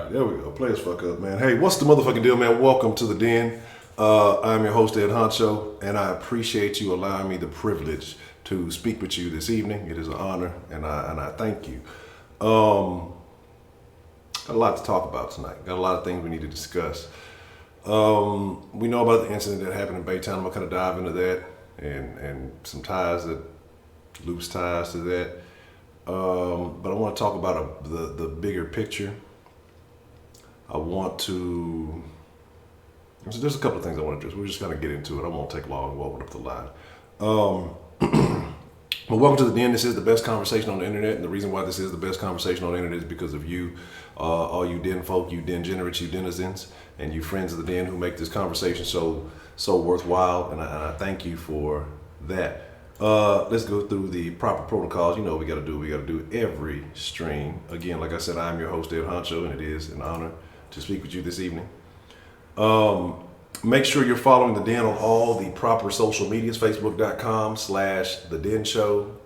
right, there we go. Play as fuck up, man. Hey, what's the motherfucking deal, man? Welcome to the Den. I'm your host, Ed Honcho, and I appreciate you allowing me the privilege to speak with you this evening. It is an honor, and I thank you. Got a lot to talk about tonight. Got a lot of things we need to discuss. We know about the incident that happened in Baytown. I'm gonna kind of dive into that and some loose ties to that. But I want to talk about the bigger picture. There's a couple of things I want to do. We're just going to get into it. I won't take long. We'll open up the line. Well, welcome to the Den. This is the best conversation on the internet. And the reason why this is the best conversation on the internet is because of you, all you Den folk, you Den generates, you denizens, and you friends of the Den who make this conversation so worthwhile. And I thank you for that. Let's go through the proper protocols. You know what we got to do. We got to do every stream. Again, like I said, I'm your host, Ed Honcho, and it is an honor to speak with you this evening. Make sure you're following the Den on all the proper social medias, facebook.com/The Den Show,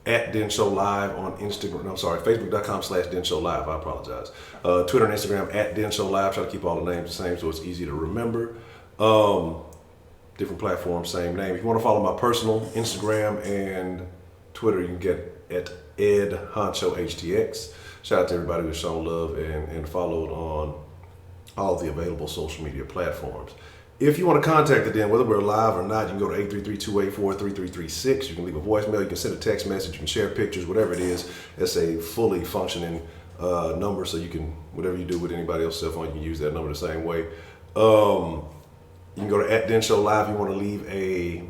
at Den Show Live on Instagram. No, sorry, facebook.com/Den Show Live. I apologize. Twitter and Instagram at Den Show Live. Try to keep all the names the same so it's easy to remember. Different platforms, same name. If you want to follow my personal Instagram and Twitter, you can get at Ed Honcho HTX. Shout out to everybody who's shown love and followed on all the available social media platforms. If you want to contact the Den, whether we're live or not, you can go to 833-284-3336. You can leave a voicemail, you can send a text message, you can share pictures, whatever it is. It's a fully functioning number, so you can, whatever you do with anybody else's cell phone, you can use that number the same way. You can go to at Den Show Live. You want to leave a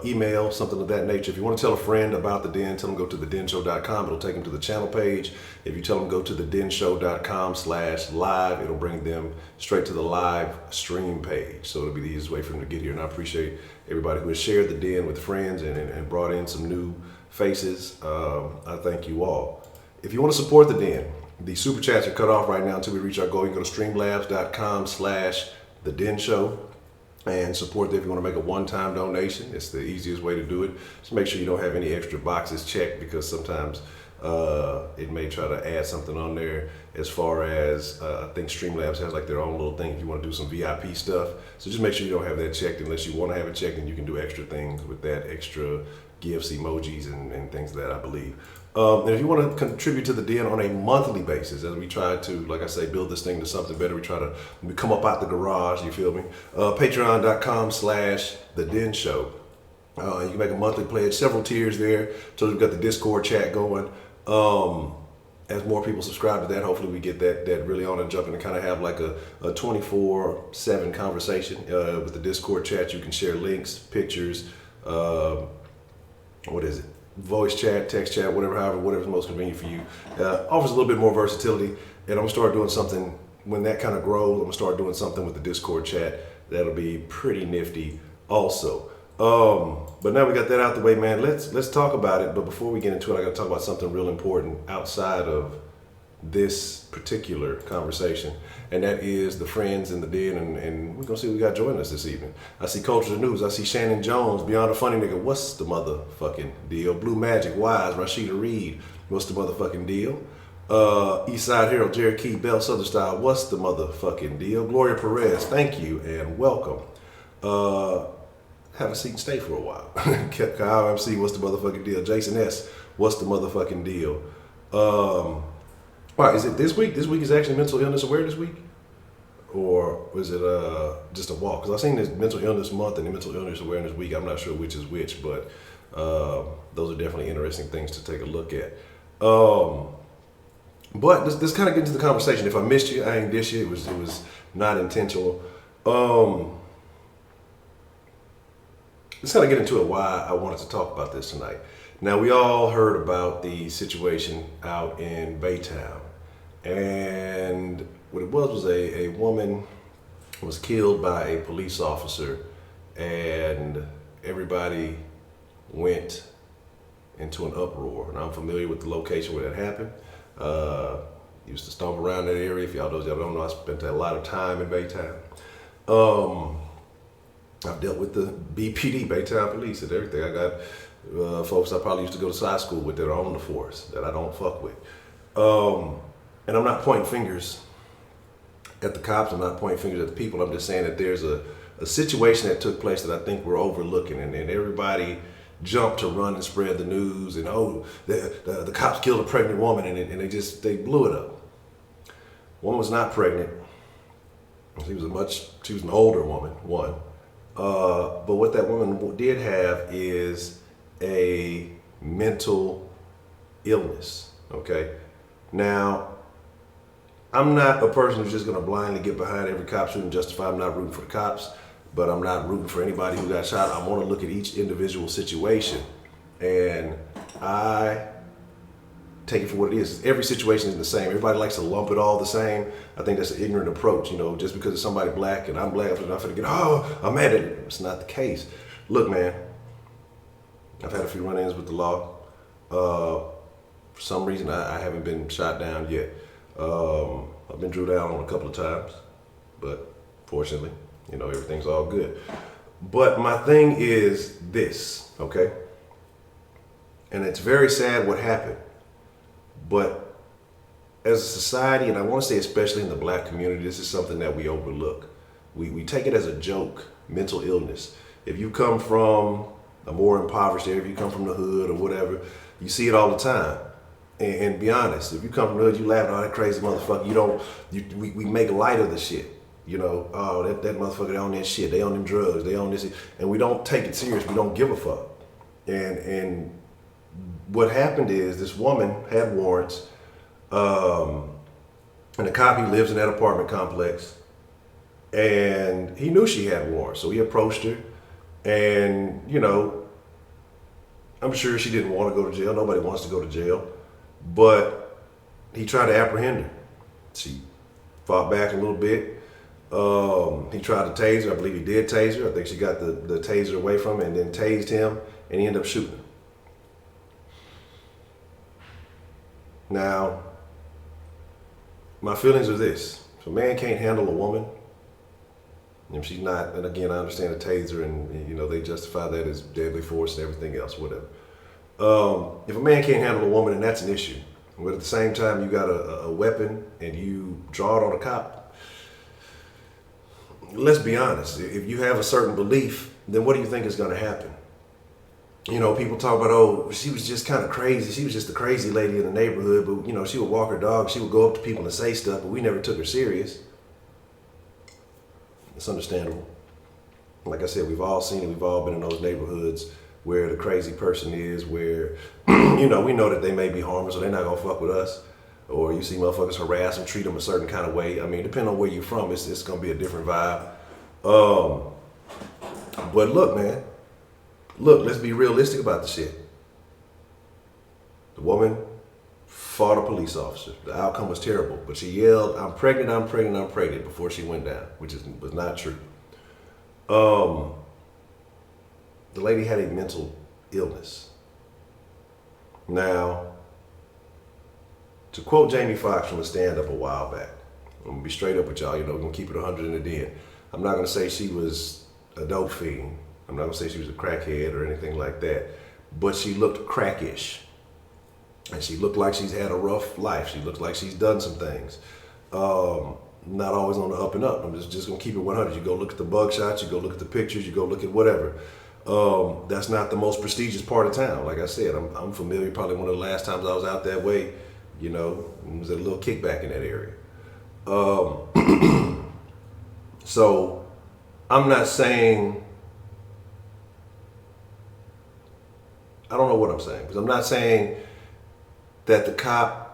email, something of that nature. If you want to tell a friend about the Den, tell them go to thedenshow.com. It'll take them to the channel page. If you tell them go to thedenshow.com/live, it'll bring them straight to the live stream page. So it'll be the easiest way for them to get here. And I appreciate everybody who has shared the Den with friends and brought in some new faces. I thank you all. If you want to support the Den, the super chats are cut off right now until we reach our goal. You can go to streamlabs.com/The Den Show. And support that if you want to make a one-time donation. It's the easiest way to do it. Just make sure you don't have any extra boxes checked, because sometimes it may try to add something on there as far as I think Streamlabs has like their own little thing if you want to do some VIP stuff. So just make sure you don't have that checked unless you want to have it checked, and you can do extra things with that, extra gifts, emojis, and things like that, I believe. And if you want to contribute to the Den on a monthly basis, as we try to, like I say, build this thing to something better, we try to come up out the garage, you feel me? Patreon.com/The Den Show. You can make a monthly pledge, several tiers there. So we've got the Discord chat going. As more people subscribe to that, hopefully we get that really on and jumping and kind of have like a 24/7 conversation with the Discord chat. You can share links, pictures, voice chat, text chat, whatever's most convenient for you. Offers a little bit more versatility, and I'm gonna start doing something when that kind of grows. I'm gonna start doing something with the Discord chat that'll be pretty nifty also. But now we got that out the way, man. Let's talk about it. But before we get into it, I gotta talk about something real important outside of this particular conversation, and that is the friends in the Den, and we're gonna see who we got joining us this evening. I see Culture News, I see Shannon Jones, Beyond a Funny Nigga, what's the motherfucking deal? Blue Magic, Wise, Rashida Reed, what's the motherfucking deal? Eastside Herald, Jared Key, Bell Southern Style, what's the motherfucking deal? Gloria Perez, thank you and welcome. Have a seat and stay for a while. Kyle MC, what's the motherfucking deal? Jason S, what's the motherfucking deal? All right, is it this week? This week is actually Mental Illness Awareness Week? Or was it just a walk? Because I've seen this Mental Illness Month and the Mental Illness Awareness Week. I'm not sure which is which, but those are definitely interesting things to take a look at. But let's kind of get into the conversation. If I missed you, I ain't dish you. It was not intentional. Let's kind of get into it why I wanted to talk about this tonight. Now, we all heard about the situation out in Baytown. And what it was a woman was killed by a police officer, and everybody went into an uproar. And I'm familiar with the location where that happened. Used to stomp around that area. If y'all don't know, I spent a lot of time in Baytown. I've dealt with the BPD, Baytown Police, and everything. I got folks I probably used to go to high school with that are on the force that I don't fuck with. And I'm not pointing fingers at the cops. I'm not pointing fingers at the people. I'm just saying that there's a situation that took place that I think we're overlooking, and everybody jumped to run and spread the news, and the cops killed a pregnant woman, and they blew it up. Woman was not pregnant. She was an older woman, one. But what that woman did have is a mental illness, okay? Now, I'm not a person who's just gonna blindly get behind every cop shooting justified. I'm not rooting for the cops, but I'm not rooting for anybody who got shot. I wanna look at each individual situation, and I take it for what it is. Every situation is the same. Everybody likes to lump it all the same. I think that's an ignorant approach. Just because it's somebody black and I'm black, I'm not gonna I'm mad at it. It's not the case. Look, man, I've had a few run-ins with the law. For some reason, I haven't been shot down yet. I've been drew down on a couple of times, but fortunately, everything's all good. But my thing is this, okay? And it's very sad what happened, but as a society, and I want to say especially in the black community, this is something that we overlook. We take it as a joke, mental illness. If you come from a more impoverished area, if you come from the hood or whatever, you see it all the time. And be honest, if you come from the hood, you laugh at all that crazy motherfucker. We make light of the shit. That motherfucker, they on that shit. They on them drugs. They on this. And we don't take it serious. We don't give a fuck. And what happened is this woman had warrants. And the cop, he lives in that apartment complex. And he knew she had warrants. So he approached her. And, I'm sure she didn't want to go to jail. Nobody wants to go to jail. But he tried to apprehend her. She fought back a little bit. He tried to tase her. I believe he did tase her. I think she got the taser away from him and then tased him, and he ended up shooting her. Now, my feelings are this. If a man can't handle a woman, if she's not, and again, I understand the taser and they justify that as deadly force and everything else, whatever. If a man can't handle a woman, then that's an issue. But at the same time, you got a weapon and you draw it on a cop. Let's be honest. If you have a certain belief, then what do you think is going to happen? People talk about, she was just kind of crazy. She was just a crazy lady in the neighborhood, but she would walk her dog. She would go up to people and say stuff, but we never took her serious. It's understandable. Like I said, we've all seen it. We've all been in those neighborhoods where the crazy person is, where, we know that they may be harmless or they're not gonna fuck with us. Or you see motherfuckers harass them, treat them a certain kind of way. I mean, depending on where you're from, it's gonna be a different vibe. But look, man, let's be realistic about the shit. The woman fought a police officer. The outcome was terrible, but she yelled, "I'm pregnant, I'm pregnant, I'm pregnant," before she went down, which was not true. The lady had a mental illness. Now, to quote Jamie Foxx from a stand-up a while back, I'm gonna be straight up with y'all, we're gonna keep it 100 in the den. I'm not gonna say she was a dope fiend. I'm not gonna say she was a crackhead or anything like that, but she looked crackish. And she looked like she's had a rough life. She looks like she's done some things. Not always on the up and up. I'm just gonna keep it 100. You go look at the bug shots, you go look at the pictures, you go look at whatever. That's not the most prestigious part of town. Like I said, I'm familiar. Probably one of the last times I was out that way, it was a little kickback in that area. So I'm not saying, I don't know what I'm saying, because I'm not saying that the cop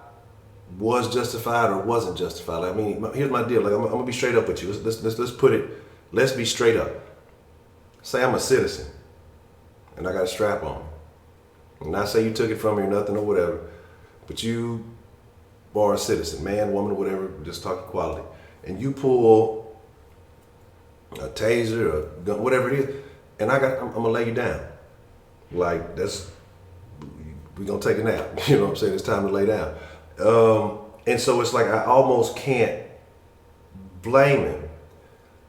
was justified or wasn't justified. I mean, here's my deal. Like, I'm gonna be straight up with you. Let's put it. Let's be straight up. Say I'm a citizen, and I got a strap on. And not say you took it from me or nothing or whatever, but you are a citizen, man, woman, whatever. Just talk equality, and you pull a taser, or a gun, whatever it is, and I'm gonna lay you down. Like, we're gonna take a nap. You know what I'm saying? It's time to lay down. And so it's like I almost can't blame him,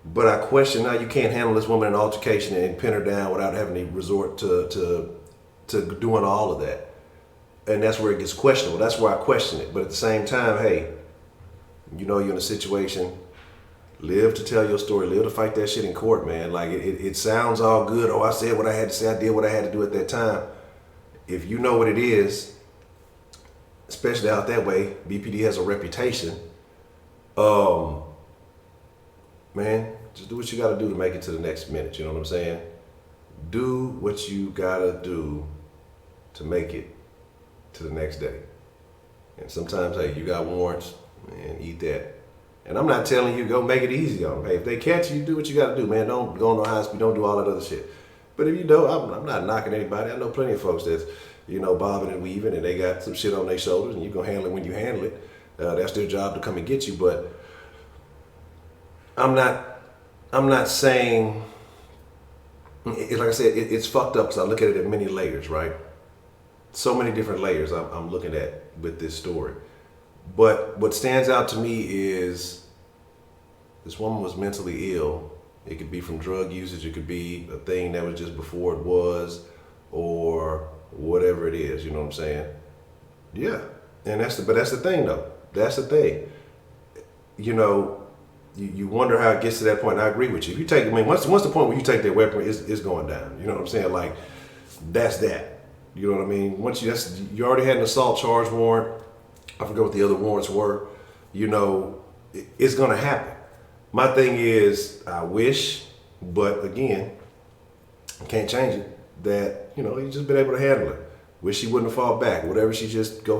but I question now you can't handle this woman in an altercation and pin her down without having to resort to doing all of that. And that's where it gets questionable. That's where I question it. But at the same time, hey, You know you're in a situation. Live to tell your story. Live to fight that shit in court, man. Like it sounds all good. Oh, I said what I had to say. I did what I had to do at that time. If you know what it is, especially out that way, BPD has a reputation. Man, just do what you got to do to make it to the next minute. You know what I'm saying? Do what you got to do to make it to the next day. And sometimes, hey, you got warrants, man, eat that. And I'm not telling you go make it easy on them. Hey, if they catch you, do what you got to do, man. Don't go on no high speed. Don't do all that other shit. But if you don't, I'm not knocking anybody. I know plenty of folks that's, bobbing and weaving, and they got some shit on their shoulders, and you're going to handle it when you handle it. That's their job to come and get you. But I'm not saying, like I said, it's fucked up because I look at it in many layers, right? So many different layers I'm looking at with this story. But what stands out to me is this woman was mentally ill. It could be from drug usage. It could be a thing that was just before it was, or whatever it is. You know what I'm saying? Yeah. And that's the thing, though. That's the thing. You wonder how it gets to that point. And I agree with you. If you take, once the point where you take that weapon, it's going down. You know what I'm saying? Like, that's that. You know what I mean? Once you already had an assault charge warrant. I forget what the other warrants were. It's gonna happen. My thing is, I wish, but again, I can't change it. That you just been able to handle it. Wish she wouldn't have fought back. Whatever, she just go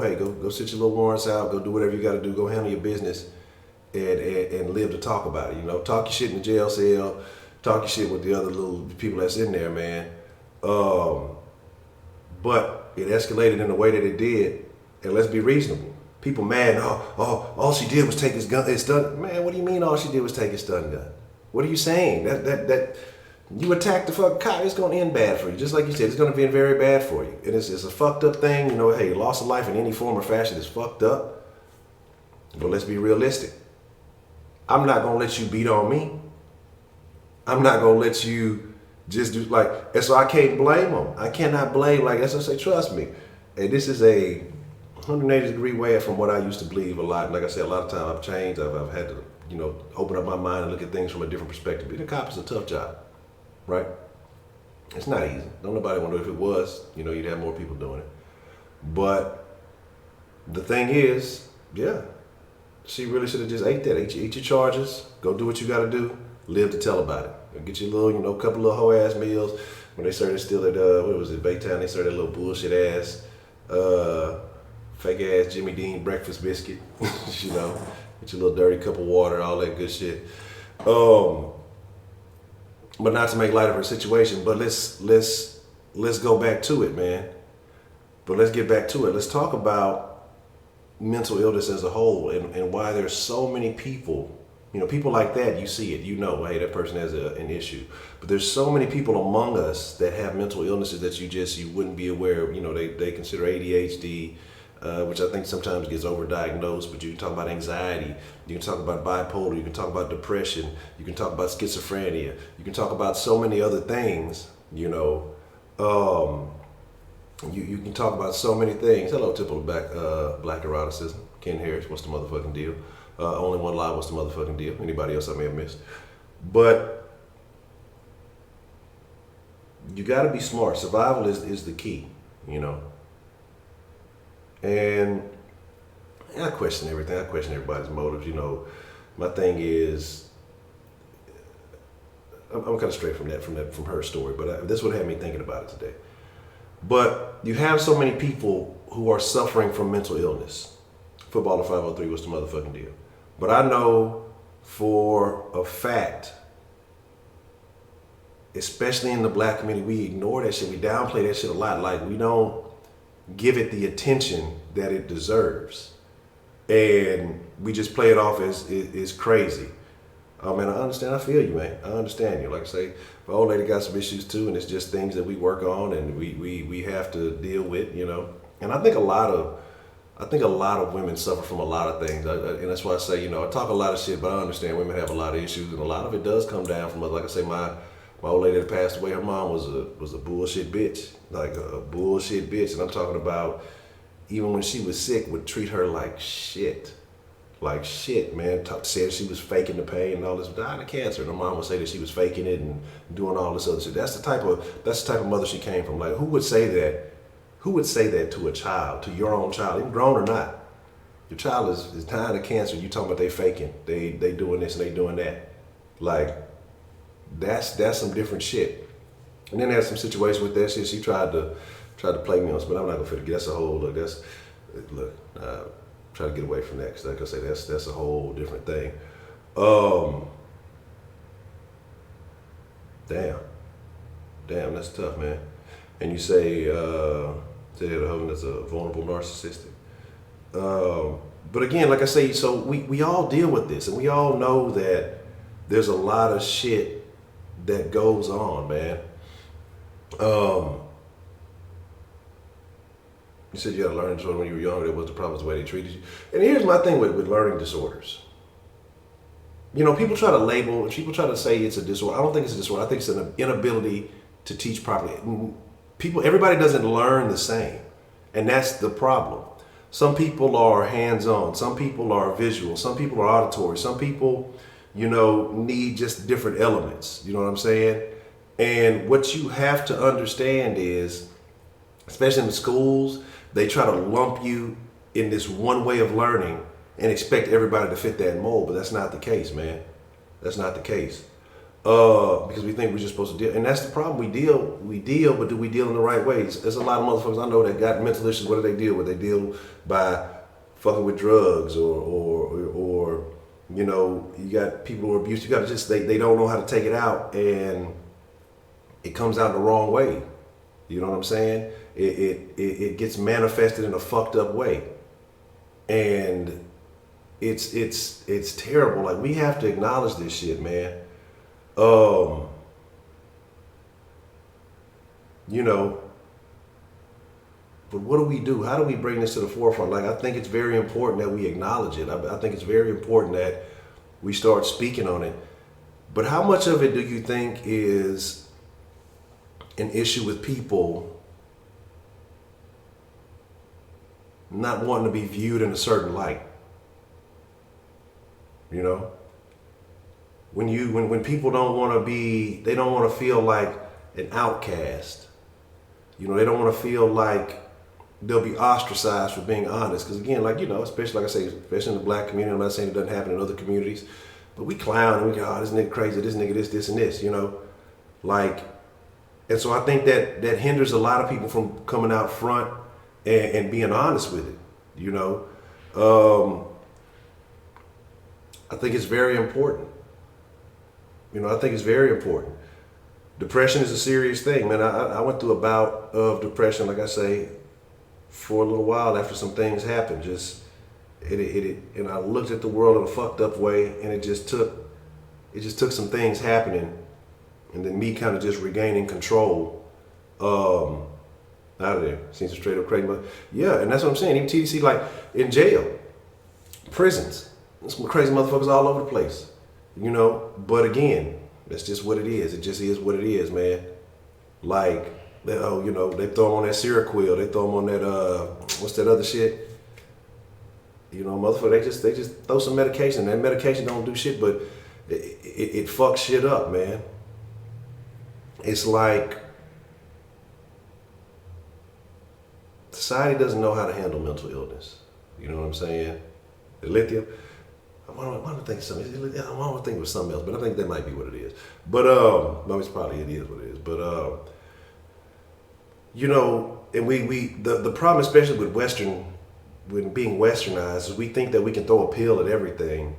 sit your little warrants out. Go do whatever you got to do. Go handle your business, and live to talk about it. Talk your shit in the jail cell. Talk your shit with the other little people that's in there, man. But it escalated in the way that it did, and let's be reasonable. People mad, all she did was take his stun. Man, what do you mean all she did was take his stun gun? What are you saying? That you attack the fucking cop, it's gonna end bad for you. Just like you said, it's gonna be very bad for you. And it's a fucked up thing. Hey, loss of life in any form or fashion is fucked up. But let's be realistic. I'm not gonna let you beat on me. I'm not gonna let you just do and so I can't blame them. I cannot blame, that's what I say, trust me. And this is a 180-degree way from what I used to believe a lot. Like I said, a lot of times I've changed. I've had to, open up my mind and look at things from a different perspective. Being a cop is a tough job, right? It's not easy. Don't nobody want to. If it was, you'd have more people doing it. But the thing is, yeah, she really should have just ate that. Eat your charges. Go do what you got to do. Live to tell about it. Get your little, couple little hoe ass meals. When they started still at what was it, Baytown? They started that little bullshit ass. Fake ass Jimmy Dean breakfast biscuit, get your little dirty cup of water, all that good shit. But not to make light of her situation, but let's go back to it, man. But let's get back to it. Let's talk about mental illness as a whole and why there's so many people, people like that, you see it, hey, that person has an issue. But there's so many people among us that have mental illnesses that you wouldn't be aware of. They consider ADHD, which I think sometimes gets overdiagnosed, but you can talk about anxiety, you can talk about bipolar, you can talk about depression, you can talk about schizophrenia, you can talk about so many other things, you can talk about so many things. Hello, typical black eroticism. Ken Harris, what's the motherfucking deal? Only one lie, what's the motherfucking deal? Anybody else I may have missed? But you gotta be smart. Survival is the key, And I question everything. I question everybody's motives. My thing is, I'm kind of straight from her story, but this would have me thinking about it today. But you have so many people who are suffering from mental illness. Footballer 503, what's the motherfucking deal? But I know for a fact, especially in the black community, we ignore that shit. We downplay that shit a lot. Like, we don't give it the attention that it deserves. And we just play it off as crazy. Oh man, I understand. I feel you, man. I understand you. Like I say, my old lady got some issues too, and it's just things that we work on and we have to deal with, And I think a lot of women suffer from a lot of things, and that's why I say, I talk a lot of shit, but I understand women have a lot of issues, and a lot of it does come down from, like I say, my old lady that passed away. Her mom was a bullshit bitch, like a bullshit bitch, and I'm talking about even when she was sick, would treat her like shit. Like shit, man. Said she was faking the pain and all this, dying of cancer. And her mom would say that she was faking it and doing all this other shit. That's the type of mother she came from. Like who would say that? Who would say that to a child, to your own child, even grown or not? Your child is dying of cancer. You talking about they faking? They doing this and they doing that? Like that's some different shit. And then there's some situations with that shit. She tried to play me on, but I'm not gonna forget. That's a whole try to get away from that because, like I say, that's a whole different thing. Damn, that's tough, man. And you say that her husband is a vulnerable narcissistic. But again, like I say, so we all deal with this, and we all know that there's a lot of shit that goes on, man. You said you had a learning disorder when you were younger. That was the problem, the way they treated you. And here's my thing with learning disorders. You know, people try to say it's a disorder. I don't think it's a disorder. I think it's an inability to teach properly. Everybody doesn't learn the same. And that's the problem. Some people are hands-on. Some people are visual. Some people are auditory. Some people, need just different elements. You know what I'm saying? And what you have to understand is, especially in the schools, they try to lump you in this one way of learning and expect everybody to fit that mold, but that's not the case, man. That's not the case. Because we think we're just supposed to deal, and that's the problem. We deal, but do we deal in the right ways? There's a lot of motherfuckers I know that got mental issues. What do they deal with? They deal by fucking with drugs or you got people who are abused. You got to just they don't know how to take it out, and it comes out the wrong way. You know what I'm saying? It gets manifested in a fucked up way, and it's terrible. Like we have to acknowledge this shit, man. But what do we do? How do we bring this to the forefront? Like I think it's very important that we acknowledge it. I think it's very important that we start speaking on it. But how much of it do you think is an issue with people not wanting to be viewed in a certain light? When people don't want to feel like an outcast. They don't want to feel like they'll be ostracized for being honest. Because again, especially like I say, especially in the black community, I'm not saying it doesn't happen in other communities, but we clown and we go, oh, this nigga crazy, this nigga this and this, And so I think that hinders a lot of people from coming out front and being honest with it, I think it's very important. I think it's very important. Depression is a serious thing, man. I went through a bout of depression, like I say, for a little while after some things happened. And I looked at the world in a fucked up way, and it just took some things happening, and then me kind of just regaining control out of there. Seems straight up crazy, but yeah, and that's what I'm saying. Even TDC, like in jail, prisons, there's some crazy motherfuckers all over the place, But again, that's just what it is. It just is what it is, man. Like, they throw them on that Seroquel, they throw them on that what's that other shit? Motherfucker, they just throw some medication. That medication don't do shit, but it fucks shit up, man. It's like society doesn't know how to handle mental illness. You know what I'm saying? The lithium. I want to think something. I want to think it was something else, but I think that might be what it is. But no, it is what it is. But and the problem, especially with when being westernized, is we think that we can throw a pill at everything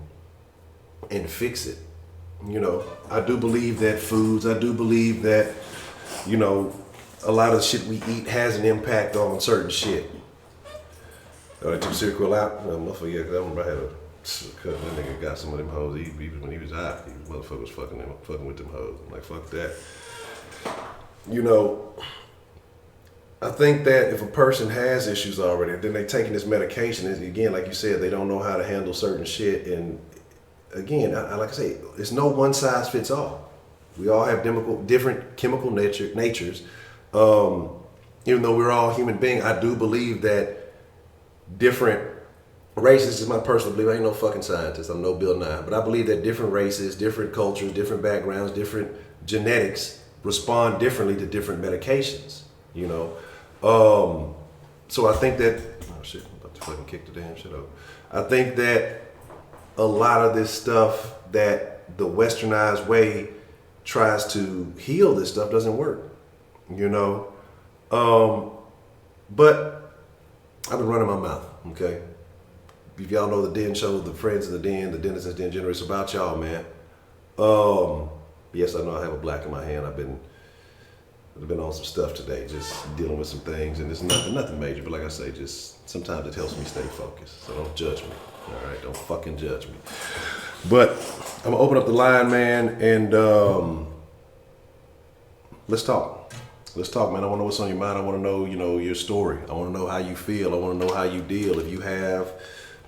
and fix it. I do believe that foods. I do believe that a lot of the shit we eat has an impact on certain shit. I took Seroquel out. Motherfucker, yeah, that one I had that nigga got some of them hoes. When he was hot, motherfucker was fucking with them hoes. I'm like, fuck that. I think that if a person has issues already, then they taking this medication, and again, like you said, they don't know how to handle certain shit. And again, like I say, it's no one size fits all. We all have different chemical natures. Even though we're all human beings, I do believe that different Racist is my personal belief. I ain't no fucking scientist. I'm no Bill Nye. But I believe that different races, different cultures, different backgrounds, different genetics respond differently to different medications. You know? So I think that, oh shit, I'm about to fucking kick the damn shit over. I think that a lot of this stuff that the westernized way tries to heal this stuff doesn't work. You know? But I've been running my mouth, okay? If y'all know the Den Show, the Friends of the Den, the Denizens Den Generation, it's about y'all, man. Yes, I know I have a black in my hand. I've been on some stuff today, just dealing with some things, and it's nothing major, but like I say, just sometimes it helps me stay focused. So don't judge me, all right? Don't fucking judge me. But I'm gonna open up the line, man, and let's talk. Let's talk, man. I want to know what's on your mind. I want to know, your story. I want to know how you feel. I want to know how you deal. If you have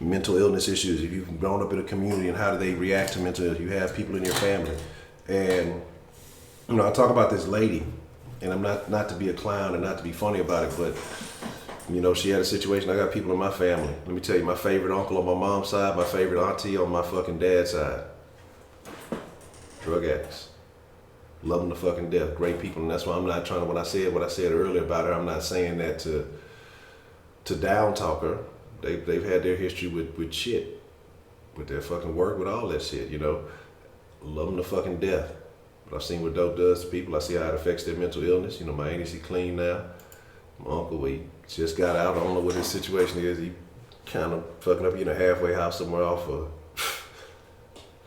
mental illness issues, if you've grown up in a community, and how do they react to mental illness? You have people in your family, and I talk about this lady, and I'm not to be a clown and not to be funny about it, but she had a situation. I got people in my family. Let me tell you, my favorite uncle on my mom's side, my favorite auntie on my fucking dad's side, drug addicts. Love them to fucking death. Great people, and that's why I'm not trying to. When I said what I said earlier about her, I'm not saying that to down talk her. They've had their history with shit, with their fucking work, with all that shit. Love them to fucking death. But I've seen what dope does to people. I see how it affects their mental illness. My auntie, he clean now. My uncle, he just got out. I don't know what his situation is. He kind of fucking up in a halfway house somewhere off of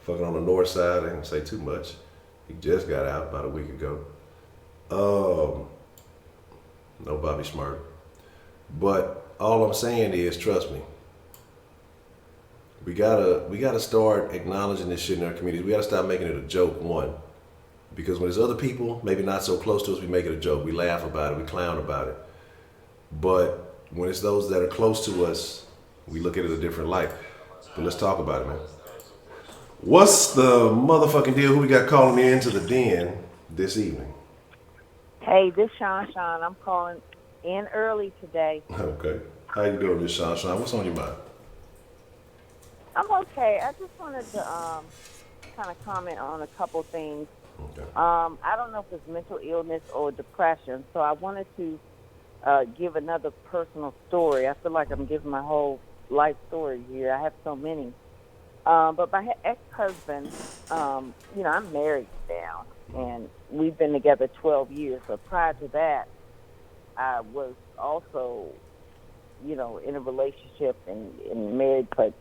fucking on the north side. I ain't gonna say too much. He just got out about a week ago. No Bobby Smart. But all I'm saying is, trust me, we gotta start acknowledging this shit in our community. We gotta stop making it a joke, one. Because when there's other people, maybe not so close to us, we make it a joke. We laugh about it, we clown about it. But when it's those that are close to us, we look at it a different light. But let's talk about it, man. What's the motherfucking deal? Who we got calling me into the den this evening? Hey, this Sean. I'm calling in early today. Okay. How you doing, Miss Sean? What's on your mind? I'm okay. I just wanted to kind of comment on a couple things. Okay. I don't know if it's mental illness or depression, so I wanted to give another personal story. I feel like I'm giving my whole life story here. I have so many. But my ex-husband, I'm married now, and we've been together 12 years. But prior to that, I was also, in a relationship and married for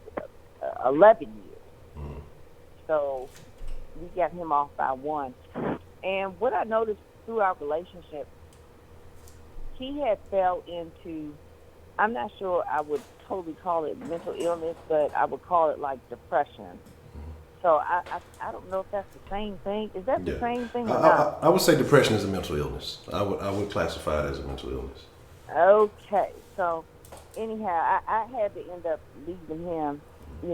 11 years. So we got him off by one. And what I noticed through our relationship, he had fell into, I'm not sure I would totally call it mental illness, but I would call it like depression. So I don't know if that's the same thing. Is that the same thing or not? I would say depression is a mental illness. I would classify it as a mental illness. Okay. So anyhow, I had to end up leaving him,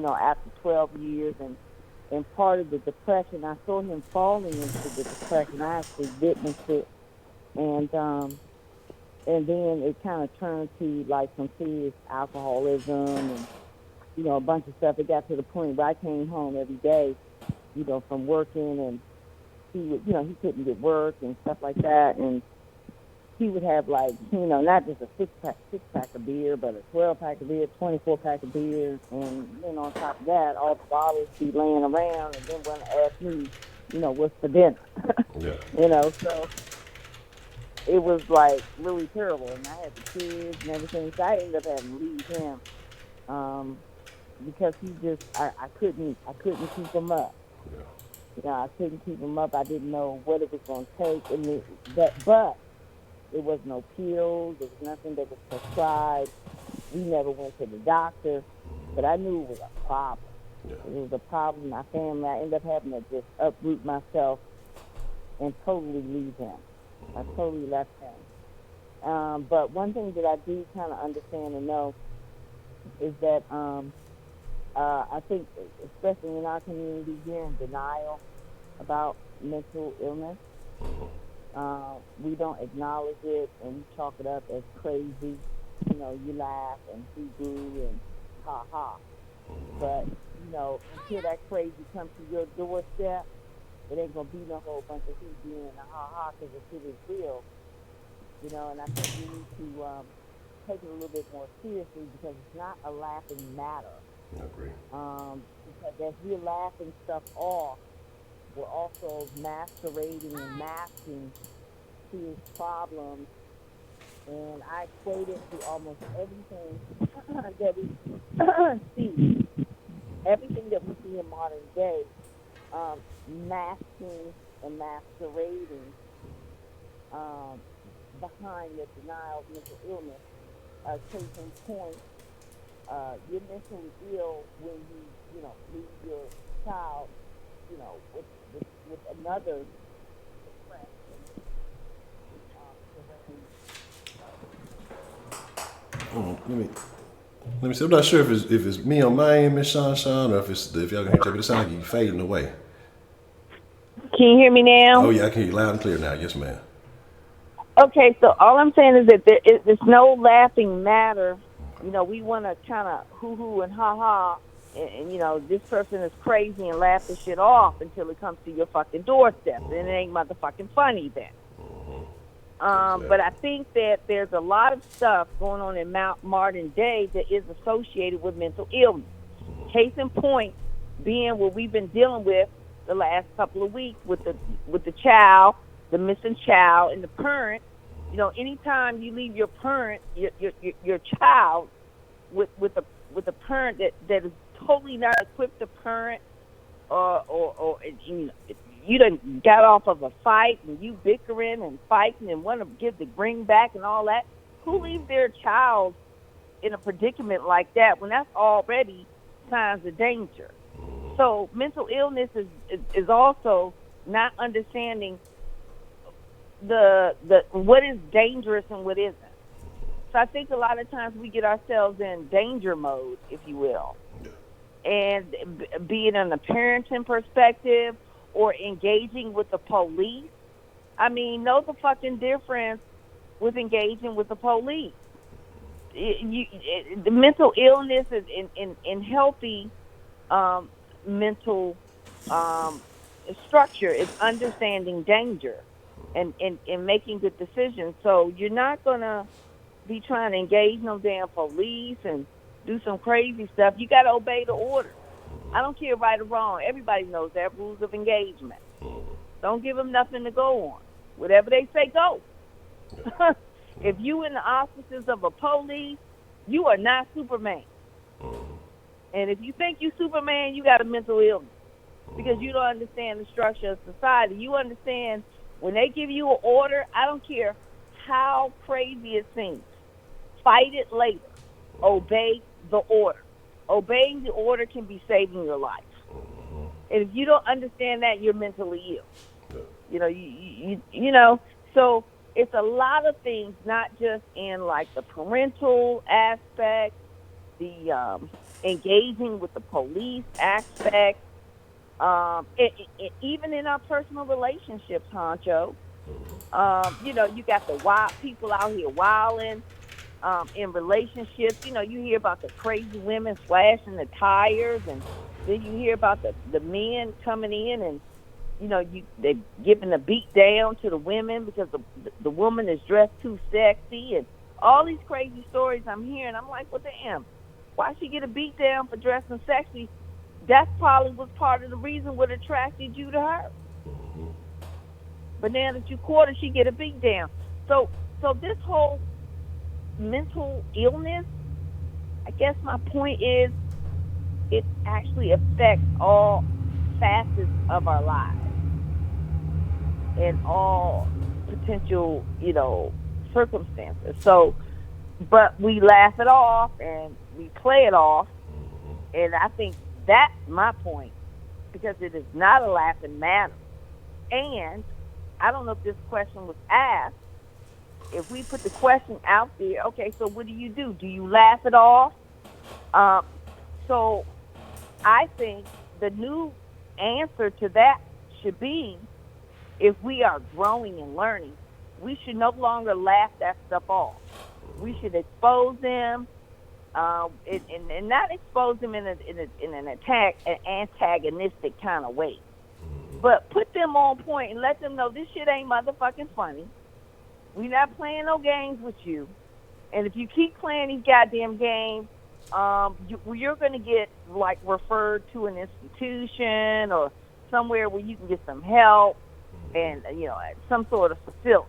after 12 years. And part of the depression, I saw him falling into the depression. I actually witnessed it. And then it kind of turned to like some serious alcoholism and, a bunch of stuff. It got to the point where I came home every day, from working, and he would, he couldn't get work and stuff like that. And he would have like, not just a six pack of beer, but a 12-pack of beer, 24-pack of beer. And then on top of that, all the bottles be laying around, and then want to ask me, what's for dinner? Yeah. So it was like really terrible, and I had the kids and everything, so I ended up having to leave him because he just I couldn't keep him up. Yeah. I couldn't keep him up. I didn't know what it was going to take, but there was no pills. There was nothing that was prescribed. We never went to the doctor, but I knew it was a problem. Yeah. It was a problem in my family. I ended up having to just uproot myself and totally leave him. I totally left him. But one thing that I do kind of understand and know is that I think, especially in our community, we're in denial about mental illness. We don't acknowledge it, and we chalk it up as crazy. You laugh and hoo-hoo and ha ha. But, until that crazy comes to your doorstep, it ain't gonna be no whole bunch of he being a ha ha, because the shit is real. And I think we need to take it a little bit more seriously, because it's not a laughing matter. I agree. Because as we're laughing stuff off, we're also masquerading and masking serious problems. And I equate it to almost everything that we see, everything that we see in modern day, masking and masquerading behind the denial of mental illness. Case in point, you're mentally ill when you leave your child, with another depression. Let me see. I'm not sure if it's me on my end, Miss Sunshine, or if y'all can hear each other. But it sounds like you fading away. Can you hear me now? Oh yeah, I can hear you loud and clear now. Yes, ma'am. Okay, so all I'm saying is that there's no laughing matter. We want to kind of hoo-hoo and ha-ha, and this person is crazy and laugh the shit off until it comes to your fucking doorstep. Then it ain't motherfucking funny then. Exactly. But I think that there's a lot of stuff going on in modern day that is associated with mental illness. Case in point being what we've been dealing with the last couple of weeks with the child, the missing child, and the parent. Anytime you leave your parent, your child with a parent that is totally not equipped to parent, or you done got off of a fight and you bickering and fighting and want to give the bring back and all that. Who leaves their child in a predicament like that when that's already signs of danger? So mental illness is also not understanding the what is dangerous and what isn't. So I think a lot of times we get ourselves in danger mode, if you will. And be it in a parenting perspective or engaging with the police. I mean, know the fucking difference with engaging with the police. The mental illness is in healthy mental structure is understanding danger and making good decisions. So you're not going to be trying to engage no damn police and do some crazy stuff. You got to obey the order. I don't care right or wrong. Everybody knows that, rules of engagement. Don't give them nothing to go on. Whatever they say, go. If you in the auspices of a police, you are not Superman. And if you think you Superman, you got a mental illness because you don't understand the structure of society. You understand when they give you an order, I don't care how crazy it seems. Fight it later. Obey the order. Obeying the order can be saving your life. And if you don't understand that, you're mentally ill. So it's a lot of things, not just in like the parental aspect, the engaging with the police aspect, even in our personal relationships, Honcho. You got the wild people out here wilding in relationships. You hear about the crazy women slashing the tires, and then you hear about the men coming in and they're giving a beat down to the women because the woman is dressed too sexy, and all these crazy stories I'm hearing. I'm like, well, damn, why she get a beat down for dressing sexy? That probably was part of the reason what attracted you to her. But now that you caught her, she get a beat down. So this whole mental illness, I guess my point is, it actually affects all facets of our lives and all potential, circumstances. So, but we laugh it off and we play it off. And I think that's my point, because it is not a laughing matter. And I don't know if this question was asked. If we put the question out there, okay, so what do? Do you laugh it off? So I think the new answer to that should be, if we are growing and learning, we should no longer laugh that stuff off. We should expose them, and not expose them in an antagonistic kind of way, but put them on point and let them know this shit ain't motherfucking funny. We not playing no games with you, and if you keep playing these goddamn games, you're gonna get like referred to an institution or somewhere where you can get some help and some sort of facility.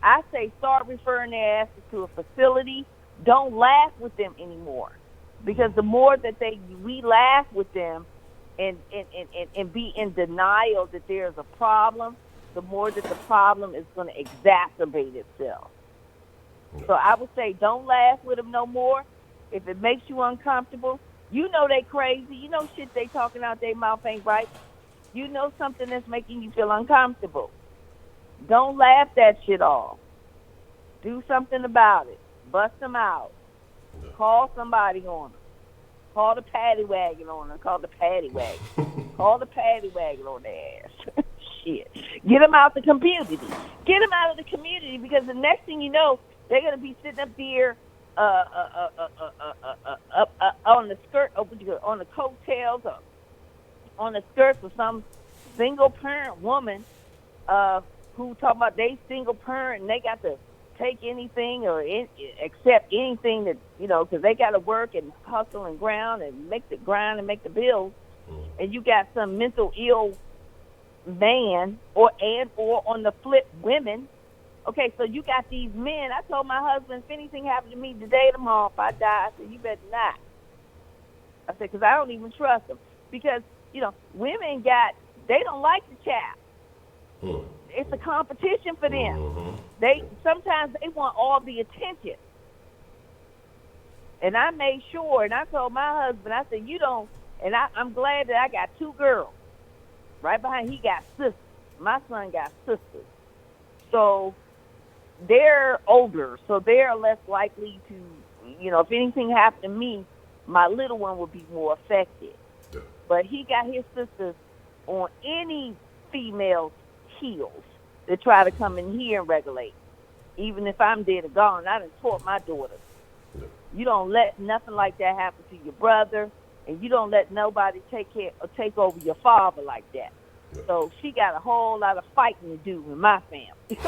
I say start referring their asses to a facility. Don't laugh with them anymore, because the more that we laugh with them and be in denial that there's a problem, the more that the problem is going to exacerbate itself. So I would say don't laugh with them no more. If it makes you uncomfortable, you know they crazy. You know shit they talking out their mouth ain't right. You know something that's making you feel uncomfortable. Don't laugh that shit off. Do something about it. Bust them out. Call somebody on them. Call the paddy wagon on them. Call the paddy wagon. Call the paddy wagon on their ass. Shit. Get them out the community. Get them out of the community, because the next thing you know, they're gonna be sitting up there on the skirt, on the coattails, or on the skirts of some single parent woman who talking about they single parent and they got to take anything or accept anything that, because they got to work and hustle and grind and make the bills. And you got some mental ill man or on the flip, women. Okay, so you got these men. I told my husband, if anything happened to me today, tomorrow, if I die, I said, you better not. I said, because I don't even trust them. Because, women they don't like the child. It's a competition for them. Sometimes they want all the attention. And I made sure, and I told my husband, I said, you don't, and I'm glad that I got two girls. Right behind, he got sisters. My son got sisters. So they're older, so they're less likely to, if anything happened to me, my little one would be more affected. Yeah. But he got his sisters on any female's heels that try to come in here and regulate. Even if I'm dead or gone, I done taught my daughters. Yeah. You don't let nothing like that happen to your brother, and you don't let nobody take over your father like that. Yeah. So she got a whole lot of fighting to do in my family.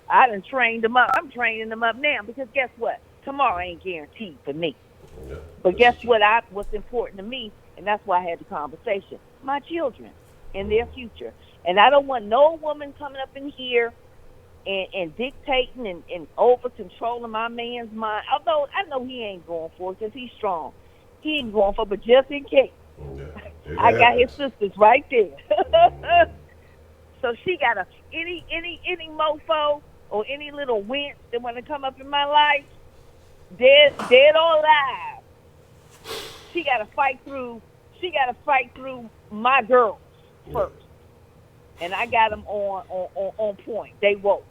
I done trained them up. I'm training them up now, because guess what? Tomorrow ain't guaranteed for me. Yeah. But guess what? What's important to me, and that's why I had the conversation. My children and their future. And I don't want no woman coming up in here and dictating and over controlling my man's mind. Although I know he ain't going for it because he's strong. He ain't going for it, but just in case. Yeah, I got his sisters right there. So she got any mofo or any little wench that want to come up in my life, dead or alive. She got to fight through my girls first. And I got them on point. They woke.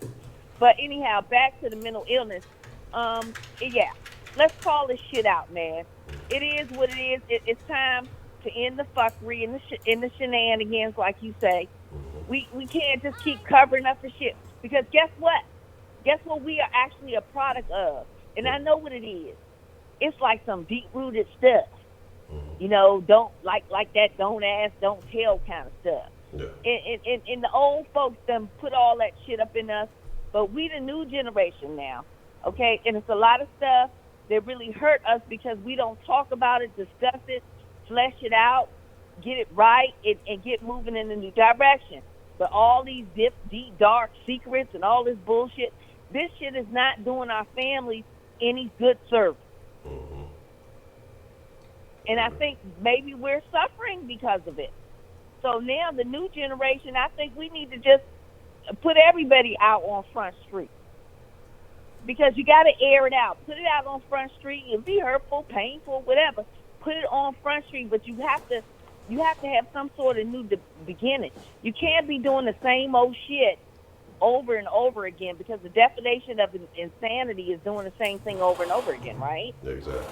But anyhow, back to the mental illness. Yeah, let's call this shit out, man. It is what it is. It's time to end the fuckery and the shenanigans, like you say. We can't just keep covering up for shit, because guess what? Guess what we are actually a product of? And I know what it is. It's like some deep-rooted stuff. Don't like that don't ask, don't tell kind of stuff. Yeah. And the old folks done put all that shit up in us, but we the new generation now, okay? And it's a lot of stuff that really hurt us because we don't talk about it, discuss it, flesh it out, get it right, and get moving in a new direction. But all these deep, dark secrets and all this bullshit, this shit is not doing our families any good service. Mm-hmm. And I think maybe we're suffering because of it. So now the new generation, I think we need to just put everybody out on Front Street. Because you got to air it out. Put it out on Front Street. It'll be hurtful, painful, whatever. Put it on Front Street, but you have to have some sort of new beginning. You can't be doing the same old shit over and over again, because the definition of insanity is doing the same thing over and over again, right? Exactly.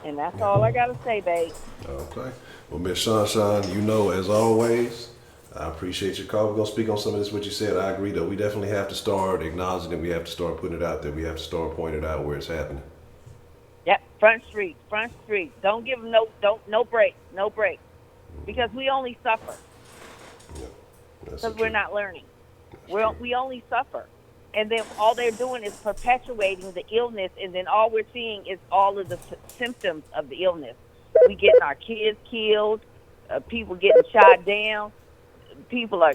And that's all I got to say, babe. Okay. Well, Miss Sunshine, as always, I appreciate your call. We're going to speak on some of this, what you said. I agree, though. We definitely have to start acknowledging it. We have to start putting it out there. We have to start pointing it out where it's happening. Yep, front street. Don't give them no break, because we only suffer Yeah, because we're not learning. We only suffer, and then all they're doing is perpetuating the illness, and then all we're seeing is all of the symptoms of the illness. We getting our kids killed, people getting shot down, people are,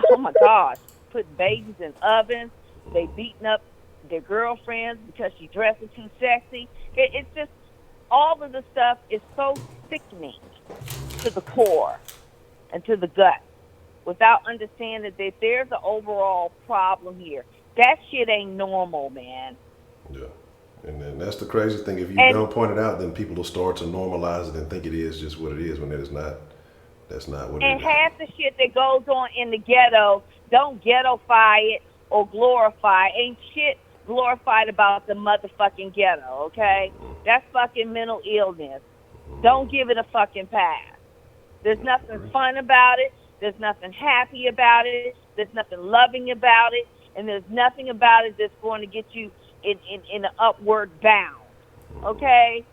oh my gosh, putting babies in ovens. They beating up their girlfriends because she's dressing too sexy. It's just, all of the stuff is so sickening to the core and to the gut, without understanding that there's an overall problem here. That shit ain't normal, man. Yeah. And then that's the crazy thing. If you don't point it out, then people will start to normalize it and think it is just what it is when it is not. That's not what it is. And half the shit that goes on in the ghetto, don't ghettoify it or glorify. Ain't shit glorified about the motherfucking ghetto, okay? That's fucking mental illness. Don't give it a fucking pass. There's nothing fun about it. There's nothing happy about it. There's nothing loving about it. And there's nothing about it that's going to get you in an upward bound, okay?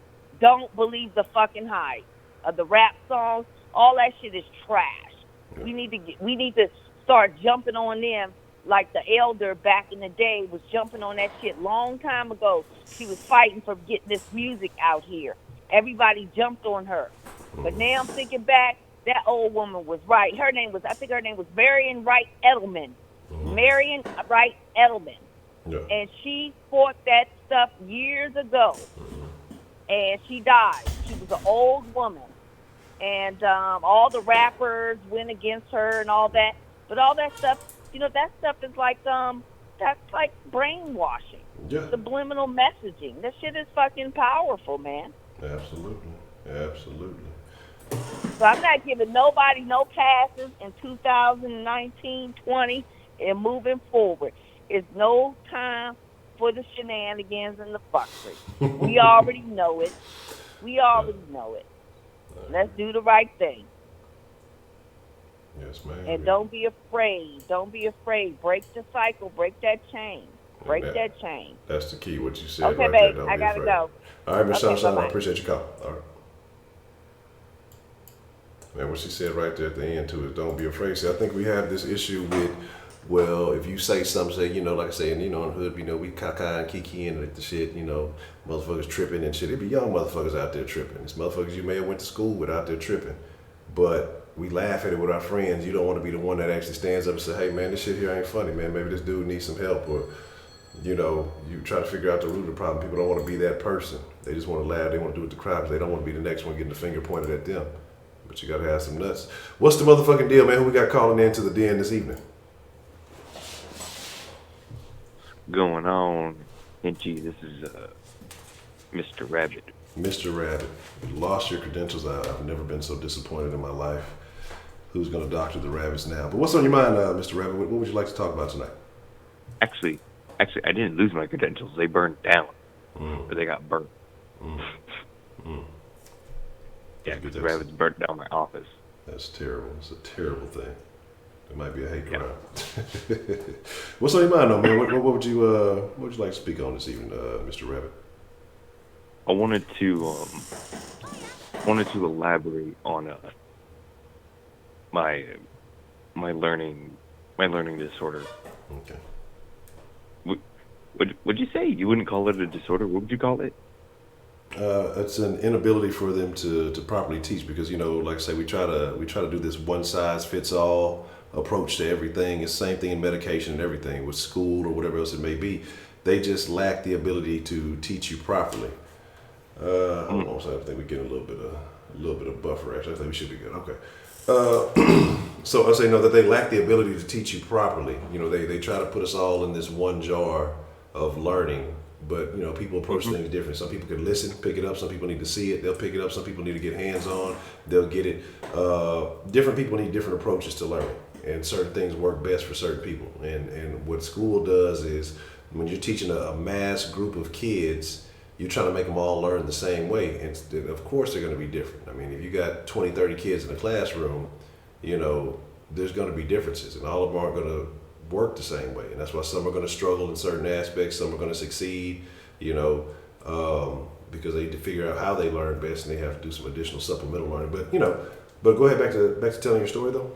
Don't believe the fucking hype of the rap songs. All that shit is trash. We need to start jumping on them like the elder back in the day was jumping on that shit long time ago. She was fighting for getting this music out here. Everybody jumped on her. But now I'm thinking back, that old woman was right. I think her name was Marion Wright Edelman. Marion Wright Edelman. Yeah. And she fought that stuff years ago. And she died. She was an old woman. And all the rappers went against her and all that. But all that stuff, that stuff is like, that's like brainwashing. Yeah. Subliminal messaging. That shit is fucking powerful, man. Absolutely. So I'm not giving nobody no passes in 2019, 20, and moving forward. It's no time for the shenanigans and the fuckery. We already know it. Let's do the right thing. Yes, ma'am. And don't be afraid. Break the cycle. Break that chain. That chain. That's the key, what you said. Okay, right babe. I got to go. All right, Miss Sunshine, bye-bye. I appreciate your call. All right. Man, what she said right there at the end, too, is don't be afraid. See, I think we have this issue with, well, if you say something, say, like I say, and, in the hood, we caca and kiki and the shit, motherfuckers tripping and shit. It be young motherfuckers out there tripping. It's motherfuckers you may have went to school with out there tripping. But we laugh at it with our friends. You don't want to be the one that actually stands up and say, hey, man, this shit here ain't funny, man. Maybe this dude needs some help. Or, you try to figure out the root of the problem. People don't want to be that person. They just want to laugh. They want to do it to cry, but they don't want to be the next one getting the finger pointed at them. But you got to have some nuts. What's the motherfucking deal, man? Who we got calling into the den this evening? Going on, Hinchy? This is Mr. Rabbit. Mr. Rabbit, you lost your credentials. I've never been so disappointed in my life. Who's going to doctor the rabbits now? But what's on your mind, Mr. Rabbit? What would you like to talk about tonight? Actually, I didn't lose my credentials. They burned down, or they got burnt. Yeah, because the rabbits burnt down my office. That's terrible. It's a terrible thing. It might be a hate crime. What's on your mind, though, man? What would you like to speak on this evening, Mr. Rabbit? I wanted to elaborate on my learning disorder. Okay. Would you say you wouldn't call it a disorder? What would you call it? It's an inability for them to properly teach because like I say, we try to do this one size fits all approach to everything. It's the same thing in medication and everything with school or whatever else it may be. They just lack the ability to teach you properly. Hold on, so I think we're getting a little bit of buffer. Actually, I think we should be good. Okay. So I say no, that they lack the ability to teach you properly. They try to put us all in this one jar of learning. But people approach things different. Some people can listen, pick it up. Some people need to see it. They'll pick it up. Some people need to get hands on. They'll get it. Different people need different approaches to learning, and certain things work best for certain people. And what school does is when you're teaching a mass group of kids, you're trying to make them all learn the same way. And of course they're going to be different. I mean, if you got 20, 30 kids in a classroom, there's going to be differences, and all of them aren't going to work the same way. And that's why some are going to struggle in certain aspects, some are going to succeed, you know, because they need to figure out how they learn best, and they have to do some additional supplemental learning. But, you know, but go ahead, back to telling your story, though.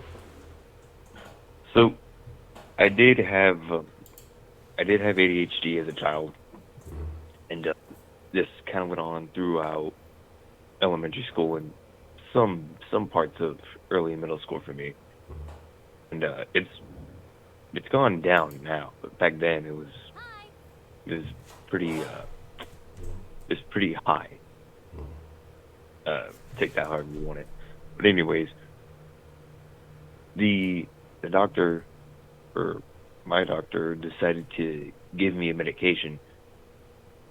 So I did have ADHD as a child, and this kind of went on throughout elementary school and some parts of early and middle school for me. And it's gone down now, but back then it was pretty high. Take that however you want it. But anyways, the doctor, or my doctor, decided to give me a medication,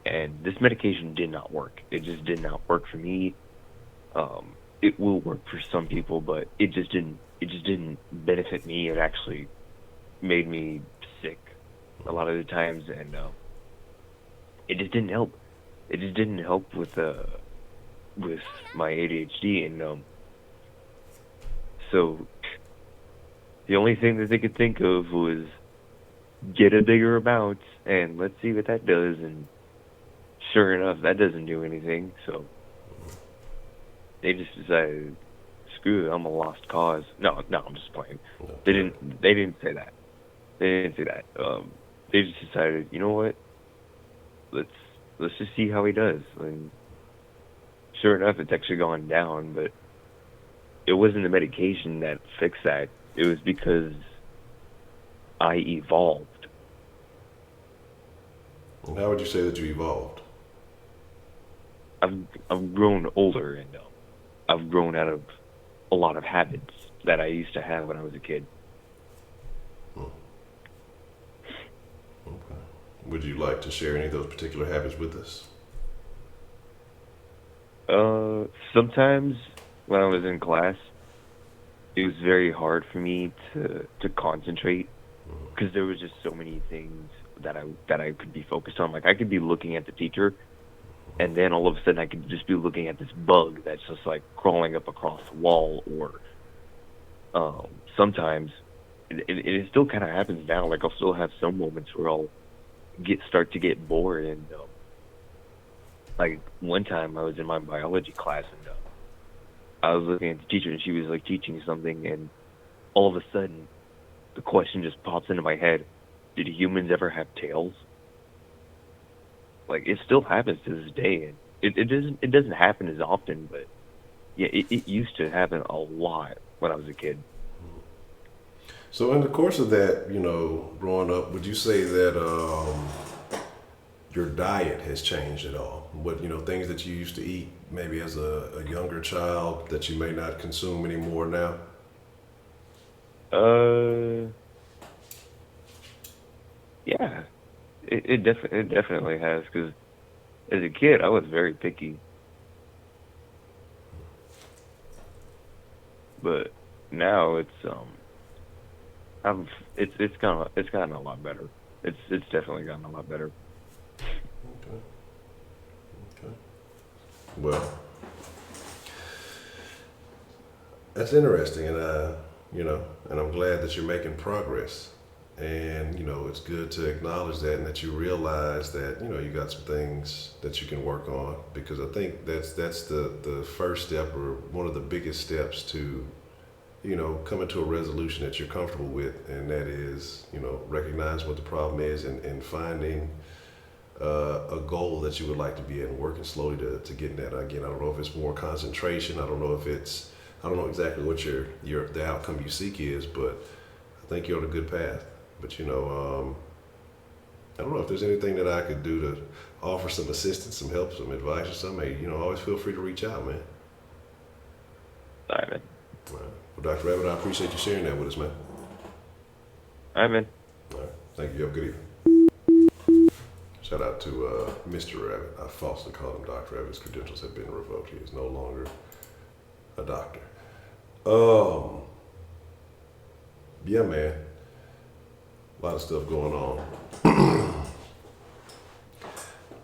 and this medication did not work. It just did not work for me. It will work for some people, but it just didn't benefit me. It actually made me sick a lot of the times, and it just didn't help. It just didn't help with my ADHD, and so the only thing that they could think of was get a bigger amount and let's see what that does. And sure enough, that doesn't do anything. So they just decided, screw it, I'm a lost cause. No, I'm just playing. They didn't say that. They just decided, you know what? Let's just see how he does. And sure enough, it's actually gone down, but it wasn't the medication that fixed that. It was because I evolved. And how would you say that you evolved? I've grown older, and I've grown out of a lot of habits that I used to have when I was a kid. Okay. Would you like to share any of those particular habits with us? Sometimes when I was in class, it was very hard for me to concentrate because there was just so many things that I could be focused on. Like I could be looking at the teacher, and then all of a sudden I could just be looking at this bug that's just like crawling up across the wall. Or sometimes it still kind of happens now. Like I'll still have some moments where I'll start to get bored, and like one time I was in my biology class, and I was looking at the teacher, and she was like teaching something, and all of a sudden the question just pops into my head: did humans ever have tails? Like it still happens to this day, and it doesn't happen as often, but yeah, it used to happen a lot when I was a kid. So in the course of that, you know, growing up, would you say that your diet has changed at all? What, you know, things that you used to eat maybe as a younger child that you may not consume anymore now? Yeah, it definitely has, because as a kid I was very picky, but now it's gotten a lot better. It's definitely gotten a lot better. Okay. Okay. Well, that's interesting, and you know, and I'm glad that you're making progress. And you know, it's good to acknowledge that, and that you realize that, you know, you got some things that you can work on, because I think that's the first step, or one of the biggest steps to, you know, coming to a resolution that you're comfortable with, and that is, you know, recognize what the problem is, and finding a goal that you would like to be in, working slowly to getting that. Again, I don't know if it's more concentration. I don't know exactly what the outcome you seek is, but I think you're on a good path. But you know, I don't know if there's anything that I could do to offer some assistance, some help, some advice, or something. Hey, you know, always feel free to reach out, man. All right, man. All right. Well, Dr. Rabbit, I appreciate you sharing that with us, man. All right, man. All right. Thank you. Have a good evening. Shout out to Mr. Rabbit. I falsely called him Dr. Rabbit. His credentials have been revoked. He is no longer a doctor. Yeah, man. A lot of stuff going on.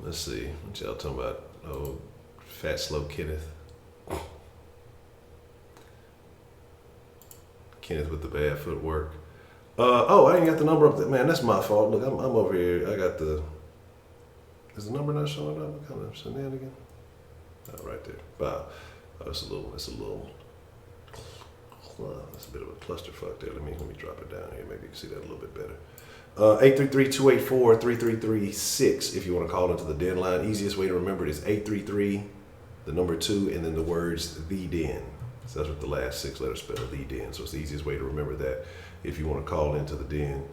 Let's see. What y'all talking about? Oh, Fat Slow Kenneth. Kenneth with the bad footwork. Oh, I ain't got the number up there. Man, that's my fault. Look, I'm over here. I got the. Is the number not showing up? What kind of shenanigan? Oh, right there. Wow. Oh, that's a little. That's a bit of a clusterfuck there. Let me drop it down here. Maybe you can see that a little bit better. 833-284-3336 if you want to call into the Den line. Easiest way to remember it is 833, the number 2, and then the words The Den. So that's what the last 6 letters spell, The Den. So it's the easiest way to remember that if you want to call into the Den.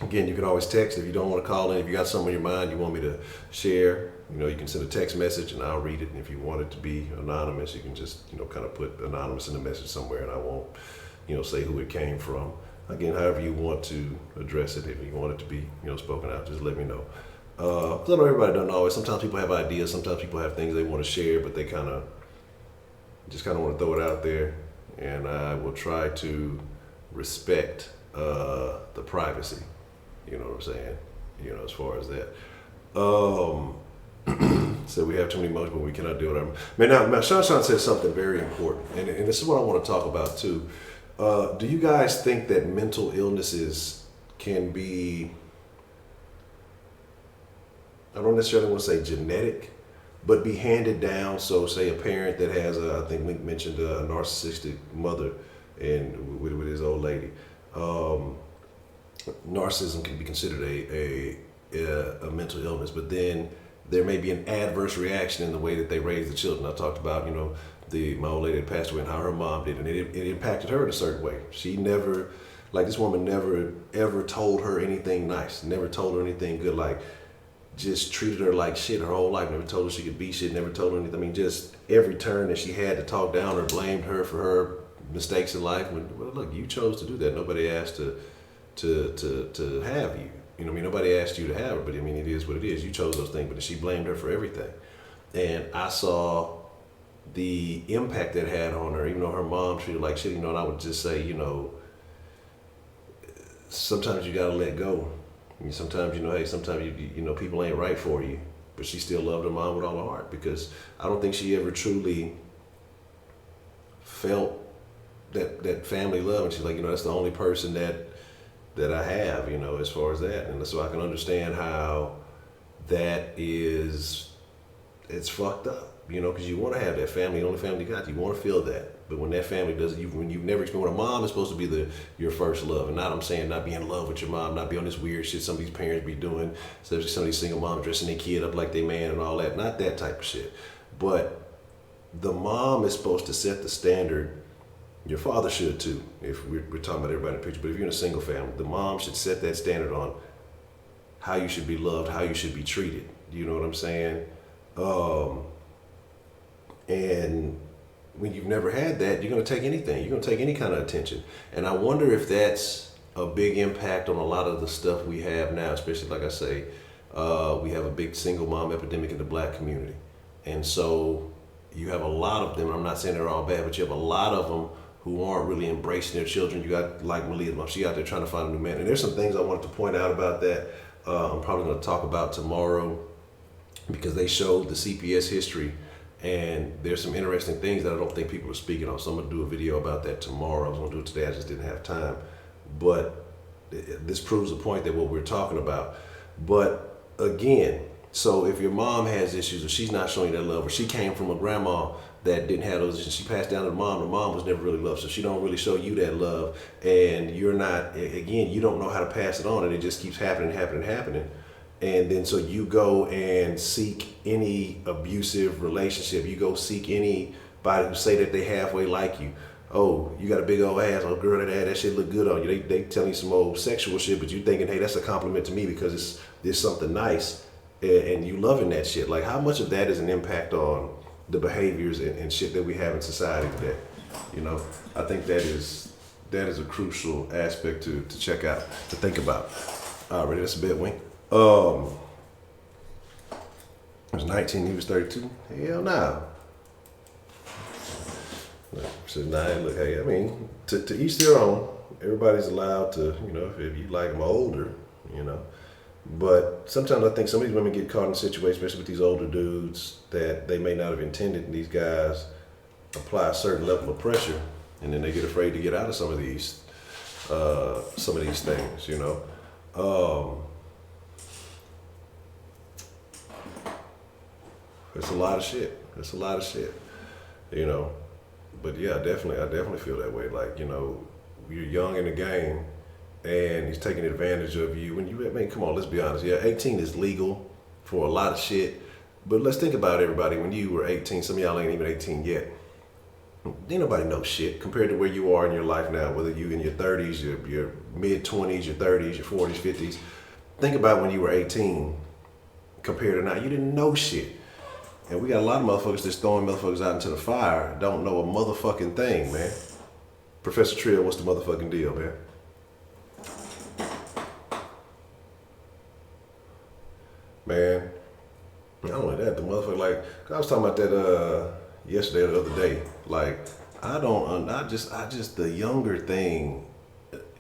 Again, you can always text if you don't want to call in. If you got something on your mind you want me to share, you can send a text message and I'll read it. And if you want it to be anonymous, you can just, kind of put anonymous in the message somewhere and I won't, say who it came from. Again, however you want to address it, if you want it to be, spoken out, just let me know. I know everybody doesn't always. Sometimes people have ideas. Sometimes people have things they want to share, but they just kind of want to throw it out there. And I will try to respect the privacy. You know what I'm saying? As far as that. So we have too many emotions, but we cannot do whatever. Man, now Sean said something very important, and this is what I want to talk about too. Do you guys think that mental illnesses can be, I don't necessarily want to say genetic, but be handed down? So say a parent that has, I think Link mentioned a narcissistic mother and with his old lady. Narcissism can be considered a mental illness, but then there may be an adverse reaction in the way that they raise the children. I talked about, my old lady that passed away and how her mom did, and it impacted her in a certain way. She never, this woman never ever told her anything nice, never told her anything good, just treated her like shit her whole life, never told her she could be shit, never told her anything. I mean, just every turn that she had to talk down or blamed her for her mistakes in life. Well, look, you chose to do that. Nobody asked to have you. Nobody asked you to have her, but it is what it is. You chose those things, but she blamed her for everything. And I saw the impact that had on her, even though her mom treated her like shit, and I would just say, sometimes you gotta let go. Sometimes, sometimes people ain't right for you, but she still loved her mom with all her heart, because I don't think she ever truly felt that family love. And she's like, that's the only person that I have, as far as that. And so I can understand how that is, it's fucked up, because you want to have that family, the only family you got. You want to feel that. But when that family doesn't, when you've never experienced, when a mom is supposed to be your first love, and I'm saying not be in love with your mom, not be on this weird shit some of these parents be doing, especially some of these single moms dressing their kid up like they man and all that. Not that type of shit. But the mom is supposed to set the standard. Your father should too, if we're talking about everybody in the picture. But if you're in a single family, the mom should set that standard on how you should be loved, how you should be treated. You know what I'm saying? And when you've never had that, you're going to take anything. You're going to take any kind of attention. And I wonder if that's a big impact on a lot of the stuff we have now, especially, like I say, we have a big single mom epidemic in the black community. And so you have a lot of them. I'm not saying they're all bad, but you have a lot of them who aren't really embracing their children. You got like Malia's mom. She out there trying to find a new man. And there's some things I wanted to point out about that. I'm probably going to talk about tomorrow, because they showed the CPS history. And there's some interesting things that I don't think people are speaking on. So I'm going to do a video about that tomorrow. I was going to do it today. I just didn't have time. But this proves the point that what we're talking about. But again, so if your mom has issues, or she's not showing you that love, or she came from a grandma that didn't have those issues, she passed down to the mom was never really loved, so she don't really show you that love, and you're not, again, you don't know how to pass it on, and it just keeps happening. And then so you go and seek any abusive relationship. You go seek anybody who say that they halfway like you. Oh, you got a big old ass. Oh, girl, that shit look good on you. They telling you some old sexual shit, but you thinking, hey, that's a compliment to me because it's something nice, and you loving that shit. Like, how much of that is an impact on the behaviors and shit that we have in society today? I think that is a crucial aspect to check out, to think about. All right, that's a bit wink. He was 19, he was 32. Hell no. So now, look, hey, to each their own. Everybody's allowed to, if you like them older, But sometimes I think some of these women get caught in situations, especially with these older dudes, that they may not have intended, and these guys apply a certain level of pressure and then they get afraid to get out of some of these things, you know. It's a lot of shit. It's a lot of shit, you know. But yeah, I definitely feel that way. Like, you know, you're young in the game, and he's taking advantage of you. When you, I mean, come on, let's be honest. Yeah, 18 is legal for a lot of shit. But let's think about it, everybody. When you were 18, some of y'all ain't even 18 yet. Ain't nobody know shit compared to where you are in your life now, whether you in your 30s, your mid-20s, your 30s, your 40s, 50s. Think about when you were 18 compared to now. You didn't know shit. And we got a lot of motherfuckers that's throwing motherfuckers out into the fire, don't know a motherfucking thing, man. Professor Trill, what's the motherfucking deal, man? Man, I don't like that. The motherfucker, like, I was talking about that yesterday or the other day. Like, I just the younger thing.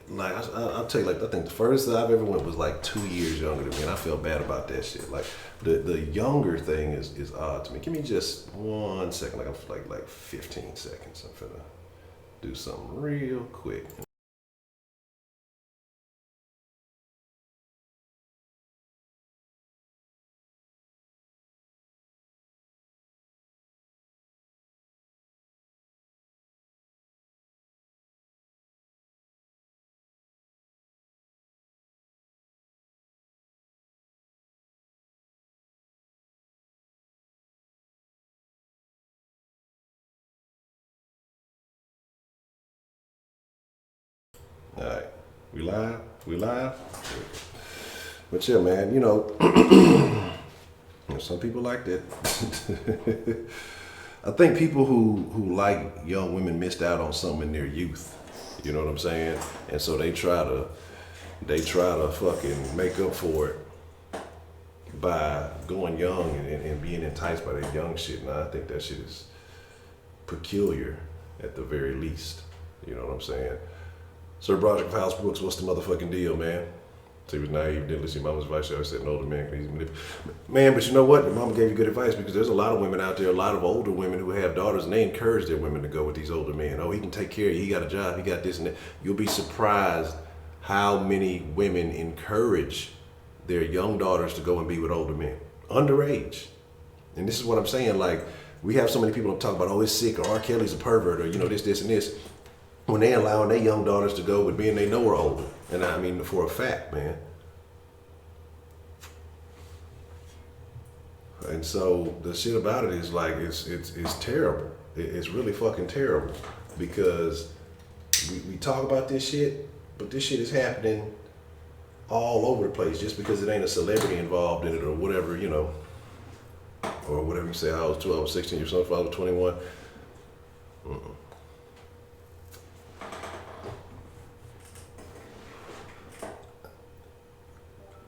Like, I'll tell you, like, I think the furthest that I've ever went was like 2 years younger than me, and I feel bad about that shit. Like, the younger thing is odd to me. Give me just 1 second, like I'm like 15 seconds. I'm finna do something real quick. All right, we live? We live? But yeah, man, you know, some people like that. I think people who like young women missed out on something in their youth. You know what I'm saying? And so they try to fucking make up for it by going young and being enticed by that young shit. And I think that shit is peculiar at the very least. You know what I'm saying? Sir Broderick of House Brooks, what's the motherfucking deal, man? So he was naive, didn't listen to mama's advice. She always said an older man can easily man, but you know what? Your mama gave you good advice because there's a lot of women out there, a lot of older women who have daughters, and they encourage their women to go with these older men. Oh, he can take care of you. He got a job. He got this and that. You'll be surprised how many women encourage their young daughters to go and be with older men, underage. And this is what I'm saying. Like, we have so many people that talk about, oh, it's sick, or R. Kelly's a pervert, or, you know, this, and this. When they allowing their young daughters to go with men they know are older. And I mean, for a fact, man. And so the shit about it is like, it's terrible. It's really fucking terrible because we talk about this shit, but this shit is happening all over the place just because it ain't a celebrity involved in it or whatever, you know, or whatever you say. I was 12, I was 16 years old, I was 21.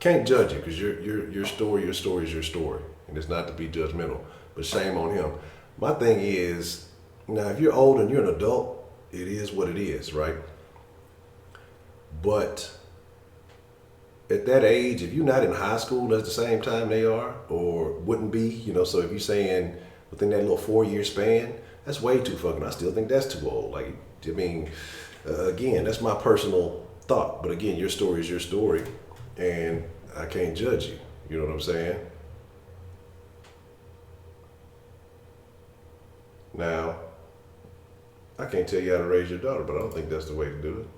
Can't judge you because your story is your story, and it's not to be judgmental. But shame on him. My thing is, now if you're old and you're an adult, it is what it is, right? But at that age, if you're not in high school at the same time they are, or wouldn't be, you know, so if you're saying within that little 4-year span, that's way too fucking. I still think that's too old. Like, I mean, again, that's my personal thought. But again, your story is your story. And I can't judge you. You know what I'm saying? Now, I can't tell you how to raise your daughter, but I don't think that's the way to do it.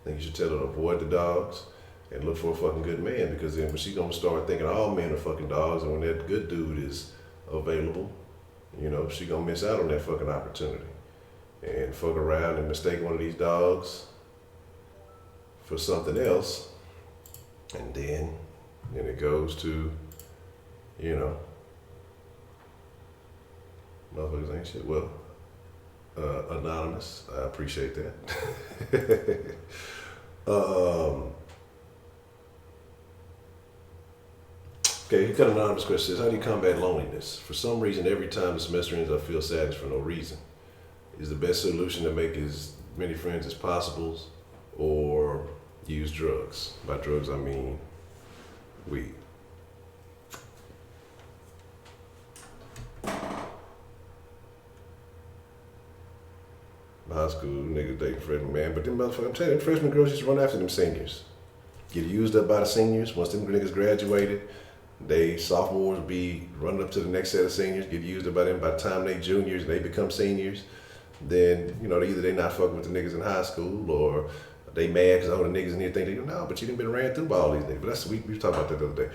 I think you should tell her to avoid the dogs and look for a fucking good man, because then when she's gonna start thinking all men are fucking dogs, and when that good dude is available, you know, she gonna miss out on that fucking opportunity and fuck around and mistake one of these dogs for something else. And then it goes to, you know, motherfuckers ain't shit. Well, anonymous, I appreciate that. Okay, he got an anonymous question. Says, how do you combat loneliness? For some reason, every time the semester ends, I feel sadness for no reason. Is the best solution to make as many friends as possible, or use drugs? By drugs, I mean weed. high school niggas dating freshmen, man. But them motherfuckers, I'm telling you, them freshman girls used to run after them seniors. Get used up by the seniors. Once them niggas graduated, they sophomores be running up to the next set of seniors, get used up by them. By the time they juniors, they become seniors. Then, you know, either they not fucking with the niggas in high school or they mad because all the niggas in here think they do. No, but you done been ran through by all these niggas. But that's, we talked about that the other day.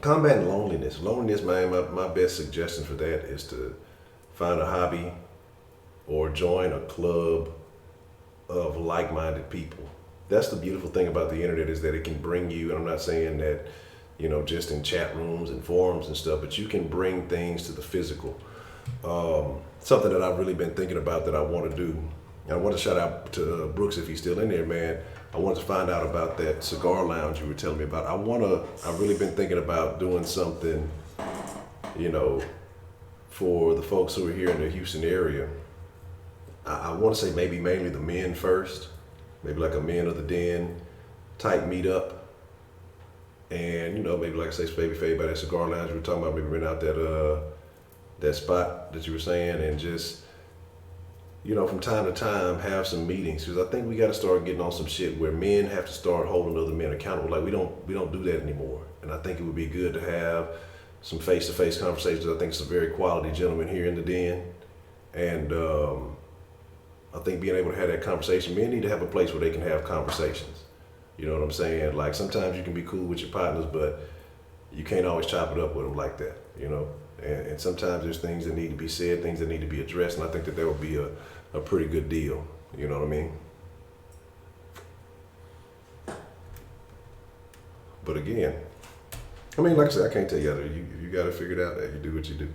Combating loneliness. Loneliness, man, my best suggestion for that is to find a hobby or join a club of like-minded people. That's the beautiful thing about the internet, is that it can bring you, and I'm not saying that, you know, just in chat rooms and forums and stuff, but you can bring things to the physical. Something that I've really been thinking about that I want to do. And I want to shout out to Brooks if he's still in there, man. I wanted to find out about that cigar lounge you were telling me about. I've really been thinking about doing something, you know, for the folks who are here in the Houston area. I want to say maybe mainly the men first, maybe like a men of the den type meetup. And, you know, maybe like I say, maybe fade by that cigar lounge we were talking about, maybe rent out that spot that you were saying, and just, you know, from time to time have some meetings, because I think we got to start getting on some shit where men have to start holding other men accountable. Like we don't do that anymore, and I think it would be good to have some face-to-face conversations. I think it's a very quality gentleman here in the den, and I think being able to have that conversation, men need to have a place where they can have conversations. You know what I'm saying? Like sometimes you can be cool with your partners, but you can't always chop it up with them like that, you know? And sometimes there's things that need to be said, things that need to be addressed, and I think that would be a pretty good deal. You know what I mean? But again, I mean, like I said, I can't tell you how to, you got to figure it out. You do what you do.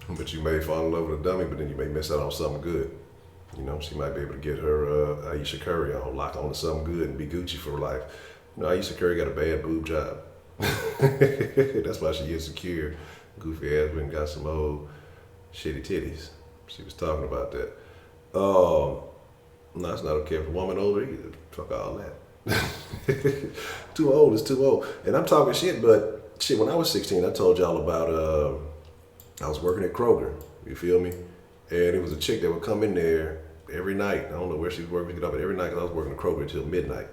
But you may fall in love with a dummy, but then you may miss out on something good. You know, she might be able to get her Aisha Curry on, lock on to something good and be Gucci for life. You know, Aisha Curry got a bad boob job. That's why she insecure. Goofy ass went and got some old shitty titties. She was talking about that. No, it's not okay for a woman older either. Fuck all that. Too old is too old. And I'm talking shit, but shit, when I was 16, I told y'all about, I was working at Kroger, you feel me? And it was a chick that would come in there every night. I don't know where she was working, but every night, 'cause I was working at Kroger until midnight.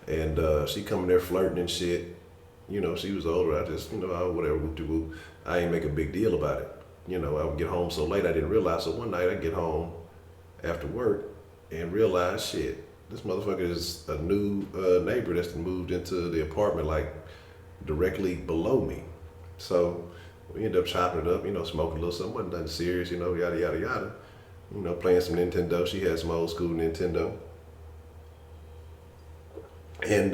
And she come in there flirting and shit. You know, she was older. I just, you know, whatever, whoop-de-whoop. I ain't make a big deal about it. You know, I would get home so late, I didn't realize. So one night I get home after work and realize, shit, this motherfucker is a new neighbor that's moved into the apartment, like, directly below me. So we ended up chopping it up, you know, smoking a little something. Wasn't nothing serious, you know, yada, yada, yada. You know, playing some Nintendo. She had some old school Nintendo. And,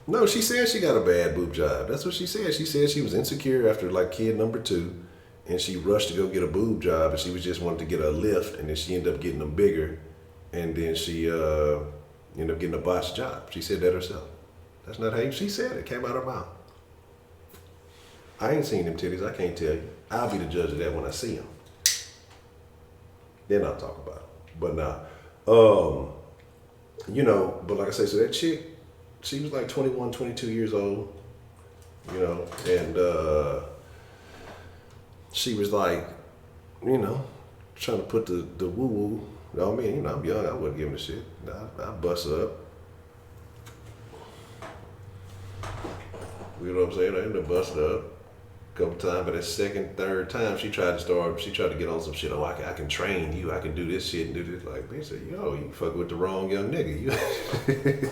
no, she said she got a bad boob job. That's what she said. She said she was insecure after like kid number 2, and she rushed to go get a boob job, and she was just wanting to get a lift, and then she ended up getting them bigger, and then she ended up getting a botched job. She said that herself. That's not how she said it. It came out of her mouth. I ain't seen them titties. I can't tell you. I'll be the judge of that when I see them. Then I'll talk about it. But nah, you know. But like I say, so that chick, she was like 21, 22 years old, you know, and she was like, you know, trying to put the woo-woo. You know what I mean? You know, I'm young, I wasn't giving a shit. I bust her up. You know what I'm saying? I ended up busting her up a couple times, but that second, third time, she tried to get on some shit. Oh, I can train you. I can do this shit and do this. Like, they said, yo, you fucking with the wrong young nigga.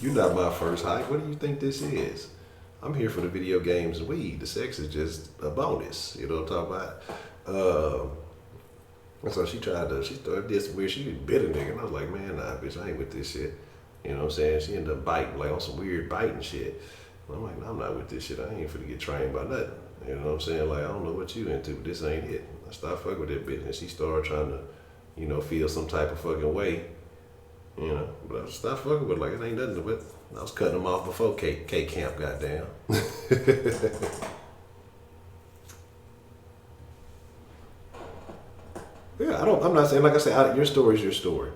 You're not my first hype. What do you think this is? I'm here for the video games and weed. The sex is just a bonus. You know what I'm talking about? And so she started this weird, she bit a nigga. And I was like, man, nah, bitch, I ain't with this shit. You know what I'm saying? She ended up biting, like on some weird biting shit. I'm like, no, I'm not with this shit. I ain't finna get trained by nothing. You know what I'm saying? Like, I don't know what you into, but this ain't it. I started fucking with that bitch, and she started trying to, you know, feel some type of fucking way. You know, but I stopped fucking with, like, it ain't nothing with. I was cutting them off before K Camp got down. Yeah, I'm not saying, like I said, your story is your story.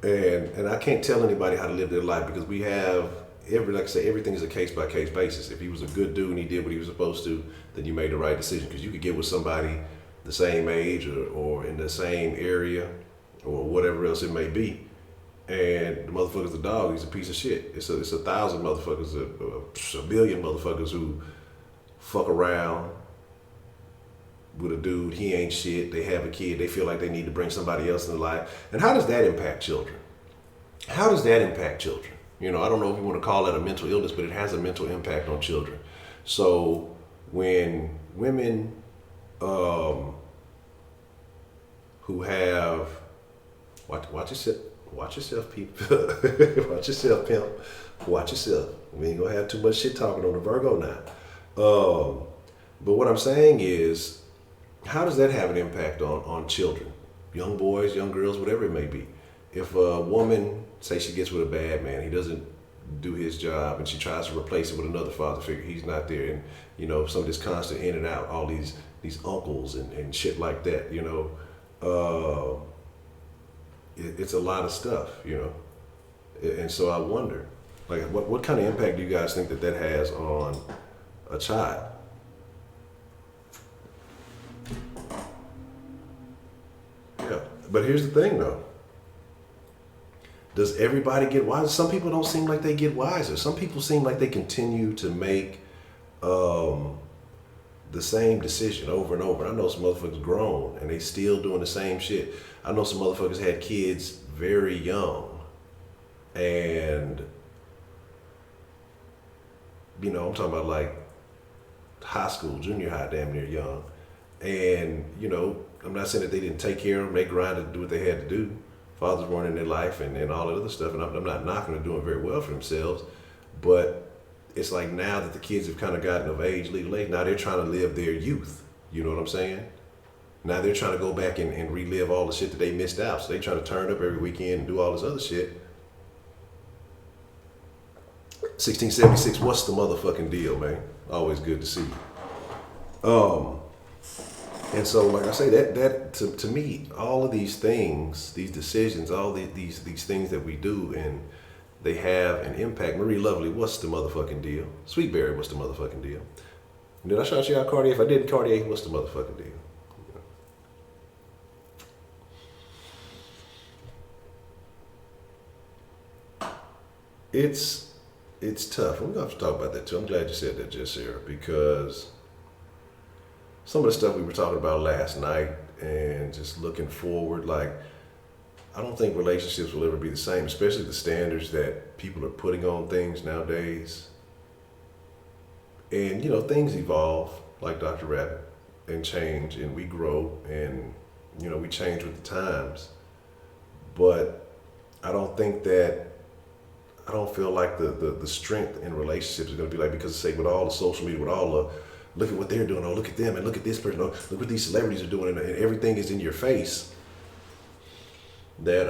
And I can't tell anybody how to live their life, because we have like I say, everything is a case by case basis. If he was a good dude and he did what he was supposed to, then you made the right decision. Because you could get with somebody the same age or in the same area or whatever else it may be, and the motherfucker's a dog. He's a piece of shit. It's a thousand motherfuckers, a billion motherfuckers who fuck around with a dude. He ain't shit. They have a kid. They feel like they need to bring somebody else in their life. And how does that impact children? How does that impact children? You know, I don't know if you want to call that a mental illness, but it has a mental impact on children. So when women who have watch yourself, people. Watch yourself, pimp. Watch yourself. We ain't gonna have too much shit talking on the Virgo now. But what I'm saying is, how does that have an impact on children, young boys, young girls, whatever it may be? If a woman, say she gets with a bad man, he doesn't do his job, and she tries to replace it with another father figure, he's not there, and you know, some of this constant in and out, all these uncles and shit like that, you know, it's a lot of stuff, you know, and so I wonder, like, what kind of impact do you guys think that has on a child? Yeah, but here's the thing, though. Does everybody get wiser? Some people don't seem like they get wiser. Some people seem like they continue to make the same decision over and over. I know some motherfuckers grown and they still doing the same shit. I know some motherfuckers had kids very young, and you know, I'm talking about like high school, junior high, damn near young. And you know, I'm not saying that they didn't take care of them. They grinded to do what they had to do. Fathers weren't in their life and all that other stuff. And I'm not knocking them, doing very well for themselves. But it's like now that the kids have kind of gotten of age, legal age, now they're trying to live their youth. You know what I'm saying? Now they're trying to go back and relive all the shit that they missed out. So they trying to turn up every weekend and do all this other shit. 1676, what's the motherfucking deal, man? Always good to see you. And so, like I say, that to me, all of these things, these decisions, all these things that we do, and they have an impact. Marie Lovely, what's the motherfucking deal? Sweetberry, what's the motherfucking deal? Did I shout you out, Cartier? If I didn't, Cartier, what's the motherfucking deal? It's tough. We're gonna have to talk about that too. I'm glad you said that, just Sarah, because some of the stuff we were talking about last night and just looking forward, like, I don't think relationships will ever be the same, especially the standards that people are putting on things nowadays. And, you know, things evolve, like Dr. Rabbit, and change, and we grow, and, you know, we change with the times. But I don't feel like the strength in relationships is going to be like, because, say, with all the social media, with all the, look at what they're doing, oh, look at them, and look at this person, oh, look what these celebrities are doing, and everything is in your face, that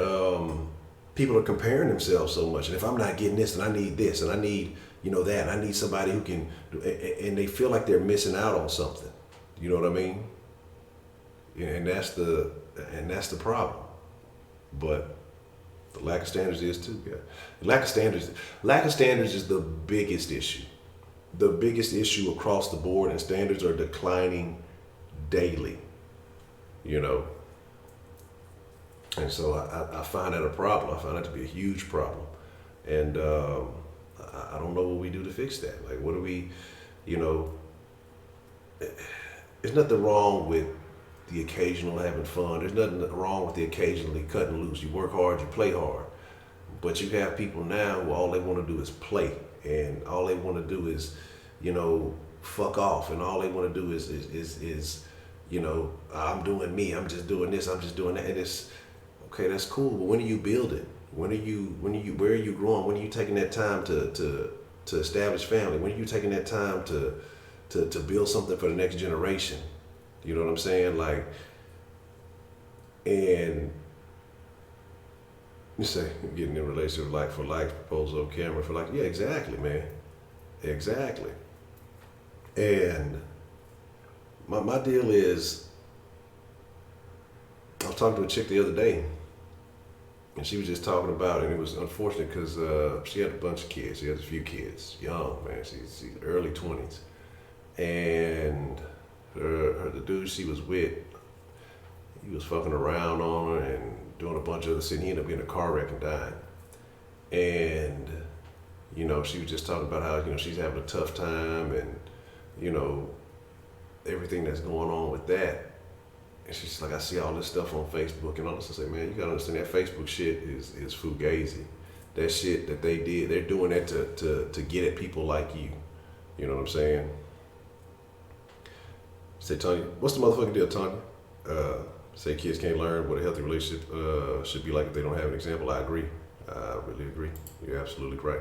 people are comparing themselves so much. And if I'm not getting this, and I need this, and I need, you know, that, and I need somebody who can, and they feel like they're missing out on something. You know what I mean? And that's the problem. But the lack of standards is too. Yeah. Lack of standards is the biggest issue. The biggest issue across the board, and standards are declining daily, you know. And so I find that a problem. I find that to be a huge problem. And I don't know what we do to fix that. Like, what do we, you know, there's nothing wrong with the occasional having fun. There's nothing wrong with the occasionally cutting loose. You work hard, you play hard. But you have people now who all they want to do is play. And all they want to do is, you know, fuck off. And all they want to do is, you know, I'm doing me. I'm just doing this. I'm just doing that. And it's, okay, that's cool. But when are you building? Where are you growing? When are you taking that time to establish family? When are you taking that time to build something for the next generation? You know what I'm saying? Like, and you say getting in a relationship like for life, proposal on camera for like, yeah, exactly, man. Exactly. And my deal is, I was talking to a chick the other day, and she was just talking about, and it was unfortunate because she had a bunch of kids. She has a few kids, young man. She's early 20s, and the dude she was with, he was fucking around on her and doing a bunch of other shit. He ended up getting in a car wreck and dying. And she was just talking about how she's having a tough time, and everything that's going on with that. And she's like, I see all this stuff on Facebook and all this. I say, man, you gotta understand that Facebook shit is fugazi. That shit that they did, they're doing that to get at people like you. You know what I'm saying? Say, Tanya, what's the motherfucking deal, Tanya? Say kids can't learn what a healthy relationship should be like if they don't have an example. I agree. I really agree. You're absolutely right.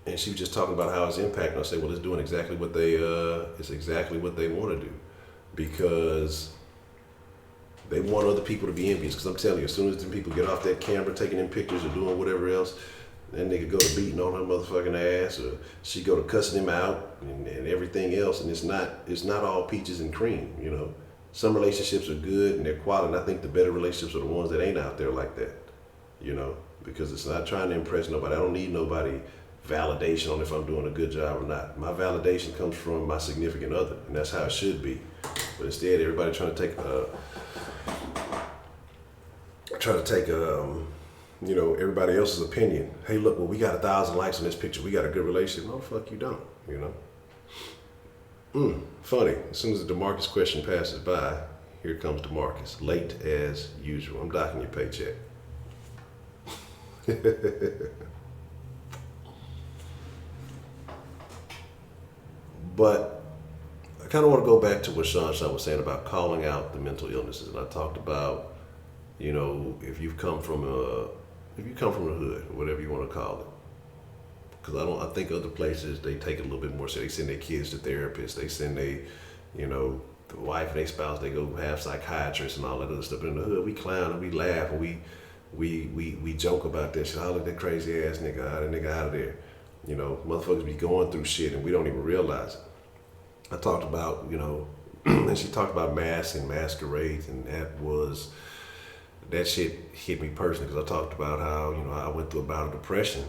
And she was just talking about how it's impacting. I say, well, it's doing exactly what they want to do, because they want other people to be envious. Because I'm telling you, as soon as them people get off that camera, taking them pictures or doing whatever else, that nigga go to beating on her motherfucking ass, or she go to cussing him out and everything else. And it's not all peaches and cream. Some relationships are good and they're quality. And I think the better relationships are the ones that ain't out there like that. Because it's not trying to impress nobody. I don't need nobody validation on if I'm doing a good job or not. My validation comes from my significant other, and that's how it should be. But instead, everybody trying to take everybody else's opinion. Hey, look, well, we got 1,000 likes on this picture. We got a good relationship. No, fuck you don't. Funny. As soon as the DeMarcus question passes by, here comes DeMarcus, late as usual. I'm docking your paycheck. But I kind of want to go back to what Sean was saying about calling out the mental illnesses, and I talked about, if you come from the hood, whatever you want to call it, because I think other places they take it a little bit more serious. They send their kids to therapists. They send the wife and their spouse. They go have psychiatrists and all that other stuff. But in the hood, we clown and we laugh and we joke about that shit. Holler at that crazy ass nigga, that nigga out of there. Motherfuckers be going through shit and we don't even realize it. I talked about, and she talked about masks and masquerades, and that shit hit me personally, because I talked about how, I went through a bout of depression,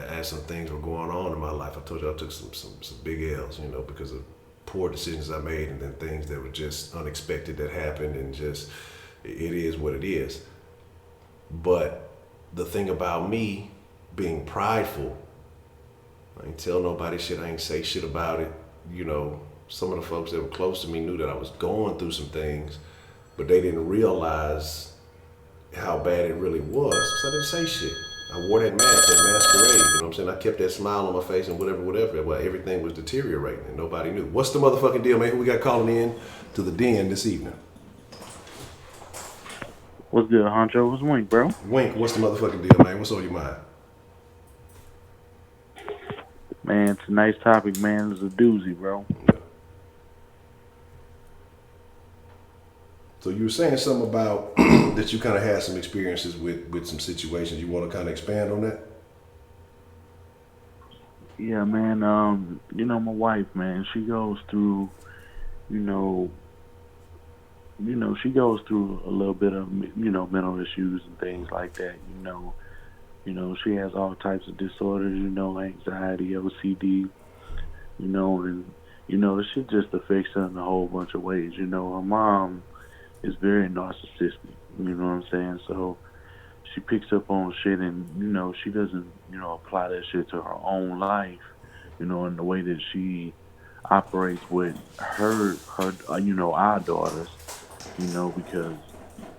as some things were going on in my life. I told you I took some big L's, because of poor decisions I made, and then things that were just unexpected that happened, and just, it is what it is. But the thing about me being prideful, I ain't tell nobody shit, I ain't say shit about it. Some of the folks that were close to me knew that I was going through some things, but they didn't realize how bad it really was, so I didn't say shit. I wore that mask, that masquerade, you know what I'm saying? I kept that smile on my face and whatever, while everything was deteriorating and nobody knew. What's the motherfucking deal, man? Who we got calling in to the den this evening? What's good, Honcho? What's Wink, bro? Wink, what's the motherfucking deal, man? What's on your mind? Man, it's a nice topic, man. It's a doozy, bro. So you were saying something about that you kind of had some experiences with some situations. You want to kind of expand on that? Yeah, man. My wife, man, she goes through, she goes through a little bit of, mental issues and things like that. She has all types of disorders, anxiety, OCD, and the shit just affects her in a whole bunch of ways. Her mom is very narcissistic, you know what I'm saying? So she picks up on shit and, she doesn't, apply that shit to her own life, in the way that she operates with her our daughters, because,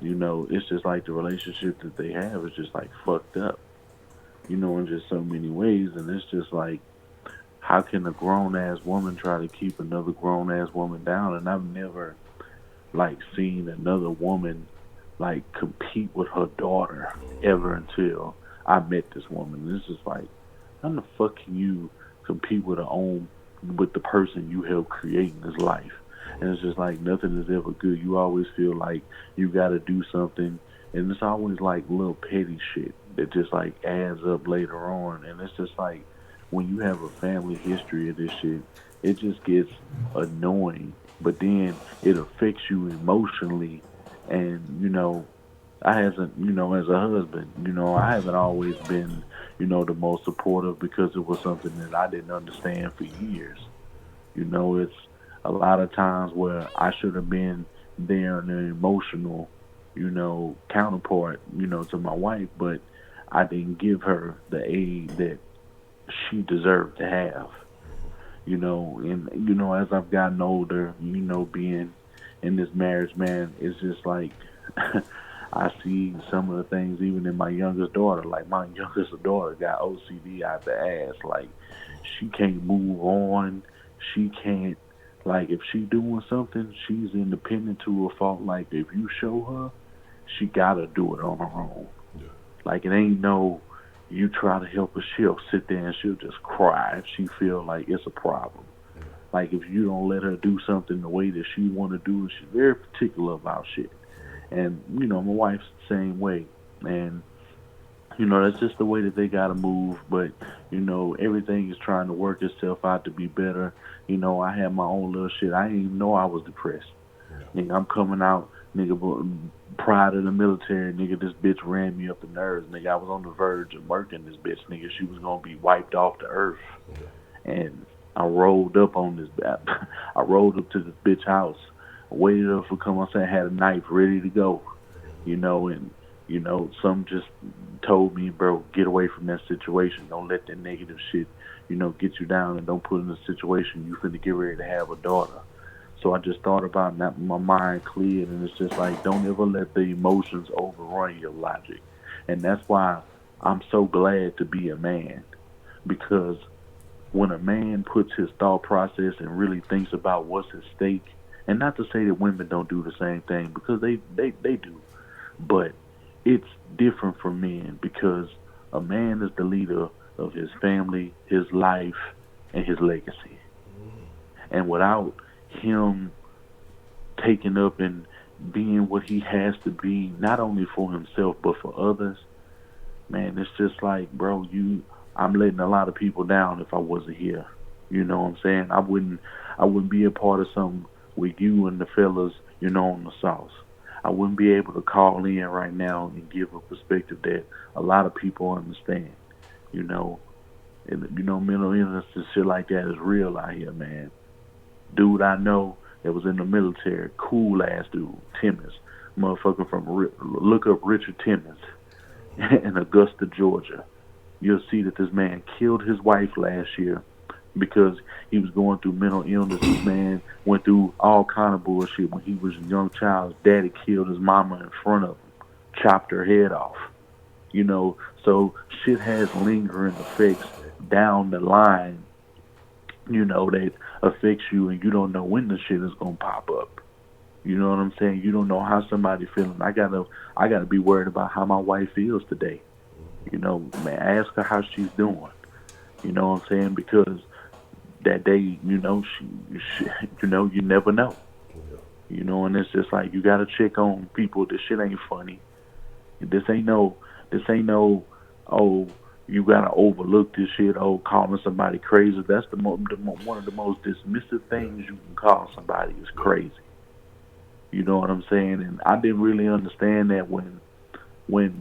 it's just like the relationship that they have is just like fucked up, in just so many ways. And it's just like, how can a grown-ass woman try to keep another grown-ass woman down? And I've never seen another woman compete with her daughter ever until I met this woman. This is like, how the fuck can you compete with the person you helped create in this life? And it's just like, nothing is ever good. You always feel like you got to do something, and it's always like little petty shit that just adds up later on. And it's just like, when you have a family history of this shit, it just gets annoying. But then it affects you emotionally, and I hasn't, as a husband, I haven't always been, the most supportive because it was something that I didn't understand for years. It's a lot of times where I should have been there in an emotional, counterpart, to my wife, but I didn't give her the aid that she deserved to have. And as I've gotten older, being in this marriage, man, it's just like I see some of the things even in my youngest daughter. Like my youngest daughter got OCD out the ass. Like she can't move on. She can't, like, if she doing something, she's independent to a fault. Like if you show her, she gotta do it on her own. Yeah. Like it ain't no, you try to help her, she'll sit there and she'll just cry if she feel like it's a problem. Like if you don't let her do something the way that she want to do, she's very particular about shit. And my wife's the same way. And that's just the way that they gotta move. But everything is trying to work itself out to be better. I had my own little shit. I didn't even know I was depressed. Nigga, I'm coming out, nigga, prior to the military, nigga, this bitch ran me up the nerves, nigga. I was on the verge of murking this bitch, nigga. She was gonna be wiped off the earth. And I rolled up on this, I rolled up to this bitch house, waited up for come outside, had a knife ready to go, and some just told me, bro, get away from that situation. Don't let that negative shit, get you down, and don't put in a situation you finna get ready to have a daughter. So I just thought about that, my mind cleared, and it's just like, don't ever let the emotions overrun your logic. And that's why I'm so glad to be a man, because when a man puts his thought process and really thinks about what's at stake, and not to say that women don't do the same thing, because they do, but it's different for men because a man is the leader of his family, his life, and his legacy. And without him taking up and being what he has to be, not only for himself but for others, man, it's just like, bro, I'm letting a lot of people down if I wasn't here. You know what I'm saying? I wouldn't be a part of something with you and the fellas, on the sauce. I wouldn't be able to call in right now and give a perspective that a lot of people understand. Mental illness and shit like that is real out here, man. Dude I know that was in the military, cool ass dude, Timmons, motherfucker look up Richard Timmons in Augusta, Georgia. You'll see that this man killed his wife last year because he was going through mental illness. This man went through all kind of bullshit when he was a young child. His daddy killed his mama in front of him, chopped her head off. So shit has lingering effects down the line, that affects you, and you don't know when the shit is gonna pop up. You know what I'm saying? You don't know how somebody feeling. I gotta be worried about how my wife feels today. Man, ask her how she's doing. You know what I'm saying? Because that day, she you never know. And it's just like, you gotta check on people. This shit ain't funny. This ain't no, oh, you gotta overlook this shit, calling somebody crazy. That's one of the most dismissive things you can call somebody is crazy. You know what I'm saying? And I didn't really understand that when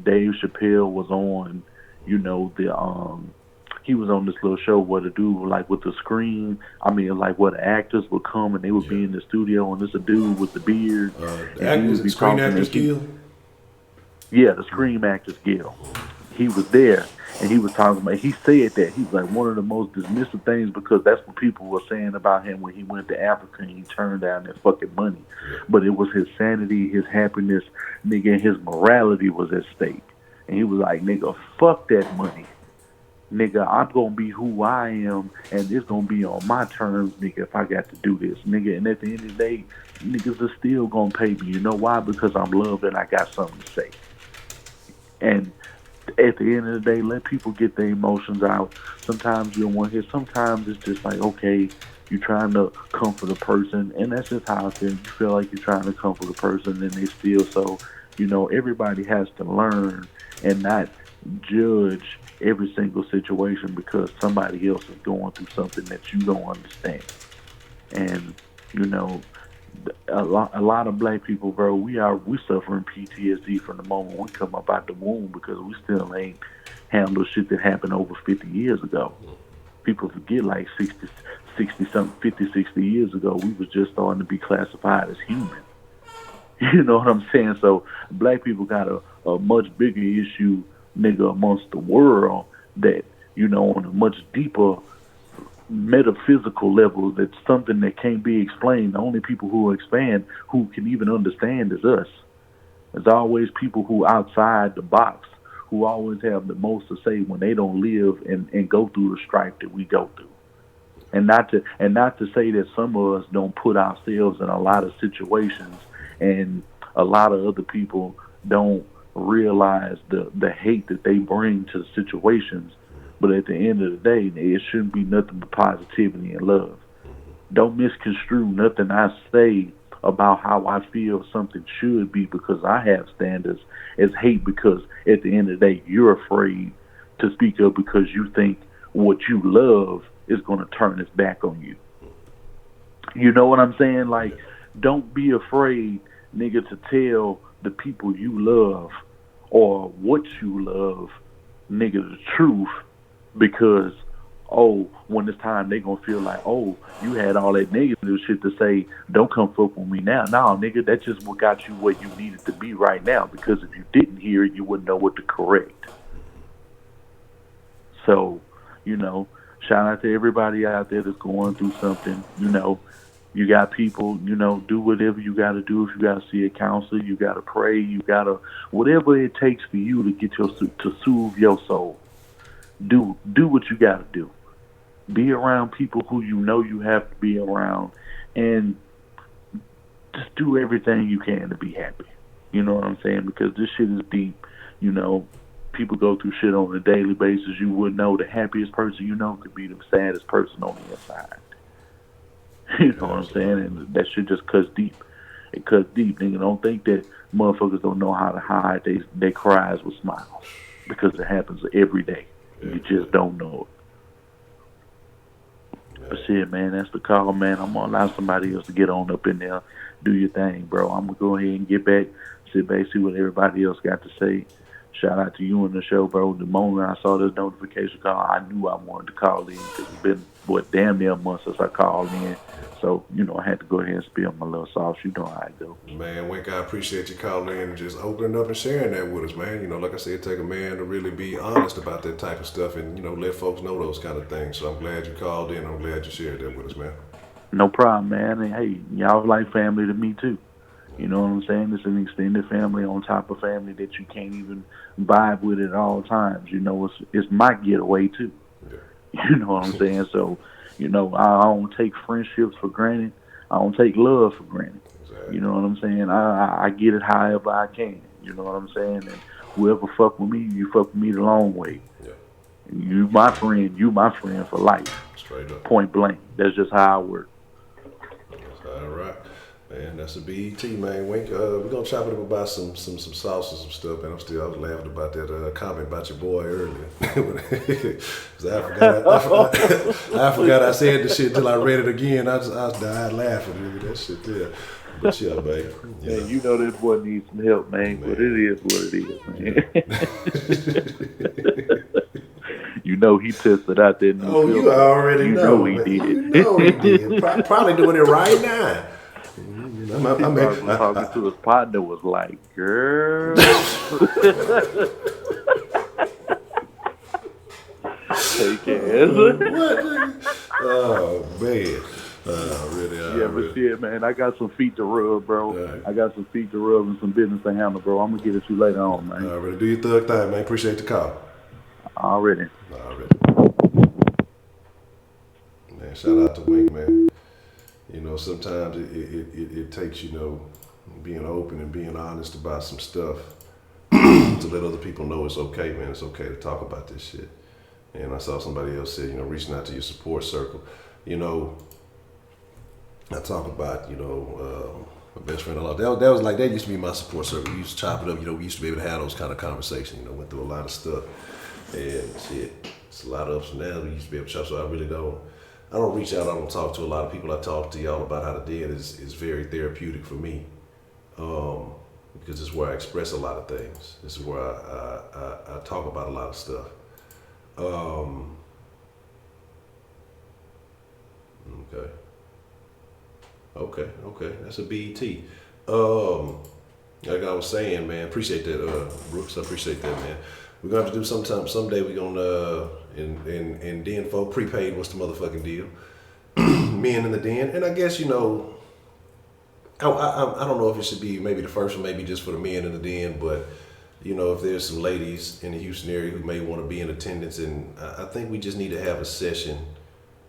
Dave Chappelle was on, he was on this little show where the dude, like, with the screen, like, where the actors would come and they would be in the studio, and there's a dude with the beard. Is it Screen Actors Guild? Yeah, the Scream Actors Guild. He was there, and he was talking about, he said that. He was like, one of the most dismissive things, because that's what people were saying about him when he went to Africa and he turned down that fucking money. But it was his sanity, his happiness, nigga, and his morality was at stake. And he was like, nigga, fuck that money. Nigga, I'm going to be who I am, and it's going to be on my terms, nigga, if I got to do this, nigga. And at the end of the day, niggas are still going to pay me. You know why? Because I'm loved and I got something to say. And at the end of the day, let people get their emotions out. Sometimes you don't want to hear. Sometimes it's just like, okay, you're trying to comfort a person, and that's just how I feel. You feel like you're trying to comfort a person, and they still so. Everybody has to learn and not judge every single situation because somebody else is going through something that you don't understand. And a lot of black people, bro, we suffering PTSD from the moment we come up out the womb because we still ain't handled shit that happened over 50 years ago. People forget like 60 something, 50, 60 years ago, we was just starting to be classified as human. You know what I'm saying? So black people got a much bigger issue, nigga, amongst the world that, you know, on a much deeper metaphysical level, that's something that can't be explained. The only people who can even understand is us. There's always people who outside the box who always have the most to say when they don't live and go through the strife that we go through. And not to say that some of us don't put ourselves in a lot of situations and a lot of other people don't realize the hate that they bring to the situations. But at the end of the day, it shouldn't be nothing but positivity and love. Don't misconstrue nothing I say about how I feel something should be because I have standards as hate, because at the end of the day, you're afraid to speak up because you think what you love is going to turn its back on you. You know what I'm saying? Like, don't be afraid, nigga, to tell the people you love or what you love, nigga, the truth, because, oh, when it's time, they going to feel like, oh, you had all that negative shit to say, don't come fuck with me now. No, nigga, that's just what got you where you needed to be right now, because if you didn't hear it, you wouldn't know what to correct. So, you know, shout out to everybody out there that's going through something. You know, you got people, you know, do whatever you got to do. If you got to see a counselor, you got to pray, you got to, whatever it takes for you to get to soothe your soul. Do what you got to do. Be around people who you know you have to be around, and just do everything you can to be happy. You know what I'm saying? Because this shit is deep. You know, people go through shit on a daily basis. You wouldn't know the happiest person you know could be the saddest person on the inside. You know what I'm saying? And that shit just cuts deep. It cuts deep. Nigga, don't think that motherfuckers don't know how to hide they cries with smiles, because it happens every day. You just don't know it. But shit, man, that's the call, man. I'm going to allow somebody else to get on up in there. Do your thing, bro. I'm going to go ahead and get back, sit back, see what everybody else got to say. Shout out to you and the show, bro. The moment I saw this notification call, I knew I wanted to call in, because it's been, damn near a month since I called in. So, you know, I had to go ahead and spill my little sauce. You know how I go. Man, Wink, I appreciate you calling in and just opening up and sharing that with us, man. You know, like I said, it take a man to really be honest about that type of stuff and, you know, let folks know those kind of things. So I'm glad you called in. I'm glad you shared that with us, man. No problem, man. And hey, y'all like family to me, too. You know what I'm saying? It's an extended family on top of family that you can't even vibe with at all times. You know, it's my getaway, too. Yeah. You know what I'm saying? So, you know, I don't take friendships for granted. I don't take love for granted. Exactly. You know what I'm saying? I get it however I can. You know what I'm saying? And whoever fuck with me, you fuck with me the long way. Yeah. You my friend for life. Straight up. Point blank. That's just how I work. That's all right. Man, that's a BET, man. Wink, we're going to chop it up about some sauce and some stuff, man. I was laughing about that comment about your boy earlier. Cause I forgot I said the shit until I read it again. I died laughing, nigga. That shit there. But yeah, babe. Yeah. Man, you know that boy needs some help, man. But it is what it is, man. You know he tested out that new film. You already know. He did. You know he did. Probably doing it right now. I'm talking to his partner was like, girl. Take ass. What? Oh, man. Really, but shit, man, I got some feet to rub, bro. Right. I got some feet to rub and some business to handle, bro. I'm going to get it to you later on, man. Already. Do your thug thing, man. Appreciate the call. Already. Man, shout out to Wink, man. You know, sometimes it takes, you know, being open and being honest about some stuff to let other people know it's okay, man. It's okay to talk about this shit. And I saw somebody else say, you know, reaching out to your support circle. You know, I talk about, you know, my best friend a lot. That was like, that used to be my support circle. We used to chop it up. You know, we used to be able to have those kind of conversations. You know, went through a lot of stuff. And shit, it's a lot of ups and downs. We used to be able to chop, so I I don't reach out. I don't talk to a lot of people. I talk to y'all about how the den is very therapeutic for me, because it's where I express a lot of things. This is where I talk about a lot of stuff. Okay. That's a BET. Like I was saying, man, appreciate that, Brooks. I appreciate that, man. We're gonna have to do someday. We're gonna in Den folk prepaid. What's the motherfucking deal? Men in the Den, and I guess I don't know if it should be maybe the first one, maybe just for the men in the Den, but if there's some ladies in the Houston area who may want to be in attendance, and I think we just need to have a session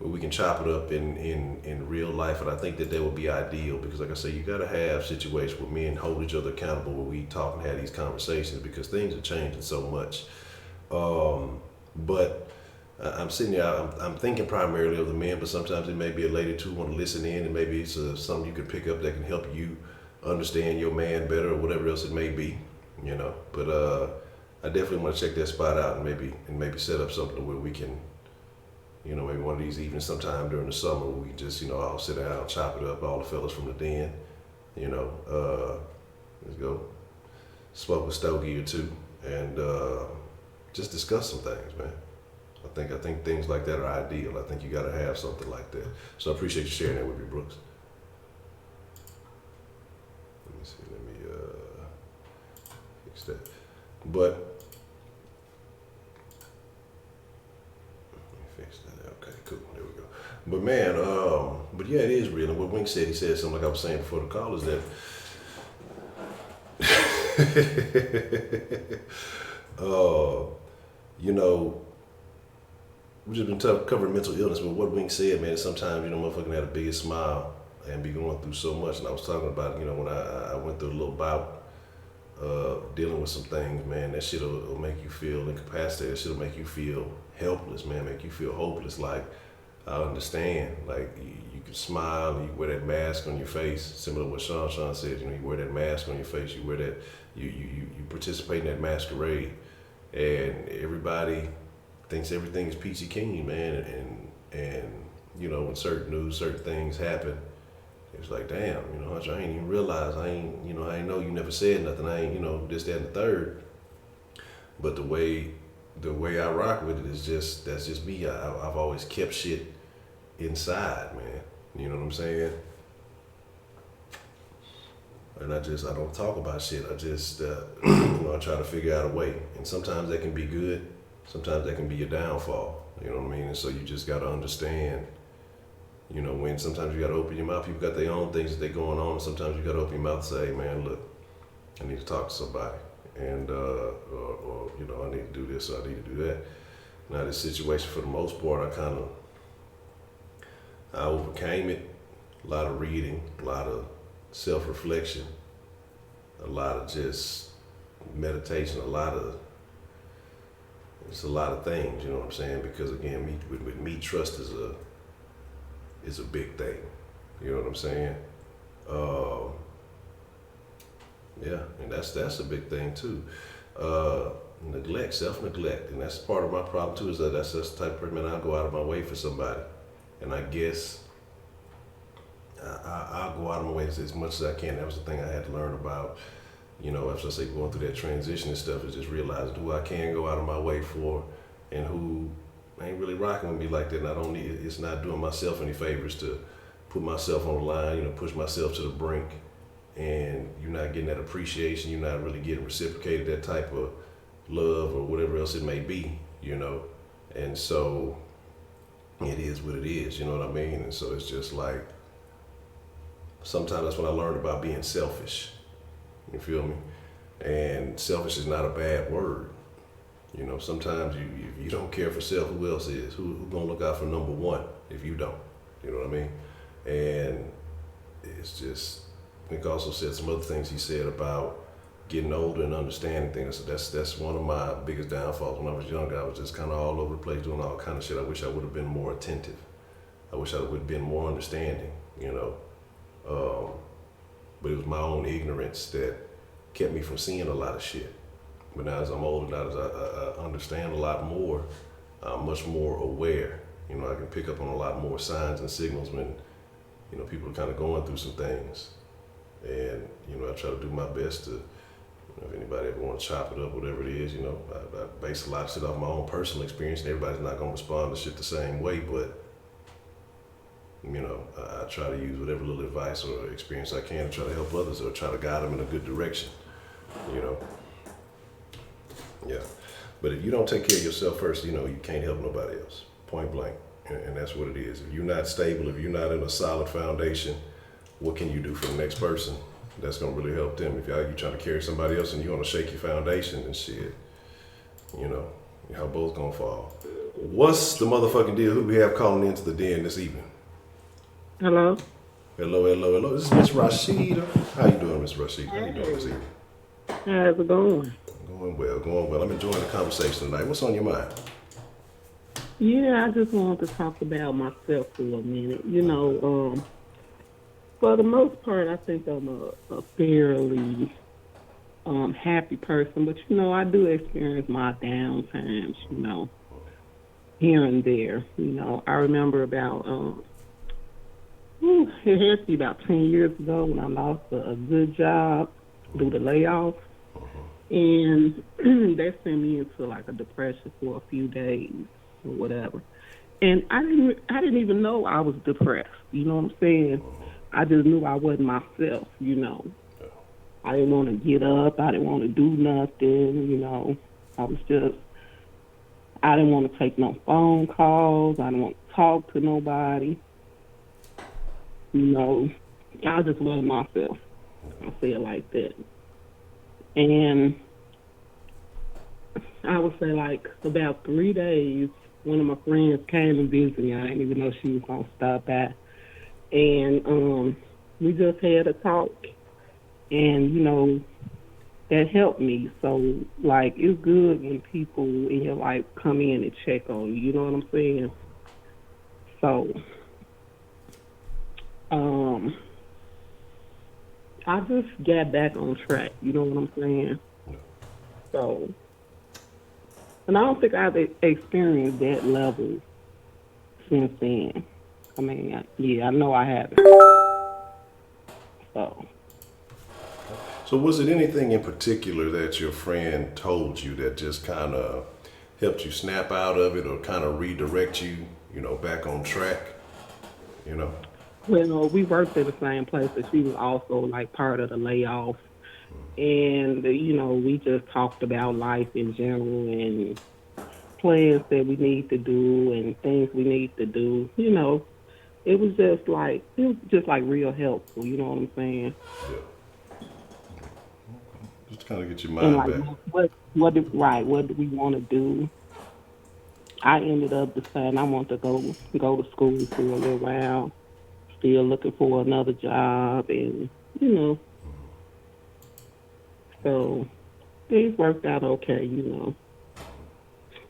where we can chop it up in real life, and I think that would be ideal because, like I say, you got to have situations where men hold each other accountable, where we talk and have these conversations because things are changing so much. But I'm sitting there, I'm thinking primarily of the men, but sometimes it may be a lady too want to listen in, and maybe it's something you can pick up that can help you understand your man better or whatever else it may be, But I definitely want to check that spot out and maybe set up something where we can, maybe one of these evenings sometime during the summer we can just, all sit down, chop it up, all the fellas from the Den, let's go smoke a stogie or two and just discuss some things, man. I think things like that are ideal. I think you got to have something like that. So I appreciate you sharing that with me, Brooks. Let me see. Let me fix that. But let me fix that. Okay, cool. There we go. But man, but yeah, it is real. And what Wink said, he said something like I was saying before the call is that. We've just been covering mental illness, but what Wink said, man, is sometimes, motherfucking had a biggest smile and be going through so much. And I was talking about, when I went through a little bout dealing with some things, man, that shit will make you feel incapacitated. That shit will make you feel helpless, man, make you feel hopeless. Like, I understand, like, you can smile and you wear that mask on your face, similar to what Sean said, you wear that mask on your face, you wear that, you participate in that masquerade, and everybody thinks everything is peachy keen, man, and when certain things happen, it's like, damn, Honcho, I ain't even realize, I ain't know you never said nothing, I ain't, this, that, and the third. But the way I rock with it is that's just me. I've always kept shit inside, man. You know what I'm saying? And I don't talk about shit. I just, I try to figure out a way. And sometimes that can be good. Sometimes that can be your downfall. You know what I mean? And so you just got to understand, when sometimes you got to open your mouth. People got their own things that they're going on. And sometimes you got to open your mouth and say, hey, man, look, I need to talk to somebody. And, or I need to do this or I need to do that. Now, this situation, for the most part, I overcame it. A lot of reading, a lot of self-reflection, a lot of just meditation, a lot of things, you know what I'm saying? Because again, with me, trust is a big thing. You know what I'm saying? Yeah, and that's a big thing too. Self-neglect, and that's part of my problem too. Is that's the type of person, man, I'll go out of my way for somebody, and I guess I'll go out of my way as much as I can. That was the thing I had to learn about. As I say, going through that transition and stuff, is just realizing who I can go out of my way for, and who ain't really rocking with me like that. And I don't need it. It's not doing myself any favors to put myself on the line, push myself to the brink, and you're not getting that appreciation. You're not really getting reciprocated that type of love or whatever else it may be, And so it is what it is, you know what I mean? And so it's just like, sometimes that's when I learned about being selfish. You feel me? And selfish is not a bad word. Sometimes you don't care for self, who else is? Who gonna look out for number one if you don't? You know what I mean? And it's just, Nick also said some other things he said about getting older and understanding things. That's one of my biggest downfalls. When I was younger, I was just kind of all over the place doing all kind of shit. I wish I would have been more attentive. I wish I would have been more understanding, but it was my own ignorance that kept me from seeing a lot of shit. But now as I'm older, now as I understand a lot more, I'm much more aware. You know, I can pick up on a lot more signs and signals when, you know, people are kind of going through some things. And, you know, I try to do my best to, you know, if anybody ever want to chop it up, whatever it is, you know, I base a lot of shit off my own personal experience, and everybody's not going to respond to shit the same way, but, you know, I try to use whatever little advice or experience I can to try to help others or try to guide them in a good direction, you know. Yeah. But if you don't take care of yourself first, you know, you can't help nobody else, point blank. And that's what it is. If you're not stable, if you're not in a solid foundation, what can you do for the next person? That's gonna really help them. If you're trying to carry somebody else and you want to shake your foundation and shit, you know, y'all both gonna fall. What's the motherfucking deal? Who we have calling into the den this evening? Hello. Hello. This is Miss Rashida. How you doing, Miss Rashida? How you doing this evening? How's it going? Going well. I'm enjoying the conversation tonight. What's on your mind? Yeah, I just wanted to talk about myself for a minute. You know, for the most part, I think I'm a fairly happy person, but you know, I do experience my down times. You know, here and there. You know, I remember about it had to be about 10 years ago when I lost a good job due to layoff. And that sent me into like a depression for a few days or whatever. And I didn't even know I was depressed. You know what I'm saying? I just knew I wasn't myself, you know. I didn't want to get up. I didn't want to do nothing, you know. I didn't want to take no phone calls. I didn't want to talk to nobody. You know, I just wasn't myself. I say it like that. And I would say like about 3 days, one of my friends came and visited me. I didn't even know she was going to stop by. And we just had a talk. And, you know, that helped me. So, like, it's good when people in your life come in and check on you. You know what I'm saying? So, I just got back on track. You know what I'm saying? So, and I don't think I've experienced that level since then. I mean, I know I haven't. So was it anything in particular that your friend told you that just kind of helped you snap out of it or kind of redirect you, you know, back on track, you know? Well, we worked at the same place, but she was also like part of the layoff. And, you know, we just talked about life in general and plans that we need to do and things we need to do. You know, it was just like real helpful. You know what I'm saying? Yeah. Just kind of get your And mind like, back. what do we want to do? I ended up deciding I want to go to school for a little while. Still looking for another job, and you know, so things worked out okay, you know.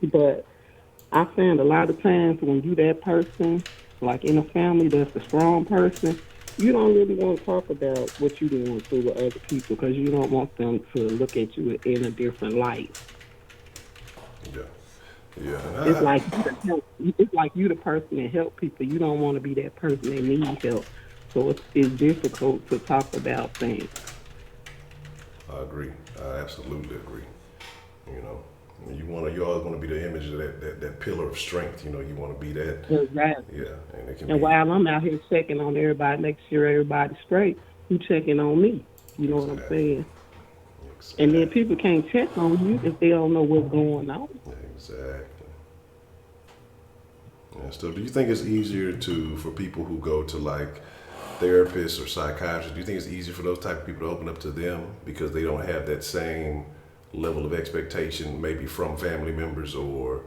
But I found a lot of times when you that person, like in a family that's a strong person, you don't really want to talk about what you're going through with other people because you don't want them to look at you in a different light. Yeah. Yeah. It's like you the person that help people. You don't want to be that person that needs help. So it's difficult to talk about things. I agree. I absolutely agree. You know, you always want to be the image of that pillar of strength. You know, you want to be that. Exactly. Yeah, and it can And be. while I'm out here checking on everybody, making sure everybody's straight, you checking on me. You know what I'm saying? Exactly. And then people can't check on you if they don't know what's going on. Exactly. Yeah, so do you think it's easier for people who go to like therapists or psychiatrists, do you think it's easier for those type of people to open up to them because they don't have that same level of expectation maybe from family members or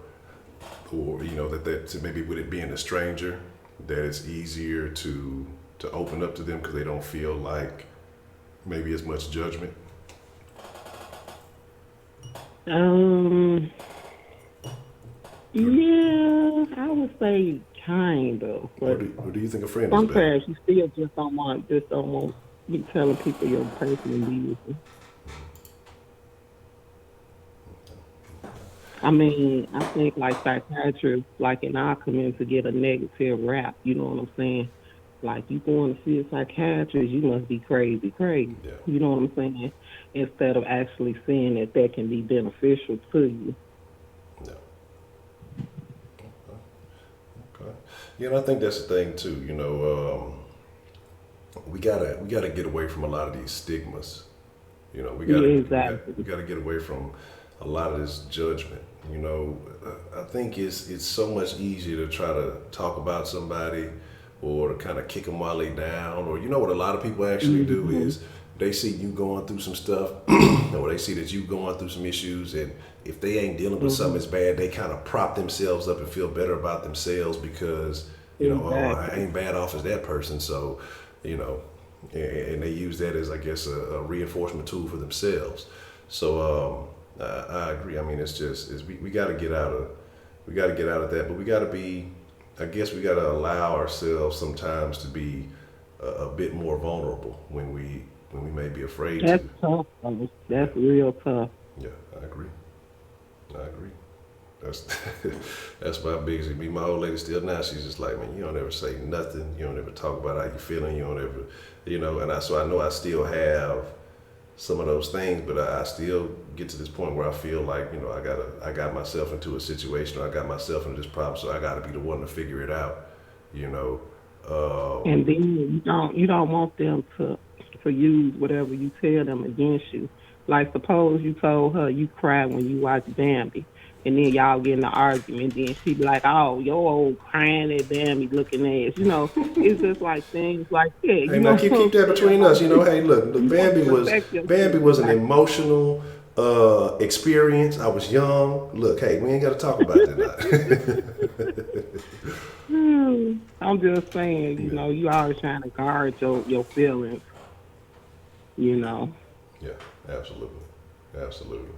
you know, that maybe with it being a stranger, that it's easier to open up to them because they don't feel like maybe as much judgment? Yeah, I would say kind of. Or But do you think a friend is better? sometimes you still just don't want you telling people your personal business. I mean, I think like psychiatrists, like in our community, get a negative rap. You know what I'm saying? Like you going to see a psychiatrist, you must be crazy, crazy. Yeah. You know what I'm saying? Instead of actually seeing that that can be beneficial to you. Yeah. Okay. You know, I think that's the thing too. You know, we gotta get away from a lot of these stigmas. You know, Yeah, exactly. we gotta get away from a lot of this judgment. You know, I think it's so much easier to try to talk about somebody or to kind of kick them while they down. Or you know what a lot of people actually do Hmm. is they see you going through some stuff, or they see that you going through some issues, and if they ain't dealing with something Hmm. as bad, they kind of prop themselves up and feel better about themselves because you know, oh, I Exactly. ain't bad off as that person, so you know, and they use that as I guess a reinforcement tool for themselves. So I agree. I mean, we got to get out of that, but we got to be. I guess we got to allow ourselves sometimes to be a bit more vulnerable when we may be afraid That's to. tough, though. Yeah, That's real tough. yeah, I agree. I agree. That's that's my biggest. Me, my old lady still now. She's just like, man, you don't ever say nothing. You don't ever talk about how you feeling. You don't ever, you know. And so I know I still have some of those things, but I still get to this point where I feel like, you know, I got myself into a situation, or I got myself into this problem, so I got to be the one to figure it out. You know. And then you don't want them to use whatever you tell them against you. Like suppose you told her you cried when you watched Bambi, and then y'all get in an argument. Then she be like, "Oh, your old crying at Bambi looking ass." You know, it's just like things like that. Hey, You now know what keep I'm that saying? between us. Like You know, hey, look, you want to protect Bambi yourself. was an Like, emotional experience. I was young. Look, hey, we ain't got to talk about that now. I'm just saying, Yeah, you always trying to guard your feelings. You know. yeah, absolutely, absolutely,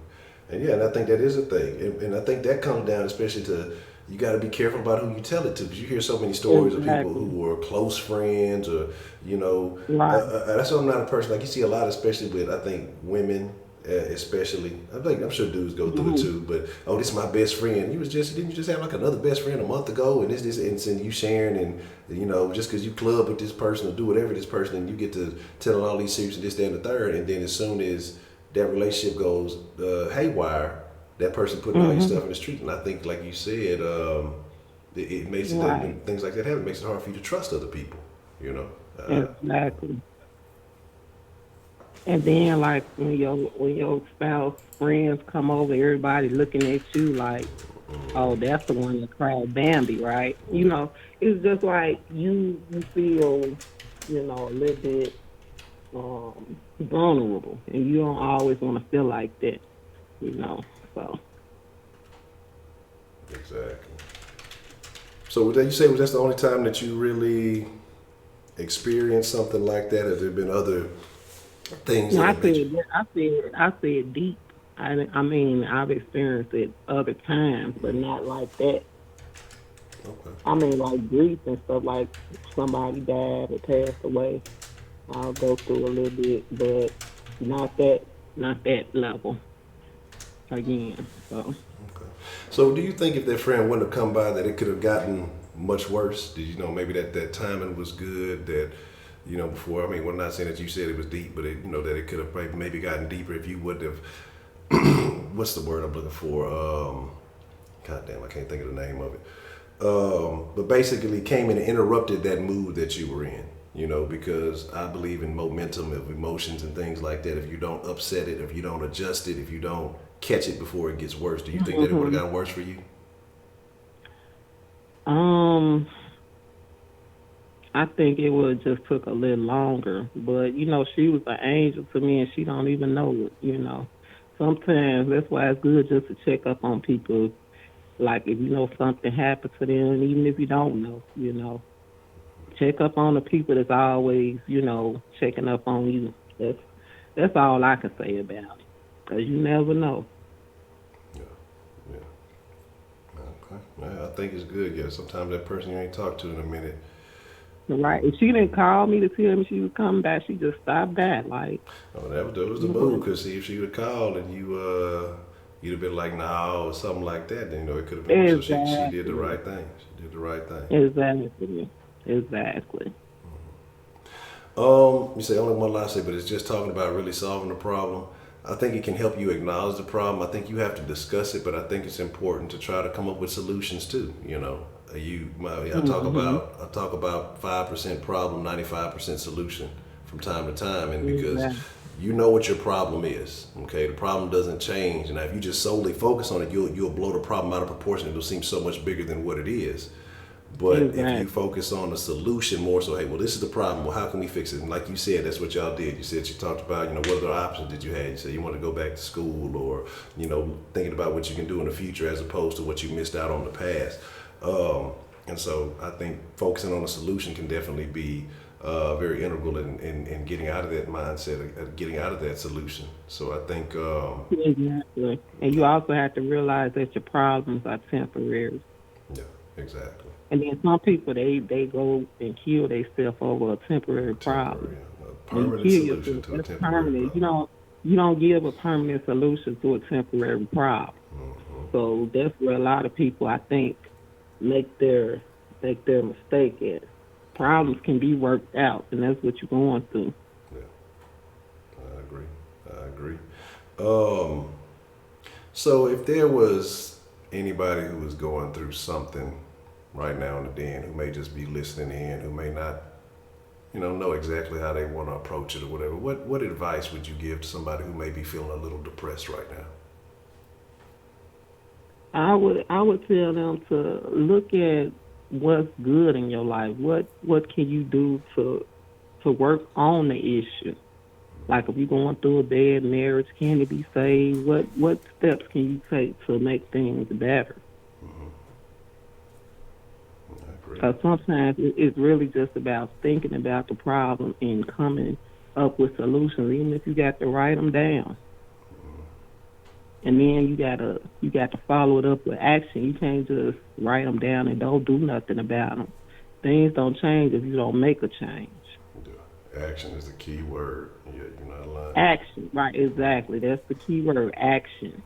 and yeah, and I think that is a thing, and I think that comes down especially to you got to be careful about who you tell it to because you hear so many stories of people Exactly. who are close friends or you know, Right. that's why I'm not a person like you see a lot, especially with I think women. Especially, I'm sure dudes go through it Hmm. too. But oh, this is my best friend. Didn't you just have like another best friend a month ago? And and you sharing, and you know, just because you club with this person or do whatever with this person, and you get to telling all these secrets and this, that, and the third, and then as soon as that relationship goes haywire, that person putting all your Hmm. stuff in the street. And I think, like you said, it makes it Right. when things like that happen, it makes it hard for you to trust other people. You know. Exactly. And then like when your spouse friends come over, everybody looking at you like, oh, that's the one that cried Bambi, right? It's just like you feel, a little bit vulnerable, and you don't always want to feel like that, you know. So Exactly. So would you say was that the only time that you really experienced something like that? Have there been other things no, that I have made you? said that- I said deep. I mean, I've experienced it other times, but not like that. Okay. I mean, like grief and stuff, like somebody died or passed away. I'll go through a little bit, but not that level again. So Okay. So do you think if that friend wouldn't have come by that it could have gotten much worse? Did you know maybe that timing was good that you know before? I mean, we're not saying that you said it was deep, but you know that it could have maybe gotten deeper if you would have. What's the word I'm looking for? God damn, I can't think of the name of it. But basically came in and interrupted that mood that you were in. You know, because I believe in momentum of emotions and things like that. If you don't upset it, if you don't adjust it, if you don't catch it before it gets worse, do you think that it would have hmm gotten worse for you? um, I think it would have just took a little longer. But she was an angel to me, and she don't even know it. Sometimes that's why it's good just to check up on people. Like if you know something happened to them, even if you don't know, check up on the people that's always, checking up on you. That's all I can say about it. 'Cause you never know. Yeah, yeah. Okay. Yeah, I think it's good. Yeah, sometimes that person you ain't talked to in a minute. Right. If she didn't call me to tell me she was coming back, she just stopped that. Like, Oh, that was the move. mm-mm. Cause see, if she would have called and you'd have been like, no, or something like that. Then, it could have been. So she did the Exactly. right thing. She did the right thing. Exactly. You say only one last say, but it's just talking about really solving the problem. I think it can help you acknowledge the problem. I think you have to discuss it, but I think it's important to try to come up with solutions too. I talk about 5% problem, 95% solution from time to time, and because Exactly. you know what your problem is. Okay, the problem doesn't change, and if you just solely focus on it, you'll blow the problem out of proportion. It'll seem so much bigger than what it is. But if Exactly. you focus on the solution more so, hey, well, this is the problem. Well, how can we fix it? And like you said, that's what y'all did. You talked about, what other options did you have? You said you want to go back to school or, thinking about what you can do in the future as opposed to what you missed out on the past. And so I think focusing on the solution can definitely be very integral in getting out of that mindset, getting out of that solution. So I think, Exactly. And you also have to realize that your problems are temporary. yeah, exactly. And then some people they go and kill themselves over a temporary problem. A And you permanent kill solution yourself. to a That's temporary permanent. problem. You don't give a permanent solution to a temporary problem. So that's where a lot of people I think make their mistake at. Problems can be worked out, and that's what you're going through. Yeah, I agree. So if there was anybody who was going through something right now in the den, who may just be listening in, who may not, know exactly how they want to approach it or whatever, what advice would you give to somebody who may be feeling a little depressed right now? I would tell them to look at what's good in your life. What can you do to work on the issue? Like if you're going through a bad marriage, can it be saved? What steps can you take to make things better? I agree. Because sometimes it's really just about thinking about the problem and coming up with solutions, even if you got to write them down. And then you got to follow it up with action. You can't just write them down and don't do nothing about them. Things don't change if you don't make a change. Yeah. Action is the key word. Yeah, you're not lying. Action, right? Exactly. That's the key word. Action.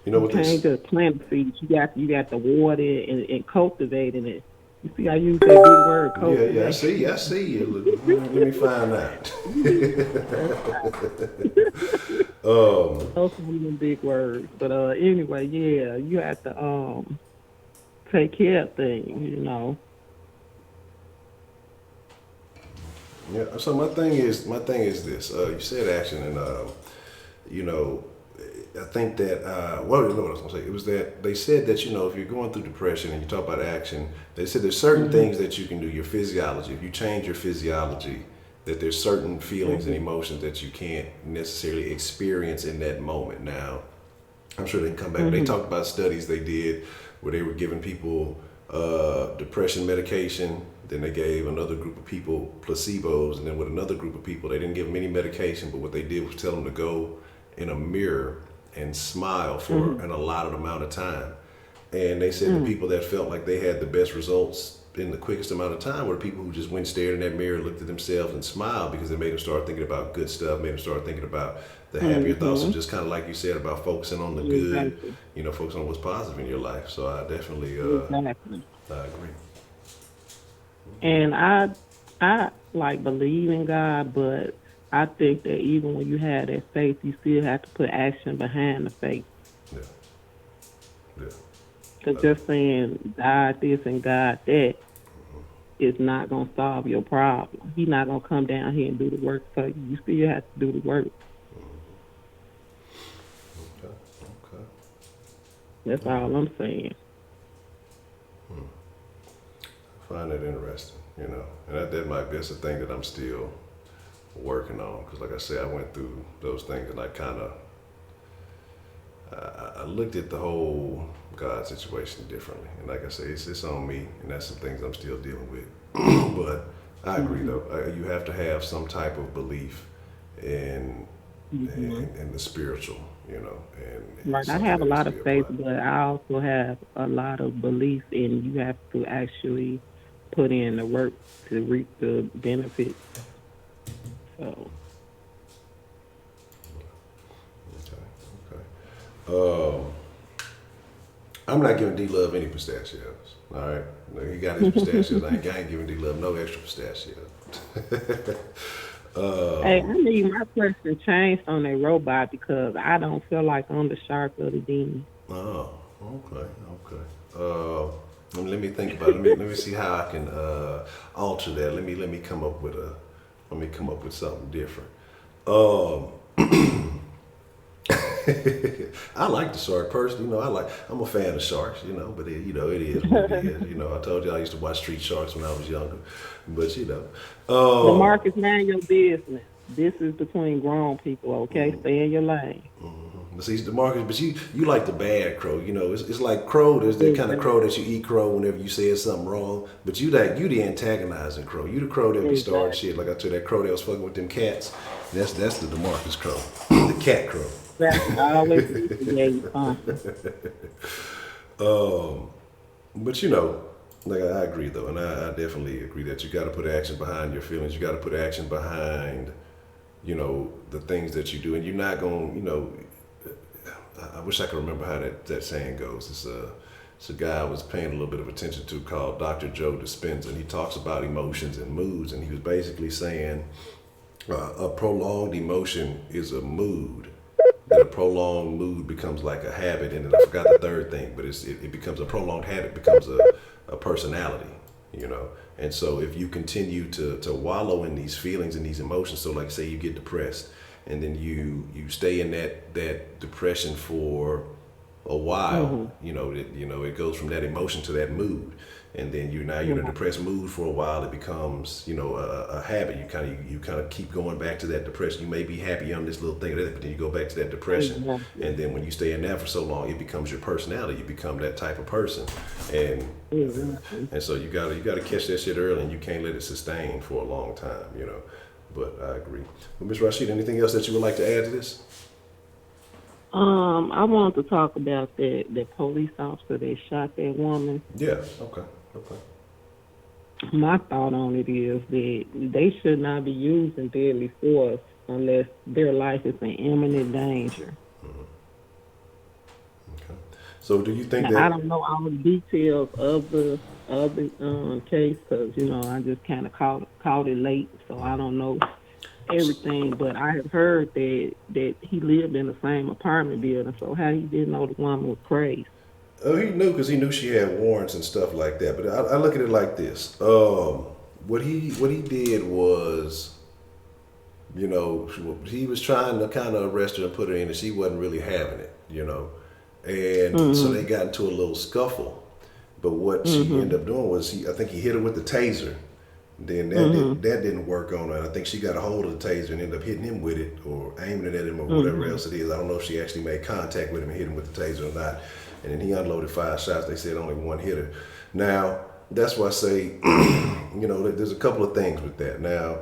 You know You what can't this? just plant seeds. You got to water it and cultivate it. You see, I use that big word, cultivate. Yeah, I see you. Let me find out. Those are some big words. But anyway, yeah, you have to take care of things. Yeah. So my thing is this. You said action, and I think that what I was gonna say. It was that they said that if you're going through depression and you talk about action, they said there's certain things that you can do. Your physiology. If you change your physiology, that there's certain feelings and emotions that you can't necessarily experience in that moment. Now, I'm sure they can come back. They talked about studies they did where they were giving people depression medication. Then they gave another group of people placebos, and then with another group of people, they didn't give them any medication, but what they did was tell them to go in a mirror and smile for an allotted amount of time. And they said the people that felt like they had the best results in the quickest amount of time were the people who just went, stared in that mirror, looked at themselves and smiled, because it made them start thinking about good stuff, made them start thinking about the happier thoughts, and just kind of like you said about focusing on the good, Exactly. focusing on what's positive in your life. So I definitely, Exactly. I agree. And I like believe in God, but I think that even when you have that faith, you still have to put action behind the faith. Yeah. Yeah. Because just saying God this and God that is not going to solve your problem. He's not going to come down here and do the work for you. You still have to do the work. Okay. That's all I'm saying. I find that interesting, and that might be, that's a thing that I'm still working on, because like I said, I went through those things, and I kind of I looked at the whole God situation differently, and like I say, it's on me, and that's some things I'm still dealing with. But I agree, though, you have to have some type of belief in the spiritual, and Right. I something have a that needs lot to of be faith, applied. but I also have a lot of belief in you have to actually put in the work to reap the benefits. So. Okay. I'm not giving D Love any pistachios. All right, he got his pistachios. I ain't giving D Love no extra pistachios. Hey, I need my question changed on that robot because I don't feel like I'm the shark of the demon. Oh, okay. Let me think about it. Let me see how I can alter that. Let me come up with something different. I like the shark person. I'm a fan of sharks. But it is what it is. I told you I used to watch Street Sharks when I was younger. But The Marcus, mind your business. This is between grown people, okay? Stay in your lane. But see, DeMarcus, but you like the bad crow. It's like crow. There's that kind of crow that you eat crow whenever you say something wrong. But you the antagonizing crow. You the crow that be starting shit. Like I told that crow that was fucking with them cats. That's the DeMarcus crow, the cat crow. That's always you But like I agree though, and I definitely agree that you got to put action behind your feelings. You got to put action behind, the things that you do, and you're not going. I wish I could remember how that saying goes. It's a guy I was paying a little bit of attention to called Dr. Joe Dispenza, and he talks about emotions and moods, and he was basically saying a prolonged emotion is a mood. That a prolonged mood becomes like a habit, and then I forgot the third thing, but it becomes a prolonged habit, becomes a personality, And so if you continue to wallow in these feelings and these emotions, so like say you get depressed, and then you stay in that depression for a while, it goes from that emotion to that mood, and then you're in a depressed mood for a while. It becomes a habit. You kind of keep going back to that depression. You may be happy on this little thing, but then you go back to that depression, and then when you stay in that for so long, it becomes your personality. You become that type of person, and so you gotta catch that shit early, and you can't let it sustain for a long time, But I agree. Well, Ms. Rashid, anything else that you would like to add to this? I wanted to talk about the police officer that shot that woman. Yeah. Okay. My thought on it is that they should not be using deadly force unless their life is in imminent danger. Okay. So do you think now, I don't know all the details of the case because I just kind of caught it late, so I don't know everything. But I have heard that he lived in the same apartment building, so how he didn't know the woman was crazy. Oh, he knew because he knew she had warrants and stuff like that. But I look at it like this: what he did was, he was trying to kind of arrest her and put her in, and she wasn't really having it, and so they got into a little scuffle. But what she ended up doing was, I think he hit her with the taser. Then that didn't work on her. And I think she got a hold of the taser and ended up hitting him with it, or aiming it at him, or whatever else it is. I don't know if she actually made contact with him and hit him with the taser or not. And then he unloaded 5 shots. They said only one hit her. Now, that's why I say, there's a couple of things with that. Now,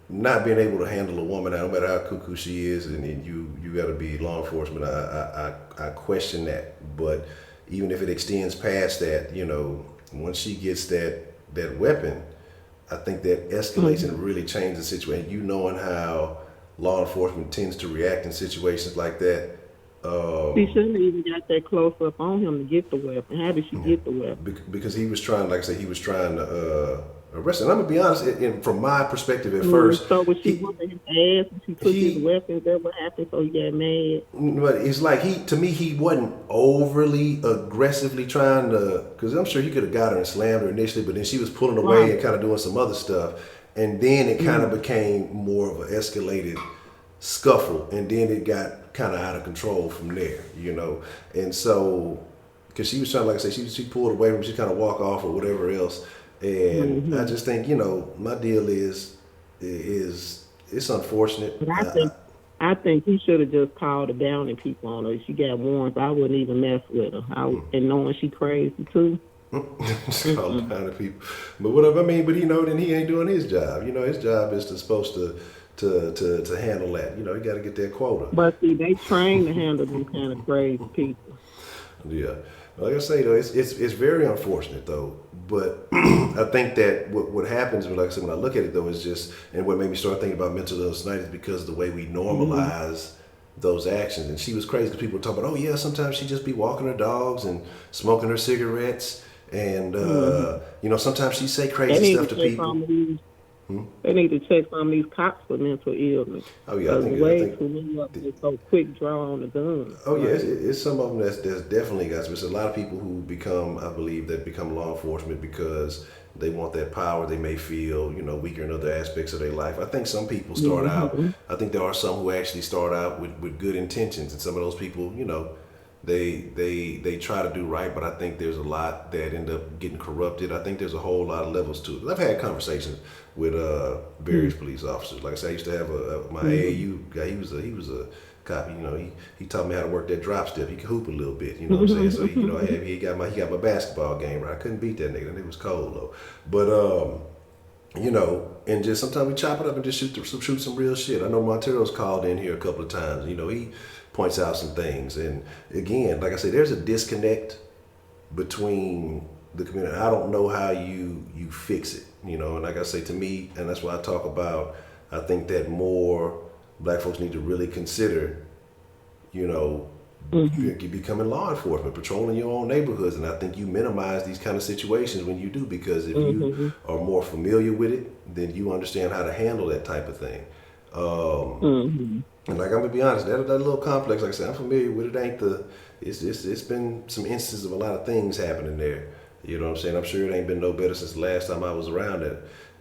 not being able to handle a woman, no matter how cuckoo she is, and then you got to be law enforcement. I question that. But even if it extends past that, once she gets that weapon, I think that escalates and really changes the situation. You knowing how law enforcement tends to react in situations like that. She shouldn't have even got that close up on him to get the weapon. How did she get the weapon? Because he was trying, like I said, to arrest her. And I'm going to be honest, from my perspective at first. So was she whooping his ass and she took his weapon? Is that what happened? So he got mad? But it's like he wasn't overly aggressively trying to, because I'm sure he could have got her and slammed her initially, but then she was pulling away and kind of doing some other stuff. And then it kind of became more of an escalated scuffle, and then it got kind of out of control from there, And so, because she was trying, like I said, she pulled away from, she kind of walk off or whatever else. And I just think, my deal is it's unfortunate. I think he should have just called her down and people on her. She got warrants. I wouldn't even mess with her. And knowing she crazy too. Just call her down to people. But whatever, then he ain't doing his job. His job is supposed to handle that. You got to get that quota. But see, they train to handle them kind of crazy people. Yeah. Like I say, though, it's very unfortunate, though. But I think that what happens, like I said, when I look at it, though, is just, and what made me start thinking about mental illness tonight is because of the way we normalize those actions. And she was crazy because people were talking about, oh yeah, sometimes she just be walking her dogs and smoking her cigarettes, and you know, sometimes she say They crazy need stuff to to check people. some of these. They need to check some of these cops for mental illness. Oh yeah, Because way too many of them is so quick draw on the gun. oh yeah, it's some of them that's definitely got. There's a lot of people who become, I believe, that become law enforcement because they want that power. They may feel, you know, weaker in other aspects of their life. I think some people start out. I think there are some who actually start out with good intentions, and some of those people, you know, they try to do right, but I think there's a lot that end up getting corrupted. I think there's a whole lot of levels to it. I've had conversations with various police officers. Like I said, I used to have my AAU guy. He was a cop. You know, he taught me how to work that drop step. He could hoop a little bit. You know what I'm saying? So you know, he got my basketball game right. I couldn't beat that nigga. It was cold though. But you know, and just sometimes we chop it up and just shoot some real shit. I know Montero's called in here a couple of times. You know, he points out some things, and again, like I said, there's a disconnect between the community. I don't know how you fix it, you know. And like I say, to me, and that's why I talk about, I think that more black folks need to really consider, you know, becoming law enforcement, patrolling your own neighborhoods. And I think you minimize these kind of situations when you do, because if you are more familiar with it, then you understand how to handle that type of thing. And like, I'm gonna be honest, that little complex, like I said, I'm familiar with it. Ain't the, it's been some instances of a lot of things happening there. You know what I'm saying? I'm sure it ain't been no better since the last time I was around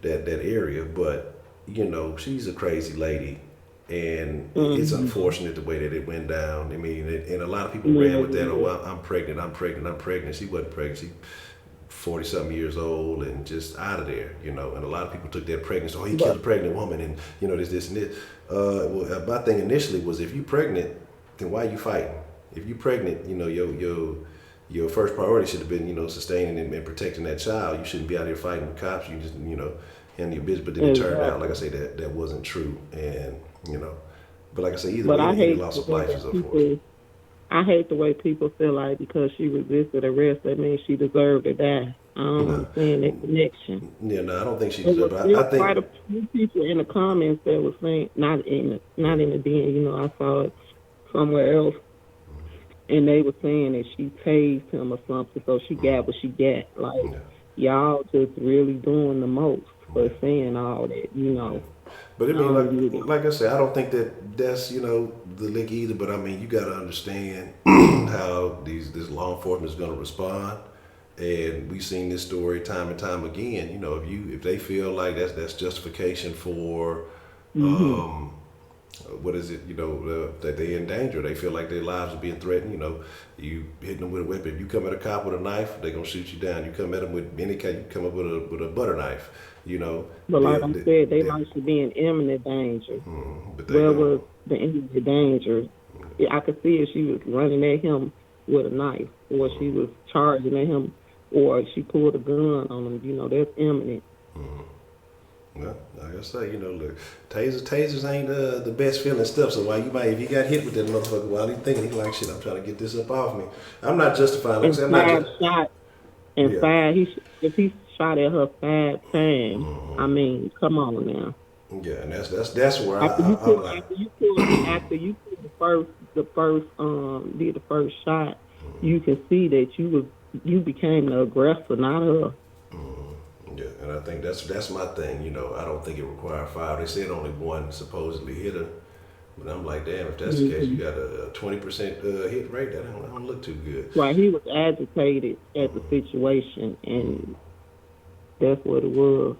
that area. But you know, she's a crazy lady, and it's unfortunate the way that it went down. I mean, and a lot of people ran with that. Oh, I'm pregnant. She wasn't pregnant. She 40-something years old and just out of there, you know. And a lot of people took that pregnancy. Oh, he killed a pregnant woman, and you know, this and this. Well, my thing initially was, if you pregnant, then why are you fighting? If you pregnant, you know, your first priority should have been, you know, sustaining and protecting that child. You shouldn't be out here fighting with cops. You just, you know, handle your business. But then it turned out, like I say, that wasn't true, and you know. But like I say, either way, any loss of life is unfortunate. I hate the way people feel like because she resisted arrest, that means she deserved to die. I don't understand that connection. Yeah, no, I don't think she There deserved. was I think quite a few people in the comments that were saying, not in the den, you know, I saw it somewhere else, and they were saying that she tased him or something, so she got what she got. Like, y'all just really doing the most for saying all that, you know. But I mean, like I said, I don't think that's, you know, the lick either. But I mean, you got to understand how this law enforcement is going to respond, and we've seen this story time and time again. You know, if they feel like that's justification for, what is it? You know, that they in danger. They feel like their lives are being threatened. You know, you hitting them with a weapon. If you come at a cop with a knife, they're gonna shoot you down. You come at them with any kind. You come up with a butter knife. You know, but like I said, they might be in imminent danger. Where was the imminent danger? I could see if she was running at him with a knife, or she was charging at him, or she pulled a gun on him. You know, that's imminent. Well, like I say, you know, look, tasers ain't the best feeling stuff. So if you got hit with that motherfucker while he's thinking, he's like, shit, I'm trying to get this up off me. I'm not justifying. Like I said, I'm not shots. And if he shot at her 5 times, I mean, come on now. Yeah, and that's where after you did the first shot, you can see that you became the aggressor, not her. Yeah, and I think that's my thing. You know, I don't think it required 5. They said only 1 supposedly hit her, but I'm like, damn, if that's the case, you got a 20% hit rate. That don't look too good. Right, he was agitated at the situation, and that's what it was.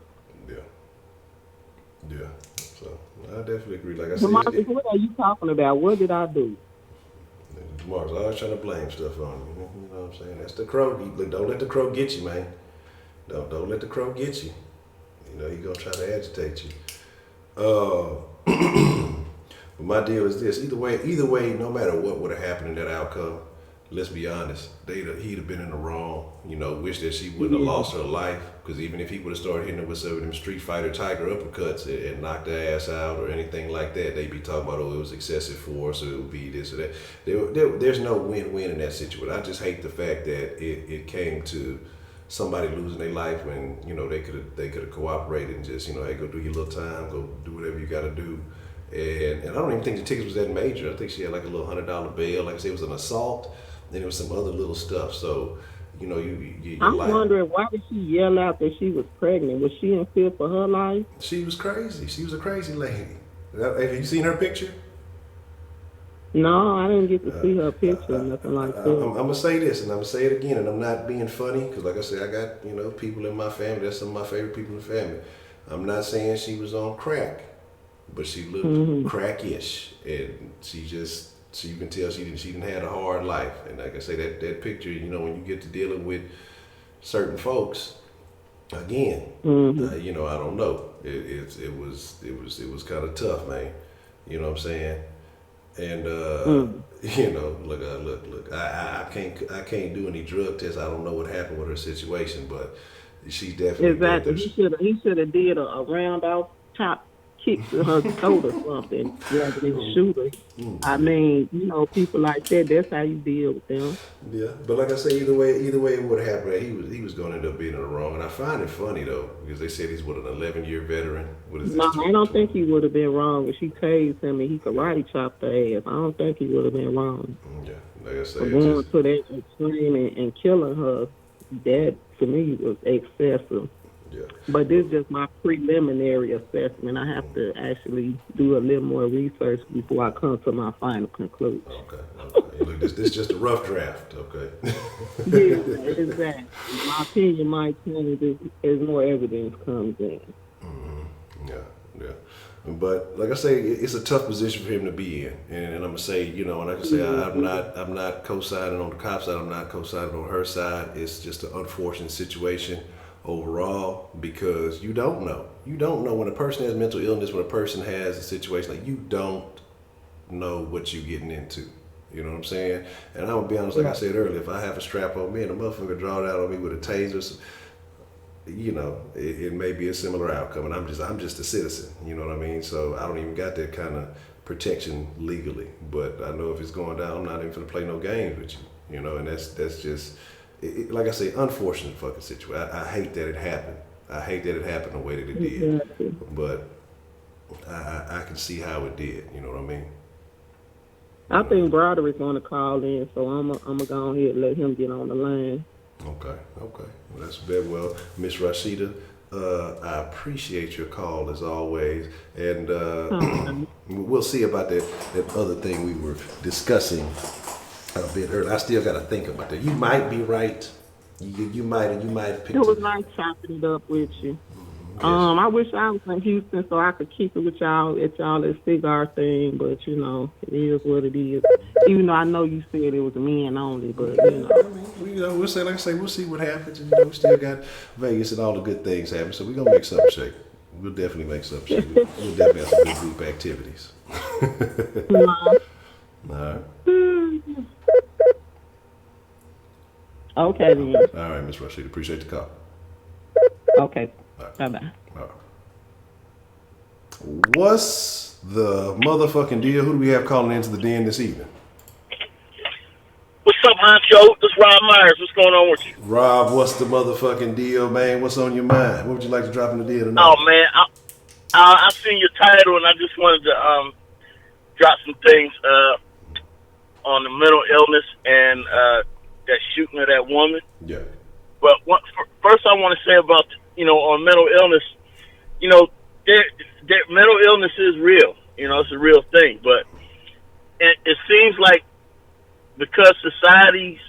Yeah. So I definitely agree. Like I said, Marcus, what are you talking about? What did I do? Mark's always trying to blame stuff on you. You know what I'm saying? That's the crow. Don't let the crow get you, man. Don't let the crow get you. You know, he's gonna try to agitate you. But my deal is this: either way, no matter what would have happened in that outcome, let's be honest, he'd have been in the wrong. You know, wish that she wouldn't have lost her life, because even if he would have started hitting her with some of them Street Fighter Tiger uppercuts and knocked her ass out or anything like that, they'd be talking about, oh, it was excessive force, or it would be this or that. There's no win-win in that situation. I just hate the fact that it came to somebody losing their life when, you know, they could have cooperated and just, you know, hey, go do your little time, go do whatever you got to do, and I don't even think the tickets was that major. I think she had like a little $100 bail. Like I said, it was an assault. Then there was some other little stuff. So, you know, I'm wondering, why did she yell out that she was pregnant? Was she in fear for her life? She was crazy. She was a crazy lady. Have you seen her picture? No, I didn't get to see her picture or nothing like that. I'm gonna say this, and I'm gonna say it again, and I'm not being funny, because like I said, I got, you know, people in my family. That's some of my favorite people in the family. I'm not saying she was on crack, but she looked crack-ish, and you can tell she didn't have a hard life. And like I say, that picture, you know, when you get to dealing with certain folks, again, you know, I don't know. It was kind of tough, man. You know what I'm saying? And you know, look. I can't do any drug tests. I don't know what happened with her situation, but she definitely exactly. He should have did a round off top kick to her throat or something rather than shoot her. I mean, you know, people like that. That's how you deal with them. Yeah, but like I say, either way it would have happened. He was going to end up being in the wrong, and I find it funny though, because they said he's an 11-year veteran. No, I don't think he would have been wrong if she tased him and he karate chopped her ass. I don't think he would have been wrong. Yeah, like I say, for going to that extreme and killing her, that to me was excessive. Yeah. But this is just my preliminary assessment. I have to actually do a little more research before I come to my final conclusion. Okay. Look, this is just a rough draft, okay? Yeah, exactly. My opinion might change as more evidence comes in. Yeah. But like I say, it's a tough position for him to be in, and I'm gonna say, you know, and like I say, I'm not co-signing on the cop side. I'm not co-signing on her side. It's just an unfortunate situation overall, because you don't know when a person has mental illness, when a person has a situation, like, you don't know what you're getting into. You know what I'm saying? And I'm gonna be honest, like I said earlier, if I have a strap on me and a motherfucker draw it out on me with a taser, you know, it may be a similar outcome, and I'm just a citizen. You know what I mean? So I don't even got that kind of protection legally. But I know if it's going down, I'm not even gonna play no games with you. You know, and that's just. Like I say, unfortunate fucking situation. I hate that it happened. I hate that it happened the way that it did. Exactly. But I can see how it did. You know what I mean? I think Broderick's going to call in, so I'm gonna go ahead and let him get on the line. Okay. Well, that's very well, Miss Rashida. I appreciate your call as always, and we'll see about that other thing we were discussing a bit earlier. I still got to think about that. You might be right. You might have picked it was nice chopping it up with you. Yes. I wish I was in Houston so I could keep it with y'all at y'all's cigar thing, but you know, it is what it is. Even though I know you said it was men only, but you know. We'll say, like I say, we'll see what happens. And, you know, we still got Vegas and all the good things happen, so we're gonna make something shake. We'll definitely make something shake. We'll definitely have some good group activities. All right. Okay then. All right, Miss Rashida. Appreciate the call. Okay. Right. Bye-bye. All right. What's the motherfucking deal? Who do we have calling into the den this evening? What's up, Honcho? This is Rob Myers. What's going on with you? Rob, what's the motherfucking deal, man? What's on your mind? What would you like to drop in the deal tonight? Oh, man. I seen your title, and I just wanted to drop some things on the mental illness and that shooting of that woman. Yeah. But first I want to say about, you know, on mental illness, you know, mental illness is real. You know, it's a real thing. But it seems like because society's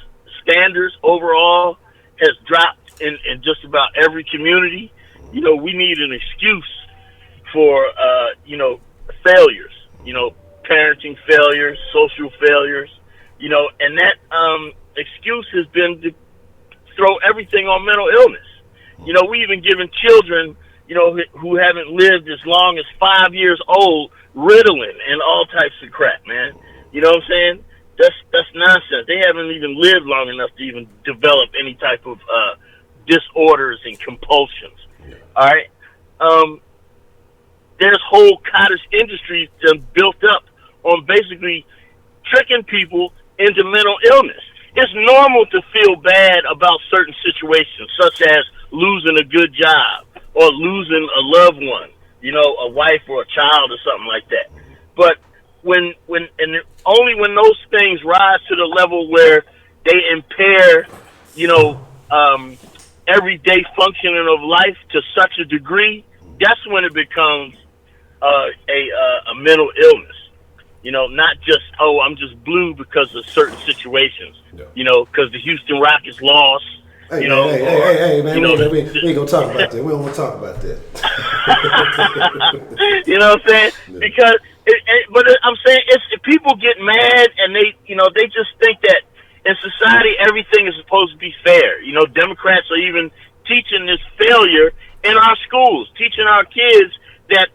standards overall has dropped in just about every community, you know, we need an excuse for, you know, failures, you know, parenting failures, social failures, you know, and that excuse has been to throw everything on mental illness. You know, we even given children, you know, who haven't lived as long as 5 years old, Ritalin and all types of crap, man. You know what I'm saying? That's nonsense. They haven't even lived long enough to even develop any type of disorders and compulsions. All right? There's whole cottage industries that built up on basically tricking people into mental illness. It's normal to feel bad about certain situations, such as losing a good job or losing a loved one, you know, a wife or a child or something like that. But only when those things rise to the level where they impair, you know, everyday functioning of life to such a degree, that's when it becomes a mental illness. You know, not just, oh, I'm just blue because of certain situations. Yeah. You know, because the Houston Rockets lost. Hey, you know, hey, man, you know, we ain't gonna talk about that. We don't want to talk about that. You know what I'm saying? Yeah. Because, but I'm saying people get mad and they just think that in society everything is supposed to be fair. You know, Democrats are even teaching this failure in our schools, teaching our kids that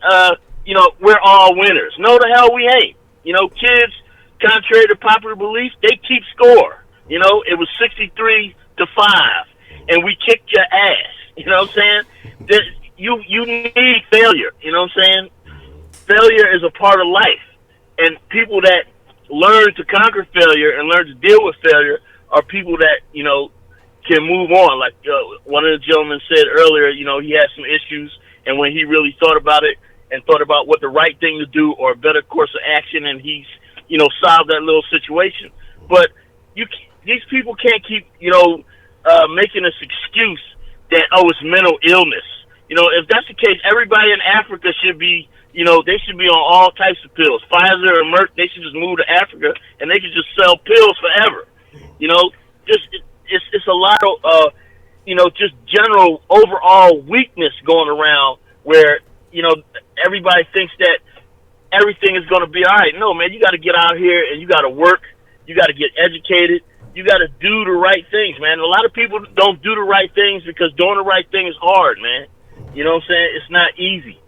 you know, we're all winners. No, the hell we ain't. You know, kids, contrary to popular belief, they keep score. You know, it was 63-5, and we kicked your ass. You know what I'm saying? That you need failure. You know what I'm saying? Failure is a part of life, and people that learn to conquer failure and learn to deal with failure are people that, you know, can move on. Like one of the gentlemen said earlier, you know, he had some issues, and when he really thought about it and thought about what the right thing to do or a better course of action, and he's, you know, solved that little situation. But these people can't keep, you know, making this excuse that, oh, it's mental illness. You know, if that's the case, everybody in Africa should be, you know, they should be on all types of pills. Pfizer or Merck, they should just move to Africa and they could just sell pills forever. You know, it's a lot of, you know, just general overall weakness going around where, you know, everybody thinks that everything is going to be all right. No, man, you got to get out here and you got to work. You got to get educated. You got to do the right things, man. A lot of people don't do the right things because doing the right thing is hard, man. You know what I'm saying? It's not easy.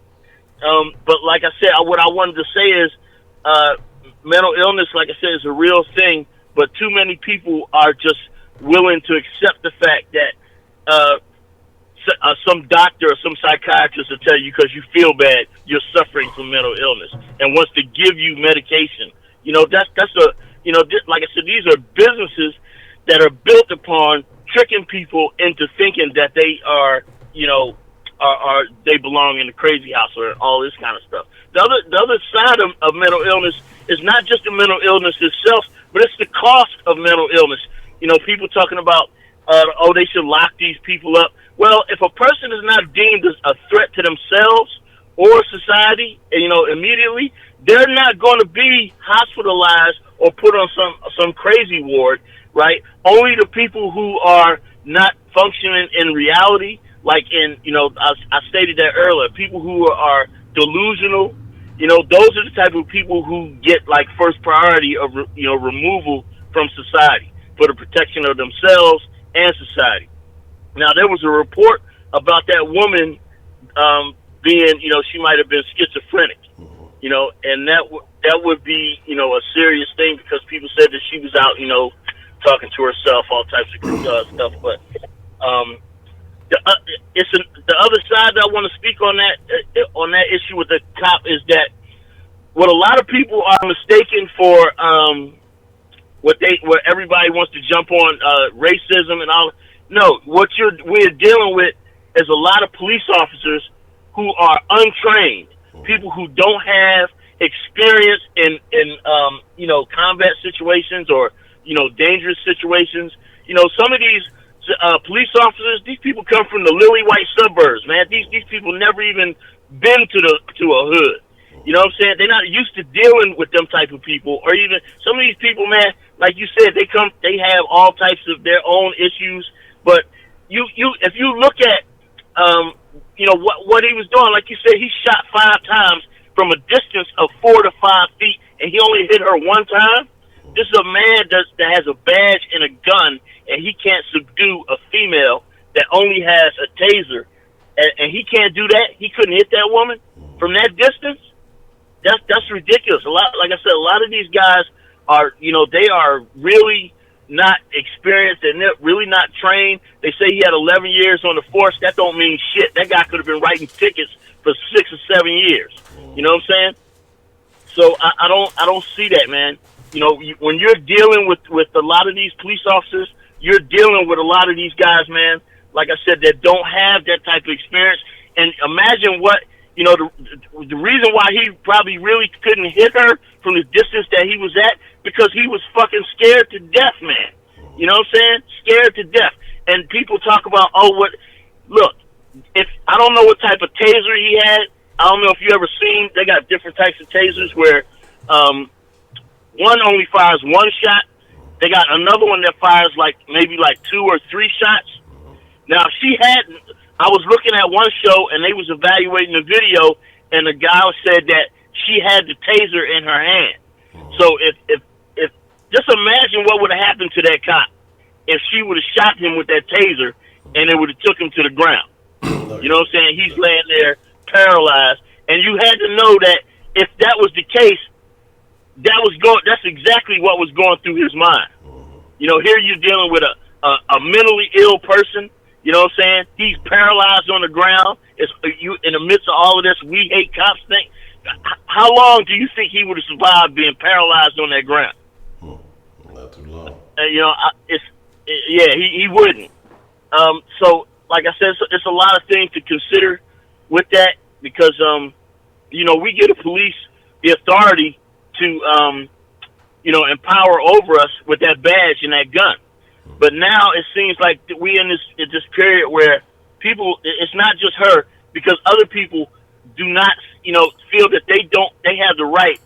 But like I said, what I wanted to say is mental illness, like I said, is a real thing, but too many people are just willing to accept the fact that some doctor or some psychiatrist will tell you because you feel bad, you're suffering from mental illness and wants to give you medication. You know, that's a, you know, like I said, these are businesses that are built upon tricking people into thinking that they are, you know, they belong in the crazy house or all this kind of stuff. The other side of mental illness is not just the mental illness itself, but it's the cost of mental illness. You know, people talking about, oh, they should lock these people up. Well, if a person is not deemed as a threat to themselves or society, you know, immediately, they're not going to be hospitalized or put on some crazy ward, right? Only the people who are not functioning in reality, like in, you know, I stated that earlier, people who are delusional, you know, those are the type of people who get like first priority of, you know, removal from society for the protection of themselves and society. Now, there was a report about that woman being, you know, she might have been schizophrenic, you know, and that would be, you know, a serious thing because people said that she was out, you know, talking to herself, all types of stuff. But the other side that I want to speak on that issue with the cop is that what a lot of people are mistaken for what everybody wants to jump on racism and all. No, what we're dealing with is a lot of police officers who are untrained, people who don't have experience in you know, combat situations or, you know, dangerous situations. You know, some of these police officers, these people come from the lily white suburbs, man. These people never even been to a hood. You know what I'm saying? They're not used to dealing with them type of people, or even some of these people, man. Like you said, they have all types of their own issues. But if you look at you know what he was doing, like you said, he shot 5 times from a distance of 4 to 5 feet, and he only hit her 1 time. This is a man that has a badge and a gun, and he can't subdue a female that only has a taser, and he can't do that. He couldn't hit that woman from that distance. That's ridiculous. Like I said, a lot of these guys are, you know, they are really not experienced and they're really not trained. They say he had 11 years on the force. That don't mean shit. That guy could have been writing tickets for 6 or 7 years. You know what I'm saying? So I don't see that, man. You know, when you're dealing with a lot of these police officers, you're dealing with a lot of these guys, man, like I said, that don't have that type of experience. And imagine what you know, the reason why he probably really couldn't hit her from the distance that he was at, because he was fucking scared to death, man. You know what I'm saying? Scared to death. And people talk about, look, if I don't know what type of taser he had. I don't know if you ever seen, they got different types of tasers where one only fires one shot. They got another one that fires maybe 2 or 3 shots. Now, I was looking at one show, and they was evaluating the video, and the guy said that she had the taser in her hand. So if just imagine what would have happened to that cop if she would have shot him with that taser, and it would have took him to the ground. You know what I'm saying? He's laying there paralyzed, and you had to know that if that was the case, that's exactly what was going through his mind. You know, here you're dealing with a mentally ill person. You know what I'm saying? He's paralyzed on the ground. You in the midst of all of this, we hate cops thing. How long do you think he would have survived being paralyzed on that ground? Not too long. You know, he wouldn't. So, like I said, it's a lot of things to consider with that, because you know, we give the police the authority to you know, empower over us with that badge and that gun. But now it seems like we in this period where people, it's not just her, because other people do not, you know, feel that they have the right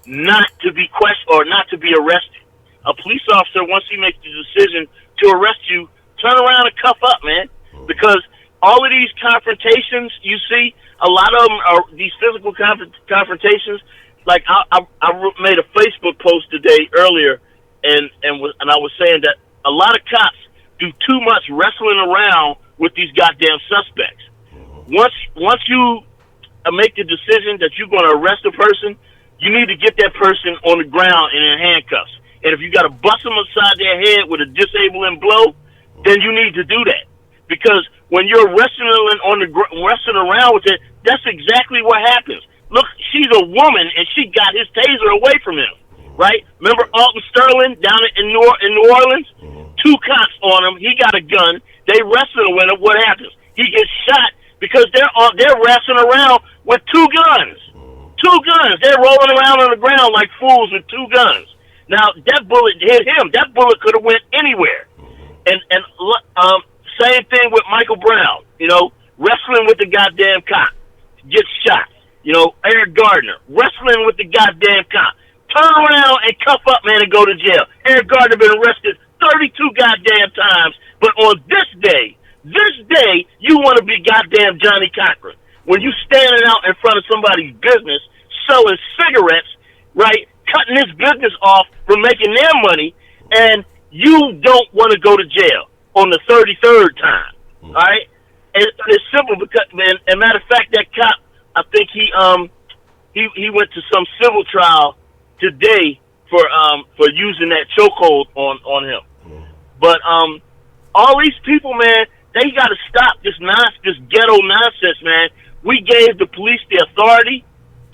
not to be questioned or not to be arrested. A police officer, once he makes the decision to arrest you, turn around and cuff up, man. Because all of these confrontations you see, a lot of them are these physical confrontations. Like I made a Facebook post today earlier, and I was saying that a lot of cops do too much wrestling around with these goddamn suspects. Once you make the decision that you're going to arrest a person, you need to get that person on the ground and in handcuffs. And if you got to bust them upside their head with a disabling blow, then you need to do that. Because when you're wrestling around with it, that's exactly what happens. Look, she's a woman, and she got his taser away from him, right? Remember Alton Sterling down in New Orleans? 2 cops on him. He got a gun. They wrestled with him. What happens? He gets shot because they're wrestling around with 2 guns. 2 guns. They're rolling around on the ground like fools with 2 guns. Now, that bullet hit him. That bullet could have went anywhere. And same thing with Michael Brown, you know, wrestling with the goddamn cop, gets shot. You know, Eric Gardner, wrestling with the goddamn cop. Turn around and cuff up, man, and go to jail. Eric Gardner been arrested 32 goddamn times, but on this day, you want to be goddamn Johnny Cochran. When you standing out in front of somebody's business, selling cigarettes, right, cutting his business off from making their money, and you don't want to go to jail on the 33rd time, all right? And it's simple because, man, as a matter of fact, that cop, I think he went to some civil trial today for using that chokehold on him. But all these people, man, they got to stop this ghetto nonsense, man. We gave the police the authority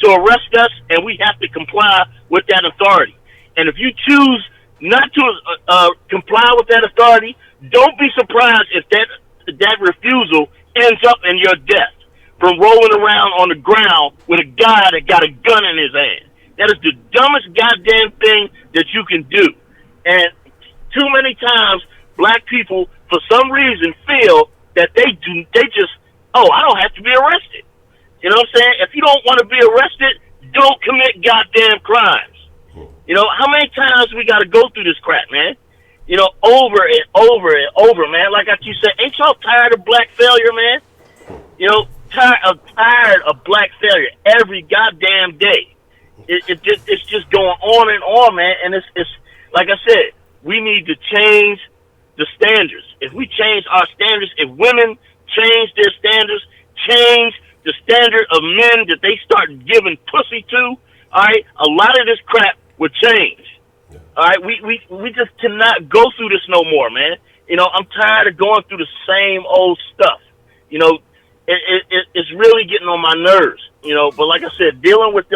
to arrest us, and we have to comply with that authority. And if you choose not to comply with that authority, don't be surprised if that refusal ends up in your death from rolling around on the ground with a guy that got a gun in his hand. That is the dumbest goddamn thing that you can do. And too many times, black people, for some reason, feel that I don't have to be arrested. You know what I'm saying? If you don't want to be arrested, don't commit goddamn crimes. You know, how many times we got to go through this crap, man? You know, over and over and over, man. Like I keep saying, ain't y'all tired of black failure, man? You know, tired of black failure every goddamn day. It's just going on and on, man. And it's like I said, we need to change the standards. If we change our standards, if women change their standards, change the standard of men that they start giving pussy to, all right, a lot of this crap would change. All right, we just cannot go through this no more, man. You know, I'm tired of going through the same old stuff. You know, it's really getting on my nerves. You know, but like I said, dealing with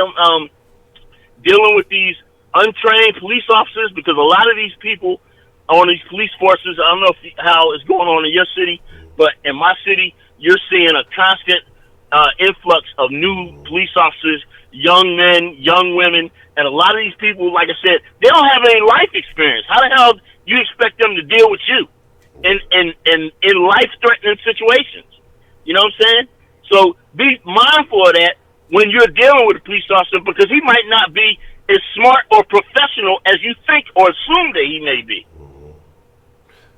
these untrained police officers, because a lot of these people on these police forces, I don't know how it's going on in your city, but in my city, you're seeing a constant influx of new police officers, young men, young women, and a lot of these people, like I said, they don't have any life experience. How the hell do you expect them to deal with you in life-threatening situations? You know what I'm saying? So be mindful of that when you're dealing with a police officer, because he might not be as smart or professional as you think or assume that he may be.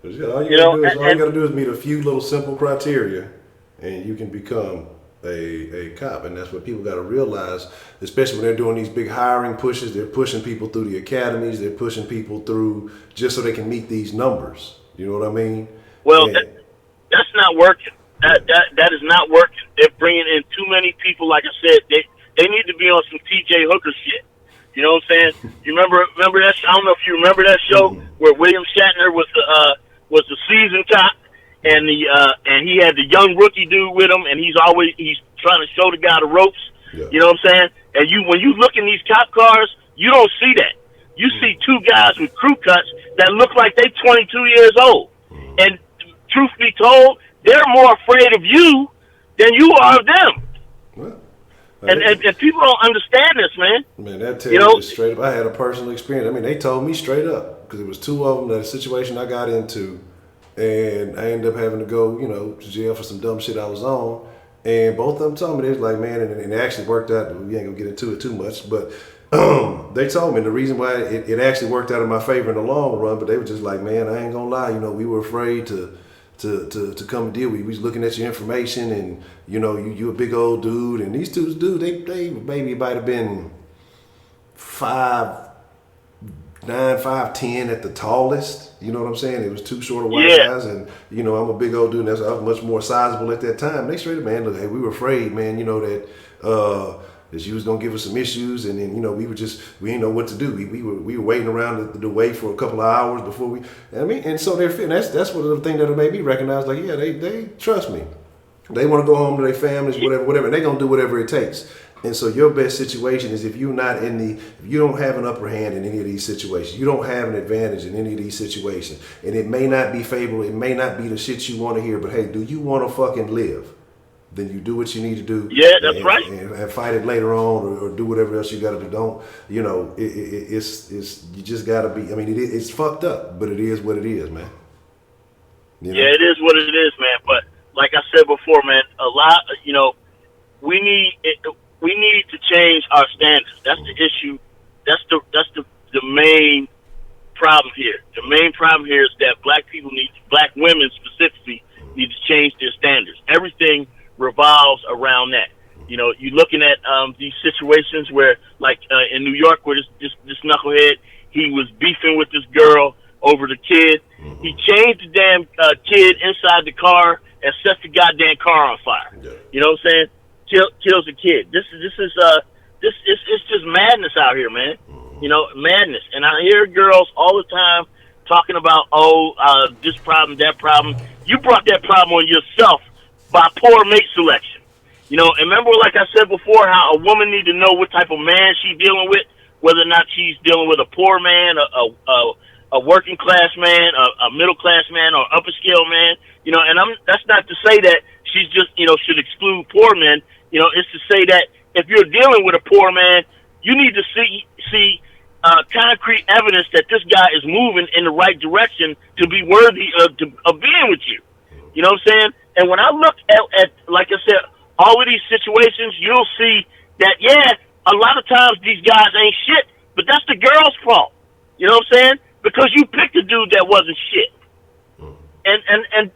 Yeah, all you gotta do is meet a few little simple criteria, and you can become a cop. And that's what people got to realize, especially when they're doing these big hiring pushes. They're pushing people through the academies. They're pushing people through just so they can meet these numbers. You know what I mean? Well, that's not working. That is not working. They're bringing in too many people. Like I said, they need to be on some T.J. Hooker shit. You know what I'm saying? You remember that? I don't know if you remember that show where William Shatner was the seasoned cop, and he had the young rookie dude with him, and he's trying to show the guy the ropes. Yeah. You know what I'm saying? And when you look in these cop cars, you don't see that. You see two guys with crew cuts that look like they're 22 years old. And truth be told, they're more afraid of you than you are of them. Well, and people don't understand this, man. Man, that tells you straight up. I had a personal experience. I mean, they told me straight up, because it was two of them, that a situation I got into, and I ended up having to go, to jail for some dumb shit I was on. And both of them told me, they was like, man, and it actually worked out. We ain't gonna get into it too much, but they told me the reason why it actually worked out in my favor in the long run. But they were just like, man, I ain't gonna lie, we were afraid to come and deal with you. We was looking at your information, and you a big old dude, and these two dudes, they maybe might have been 5'9", 5'10" at the tallest. You know what I'm saying? It was two shorter white guys, and I'm a big old dude, and I was much more sizable at that time. They straight up, man, look, hey, we were afraid, man, that you was gonna give us some issues, and then we didn't know what to do. We were waiting around the way for a couple of hours before we. And so they're feeling that's one of the things that made me recognize, like, yeah, they trust me. They want to go home to their families, whatever, and they're gonna do whatever it takes. And so your best situation is if you don't have an upper hand in any of these situations, you don't have an advantage in any of these situations, and it may not be favorable, it may not be the shit you want to hear, but hey, do you want to fucking live? Then you do what you need to do. Yeah, that's right. And fight it later on, or do whatever else you got to do. Don't, it's you just got to be. It's fucked up, but it is what it is, man. Yeah, it is what it is, man. But like I said before, man, a lot, we need to change our standards. That's the issue. That's the main problem here. The main problem here is that black women specifically need to change their standards. Everything revolves around that. You're looking at these situations where, like in New York, where this knucklehead, he was beefing with this girl over the kid. Mm-hmm. He changed the damn kid inside the car and sets the goddamn car on fire. Yeah. You know what I'm saying? Kills the kid. This is it's just madness out here, man. Mm-hmm. Madness. And I hear girls all the time talking about this problem, that problem. You brought that problem on yourself by poor mate selection. And remember, like I said before, how a woman need to know what type of man she's dealing with, whether or not she's dealing with a poor man, a working class man, a middle class man, or upper scale man. And that's not to say that she's just should exclude poor men. It's to say that if you're dealing with a poor man, you need to see concrete evidence that this guy is moving in the right direction to be worthy of being with you. You know what I'm saying? And when I look at like I said, all of these situations, you'll see that, a lot of times these guys ain't shit, but that's the girl's fault. You know what I'm saying? Because you picked a dude that wasn't shit. And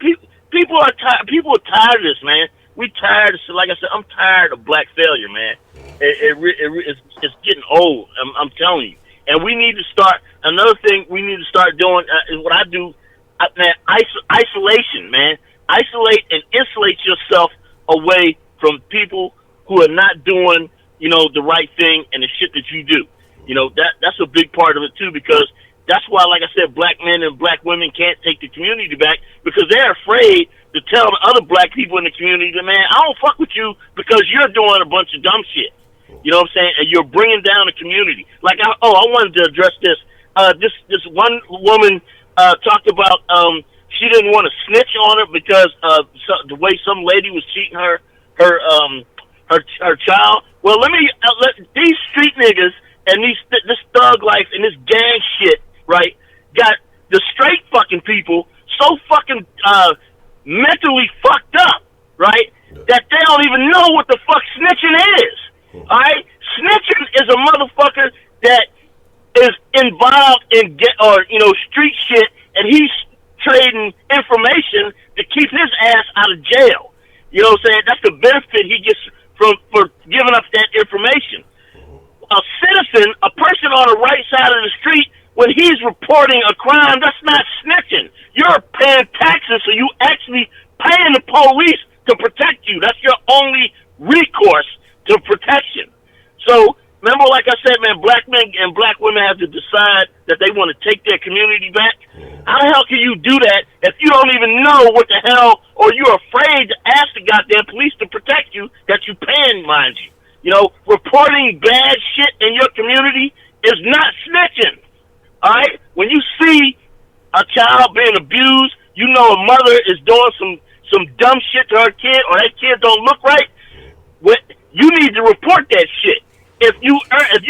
people are tired. People are tired of this, man. We tired of, like I said, I'm tired of black failure, man. It's getting old. I'm telling you. And we need to start. Another thing we need to start doing is what I do. Man, isolation, man. Isolate and insulate yourself away from people who are not doing, the right thing and the shit that you do. That's a big part of it too, because that's why, like I said, black men and black women can't take the community back, because they're afraid to tell the other black people in the community that, man, I don't fuck with you because you're doing a bunch of dumb shit. You know what I'm saying? And you're bringing down the community. Like, I wanted to address this. This one woman talked about she didn't want to snitch on her because the way some lady was treating her her child. Well, let these street niggas and this thug life and this gang shit, right? Got the straight fucking people so fucking mentally fucked up, right? That they don't even know what the fuck snitching is. All right, snitching is a motherfucker that is involved in street shit, and he's trading information to keep his ass out of jail. You know what I'm saying? That's the benefit he gets for giving up that information. A citizen, a person on the right side of the street, when he's reporting a crime, that's not snitching. You're paying taxes, so you actually paying the police to protect you. That's your only recourse to protection. So, remember, like I said, man, black men and black women have to decide that they want to take their community back. How the hell can you do that if you don't even know what the hell, or you're afraid to ask the goddamn police to protect you that you paying, mind you? You know, reporting bad shit in your community is not snitching. All right? When you see a child being abused, you know a mother is doing some dumb shit to her kid, or that kid don't look right, you need to report that shit. If you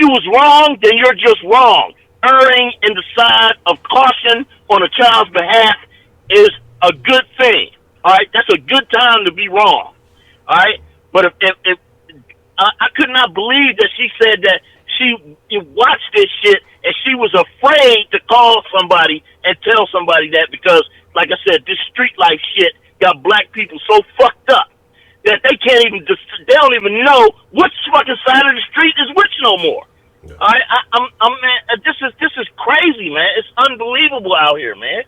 was wrong, then you're just wrong. Erring in the side of caution on a child's behalf is a good thing. All right? That's a good time to be wrong. All right? But if I could not believe that she said that she watched this shit and she was afraid to call somebody and tell somebody that, because, like I said, this street life shit got black people so fucked up that they don't even know which fucking side of the street is which no more. Yeah. All right, man, this is crazy, man. It's unbelievable out here, man.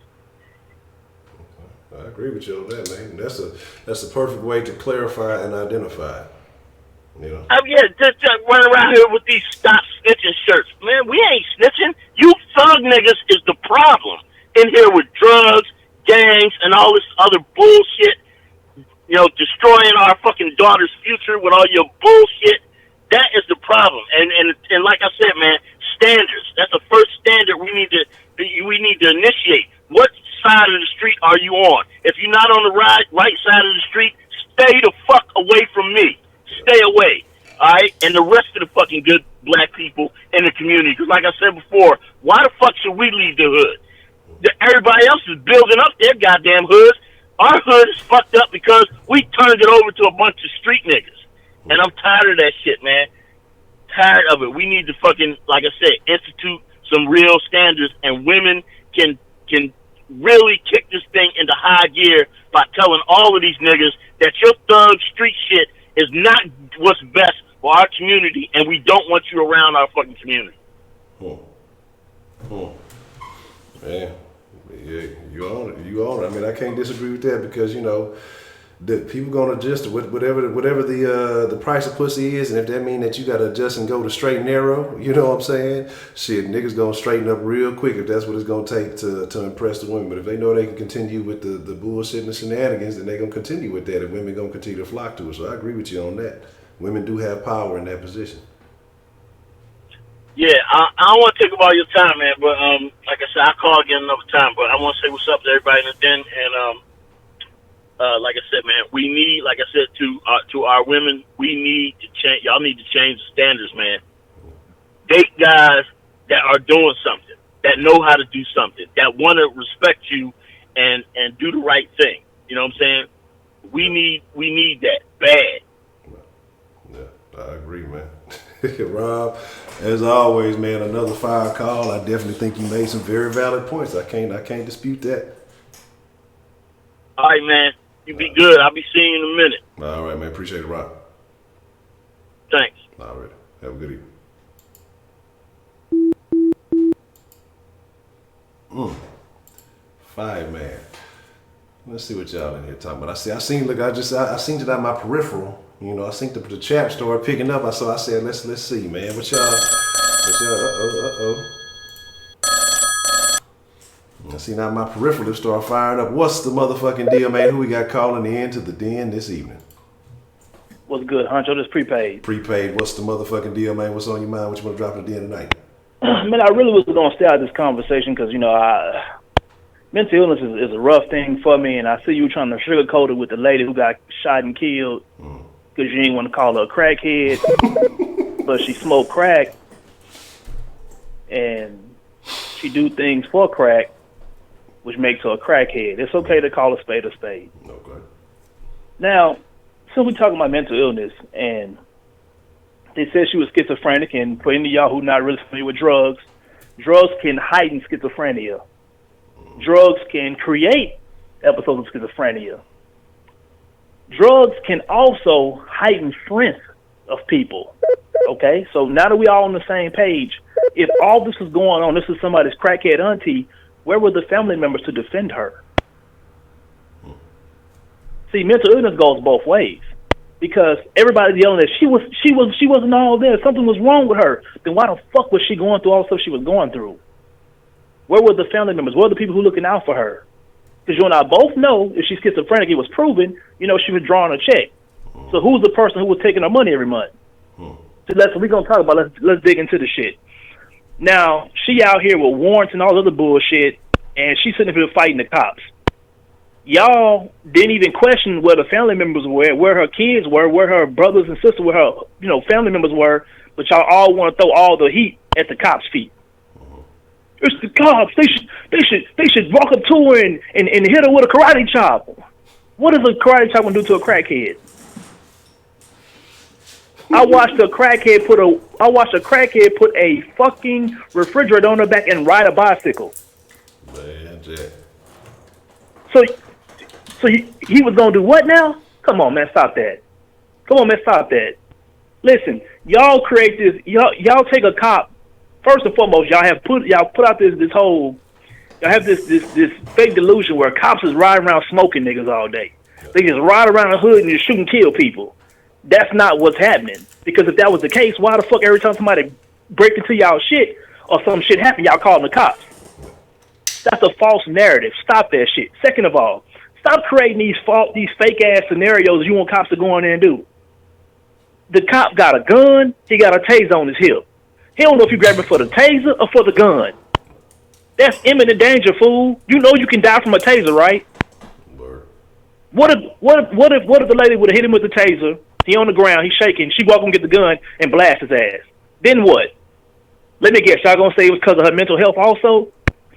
I agree with you on that, man. That's a perfect way to clarify and identify. You know? Just running around here with these stop snitching shirts. Man, we ain't snitching. You thug niggas is the problem in here with drugs, gangs, and all this other bullshit. You know, destroying our fucking daughter's future with all your bullshit. That is the problem. And like I said, man, standards. That's the first standard we need to initiate. What side of the street are you on? If you're not on the right side of the street, stay the fuck away from me. Stay away. All right? And the rest of the fucking good black people in the community. Because like I said before, why the fuck should we leave the hood? Everybody else is building up their goddamn hoods. Our hood is fucked up because we turned it over to a bunch of street niggas. And I'm tired of that shit, man. Tired of it. We need to fucking, like I said, institute some real standards, and women can really kick this thing into high gear by telling all of these niggas that your thug street shit is not what's best for our community, and we don't want you around our fucking community. Man, yeah, you own it. I mean, I can't disagree with that, because, you know, the people gonna adjust to whatever the price of pussy is, and if that mean that you gotta adjust and go to straight and narrow, you know what I'm saying? Shit, niggas gonna straighten up real quick if that's what it's gonna take to impress the women. But if they know they can continue with the bullshit and the shenanigans, then they gonna continue with that, and women gonna continue to flock to it. So I agree with you on that. Women do have power in that position. Yeah, I don't want to take up all your time, man, but like I said, I'll call again another time. But I want to say what's up to everybody in the den, and like I said, man, we need, like I said, to our women, we need to change. Y'all need to change the standards, man. Date guys that are doing something, that know how to do something, that want to respect you and do the right thing. You know what I'm saying? We need that bad. Yeah, I agree, man. Rob, as always, man, another fire call. I definitely think you made some very valid points. I can't dispute that. All right, man. You be good. I'll be seeing you in a minute. All right, man. Appreciate it, Rob. Thanks. All right. Have a good evening. 5 man. Let's see what y'all in here talking about. I seen it out of my peripheral. You know, I seen the chat started picking up. So I said, let's see, man. What y'all, I see now my peripheral start firing up. What's the motherfucking deal, man? Who we got calling in to the den this evening? What's good, Honcho? This prepaid. Prepaid. What's the motherfucking deal, man? What's on your mind? What you want to drop in the den tonight? Man, I really was going to stay out of this conversation because, you know, mental illness is a rough thing for me, and I see you trying to sugarcoat it with the lady who got shot and killed. because you didn't want to call her a crackhead, but she smoked crack and she do things for crack, which makes her a crackhead. It's okay to call a spade a spade. Okay. Now, since we're talking about mental illness, and they said she was schizophrenic, and for any of y'all who not really familiar with drugs can heighten schizophrenia. Drugs can create episodes of schizophrenia. Drugs can also heighten strength of people. Okay? So now that we all on the same page, if all this is going on, this is somebody's crackhead auntie, where were the family members to defend her? See, mental illness goes both ways. Because everybody's yelling that she wasn't all there. Something was wrong with her. Then why the fuck was she going through all the stuff she was going through? Where were the family members? Where were the people who were looking out for her? Because you and I both know if she's schizophrenic, it was proven, she was drawing a check. So who's the person who was taking her money every month? So that's what we're going to talk about. Let's dig into the shit. Now, she out here with warrants and all this other bullshit, and she's sitting here fighting the cops. Y'all didn't even question where the family members were, where her kids were, where her brothers and sisters, where her family members were, but y'all all want to throw all the heat at the cops' feet. It's the cops. They should walk up to her and hit her with a karate chop. What does a karate chop gonna do to a crackhead? I watched a crackhead put a fucking refrigerator on her back and ride a bicycle. Man, Jack. So he was gonna do what now? Come on, man, stop that. Listen, y'all create this. Y'all take a cop. First and foremost, y'all put out this whole. Y'all have this fake delusion where cops is riding around smoking niggas all day. They just ride around the hood and just shoot and kill people. That's not what's happening. Because if that was the case, why the fuck every time somebody break into y'all shit or some shit happen, y'all calling the cops? That's a false narrative. Stop that shit. Second of all, stop creating these fake ass scenarios you want cops to go in there and do. The cop got a gun. He got a taser on his hip. He don't know if you grab it for the taser or for the gun. That's imminent danger, fool. You know you can die from a taser, right? Word. What if the lady would have hit him with the taser? He on the ground, he's shaking. She walk and get the gun and blast his ass. Then what? Let me guess. Y'all gonna say it was because of her mental health also?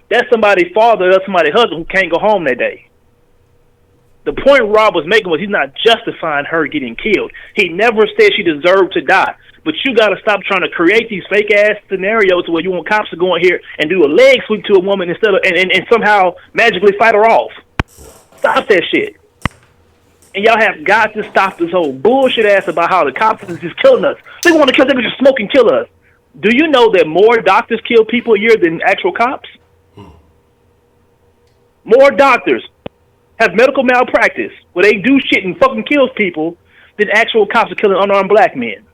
That's somebody's father. That's somebody's husband who can't go home that day. The point Rob was making was he's not justifying her getting killed. He never said she deserved to die. But you got to stop trying to create these fake-ass scenarios where you want cops to go in here and do a leg sweep to a woman instead of and somehow magically fight her off. Stop that shit. And y'all have got to stop this whole bullshit ass about how the cops is just killing us. They want to kill them and just smoke and kill us. Do you know that more doctors kill people a year than actual cops? More doctors have medical malpractice where they do shit and fucking kills people than actual cops are killing unarmed black men.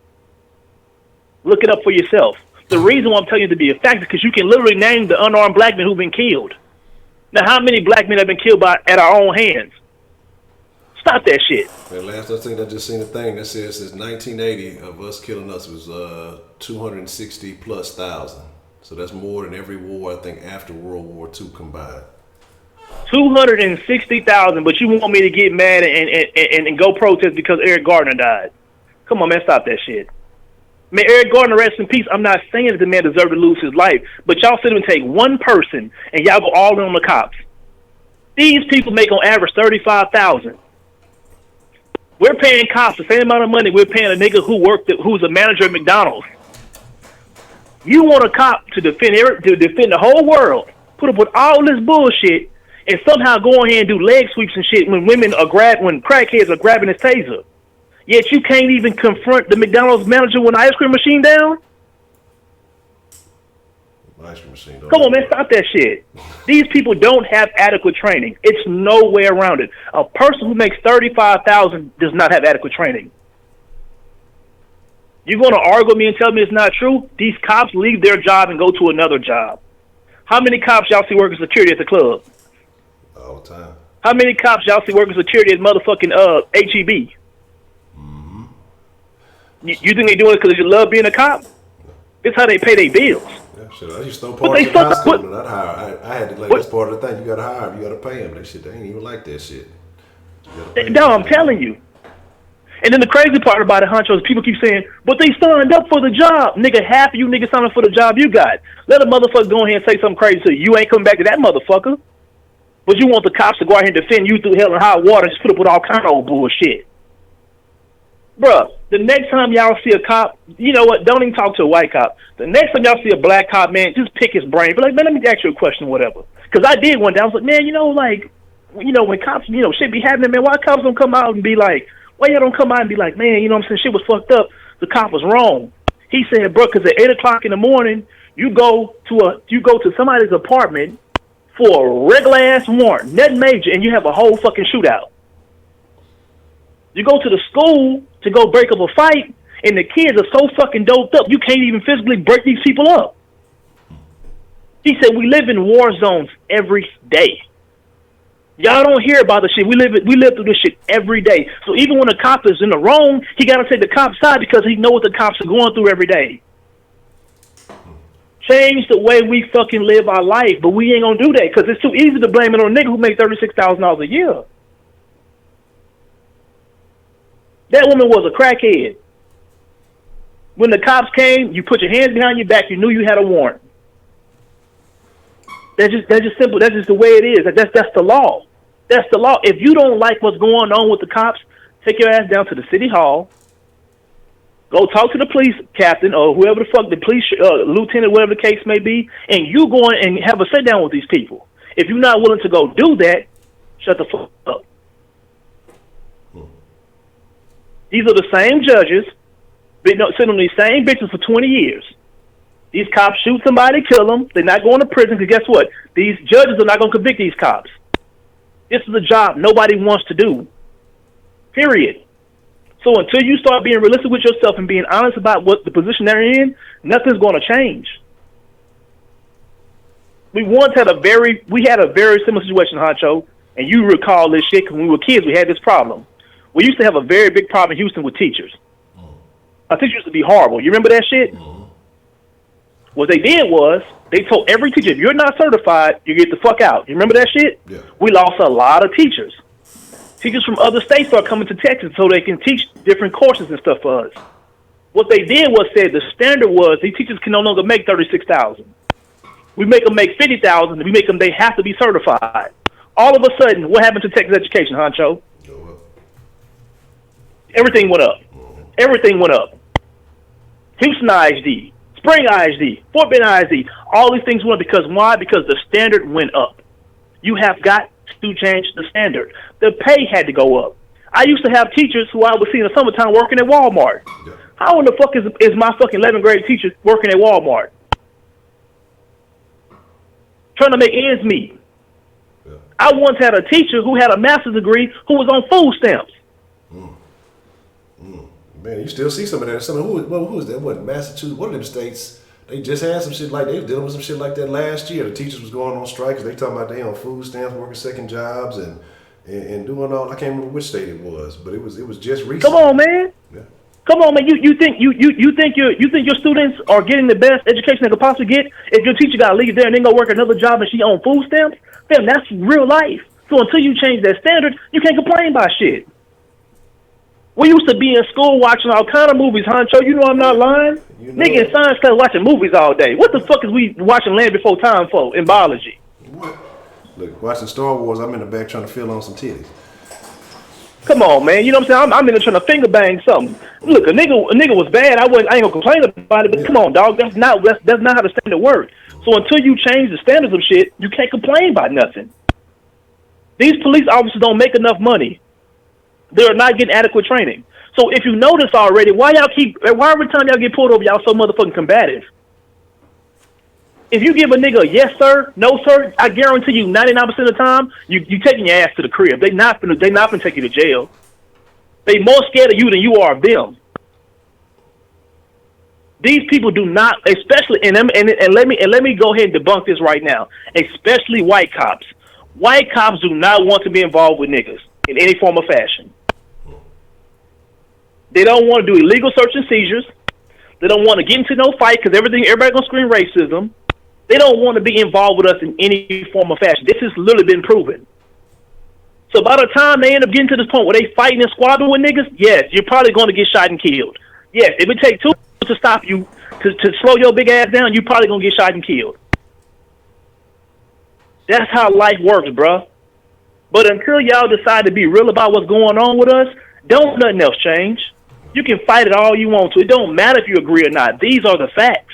Look it up for yourself. The reason why I'm telling you to be a fact is because you can literally name the unarmed black men who've been killed. Now, how many black men have been killed at our own hands? Stop that shit. Man, last I think I just seen a thing that says since 1980 of us killing us was 260 plus thousand. So that's more than every war I think after World War II combined. 260,000, but you want me to get mad and go protest because Eric Gardner died? Come on, man, stop that shit. Man, Eric Gardner, rest in peace. I'm not saying that the man deserved to lose his life, but y'all sit and take one person and y'all go all in on the cops. These people make on average $35,000. We're paying cops the same amount of money we're paying a nigga who's a manager at McDonald's. You want a cop to defend the whole world, put up with all this bullshit, and somehow go on here and do leg sweeps and shit when when crackheads are grabbing his taser. Yet you can't even confront the McDonald's manager with an ice cream machine down? Ice cream machine. Come on, man, stop that shit. These people don't have adequate training. It's no way around it. A person who makes $35,000 does not have adequate training. You're going to argue with me and tell me it's not true? These cops leave their job and go to another job. How many cops y'all see working security at the club? All the time. How many cops y'all see working security at motherfucking HEB? Mm-hmm. You think they doing it because you love being a cop? It's how they pay their bills. Yeah, shit. I used to throw parties in high school, and I had to that's part of the thing. You got to hire them. You got to pay them. They ain't even like that shit. No, I'm telling you. And then the crazy part about it, Honcho, is people keep saying, but they signed up for the job. Nigga, half of you niggas signed up for the job you got. Let a motherfucker go ahead and say something crazy to you. You ain't coming back to that motherfucker. But you want the cops to go out here and defend you through hell and high water and just put up with all kind of old bullshit. Bruh, the next time y'all see a cop, you know what, don't even talk to a white cop. The next time y'all see a black cop, man, just pick his brain. Be like, man, let me ask you a question or whatever. Because I did one day. I was like, man, when cops, shit be happening, man, why cops don't come out and be like, why y'all don't come out and be like, man, you know what I'm saying, shit was fucked up. The cop was wrong. He said, bro, because at 8 o'clock in the morning, you go to somebody's apartment for a regular ass warrant, nothing major, and you have a whole fucking shootout. You go to the school to go break up a fight, and the kids are so fucking doped up, you can't even physically break these people up. He said, we live in war zones every day. Y'all don't hear about the shit. We live through this shit every day. So even when a cop is in the wrong, he got to take the cop's side because he know what the cops are going through every day. Change the way we fucking live our life, but we ain't gonna do that because it's too easy to blame it on a nigga who makes $36,000 a year. That woman was a crackhead. When the cops came, you put your hands behind your back. You knew you had a warrant. That's just simple. That's just the way it is. That's the law. That's the law. If you don't like what's going on with the cops, take your ass down to the city hall. Go talk to the police captain or whoever the fuck, the police lieutenant, whatever the case may be, and you go in and have a sit down with these people. If you're not willing to go do that, shut the fuck up. These are the same judges been sitting on these same bitches for 20 years. These cops shoot somebody, kill them. They're not going to prison because guess what? These judges are not going to convict these cops. This is a job nobody wants to do. Period. So until you start being realistic with yourself and being honest about what the position they're in, nothing's going to change. We had a very similar situation, Honcho, and you recall this shit because when we were kids, we had this problem. We used to have a very big problem in Houston with teachers. Our teachers used to be horrible. You remember that shit? What they did was they told every teacher, if you're not certified, you get the fuck out. You remember that shit? Yeah. We lost a lot of teachers. Teachers from other states start coming to Texas so they can teach different courses and stuff for us. What they did was said the standard was these teachers can no longer make $36,000. We make them make $50,000. We make them they have to be certified. All of a sudden, what happened to Texas education, Honcho? Everything went up. Everything went up. Houston ISD, Spring ISD, Fort Bend ISD, all these things went up because why? Because the standard went up. You have got to change the standard. The pay had to go up. I used to have teachers who I would see in the summertime working at Walmart. Yeah. How in the fuck is my fucking 11th grade teacher working at Walmart? Trying to make ends meet. Yeah. I once had a teacher who had a master's degree who was on food stamps. Man, you still see some of that. Who is that? What, Massachusetts? One of them states, they just had some shit like, they were dealing with some shit like that last year. The teachers was going on strike because they talking about they on food stamps, working second jobs, and doing all. I can't remember which state it was, but it was just recent. Come on, man. Yeah. Come on, man. You think your students are getting the best education they could possibly get if your teacher got to leave there and then go work another job and she on food stamps? Damn, that's real life. So until you change that standard, you can't complain about shit. We used to be in school watching all kind of movies, Honcho. You know I'm not lying. Nigga in science class watching movies all day. What the fuck is we watching Land Before Time for in biology? What? Look, watching Star Wars, I'm in the back trying to feel on some titties. Come on, man. You know what I'm saying? I'm in there trying to finger bang something. Look, a nigga was bad. I ain't gonna complain about it, but come on, dog. That's not how the standard works. So until you change the standards of shit, you can't complain about nothing. These police officers don't make enough money. They're not getting adequate training. So if you notice already, why every time y'all get pulled over, y'all so motherfucking combative? If you give a nigga a yes sir, no sir, I guarantee you 99% of the time, you taking your ass to the crib. They not gonna take you to jail. They more scared of you than you are of them. These people do not, especially and let me go ahead and debunk this right now. Especially white cops. White cops do not want to be involved with niggas in any form of fashion. They don't want to do illegal search and seizures. They don't want to get into no fight because everybody gonna scream racism. They don't want to be involved with us in any form of fashion. This has literally been proven. So by the time they end up getting to this point where they fighting and squabbling with niggas, yes, you're probably going to get shot and killed. Yes, if it takes two to stop you, to slow your big ass down, you're probably going to get shot and killed. That's how life works, bruh. But until y'all decide to be real about what's going on with us, don't nothing else change. You can fight it all you want to. It don't matter if you agree or not. These are the facts.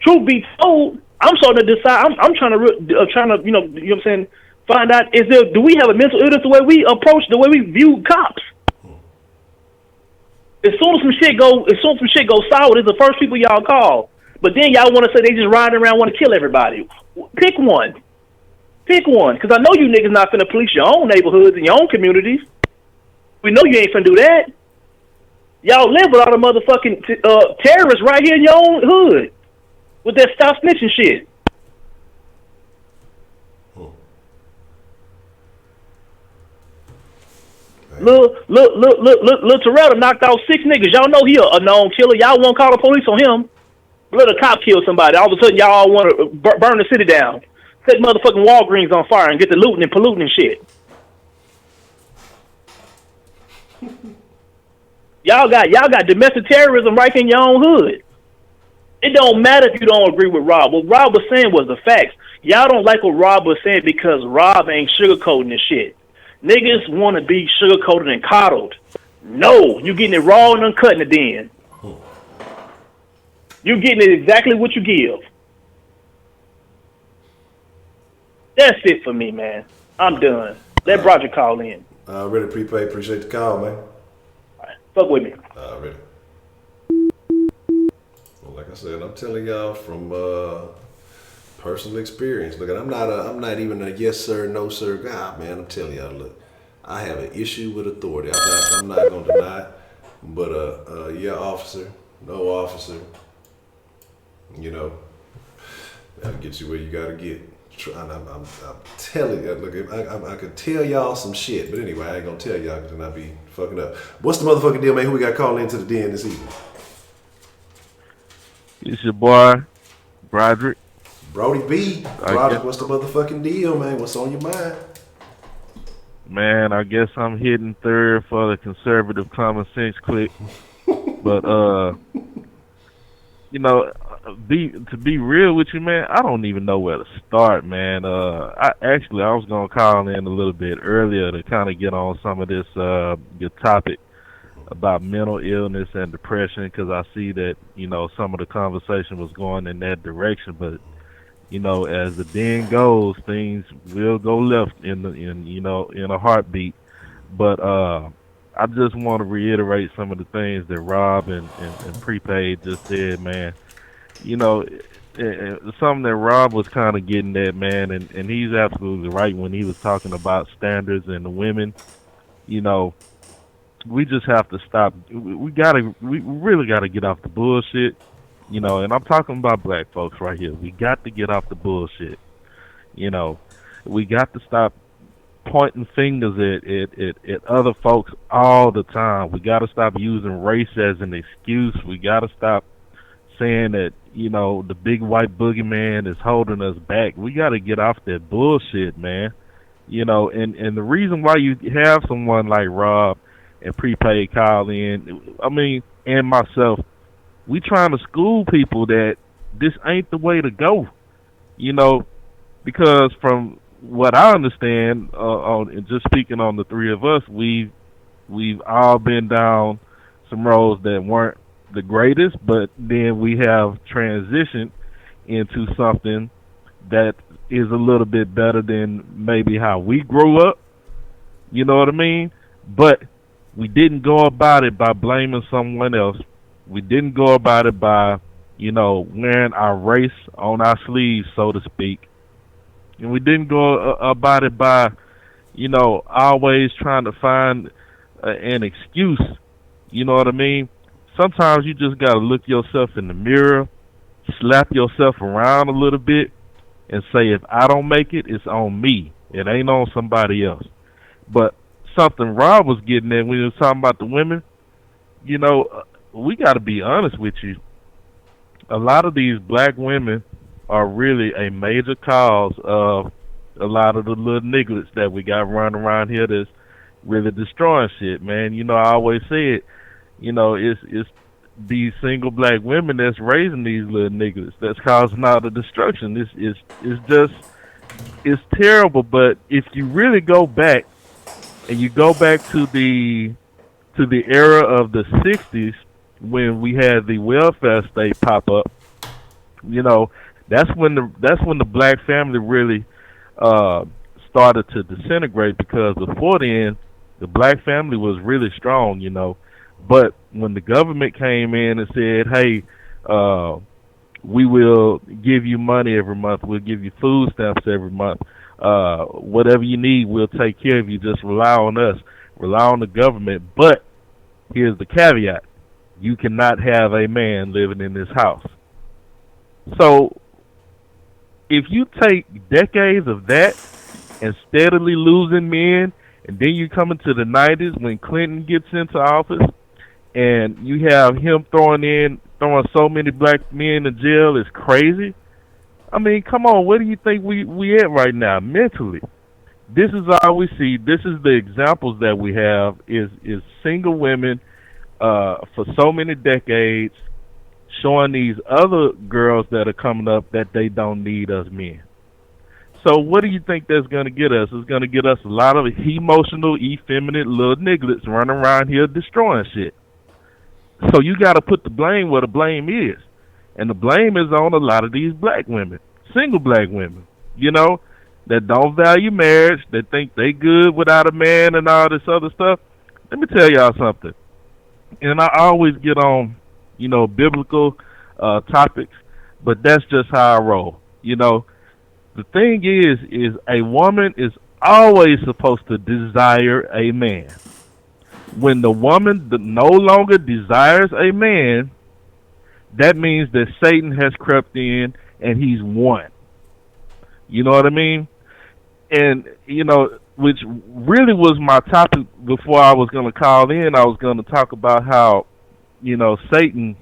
Truth be told, I'm starting to decide. I'm trying to, you know what I'm saying, find out do we have a mental illness the way we approach, the way we view cops. As soon as some shit goes sour, it's the first people y'all call. But then y'all want to say they just riding around want to kill everybody. Pick one. Because I know you niggas not finna police your own neighborhoods and your own communities. We know you ain't finna do that. Y'all live with all the motherfucking terrorists right here in your own hood with that stop snitching shit. Look, Toretta knocked out 6 niggas. Y'all know he a known killer. Y'all won't call the police on him. Let a cop kill somebody. All of a sudden, y'all all want to burn the city down. Set motherfucking Walgreens on fire and get the looting and polluting and shit. Y'all got domestic terrorism right in your own hood. It don't matter if you don't agree with Rob. What Rob was saying was the facts. Y'all don't like what Rob was saying because Rob ain't sugarcoating this shit. Niggas want to be sugarcoated and coddled. No, you getting it raw and uncutting it then. You getting it exactly what you give. That's it for me, man. I'm done. Let Roger call in. Ready, prepaid. Appreciate the call, man. All right. Fuck with me. Ready. Well, like I said, I'm telling y'all from personal experience. Look, I'm not even a yes sir, no sir guy, man. I'm telling y'all, look, I have an issue with authority. I'm not gonna deny it, but yeah, officer, no officer, you know, that'll get you where you gotta get. I'm telling you, look, I could tell y'all some shit, but anyway, I ain't gonna tell y'all because then I'll be fucking up. What's the motherfucking deal, man? Who we got calling into the den this evening? It's your boy, Broderick. Brody B. Broderick, what's the motherfucking deal, man? What's on your mind? Man, I guess I'm hitting third for the conservative common sense clique. But, you know, to be real with you, man, I don't even know where to start, man. I was going to call in a little bit earlier to kind of get on some of this your topic about mental illness and depression, because I see that, you know, some of the conversation was going in that direction. But, you know, as the den goes, things will go left in a heartbeat. But I just want to reiterate some of the things that Rob and Prepaid just said, man. You know, something that Rob was kind of getting at, man, and he's absolutely right when he was talking about standards and the women. You know, we just have to stop. We really gotta get off the bullshit. You know, and I'm talking about black folks right here. We got to get off the bullshit. You know, we got to stop pointing fingers at other folks all the time. We got to stop using race as an excuse. We got to stop saying that, you know, the big white boogeyman is holding us back. We got to get off that bullshit, man. You know, and the reason why you have someone like Rob and Prepaid call in, I mean, and myself, we trying to school people that this ain't the way to go, you know, because from what I understand, just speaking on the three of us, we've all been down some roads that weren't the greatest, but then we have transitioned into something that is a little bit better than maybe how we grew up, you know what I mean? But we didn't go about it by blaming someone else. We didn't go about it by, you know, wearing our race on our sleeves, so to speak. And we didn't go about it by, you know, always trying to find an excuse. You know what I mean? Sometimes you just got to look yourself in the mirror, slap yourself around a little bit, and say, if I don't make it, it's on me. It ain't on somebody else. But something Rob was getting at when he was talking about the women, you know, we got to be honest with you. A lot of these black women are really a major cause of a lot of the little nigglets that we got running around here that's really destroying shit, man. You know, I always say it, you know, it's these single black women that's raising these little niggas that's causing all the destruction. It's terrible. But if you really go back and you go back to the era of the '60s when we had the welfare state pop up, you know, that's when the black family really started to disintegrate, because before then the black family was really strong, you know. But when the government came in and said, "Hey, we will give you money every month. We'll give you food stamps every month. Whatever you need, we'll take care of you. Just rely on us. Rely on the government." But here's the caveat: you cannot have a man living in this house. So if you take decades of that and steadily losing men, and then you come into the '90s when Clinton gets into office, and you have him throwing so many black men in jail, is crazy. I mean, come on, where do you think we at right now mentally? This is all we see. This is the examples that we have is single women for so many decades showing these other girls that are coming up that they don't need us men. So what do you think that's going to get us? It's going to get us a lot of emotional, effeminate little nigglets running around here destroying shit. So you got to put the blame where the blame is. And the blame is on a lot of these black women, single black women, you know, that don't value marriage, that think they good without a man and all this other stuff. Let me tell y'all something. And I always get on, you know, biblical topics, but that's just how I roll. You know, the thing is a woman is always supposed to desire a man. When the woman no longer desires a man, that means that Satan has crept in and he's won. You know what I mean? And, you know, which really was my topic before I was going to call in. I was going to talk about how, you know, Satan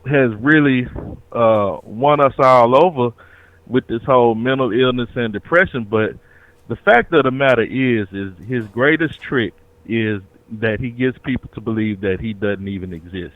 has really won us all over with this whole mental illness and depression. But the fact of the matter is his greatest trick is that he gets people to believe that he doesn't even exist.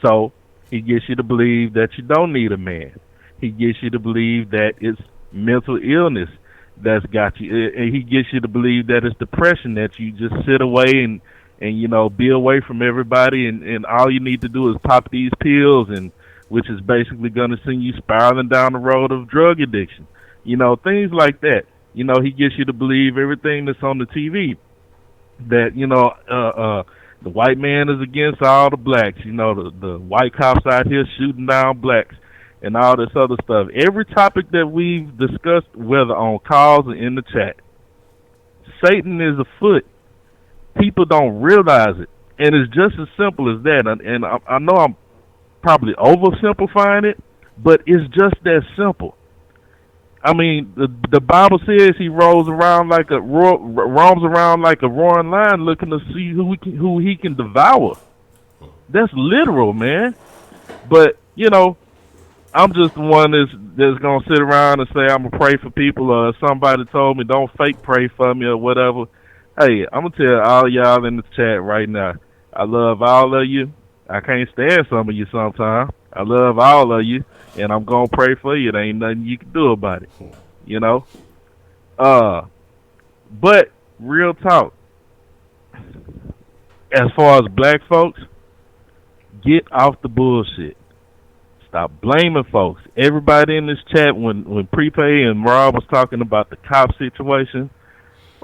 So he gets you to believe that you don't need a man. He gets you to believe that it's mental illness that's got you. And he gets you to believe that it's depression, that you just sit away and you know, be away from everybody, and all you need to do is pop these pills, and which is basically going to send you spiraling down the road of drug addiction. You know, things like that. You know, he gets you to believe everything that's on the TV. That, you know, the white man is against all the blacks. You know, the white cops out here shooting down blacks and all this other stuff. Every topic that we've discussed, whether on calls or in the chat, Satan is afoot. People don't realize it. And it's just as simple as that. And I know I'm probably oversimplifying it, but it's just that simple. I mean, the Bible says he roams around like a roaring lion, looking to see who he can devour. That's literal, man. But you know, I'm just the one that's gonna sit around and say I'm gonna pray for people, or somebody told me don't fake pray for me or whatever. Hey, I'm gonna tell all y'all in the chat right now, I love all of you. I can't stand some of you sometimes. I love all of you, and I'm gonna pray for you. There ain't nothing you can do about it, you know. But real talk, as far as black folks, get off the bullshit. Stop blaming folks. Everybody in this chat, when Prepay and Rob was talking about the cop situation,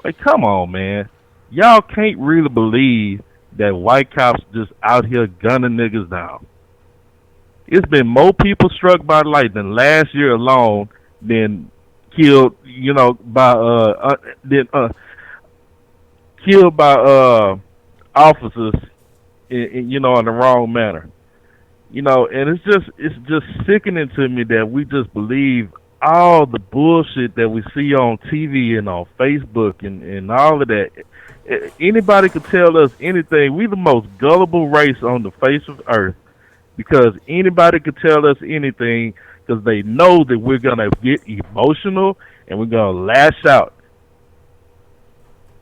like, come on, man. Y'all can't really believe that white cops just out here gunning niggas down. It's been more people struck by lightning last year alone than killed, you know, killed by officers, you know, in the wrong manner. You know, and it's just sickening to me that we just believe all the bullshit that we see on TV and on Facebook and all of that. Anybody could tell us anything. We the most gullible race on the face of earth, because anybody could tell us anything because they know that we're gonna get emotional and we're gonna lash out.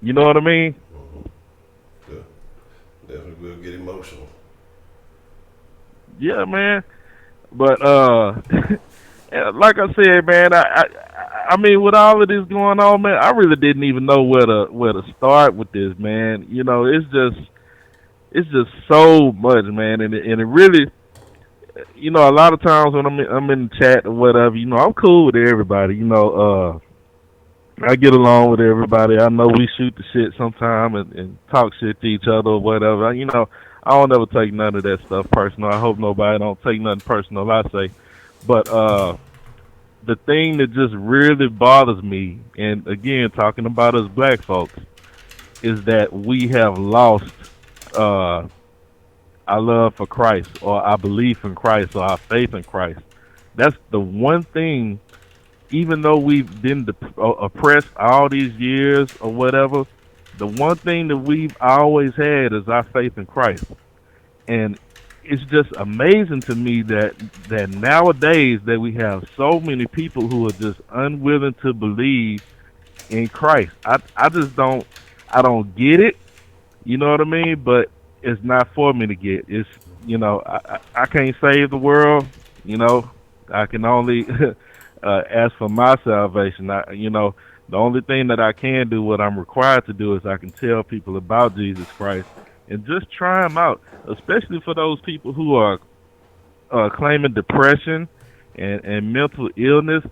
You know what I mean? Yeah, definitely will get emotional. Yeah, man. But yeah, like I said, man, I mean, with all of this going on, man, I really didn't even know where to start with this, man. You know, it's just so much, man, and it really, you know, a lot of times when I'm in the chat or whatever, you know, I'm cool with everybody. You know, I get along with everybody. I know we shoot the shit sometime and talk shit to each other or whatever. You know, I don't ever take none of that stuff personal. I hope nobody don't take nothing personal I say. But the thing that just really bothers me, and again, talking about us black folks, is that we have lost uh, our love for Christ, or our belief in Christ, or our faith in Christ. That's the one thing, even though we've been oppressed all these years or whatever, the one thing that we've always had is our faith in Christ. And it's just amazing to me that nowadays that we have so many people who are just unwilling to believe in Christ. I just don't get it. You know what I mean? But it's not for me to get. It's, you know, I can't save the world. You know, I can only ask for my salvation. You know, the only thing that I can do, what I'm required to do, is I can tell people about Jesus Christ and just try them out, especially for those people who are claiming depression and mental illness.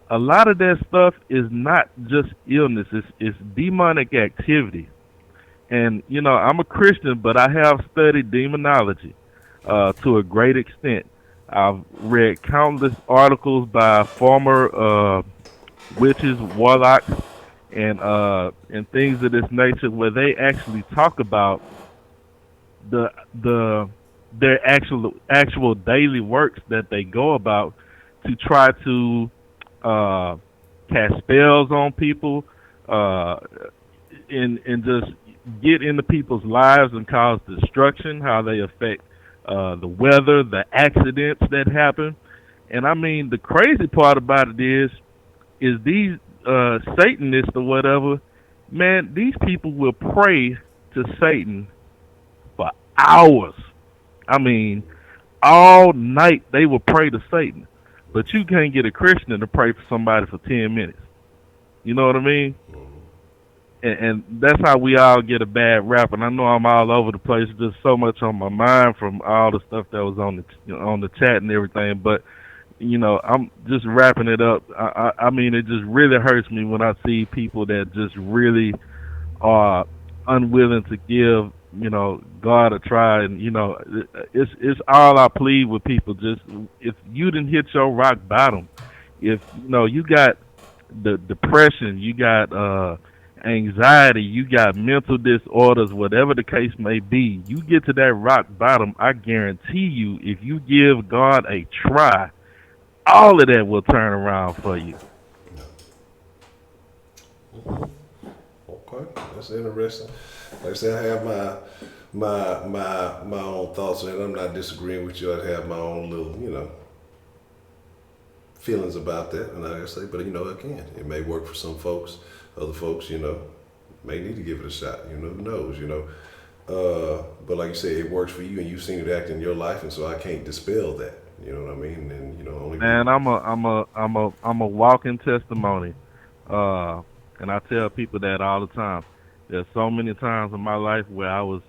A lot of that stuff is not just illness; it's demonic activity. And you know, I'm a Christian, but I have studied demonology to a great extent. I've read countless articles by former witches, warlocks, and things of this nature, where they actually talk about the their actual daily works that they go about to try to cast spells on people, and just get into people's lives and cause destruction. How they affect the weather, the accidents that happen. And I mean, the crazy part about it is these Satanists or whatever, man, these people will pray to Satan for hours. I mean, all night they will pray to Satan. But you can't get a Christian to pray for somebody for 10 minutes. You know what I mean? And that's how we all get a bad rap. And I know I'm all over the place. There's so much on my mind from all the stuff that was on the chat and everything. But you know, I'm just wrapping it up. I mean, it just really hurts me when I see people that just really are unwilling to give, you know, God a try. And you know, it's all I plead with people. Just, if you didn't hit your rock bottom, if you know you got the depression, you got anxiety, you got mental disorders, whatever the case may be, you get to that rock bottom, I guarantee you, if you give God a try, all of that will turn around for you. Okay, that's interesting. Like I said, I have my own thoughts on it. I'm not disagreeing with you. I have my own little, you know, feelings about that. And like I say, but you know, again, it may work for some folks. Other folks, you know, may need to give it a shot. You know, who knows? You know, but like you say, it works for you, and you've seen it act in your life, and so I can't dispel that. You know what I mean? And you know, only man, I'm a walking testimony, and I tell people that all the time. There's so many times in my life where I was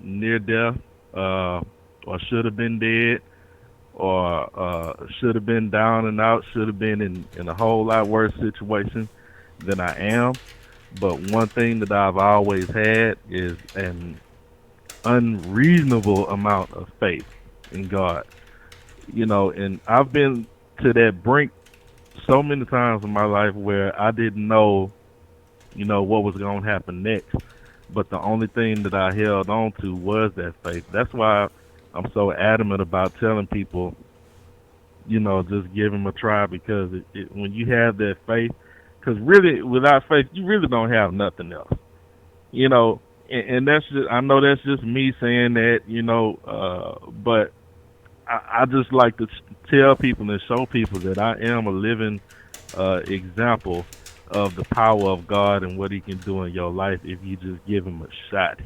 near death, or should have been dead, or should have been down and out, should have been in a whole lot worse situation than I am. But one thing that I've always had is an unreasonable amount of faith in God. You know, and I've been to that brink so many times in my life where I didn't know, you know, what was going to happen next. But the only thing that I held on to was that faith. That's why I'm so adamant about telling people, you know, just give them a try, because when you have that faith, because really, without faith, you really don't have nothing else. You know, and that's just, I know that's just me saying that, you know, but I just like to tell people and show people that I am a living example of the power of God and what He can do in your life if you just give Him a shot.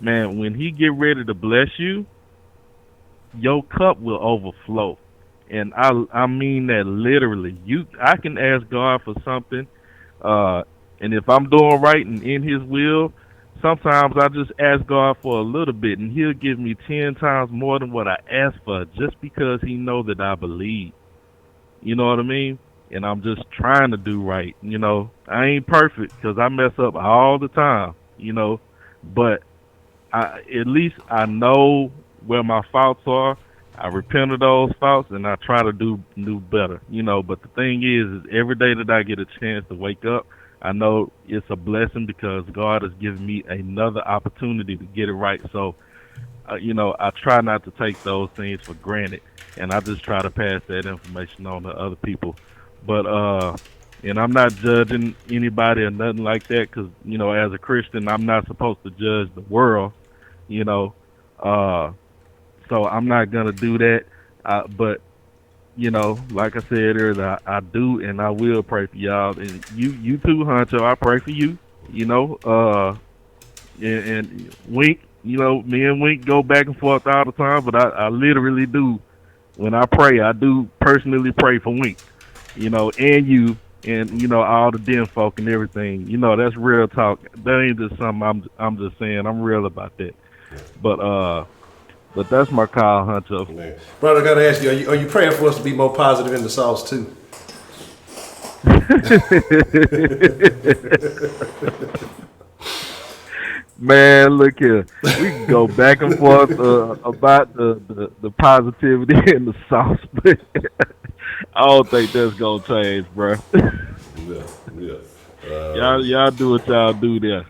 Man, when He get ready to bless you, your cup will overflow. And I mean that literally. I can ask God for something, and if I'm doing right and in His will, sometimes I just ask God for a little bit, and He'll give me 10 times more than what I asked for, just because He know that I believe. You know what I mean? And I'm just trying to do right. I ain't perfect because I mess up all the time. But at least I know where my faults are. I repent of those faults and I try to do better. But the thing is every day that I get a chance to wake up, I know it's a blessing because God has given me another opportunity to get it right. So, I try not to take those things for granted, and I just try to pass that information on to other people. But and I'm not judging anybody or nothing like that, because as a Christian, I'm not supposed to judge the world. So I'm not gonna do that. But like I said earlier, I do and I will pray for y'all, and you too, Honcho. I pray for you. And Wink. Me and Wink go back and forth all the time, but I literally do. When I pray, I do personally pray for Wink. And you, and all the den folk and everything. That's real talk. That ain't just something I'm just saying. I'm real about that. But that's my call, Honcho. Man. Brother, I gotta ask you, are you praying for us to be more positive in the sauce too? Man, look here. We can go back and forth about the positivity and the sauce, but I don't think that's gonna change, bro. Yeah. Y'all do what y'all do there.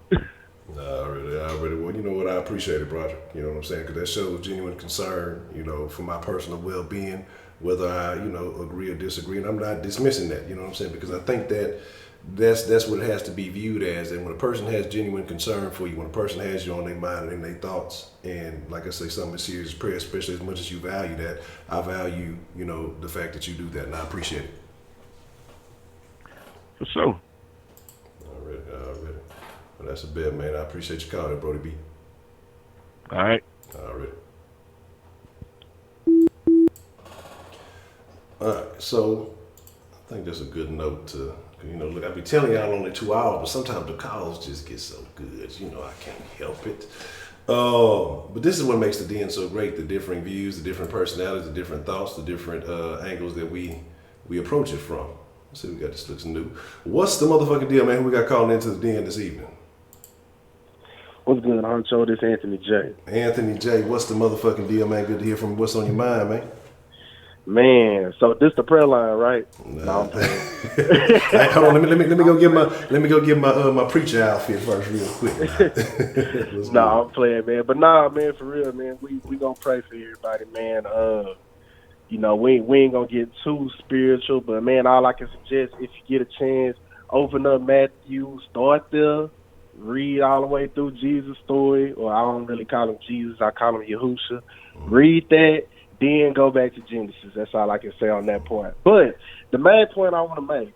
I really. Well, you know what? I appreciate it, brother. You know what I'm saying? Because that shows genuine concern, for my personal well-being, whether I, agree or disagree. And I'm not dismissing that, you know what I'm saying? Because I think that's what it has to be viewed as. And when a person has genuine concern for you, when a person has you on their mind and in their thoughts, and like I say, something as serious as prayer, especially as much as you value that, I value, the fact that you do that, and I appreciate it. For sure. Already. Well, that's a bet, man. I appreciate your call there, Brody B. All right. Already. All right, so I think that's a good note to, look, I be telling y'all only 2 hours, but sometimes the calls just get so good, I can't help it. But this is what makes the Den so great: the differing views, the different personalities, the different thoughts, the different angles that we approach it from. Let's see, we got this looks new. What's the motherfucking deal, man? Who we got calling into the Den this evening? What's good, Honcho? This is Anthony J. Anthony J, what's the motherfucking deal, man? Good to hear from you. What's on your mind, man? Man, so this the prayer line, right? Nah. No, I'm playing. Hey, hold on, let me go get my preacher outfit first, real quick. No, I'm playing, man. But nah, man, for real, man, we gonna pray for everybody, man. We ain't gonna get too spiritual, but man, all I can suggest, if you get a chance, open up Matthew, start there, read all the way through Jesus' story, or I don't really call him Jesus, I call him Yahusha. Read that, then go back to Genesis. That's all I can say on that point. But the main point I want to make,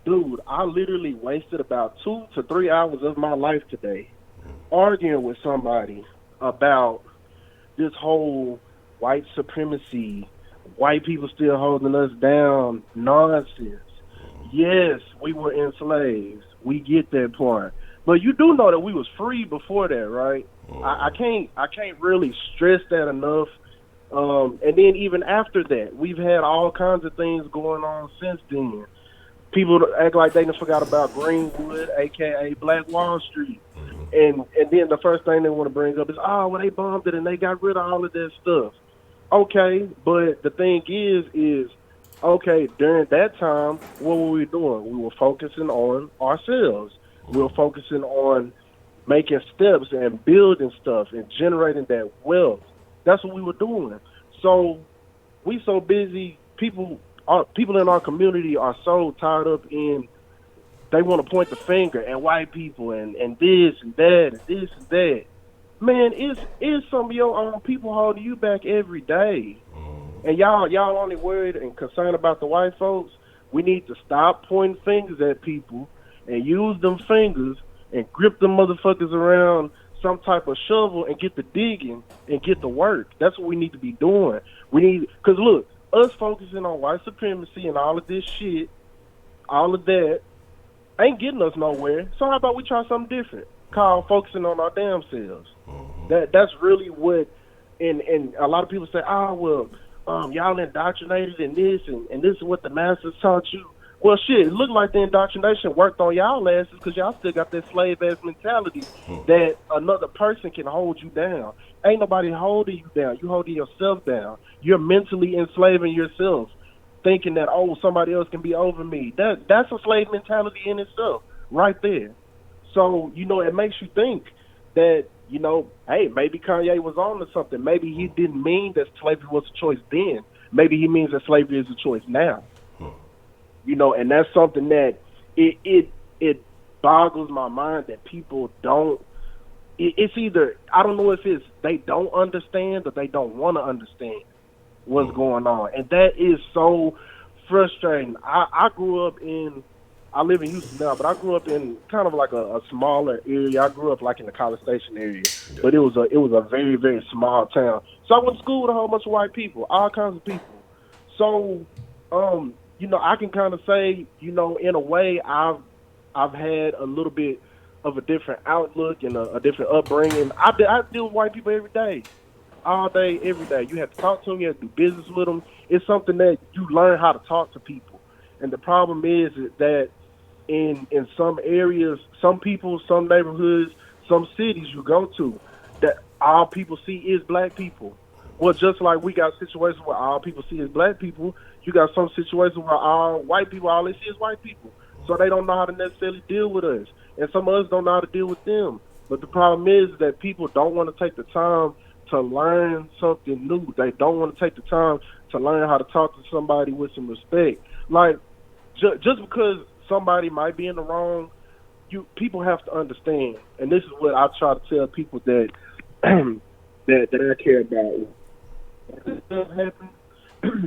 dude, I literally wasted about 2 to 3 hours of my life today arguing with somebody about this whole white supremacy, white people still holding us down nonsense. Yes, we were enslaved. We get that point. But you do know that we was free before that, right? I can't really stress that enough. And then even after that, we've had all kinds of things going on since then. People act like they forgot about Greenwood, a.k.a. Black Wall Street. And then the first thing they want to bring up is, they bombed it and they got rid of all of that stuff. Okay, but the thing is, okay, during that time, what were we doing? We were focusing on ourselves. We were focusing on making steps and building stuff and generating that wealth. That's what we were doing. So we so busy. People in our community are so tied up in, they want to point the finger at white people and this and that and this and that. Man, it's some of your own people holding you back every day. And y'all only worried and concerned about the white folks. We need to stop pointing fingers at people and use them fingers and grip them motherfuckers around some type of shovel and get the digging and get the work. That's what we need to be doing. Cause look, us focusing on white supremacy and all of this shit, all of that, ain't getting us nowhere. So how about we try something different? Called focusing on our damn selves. That's really what. And a lot of people say, y'all indoctrinated in this, and this is what the masters taught you. Well, shit, it looked like the indoctrination worked on y'all asses because y'all still got that slave-ass mentality that another person can hold you down. Ain't nobody holding you down. You holding yourself down. You're mentally enslaving yourself, thinking that, somebody else can be over me. That's a slave mentality in itself right there. So, it makes you think that, hey, maybe Kanye was on to something. Maybe he didn't mean that slavery was a choice then. Maybe he means that slavery is a choice now. And that's something that it boggles my mind that people don't. It's either, I don't know if it's they don't understand or they don't want to understand what's going on, and that is so frustrating. I live in Houston now, but I grew up in kind of like a smaller area. I grew up like in the College Station area, but it was a very, very small town. So I went to school with a whole bunch of white people, all kinds of people. So, I can kind of say, in a way, I've had a little bit of a different outlook and a different upbringing. I deal with white people every day, all day, every day. You have to talk to them. You have to do business with them. It's something that you learn how to talk to people. And the problem is that in some areas, some people, some neighborhoods, some cities you go to, that all people see is black people. Well, just like we got situations where all people see is black people, you got some situations where all white people, all they see is white people. So they don't know how to necessarily deal with us. And some of us don't know how to deal with them. But the problem is that people don't want to take the time to learn something new. They don't want to take the time to learn how to talk to somebody with some respect. Like, just because somebody might be in the wrong, people have to understand. And this is what I try to tell people that that I care about. When this happened,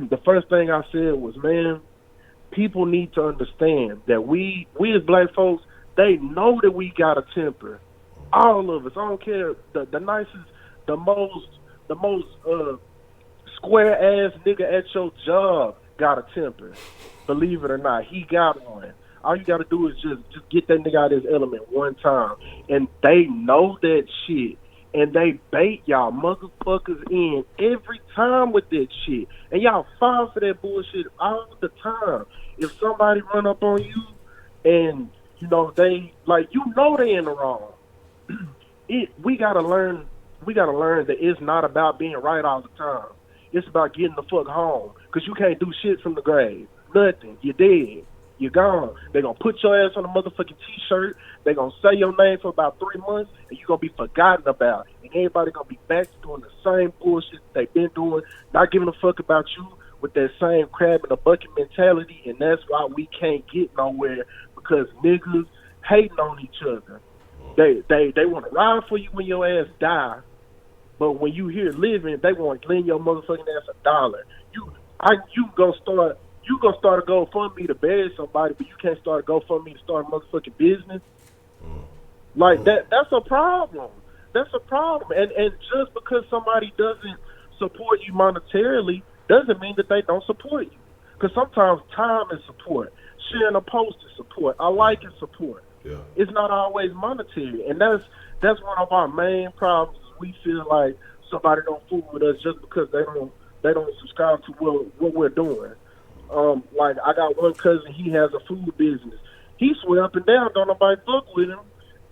the first thing I said was, man, people need to understand that we as black folks, they know that we got a temper. All of us. I don't care. The nicest, the most square ass nigga at your job got a temper. Believe it or not, he got one. All you got to do is just get that nigga out of his element one time, and they know that shit. And they bait y'all motherfuckers in every time with that shit. And y'all fall for that bullshit all the time. If somebody run up on you and, they, like, they in the wrong. We gotta learn that it's not about being right all the time. It's about getting the fuck home. Because you can't do shit from the grave. Nothing. You're dead. You're gone. They're going to put your ass on a motherfucking T-shirt. They're going to say your name for about 3 months, and you're going to be forgotten about. And everybody going to be back to doing the same bullshit they've been doing, not giving a fuck about you with that same crab in a bucket mentality. And that's why we can't get nowhere, because niggas hating on each other. They want to ride for you when your ass die, but when you here living, they want to lend your motherfucking ass $1. You gonna start a GoFundMe to bury somebody, but you can't start a GoFundMe to start a motherfucking business. Like that's a problem. That's a problem. And just because somebody doesn't support you monetarily doesn't mean that they don't support you. Because sometimes time is support. Sharing a post is support. I like is support. Yeah. It's not always monetary. And that's one of our main problems. We feel like somebody don't fool with us just because they don't subscribe to what we're doing. Like, I got one cousin, he has a food business. He swear up and down, don't nobody fuck with him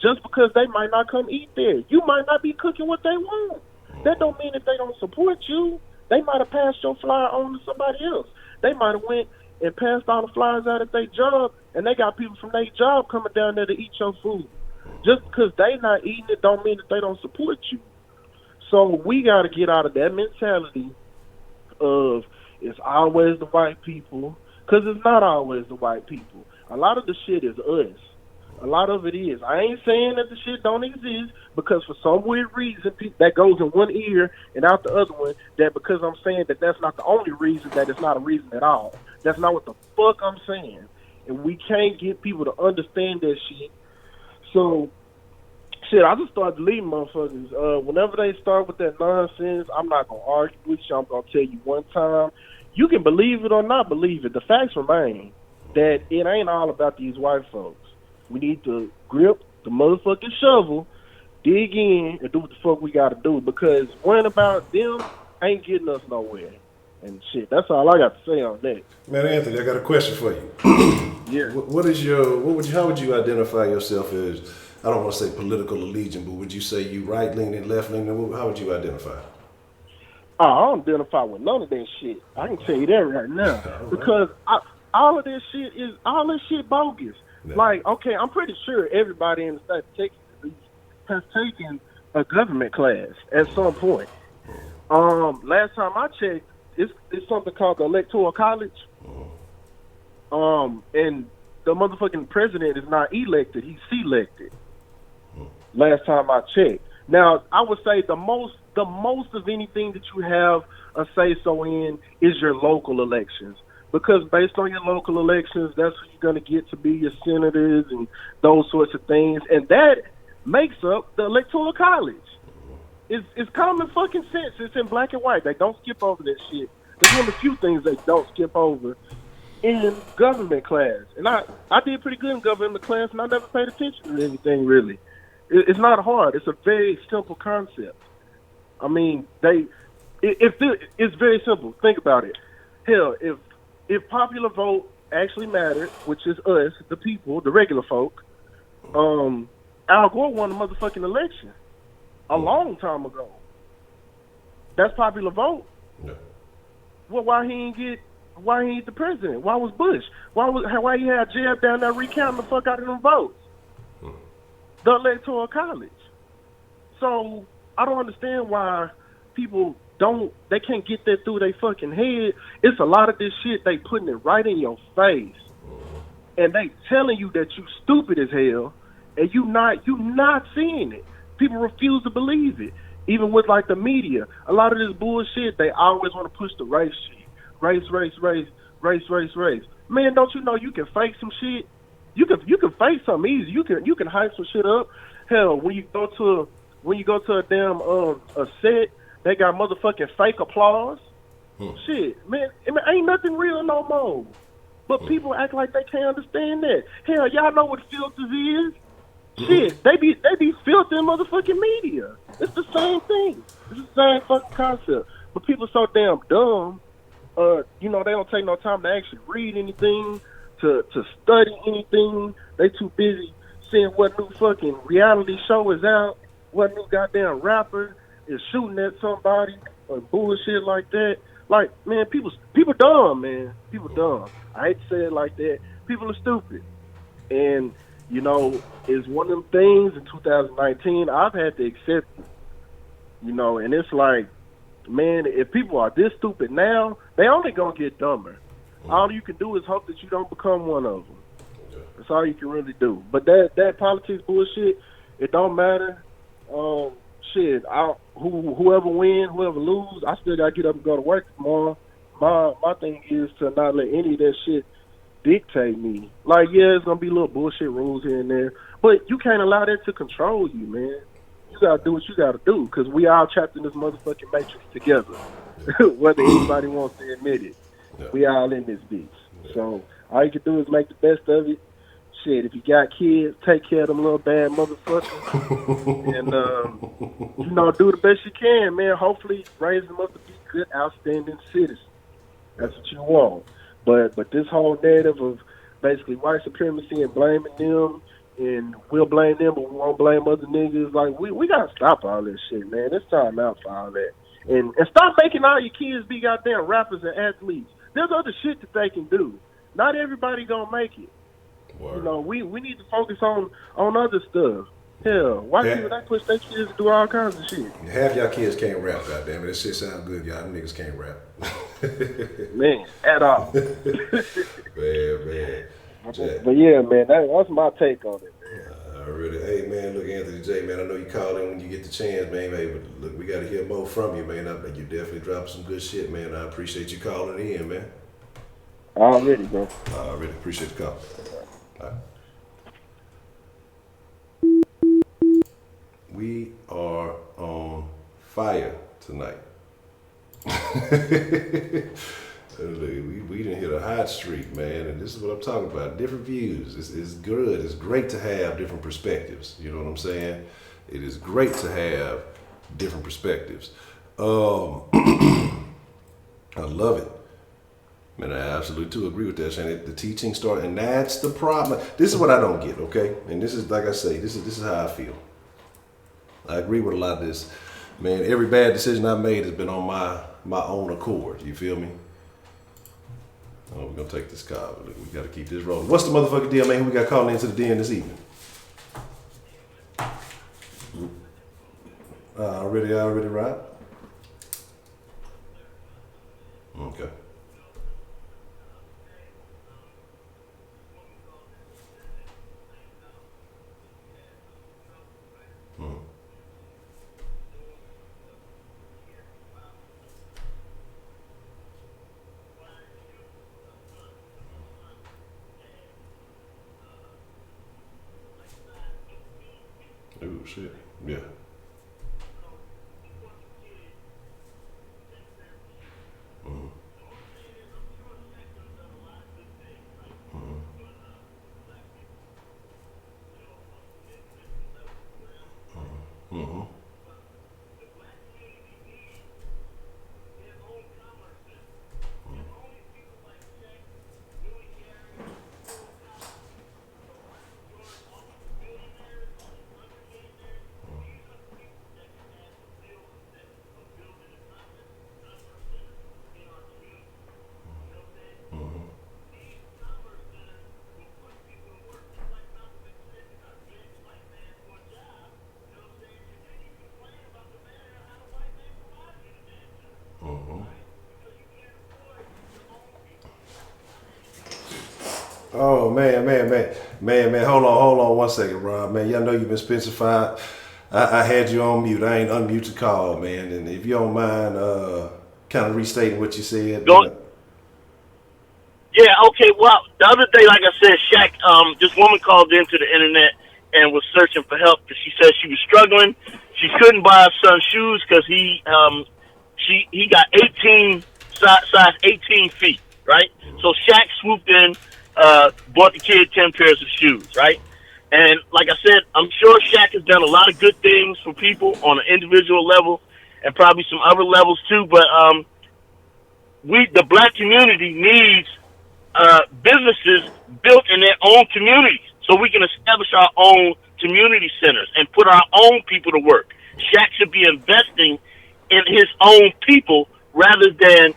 just because they might not come eat there. You might not be cooking what they want. That don't mean that they don't support you. They might have passed your flyer on to somebody else. They might have went and passed all the flyers out at their job, and they got people from their job coming down there to eat your food. Just because they not eating it don't mean that they don't support you. So we got to get out of that mentality of it's always the white people, because it's not always the white people. A lot of the shit is us. A lot of it is. I ain't saying that the shit don't exist, because for some weird reason that goes in one ear and out the other one, that because I'm saying that that's not the only reason, that it's not a reason at all. That's not what the fuck I'm saying. And we can't get people to understand that shit. So, shit, I just start deleting motherfuckers. Whenever they start with that nonsense, I'm not going to argue with you. I'm going to tell you one time. You can believe it or not believe it. The facts remain that it ain't all about these white folks. We need to grip the motherfucking shovel, dig in, and do what the fuck we got to do, because worrying about them ain't getting us nowhere. And shit, that's all I got to say on that. Man, Anthony, I got a question for you. Yeah. How would you identify yourself as, I don't want to say political allegiance, but would you say you right-leaning, left-leaning? How would you identify? I don't identify with none of that shit. I can tell you that right now. Right. Because all this shit bogus. No. Like, okay, I'm pretty sure everybody in the state of Texas has taken a government class at some point. Last time I checked, it's something called the Electoral College. And the motherfucking president is not elected, he's selected. Last time I checked. Now, I would say the most of anything that you have a say-so in is your local elections. Because based on your local elections, that's who you're going to get to be your senators and those sorts of things. And that makes up the Electoral College. It's common fucking sense. It's in black and white. They don't skip over that shit. There's one of the few things they don't skip over in government class. And I did pretty good in government class, and I never paid attention to anything, really. It's not hard. It's a very simple concept. I mean, it's very simple. Think about it. Hell, if popular vote actually mattered, which is us, the people, the regular folk, Al Gore won the motherfucking election a long time ago. That's popular vote. No. Well, why he ain't the president? Why was Bush? Why he had Jeb down there recounting the fuck out of them votes? The Electoral College. So I don't understand why people they can't get that through their fucking head. It's a lot of this shit, they putting it right in your face. And they telling you that you stupid as hell, and you not seeing it. People refuse to believe it. Even with like the media, a lot of this bullshit, they always want to push the race shit. Race. Man, don't you know you can fake some shit? You can fake something easy. You can hype some shit up. Hell, when you go to a damn a set, they got motherfucking fake applause. Shit, man, ain't nothing real no more. But people act like they can't understand that. Hell, y'all know what filters is? Shit, they be filtering motherfucking media. It's the same thing. It's the same fucking concept. But people so damn dumb. They don't take no time to actually read anything, to study anything. They too busy seeing what new fucking reality show is out, what new goddamn rapper is shooting at somebody, or bullshit like that. Like, man, people dumb, man. People dumb. I hate to say it like that. People are stupid. And, it's one of them things in 2019 I've had to accept it. And it's like, man, if people are this stupid now, they only gonna get dumber. All you can do is hope that you don't become one of them. That's all you can really do. But that politics bullshit, it don't matter. Whoever win, whoever lose, I still gotta get up and go to work tomorrow. My thing is to not let any of that shit dictate me. Like, yeah, it's gonna be little bullshit rules here and there, but you can't allow that to control you, man. You gotta do what you gotta do, because we all trapped in this motherfucking matrix together. Whether anybody wants to admit it. Yeah. We all in this bitch. Yeah. So all you can do is make the best of it. Shit, if you got kids, take care of them little bad motherfuckers. And, do the best you can, man. Hopefully raise them up to be good, outstanding citizens. That's what you want. But this whole narrative of basically white supremacy and blaming them, and we'll blame them, but we won't blame other niggas. Like, we gotta stop all this shit, man. It's time out for all that. And stop making all your kids be goddamn rappers and athletes. There's other shit that they can do. Not everybody gonna make it. Word. We need to focus on other stuff. Hell, white people, they push their kids to do all kinds of shit. Half y'all kids can't rap, goddammit. That shit sound good, y'all niggas can't rap. Man, at all. man. But yeah, man, that's my take on it, man. Really. Hey, man, look, Anthony J, man, I know you called in when you get the chance, man. Hey, but look, we got to hear more from you, man. I think you definitely dropped some good shit, man. I appreciate you calling in, man. Already, bro. I really appreciate the call. All right. We are on fire tonight. We didn't hit a hot streak, man, and this is what I'm talking about. Different views. It's good. It's great to have different perspectives. You know what I'm saying? It is great to have different perspectives. I love it. Man, I absolutely too agree with that, Shannon. The teaching start, and that's the problem. This is what I don't get, okay? And this is, like I say, this is how I feel. I agree with a lot of this. Man, every bad decision I made has been on my own accord. You feel me? Oh, we're gonna take this call. Look, we gotta keep this rolling. What's the motherfucking deal, man? Who we got calling into the den this evening? Already right? Okay. Oh shit. Yeah. Mm-hmm. Oh man. Hold on 1 second, Rob. Man, y'all know you've been specified. I had you on mute. I ain't unmute the call, man. And if you don't mind, kind of restating what you said. Yeah, okay. Well, the other day, like I said, Shaq, this woman called into the internet and was searching for help because she said she was struggling. She couldn't buy her son shoes because he got 18 size 18 feet, right? So Shaq swooped in, bought the kid 10 pairs of shoes, right? And like I said, I'm sure Shaq has done a lot of good things for people on an individual level and probably some other levels too. But the black community needs businesses built in their own communities so we can establish our own community centers and put our own people to work. Shaq should be investing in his own people rather than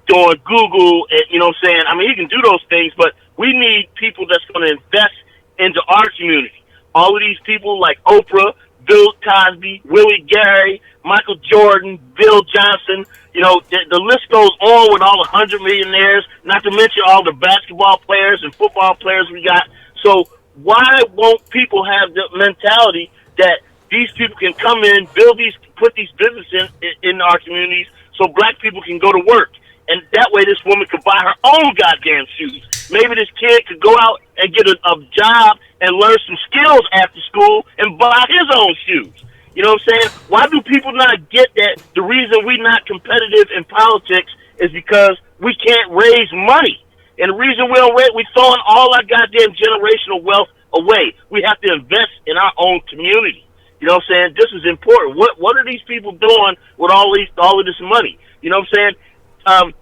doing Google, and, you know what I'm saying? I mean, he can do those things, but we need people that's going to invest into our community. All of these people like Oprah, Bill Cosby, Willie Gary, Michael Jordan, Bill Johnson, you know, the list goes on with all the 100 millionaires, not to mention all the basketball players and football players we got. So why won't people have the mentality that these people can come in, put these businesses in our communities so black people can go to work? And that way this woman could buy her own goddamn shoes. Maybe this kid could go out and get a job and learn some skills after school and buy his own shoes. You know what I'm saying? Why do people not get that the reason we're not competitive in politics is because we can't raise money? And the reason we don't raise, we're throwing all our goddamn generational wealth away. We have to invest in our own community. You know what I'm saying? This is important. What are these people doing with all of this money? You know what I'm saying?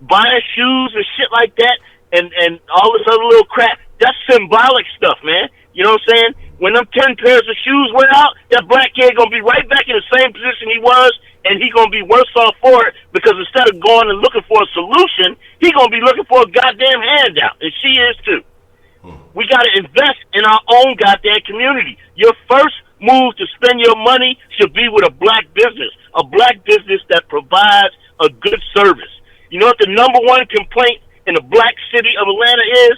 Buying shoes and shit like that and all this other little crap, that's symbolic stuff, man. You know what I'm saying? When them 10 pairs of shoes wear out, that black kid gonna be right back in the same position he was, and he gonna be worse off for it because instead of going and looking for a solution, he gonna be looking for a goddamn handout, and she is too. We gotta invest in our own goddamn community. Your first move to spend your money should be with a black business that provides a good service. You know what the number one complaint in the black city of Atlanta is?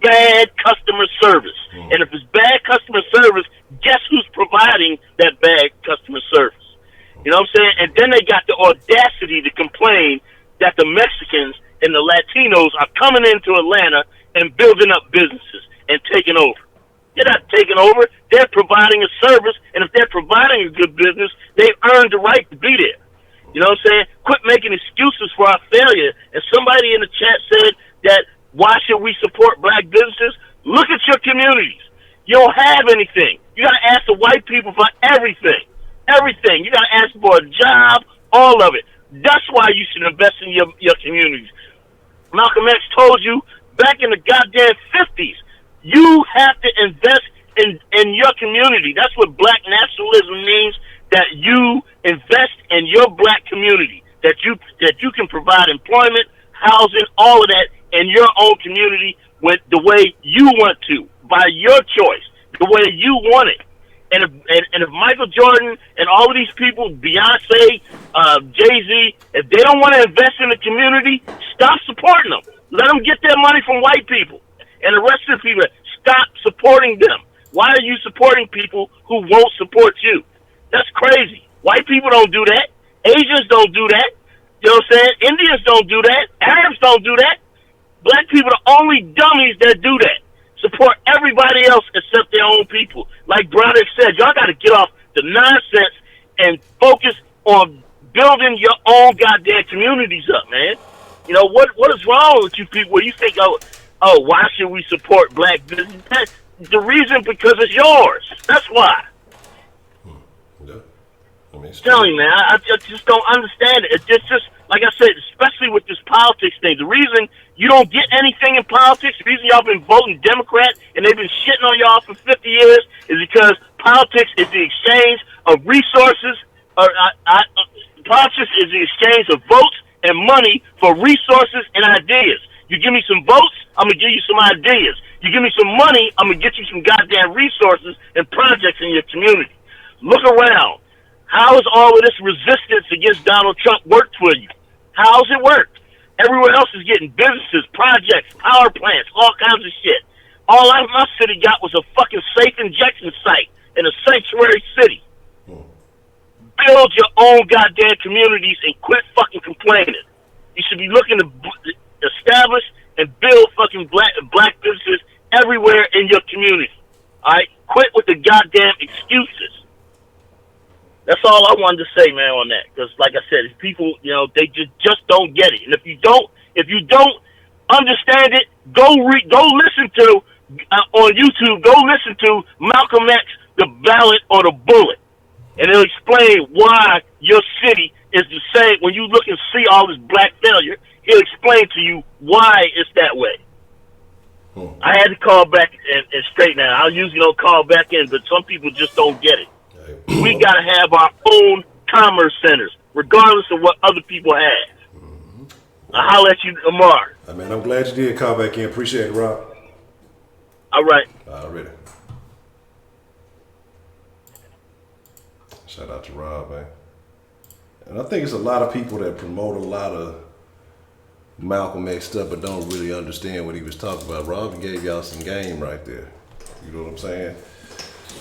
bad customer service. And if it's bad customer service, guess who's providing that bad customer service? You know what I'm saying? And then they got the audacity to complain that the Mexicans and the Latinos are coming into Atlanta and building up businesses and taking over. They're not taking over. They're providing a service, and if they're providing a good business, they've earned the right to be there. You know what I'm saying? Quit making excuses for our failure. And somebody in the chat said that why should we support black businesses? Look at your communities. You don't have anything. You got to ask the white people for everything. Everything. You got to ask for a job, all of it. That's why you should invest in your communities. Malcolm X told you back in the goddamn 50s, you have to invest in your community. That's what black nationalism means, that you invest in your black community, that you can provide employment, housing, all of that in your own community with the way you want to, by your choice, the way you want it. And if Michael Jordan and all of these people, Beyonce, Jay-Z, if they don't want to invest in the community, stop supporting them. Let them get their money from white people. And the rest of the people, stop supporting them. Why are you supporting people who won't support you? That's crazy. White people don't do that. Asians don't do that. You know what I'm saying? Indians don't do that. Arabs don't do that. Black people are the only dummies that do that. Support everybody else except their own people. Like Broderick said, y'all got to get off the nonsense and focus on building your own goddamn communities up, man. You know, what is wrong with you people where you think, oh, why should we support black business? The reason, because it's yours. That's why. Yeah. I mean, Telling you, man, I just don't understand it. It's just, like I said, especially with this politics thing. The reason you don't get anything in politics, the reason y'all been voting Democrat and they've been shitting on y'all for 50 years is because politics is the exchange of resources. Politics is the exchange of votes and money for resources and ideas. You give me some votes, I'm going to give you some ideas. You give me some money, I'm going to get you some goddamn resources and projects in your community. Look around. How has all of this resistance against Donald Trump worked for you? How's it worked? Everywhere else is getting businesses, projects, power plants, all kinds of shit. All my city got was a fucking safe injection site in a sanctuary city. Build your own goddamn communities and quit fucking complaining. You should be looking to establish and build fucking black businesses everywhere in your community. All right? Quit with the goddamn excuses. That's all I wanted to say, man, on that. Because, like I said, if people, you know, they just don't get it. And if you don't understand it, go listen to on YouTube. Go listen to Malcolm X, The Ballot or the Bullet, and it'll explain why your city is the same. When you look and see all this black failure, he'll explain to you why it's that way. I had to call back and straighten that. I usually don't call back in, but some people just don't get it. We got to have our own commerce centers, regardless of what other people have. I'll holler at you tomorrow. I mean, I'm glad you did call back in. Appreciate it, Rob. All right. Already. Shout out to Rob, man. And I think it's a lot of people that promote a lot of Malcolm X stuff but don't really understand what he was talking about. Rob gave y'all some game right there. You know what I'm saying?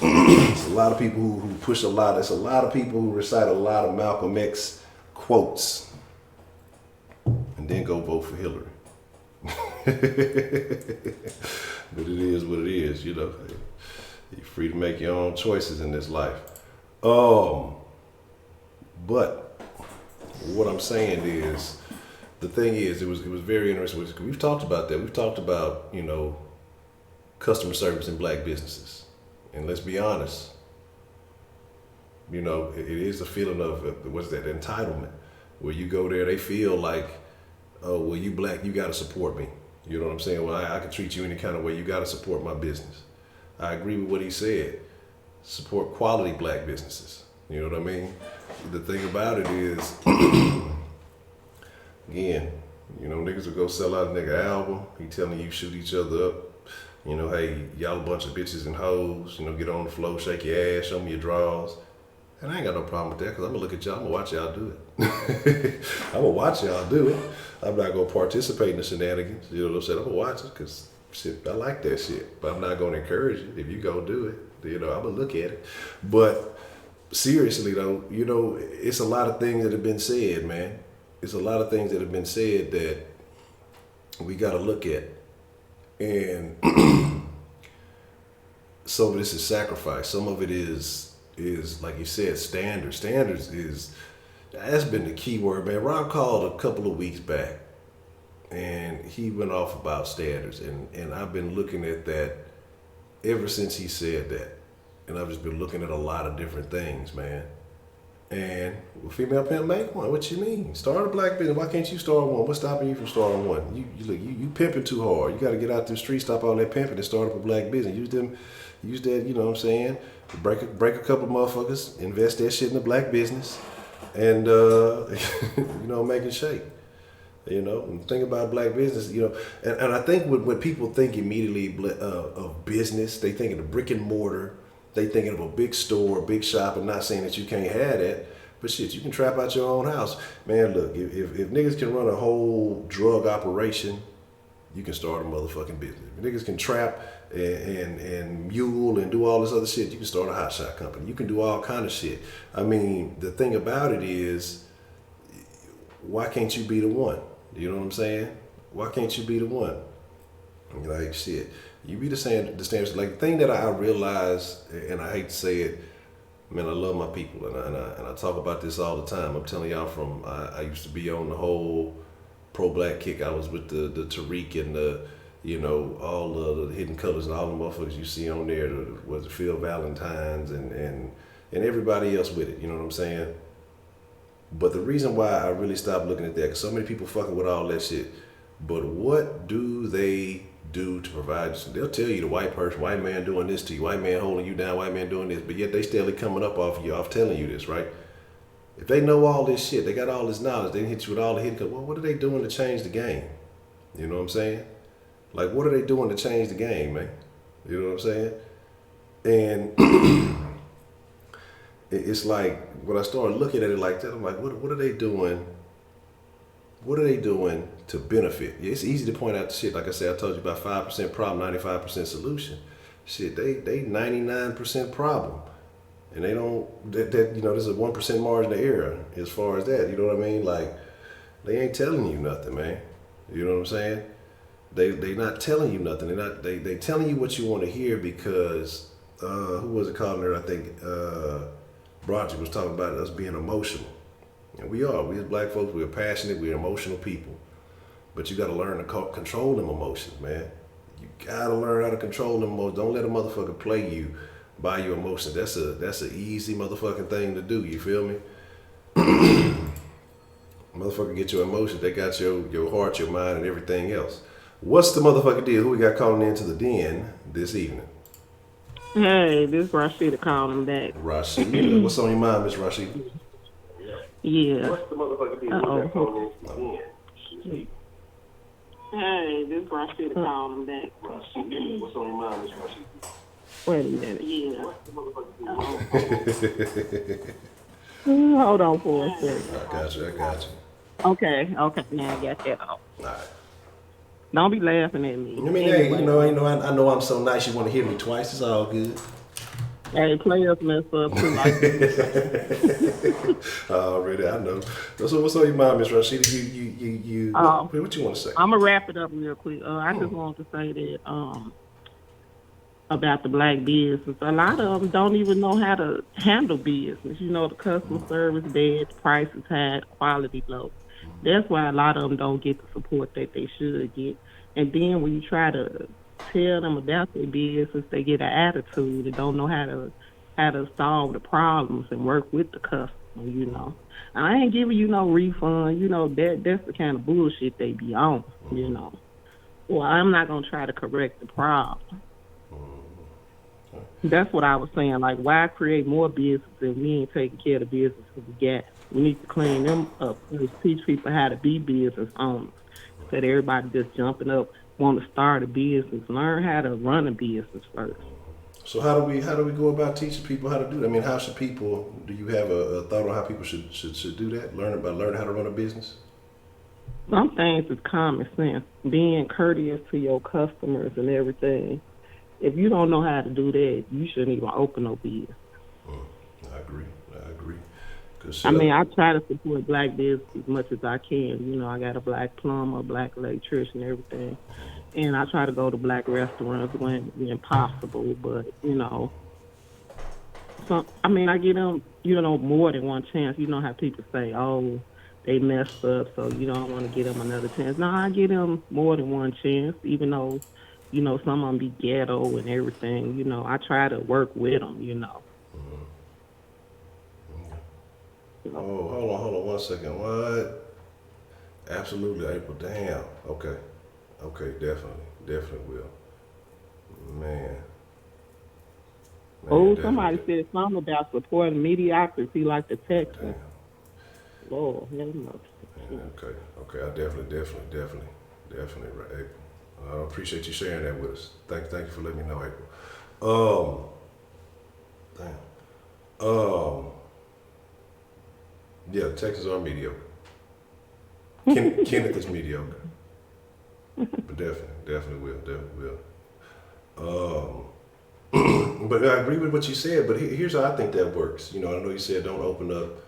It's a lot of people who push a lot. It's a lot of people who recite a lot of Malcolm X quotes and then go vote for Hillary. But it is what it is, you know. You're free to make your own choices in this life. But what I'm saying is, the thing is, it was very interesting. We've talked about that. We've talked about, you know, customer service in black businesses. And let's be honest, you know, it is a feeling of, what's that, entitlement, where you go there, they feel like, oh, well, you black, you got to support me. You know what I'm saying? Well, I can treat you any kind of way. You got to support my business. I agree with what he said. Support quality black businesses. You know what I mean? The thing about it is, again, you know, niggas will go sell out a nigga album. He telling you shoot each other up. You know, hey, y'all a bunch of bitches and hoes. You know, get on the floor, shake your ass, show me your drawers. And I ain't got no problem with that, because I'm going to look at y'all, I'm going to watch y'all do it. I'm going to watch y'all do it. I'm not going to participate in the shenanigans. You know what I'm saying? I'm going to watch it, because shit, I like that shit, but I'm not gonna encourage it. If you go do it, I'm gonna look at it. But seriously though, it's a lot of things that have been said, man. It's a lot of things that have been said that we got to look at, and some of this is sacrifice. Some of it is like you said, standards. Standards that's been the key word, man. Rob called a couple of weeks back, and he went off about standards, and I've been looking at that ever since he said that, and I've just been looking at a lot of different things, man. And female pimp, make one. What you mean? Start a black business. Why can't you start one? What's stopping you from starting one? You pimping too hard. You got to get out the street, stop all that pimping, and start up a black business. Use that. You know what I'm saying? Break a couple motherfuckers, invest that shit in a black business, and make it shake. And think about black business. And I think when people think immediately of business, they think of the brick and mortar. They thinking of a big store, big shop, and not saying that you can't have that. But shit, you can trap out your own house. Man, look, if niggas can run a whole drug operation, you can start a motherfucking business. If niggas can trap and mule and do all this other shit, you can start a hot shot company. You can do all kind of shit. I mean, the thing about it is, why can't you be the one? You know what I'm saying? Why can't you be the one? Like, shit. You be the standards. Like, the thing that I realize, and I hate to say it, man, I love my people, and I talk about this all the time. I'm telling y'all, I used to be on the whole pro-black kick. I was with the Tariq and all the Hidden Colors and all the motherfuckers you see on there. Was Phil Valentine's and everybody else with it. You know what I'm saying? But the reason why I really stopped looking at that, because so many people fucking with all that shit. But what do they do to provide? They'll tell you the white man doing this to you, white man holding you down, white man doing this, but yet they still coming up off of you, off telling you this, right? If they know all this shit, they got all this knowledge, they hit you with all the hit. Well, what are they doing to change the game? You know what I'm saying? Like, what are they doing to change the game, man? You know what I'm saying? And it's like, when I started looking at it like that, I'm like, what are they doing? What are they doing to benefit? Yeah, it's easy to point out the shit. Like I said, I told you about 5% problem, 95% solution. Shit, they 99% problem. And they don't, there's a 1% margin of error as far as that. You know what I mean? Like, they ain't telling you nothing, man. You know what I'm saying? They not telling you nothing. They telling you what you want to hear because, who was it called there? I think Broderick was talking about us being emotional. And we are. We as black folks, we're passionate, we're emotional people. But you got to learn to control them emotions, man. You got to learn how to control them emotions. Don't let a motherfucker play you by your emotions. That's an easy motherfucking thing to do, you feel me? Motherfucker get your emotions, they got your heart, your mind, and everything else. What's the motherfucking deal? Who we got calling into the den this evening? Hey, this Rashida calling back. Rashida. What's on your mind, Miss Rashida? Yeah. What's the motherfucking deal? Who we got calling into the den? Hey, this Rashida calling back. Rashida. What's on your mind, Miss Rashida? Wait a minute. Yeah. Hold on for a second. I got you. Okay. Now I got that off. All right. Don't be laughing at me. I mean, hey, I know I'm so nice. You want to hear me twice? It's all good. Hey, players mess up too. Like Already, I know. So what's on your mind, Miss Rashida? You what you want to say? I'm gonna wrap it up real quick. I just want to say that about the black business. A lot of them don't even know how to handle business. The customer service bad, the price is high, the quality low. That's why a lot of them don't get the support that they should get. And then when you try to tell them about their business, they get an attitude and don't know how to solve the problems and work with the customer. I ain't giving you no refund. That's the kind of bullshit they be on. Well, I'm not gonna try to correct the problem. That's what I was saying. Like, why create more business if we ain't taking care of the business that we got? We need to clean them up and teach people how to be business owners. Instead of everybody just jumping up, want to start a business. Learn how to run a business first. So how do we go about teaching people how to do that? I mean, how should people? Do you have a thought on how people should do that? Learn how to run a business. Some things is common sense. Being courteous to your customers and everything. If you don't know how to do that, you shouldn't even open no business. I agree. I agree. Cause I mean, I try to support black business as much as I can. You know, I got a black plumber, black electrician, everything. And I try to go to black restaurants when possible. But, you know, I mean, I give them, you know, more than one chance. You know how people say, oh, they messed up, so you don't want to give them another chance. No, I give them more than one chance, even though, you know, some of them be ghetto and everything. You know, I try to work with them, you know. Oh, hold on 1 second. What? Absolutely, April. Damn. Okay. Okay, definitely will. Man. Oh, Definitely. somebody said something about supporting mediocrity like the Damn. Texans. Lord, hell no. Okay. I definitely right, April. I appreciate you sharing that with us. Thank you for letting me know, April. Yeah, Texans are mediocre. Kenneth is mediocre. But definitely will. But I agree with what you said, but here's how I think that works. You know, I know you said don't open up,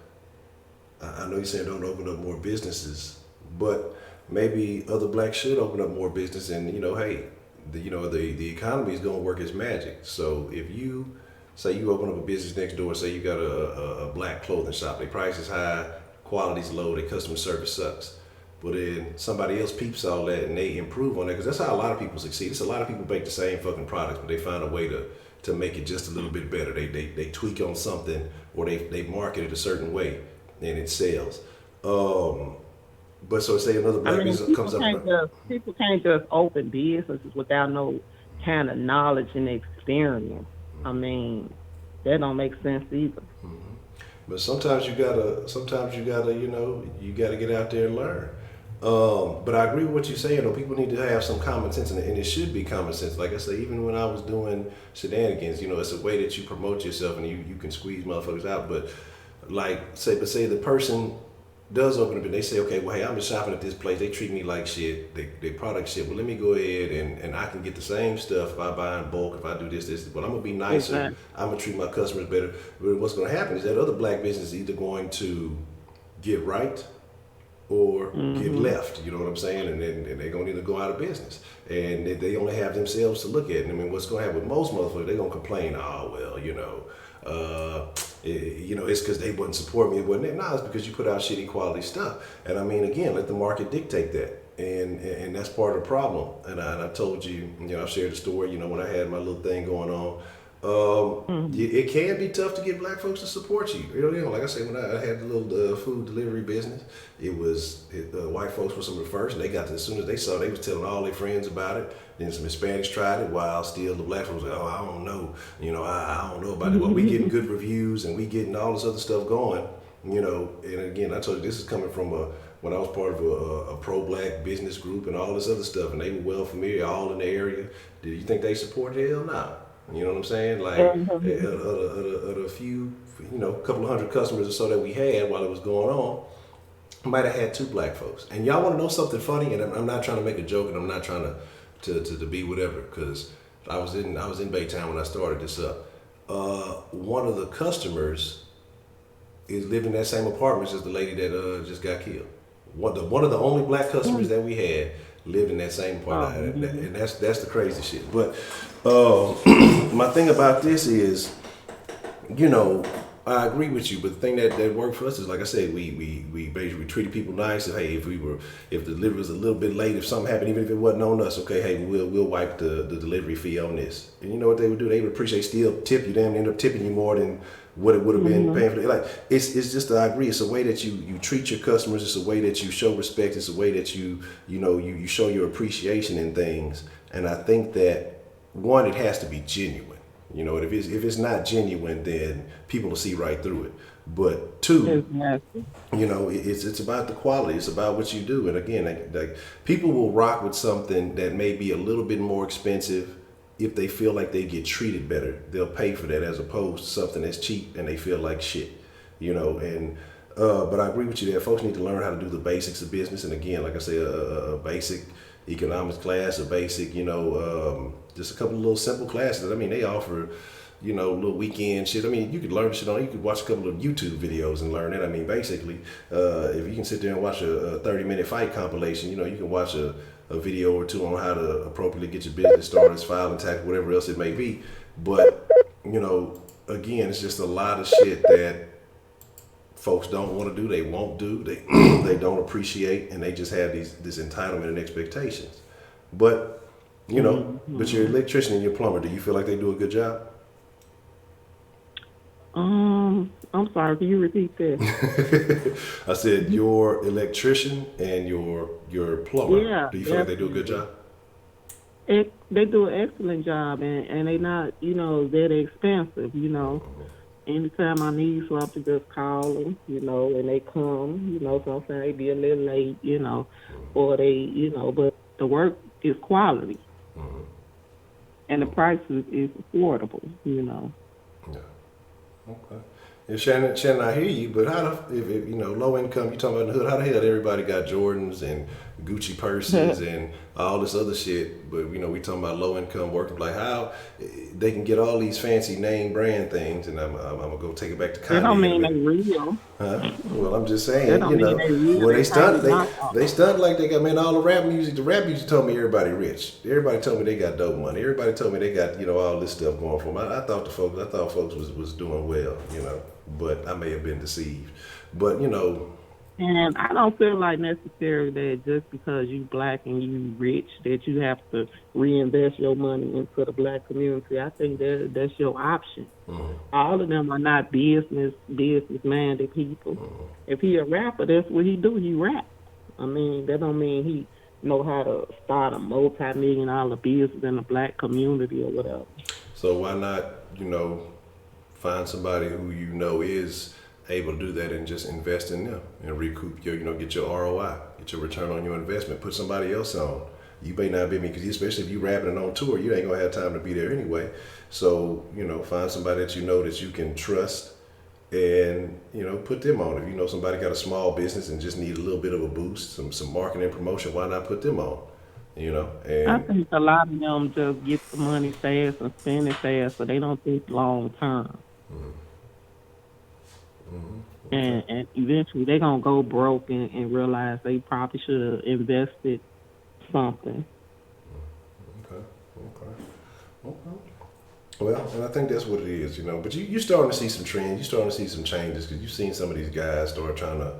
I know you said don't open up more businesses, but maybe other blacks should open up more business and, you know, hey, the economy is going to work its magic. So if you say you open up a business next door, say you got a black clothing shop, their price is high, quality's low, their customer service sucks. But then somebody else peeps all that and they improve on that, because that's how a lot of people succeed. It's a lot of people make the same fucking products, but they find a way to make it just a little bit better. They tweak on something, or they market it a certain way and it sells. But so say another black business comes up. People can't just open businesses without no kind of knowledge and experience. I mean, that don't make sense either. But sometimes you gotta, you gotta get out there and learn. But I agree with what you're saying, though. People need to have some common sense, and it should be common sense. Like I say, even when I was doing shenanigans, it's a way that you promote yourself and you can squeeze motherfuckers out. But say the person does open up and they say, okay, well, hey, I'm just shopping at this place. They treat me like shit. They product shit. Well, let me go ahead and I can get the same stuff if I buy in bulk, if I do this. But I'm going to be nicer. Exactly. I'm going to treat my customers better. But what's going to happen is that other black business is either going to get right or get left. You know what I'm saying? And then they're going to either go out of business. And they only have themselves to look at. And I mean, what's going to happen with most motherfuckers, they're going to complain, it's because they wouldn't support me. It wasn't it. No, it's because you put out shitty quality stuff. And I mean, again, let the market dictate that. And that's part of the problem. And I told you, I've shared the story, when I had my little thing going on. It can be tough to get black folks to support you. Like I said, when I had the little food delivery business, white folks were some of the first, and they got to, as soon as they saw it, they was telling all their friends about it. Then some Hispanics tried it, while still the black folks were like, oh, I don't know. I don't know about it. Well, we getting good reviews and we getting all this other stuff going, and again, I told you, this is coming from when I was part of a pro-black business group and all this other stuff, and they were well familiar, all in the area. Do you think they support? Hell nah. You know what I'm saying? Like, a few, couple of hundred customers or so that we had while it was going on, might have had 2 black folks. And y'all want to know something funny? And I'm not trying to make a joke, and I'm not trying to be whatever, because I was in Baytown when I started this up. One of the customers lived in that same apartment as the lady that just got killed. One of the only black customers that we had lived in that same apartment, and that's the crazy shit. But my thing about this is, I agree with you, but the thing that worked for us is, like I said, we basically treated people nice. Hey, if the delivery was a little bit late, if something happened, even if it wasn't on us, okay, hey, we'll wipe the delivery fee on this. And you know what they would do? They would appreciate, still tip you, them, end up tipping you more than what it would have been paying for. Like, it's just, I agree. It's a way that you treat your customers. It's a way that you show respect. It's a way that you show your appreciation in things. And I think that, one, it has to be genuine. If it's not genuine, then people will see right through it. But 2, it's about the quality. It's about what you do. And again, like people will rock with something that may be a little bit more expensive if they feel like they get treated better. They'll pay for that, as opposed to something that's cheap and they feel like shit. And but I agree with you that folks need to learn how to do the basics of business. And again, like I said, a basic economics class, a basic, just a couple of little simple classes. I mean, they offer, little weekend shit. I mean, you could learn shit on. You could watch a couple of YouTube videos and learn it. I mean, basically, if you can sit there and watch a 30-minute fight compilation, you can watch a video or two on how to appropriately get your business started, filing tax, whatever else it may be. But again, it's just a lot of shit that folks don't want to do, they won't do, they don't appreciate, and they just have this entitlement and expectations. But but your electrician and your plumber, do you feel like they do a good job? I'm sorry, can you repeat that? I said your electrician and your plumber. Yeah, Do you feel like they do a good job? They do an excellent job, and they not that expensive. Anytime I need something, just call them, and they come, sometimes they be a little late, or they, but the work is quality, and the price is affordable, Yeah. Okay. And Shannon, I hear you, but if low income, you talking about the hood, how the hell everybody got Jordans and Gucci purses and all this other shit, but we talking about low income working, like how they can get all these fancy name brand things, and I'm gonna go take it back to Kanye. That don't mean they real. Huh? Well, I'm just saying, That don't mean they real. when they stunt like they got, man, all the rap music told me everybody rich. Everybody told me they got dope money. Everybody told me they got, all this stuff going for them. I thought folks was doing well, but I may have been deceived. But, And I don't feel like necessarily that just because you black and you rich that you have to reinvest your money into the black community. I think that's your option. All of them are not business-minded people. If he a rapper, that's what he do. He rap. I mean, that don't mean he know how to start a multi-million-dollar business in the black community or whatever. So why not, find somebody who is able to do that and just invest in them and recoup your, get your ROI, get your return on your investment, put somebody else on. You may not be me, because especially if you rapping and on tour, you ain't gonna have time to be there anyway. So, find somebody that that you can trust and, put them on. If somebody got a small business and just need a little bit of a boost, some marketing and promotion, why not put them on? And I think a lot of them just get the money fast and spend it fast, so they don't think long term. And eventually they're going to go broke and realize they probably should have invested something. Okay. Well, and I think that's what it is, But you're starting to see some trends. You're starting to see some changes, because you've seen some of these guys start trying to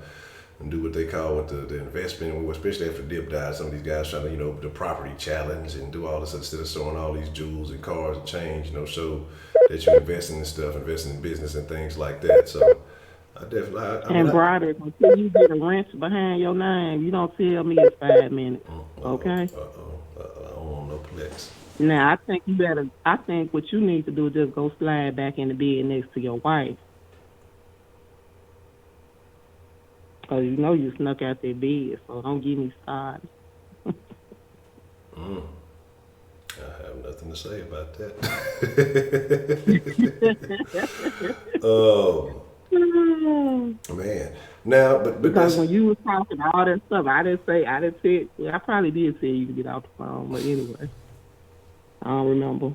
do what they call with the investment, especially after Dip died. Some of these guys trying to, the property challenge and do all this instead of showing all these jewels and cars and change, show that you're investing in stuff, investing in business and things like that. So I definitely. Broderick, until you get a wrench behind your name, you don't tell me it's 5 minutes. Okay? I don't want no plex. Now, I think what you need to do is just go slide back in the bed next to your wife. Because you snuck out that bed, so don't get me started. I have nothing to say about that. Man. Now, but because when you was talking all that stuff, I probably did tell you to get off the phone, but anyway, I don't remember.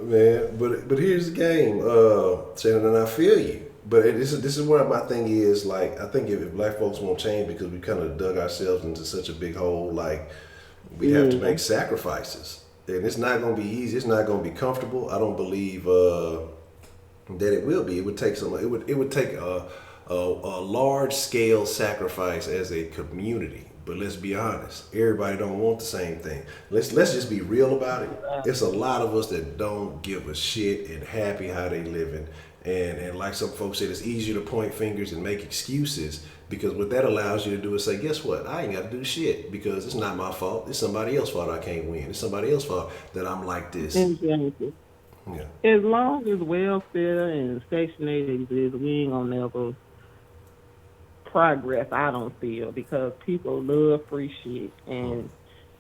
Man, but here's the game, Shannon, and I feel you. But this is where my thing is, like, I think if black folks won't change because we kind of dug ourselves into such a big hole, like, we have to make sacrifices. And it's not going to be easy. It's not going to be comfortable. I don't believe that it will be. It would take it would take a large scale sacrifice as a community. But let's be honest, everybody don't want the same thing. Let's just be real about it. It's a lot of us that don't give a shit and happy how they living. And like some folks said, it's easier to point fingers and make excuses, because what that allows you to do is say, guess what? I ain't got to do shit, because it's not my fault. It's somebody else's fault I can't win. It's somebody else's fault that I'm like this. Exactly. Yeah. As long as welfare and Section 8 exists, we ain't gonna never progress, I don't feel, because people love free shit, and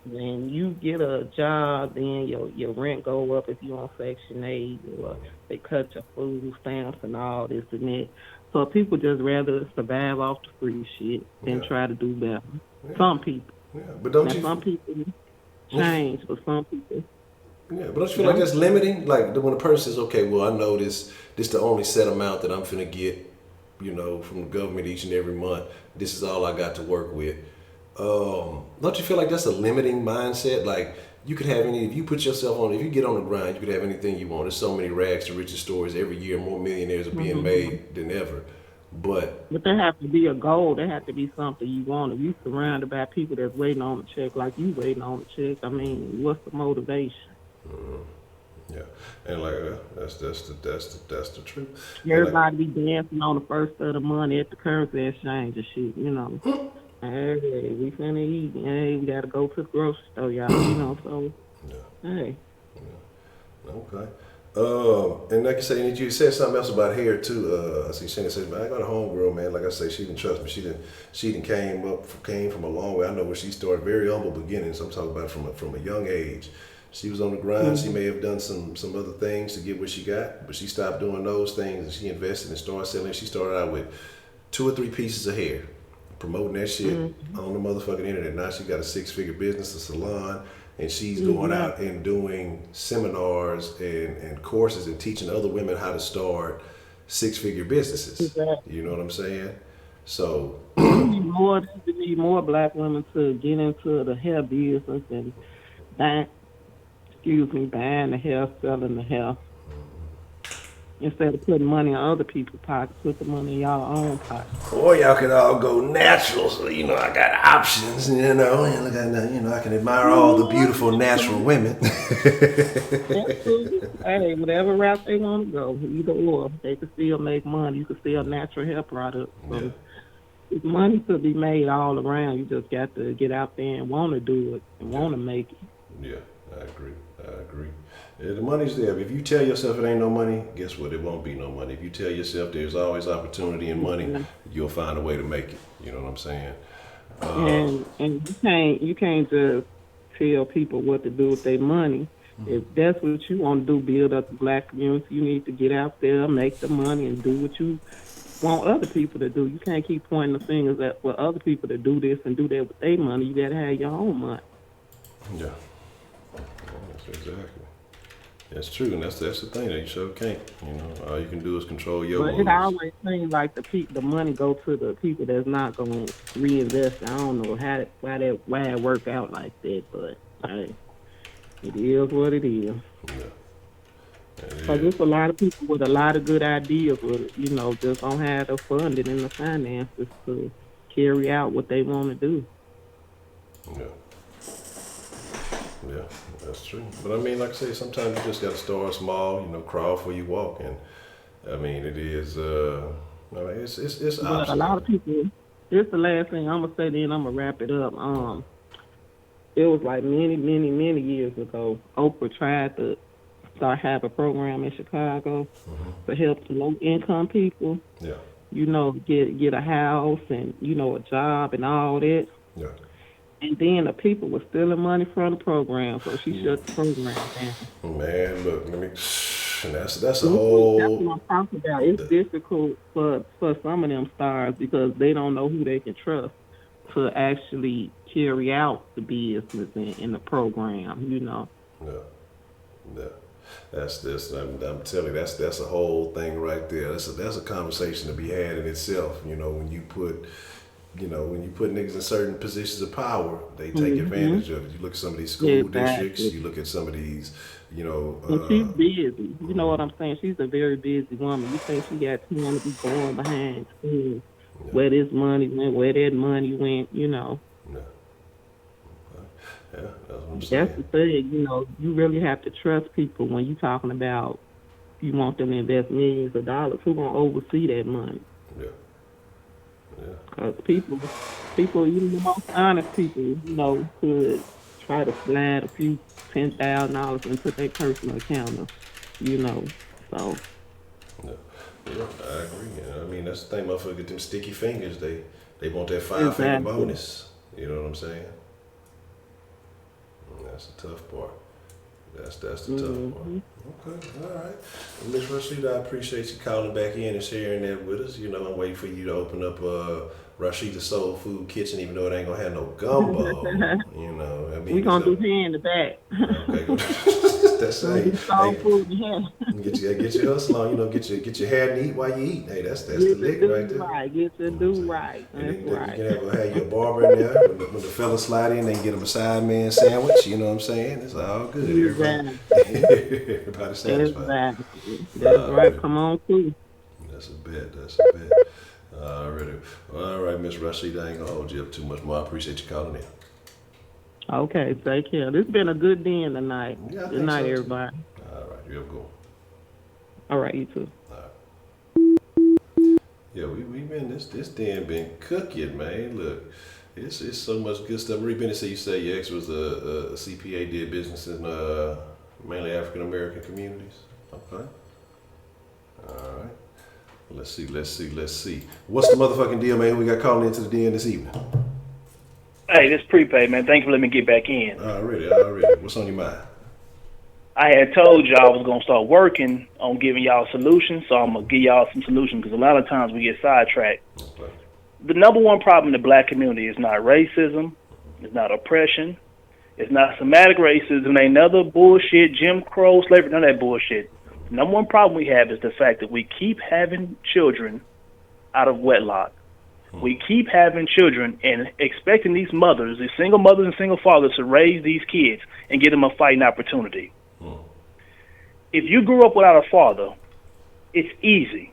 When you get a job, then your rent go up if you on Section 8, or they cut your food stamps and all this and that. So people just rather survive off the free shit than Yeah. try to do better. Yeah. Some people. Yeah. But don't Now, you? some people change, but some people Yeah, but don't you feel like don't. that's limiting? Like when a person says, "Okay, well, I know this the only set amount that I'm finna get, from the government each and every month. This is all I got to work with." Don't you feel like that's a limiting mindset? Like you could have if you put yourself on, if you get on the grind, you could have anything you want. There's so many rags to riches stories every year. More millionaires are being made than ever. But But there have to be a goal. There have to be something you want. If you surrounded by people that's waiting on the check, like you waiting on the check, I mean, what's the motivation? yeah, and like that's the truth. And like, Everybody be dancing on the first of the month at the currency exchange and shit. Hey, we finna eat. Hey, we gotta go to the grocery store, y'all. So, hey. okay. And like you say, and you said something else about hair too. I see Shannon says, "Man, I got a homegirl, man. Like I say, she didn't trust me. She didn't came from a long way. I know where she started, very humble beginnings. I'm talking about from a young age. She was on the grind. She may have done some other things to get where she got, but she stopped doing those things and she invested and started selling. She started out with 2 or 3 pieces of hair, promoting that shit on the motherfucking internet. Now she got a 6-figure business, a salon, and she's going out and doing seminars and courses and teaching other women how to start 6-figure businesses. Exactly. You know what I'm saying? So We need more black women to get into the hair business and buying the hair, selling the hair. Instead of putting money in other people's pockets, put the money in y'all own pocket. or y'all can all go natural, so I got options, and look at I can admire all the beautiful natural women. Absolutely. Hey, whatever route they want to go, either or, they can still make money. You can still natural hair products. So it's money to be made all around. You just got to get out there and want to do it and want to make it. Yeah, I agree. Yeah, the money's there. If you tell yourself it ain't no money, guess what? It won't be no money. If you tell yourself there's always opportunity and money, you'll find a way to make it. You know what I'm saying? And you can't just tell people what to do with their money. If that's what you want to do, build up the black community, you need to get out there, make the money, and do what you want other people to do. You can't keep pointing the fingers at for other people to do this and do that with their money. You got to have your own money. Yeah. That's exactly. That's true, and that's the thing that you sure can't. All you can do is control your But moves. it always seems like the money go to the people that's not going to reinvest. I don't know why it work out like that, but hey, it is what it is. Because there's a lot of people with a lot of good ideas, but just don't have the funding and the finances to carry out what they want to do. Yeah, that's true. But I mean, like I say, sometimes you just got to start small. Crawl before you walk, and I mean, it is. It's But a lot of people. This is the last thing I'm gonna say. Then I'm gonna wrap it up. It was like many years ago. Oprah tried to start have a program in Chicago to help the low income people. Yeah. Get a house and a job and all that. Yeah. And then the people were stealing money from the program, so she shut the program down. Man, look, that's a whole. That's what I'm talking about. It's difficult for some of them stars because they don't know who they can trust to actually carry out the business in the program. Yeah. That's this. I'm telling you, that's a whole thing right there. That's a conversation to be had in itself. When you put niggas in certain positions of power, they take advantage of it. You look at some of these school districts, you look at some of these, And she's busy. You know what I'm saying? She's a very busy woman. You think she got time to be going behind scenes where this money went, where that money went, Yeah. Yeah, that's what I'm saying. That's the thing, you really have to trust people when you're talking about you want them to invest millions of dollars. Who gonna oversee that money? Yeah. Because people, even the most honest people, could try to slide a few $10,000 into their personal account, so. Yeah, I agree. I mean, that's the thing, motherfucker, get them sticky fingers. They want that 5-figure bonus. You know what I'm saying? That's the tough part. That's the tough part. Okay, all right. Well, Miss Rashida, I appreciate you calling back in and sharing that with us. You know, I'm waiting for you to open up Rashida's Soul Food Kitchen, even though it ain't gonna have no gumbo. You know, I mean, We gonna do hand to back. Okay, that's hey, Soul food in hand. get your hustle on. You know, get your hair neat while you eat. Hey, that's the lick right there. Right, get your do right. That's And then right. you can have your barber in there. When the fellas slide in, they can get them a side man sandwich. You know what I'm saying? It's all good. Everybody satisfied. Exactly. That's right. Come on through. That's a bet. Alrighty. All right, Miss Rashida, I ain't gonna hold you up too much more. I appreciate you calling in. Okay, take care. This has been a good den tonight. Yeah, I Good think night, so, too. everybody. All right, you have a good one. All right, you too. Yeah, we been this den been cooking, man. Look, it's so much good stuff. Marie Bennett said you say your ex was a CPA, did business in mainly African American communities. Okay. All right. Let's see. What's the motherfucking deal, man? We got calling into the den this evening. Hey, this prepaid, man. Thanks for letting me get back in. Already. What's on your mind? I had told y'all I was going to start working on giving y'all solutions, so I'm going to give y'all some solutions because a lot of times we get sidetracked. Okay. The number one problem in the black community is not racism, it's not oppression, it's not somatic racism, ain't none other bullshit, Jim Crow, slavery, none of that bullshit. The number one problem we have is the fact that we keep having children out of wedlock. We keep having children and expecting these mothers, these single mothers and single fathers, to raise these kids and give them a fighting opportunity. If you grew up without a father, it's easy.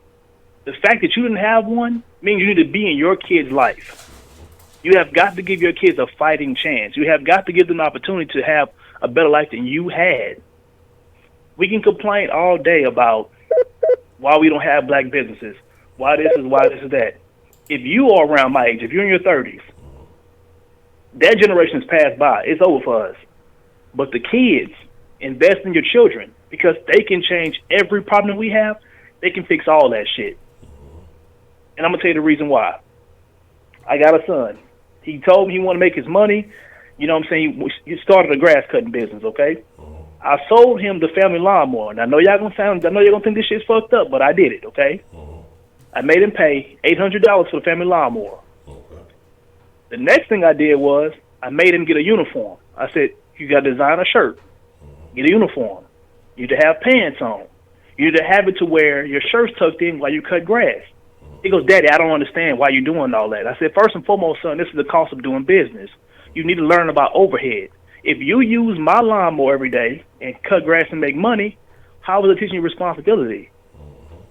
The fact that you didn't have one means you need to be in your kid's life. You have got to give your kids a fighting chance. You have got to give them an opportunity to have a better life than you had. We can complain all day about why we don't have black businesses, why this is that. If you are around my age, if you're in your 30s, that generation has passed by. It's over for us. But the kids, invest in your children because they can change every problem that we have. They can fix all that shit. And I'm going to tell you the reason why. I got a son. He told me he wanted to make his money. You know what I'm saying? He started a grass cutting business, okay? I sold him the family lawnmower. And I know y'all gonna think this shit's fucked up, but I did it, okay? I made him pay $800 for the family lawnmower. The next thing I did was I made him get a uniform. I said, you got to design a shirt, get a uniform. You need to have pants on. You need to have it to where your shirt's tucked in while you cut grass. He goes, Daddy, I don't understand why you're doing all that. I said, first and foremost, son, this is the cost of doing business. You need to learn about overhead. If you use my lawnmower every day and cut grass and make money, how is it teaching you responsibility?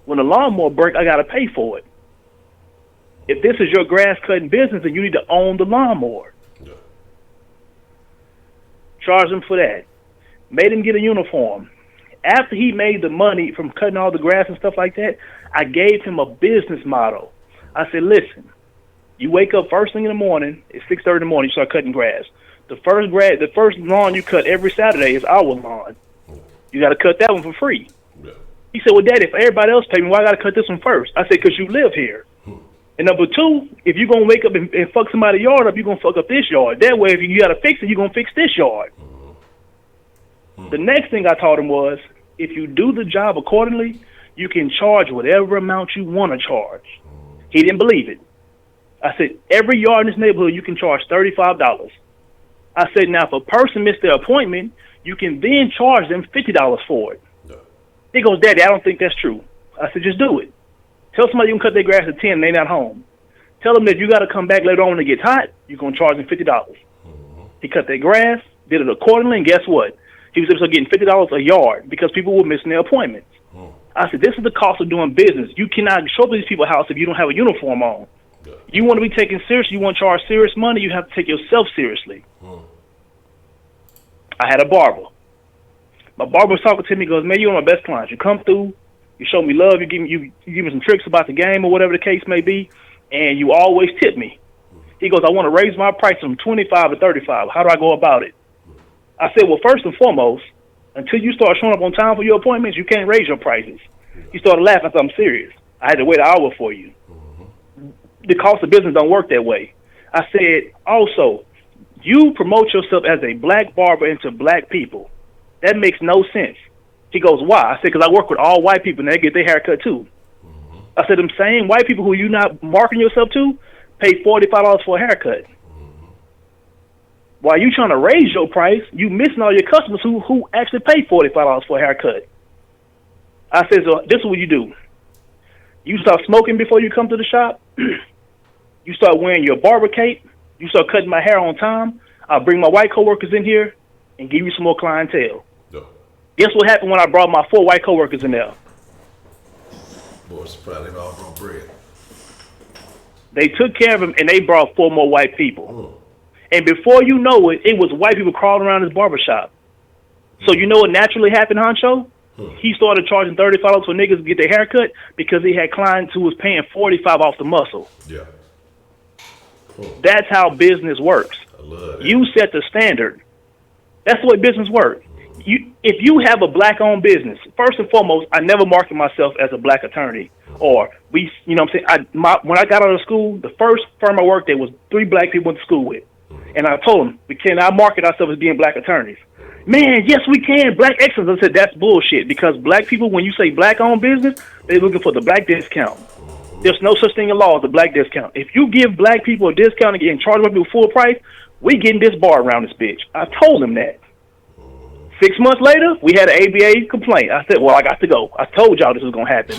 When the lawnmower breaks, I got to pay for it. If this is your grass cutting business, then you need to own the lawnmower. Yeah. Charge him for that. Made him get a uniform. After he made the money from cutting all the grass and stuff like that, I gave him a business model. I said, listen, you wake up first thing in the morning, it's 6:30 in the morning, you start cutting grass. The first lawn you cut every Saturday is our lawn. You got to cut that one for free. Yeah. He said, well, Daddy, if everybody else pay me, why I got to cut this one first? I said, because you live here. And number two, if you're going to wake up and fuck somebody's yard up, you're going to fuck up this yard. That way, if you got to fix it, you're going to fix this yard. The next thing I taught him was, if you do the job accordingly, you can charge whatever amount you want to charge. He didn't believe it. I said, every yard in this neighborhood, you can charge $35. I said, now, if a person missed their appointment, you can then charge them $50 for it. Yeah. He goes, Daddy, I don't think that's true. I said, just do it. Tell somebody you can cut their grass at 10 and they're not home. Tell them that if you got to come back later on when it gets hot, you're going to charge them $50. He cut their grass, did it accordingly, and guess what? He was able to getting $50 a yard because people were missing their appointments. I said, this is the cost of doing business. You cannot show up at these people's house if you don't have a uniform on. Yeah. You want to be taken seriously, you want to charge serious money, you have to take yourself seriously. I had a barber. My barber was talking to me, he goes, man, you're one of my best clients. You come through, you show me love, you give me some tricks about the game or whatever the case may be, and you always tip me. He goes, I want to raise my price from 25 to 35. How do I go about it? I said, well, first and foremost, until you start showing up on time for your appointments, you can't raise your prices. He started laughing. I said, I'm serious. I had to wait an hour for you. The cost of business don't work that way. I said, also, You promote yourself as a black barber into black people. That makes no sense. He goes, why? I said, because I work with all white people and they get their haircut too. I said, them same white people who you not marketing yourself to pay $45 for a haircut. While you trying to raise your price, you missing all your customers who actually pay $45 for a haircut. I said, so this is what you do. You start smoking before you come to the shop. You start wearing your barber cape. You start cutting my hair on time. I'll bring my white coworkers in here and give you some more clientele. Yeah. Guess what happened when I brought my 4 white coworkers in there? Boys probably all broke bread. They took care of him and they brought 4 more white people. And before you know it, it was white people crawling around his barbershop. So you know what naturally happened, Honcho? He started charging $35 for niggas to get their hair cut because he had clients who was paying $45 off the muscle. Yeah. That's how business works. I love that. You set the standard. That's the way business works. If you have a black-owned business, first and foremost, I never market myself as a black attorney. Or you know what I'm saying? When I got out of school, the first firm I worked at was 3 black people I went to school with. And I told them, we cannot market ourselves as being black attorneys. Man, yes, we can. Black excellence. I said, that's bullshit. Because black people, when you say black-owned business, they're looking for the black discount. There's no such thing in law as a black discount. If you give black people a discount and charge them people full price, we getting this bar around this bitch. I told them that. 6 months later, we had an ABA complaint. I said, well, I got to go. I told y'all this was going to happen.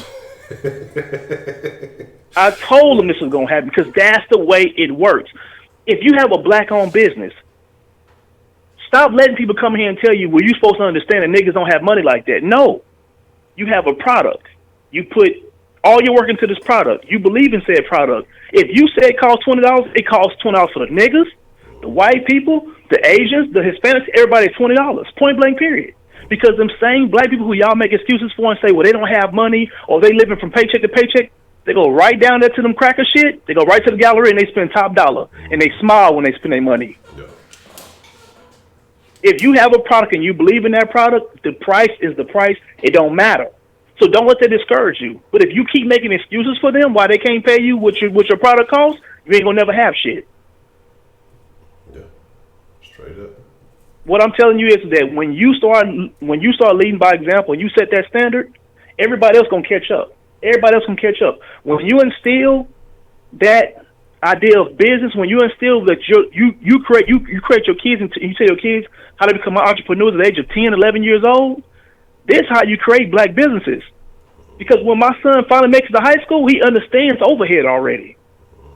I told them this was going to happen because that's the way it works. If you have a black-owned business, stop letting people come here and tell you, well, you're supposed to understand that niggas don't have money like that. No. You have a product. You put all your work into this product. You believe in said product. If you say it costs $20, it costs $20 for the niggas, the white people, the Asians, the Hispanics, everybody $20. Point blank period. Because them same black people who y'all make excuses for and say, well, they don't have money or they living from paycheck to paycheck, they go right down there to them cracker shit. They go right to the gallery and they spend top dollar. And they smile when they spend their money. Yeah. If you have a product and you believe in that product, the price is the price. It don't matter. So don't let that discourage you. But if you keep making excuses for them why they can't pay you what your product costs, you ain't gonna never have shit. Yeah. Straight up. What I'm telling you is that when you start leading by example and you set that standard, everybody else gonna catch up. Everybody else can catch up. When you instill that idea of business, when you instill that you create your kids and you tell your kids how to become entrepreneurs at the age of 10, 11 years old, this is how you create black businesses. Because when my son finally makes it to high school, he understands overhead already.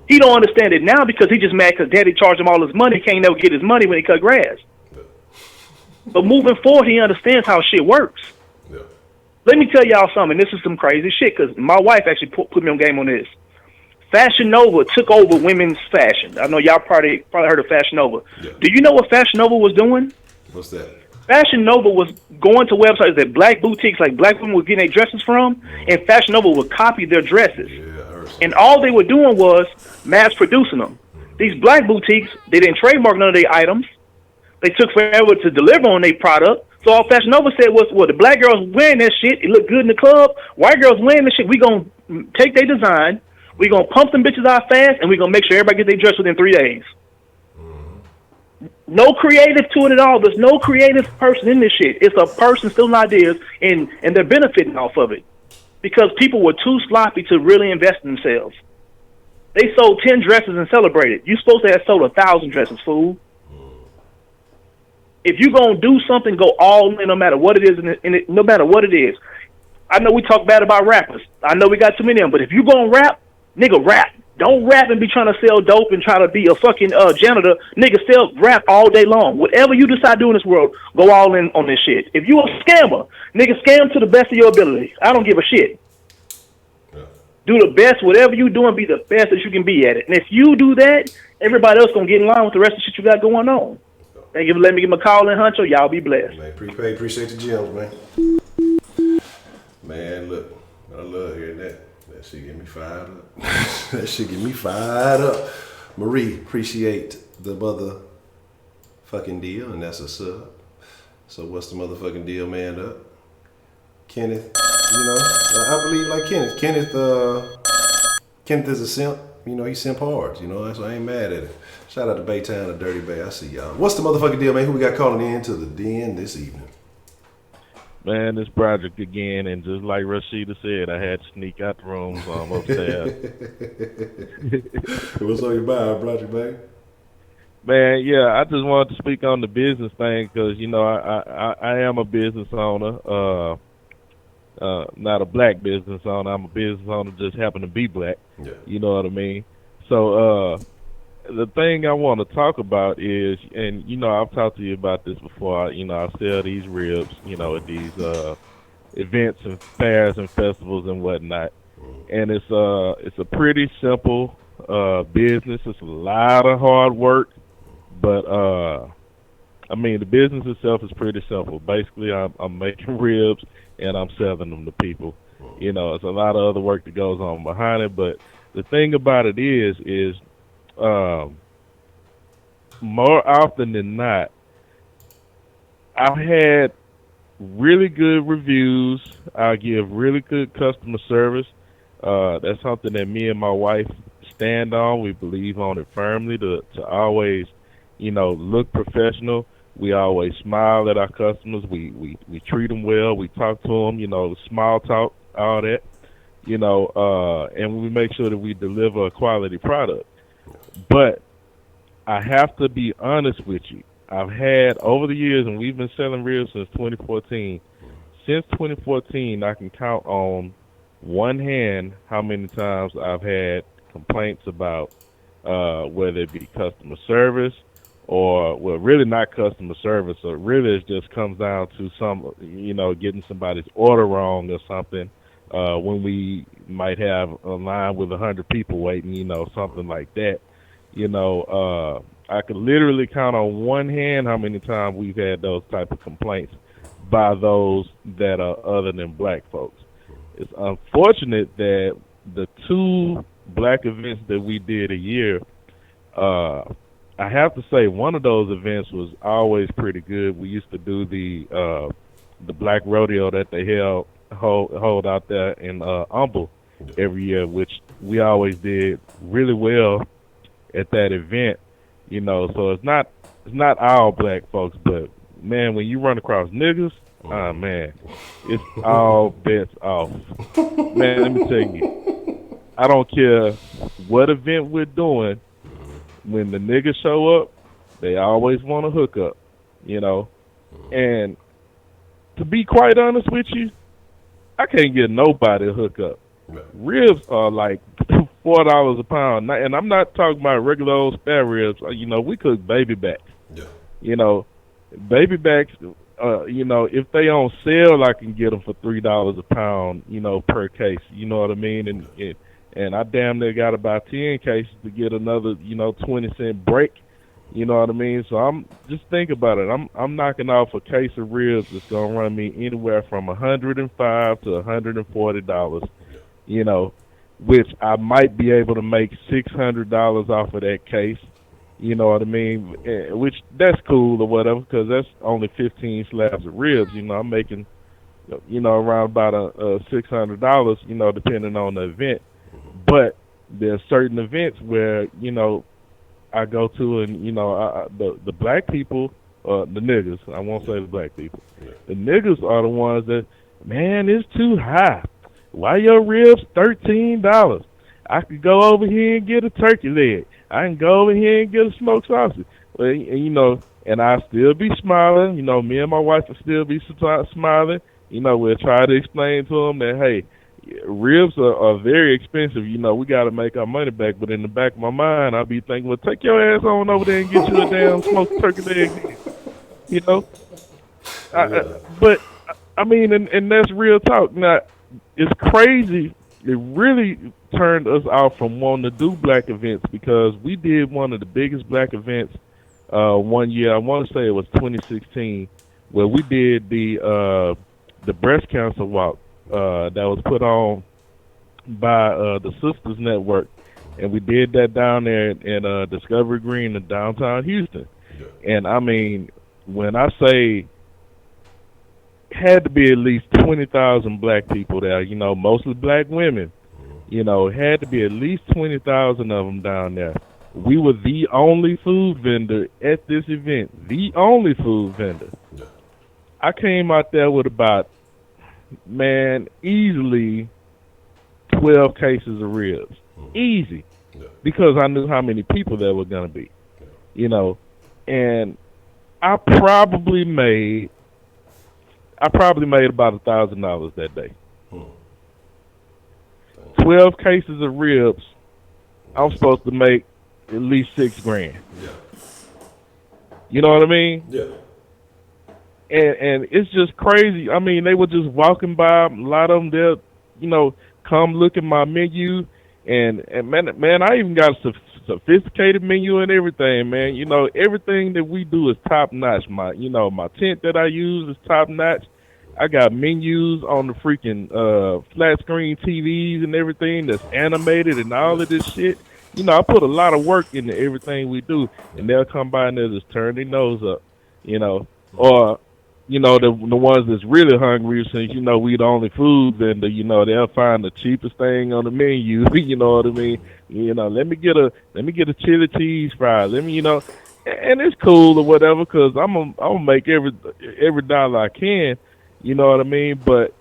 He don't understand it now because he just mad because daddy charged him all his money. He can't never get his money when he cut grass. But moving forward, he understands how shit works. Yeah. Let me tell y'all something. This is some crazy shit because my wife actually put me on game on this. Fashion Nova took over women's fashion. I know y'all probably heard of Fashion Nova. Yeah. Do you know what Fashion Nova was doing? What's that? Fashion Nova was going to websites that black boutiques, like black women, were getting their dresses from, and Fashion Nova would copy their dresses. Yeah, I heard And all they were doing was mass producing them. These black boutiques, they didn't trademark none of their items. They took forever to deliver on their product. So all Fashion Nova said was, well, the black girls wearing that shit, it looked good in the club. White girls wearing this shit, we going to take their design, we going to pump them bitches out fast, and we going to make sure everybody gets their dress within 3 days. No creative to it at all. There's no creative person in this shit. It's a person stealing ideas, and they're benefiting off of it because people were too sloppy to really invest in themselves. They sold 10 dresses and celebrated. You're supposed to have sold 1,000 dresses, fool. If you're going to do something, go all in no matter what it is. No matter what it is. I know we talk bad about rappers. I know we got too many of them. But if you going to rap, nigga, rap. Don't rap and be trying to sell dope and try to be a fucking janitor. Nigga, sell rap all day long. Whatever you decide to do in this world, go all in on this shit. If you a scammer, nigga, scam to the best of your ability. I don't give a shit. Yeah. Do the best. Whatever you doing, be the best that you can be at it. And if you do that, everybody else going to get in line with the rest of the shit you got going on. Thank you for letting me give him a call in, Honcho. Y'all be blessed. Man, prepaid. Appreciate the gems, man. Man, look, I love hearing that. That shit get me fired up. That shit get me fired up. Marie, appreciate the motherfucking deal, and that's a sub. So what's the motherfucking deal, man? Up, Kenneth. You know, I believe like Kenneth. Kenneth is a simp. you know, he simp hard. You know, so I ain't mad at it. Shout out to Baytown and Dirty Bay. I see y'all. What's the motherfucking deal, man? Who we got calling in to the den this evening? Man, this project again, and just like Rashida said, I had to sneak out the room, so I'm upstairs. What's on your mind, Project man? Man, yeah, I just wanted to speak on the business thing because, you know, I am a business owner, not a black business owner. I'm a business owner, just happen to be black. Yeah. You know what I mean? So the thing I want to talk about is, and, you know, I've talked to you about this before, you know, I sell these ribs, you know, at these events and fairs and festivals and whatnot. And it's a pretty simple business. It's a lot of hard work. But, I mean, the business itself is pretty simple. Basically, I'm making ribs, and I'm selling them to people. You know, it's a lot of other work that goes on behind it. But the thing about it is more often than not, I've had really good reviews. I give really good customer service. That's something that me and my wife stand on. We believe on it firmly to always, you know, look professional. We always smile at our customers. We treat them well. We talk to them, you know, small talk, all that, you know, and we make sure that we deliver a quality product. But I have to be honest with you. I've had over the years, and we've been selling ribs since 2014. Since 2014, I can count on one hand how many times I've had complaints about whether it be customer service or, well, really not customer service. So really it just comes down to some, you know, getting somebody's order wrong or something when we might have a line with 100 people waiting, you know, something like that. You know, I could literally count on one hand how many times we've had those type of complaints by those that are other than black folks. It's unfortunate that the two black events that we did a year, I have to say one of those events was always pretty good. We used to do the black rodeo that they hold out there in Humble every year, which we always did really well at that event, you know. So it's not all black folks, but man, when you run across niggas, man, it's all bets off. Man, let me tell you, I don't care what event we're doing. When the niggas show up, they always want to hook up, you know. And to be quite honest with you, I can't get nobody to hook up. Ribs are like $4 a pound, and I'm not talking about regular old spare ribs. You know, we cook baby backs. Yeah. You know, baby backs. You know, if they on sale, I can get them for $3 a pound. You know, per case. You know what I mean? And I damn near got about 10 cases to get another, you know, 20-cent break. You know what I mean? So I'm just think about it. I'm knocking off a case of ribs that's gonna run me anywhere from $105 to $140. You know, which I might be able to make $600 off of that case. You know what I mean? Which that's cool or whatever, because that's only 15 slabs of ribs. You know, I'm making, you know, around about $600. You know, depending on the event. But there's certain events where, you know, I go to and, you know, the black people, the niggas, I won't say the black people. The niggas are the ones that, man, it's too high. Why your ribs $13? I could go over here and get a turkey leg. I can go over here and get a smoked sausage. Well, you know, and I still be smiling. You know, me and my wife will still be smiling. You know, we'll try to explain to them that, hey, ribs are very expensive. You know, we got to make our money back. But in the back of my mind, I'll be thinking, well, take your ass on over there and get you a damn smoked turkey leg. You know? But, I mean, and that's real talk. Now, it's crazy. It really turned us off from wanting to do black events because we did one of the biggest black events one year. I want to say it was 2016, where we did the breast cancer walk that was put on by the Sisters Network, and we did that down there in Discovery Green in downtown Houston. And I mean, when I say had to be at least 20,000 black people there, you know, mostly black women, You know, had to be at least 20,000 of them down there. We were the only food vendor at this event. The only food vendor. Yeah. I came out there with about, man, easily 12 cases of ribs. Easy. Yeah. Because I knew how many people there were going to be. Yeah. You know, and I probably made about $1,000 that day. 12 cases of ribs, I'm supposed to make at least $6,000. Yeah. You know what I mean? Yeah. And it's just crazy. I mean, they were just walking by. A lot of them, they'll, you know, come look at my menu. And man, I even got a sophisticated menu and everything, man. You know, everything that we do is top notch. My tent that I use is top notch. I got menus on the freaking flat screen TVs and everything that's animated and all of this shit. You know, I put a lot of work into everything we do, and they'll come by and they'll just turn their nose up, you know. Or, you know, the ones that's really hungry, since, you know, we the only food vendor, you know, they'll find the cheapest thing on the menu, you know what I mean? You know, let me get a chili cheese fry. Let me, you know, and it's cool or whatever, because I'm gonna make every dollar I can. You know what I mean? But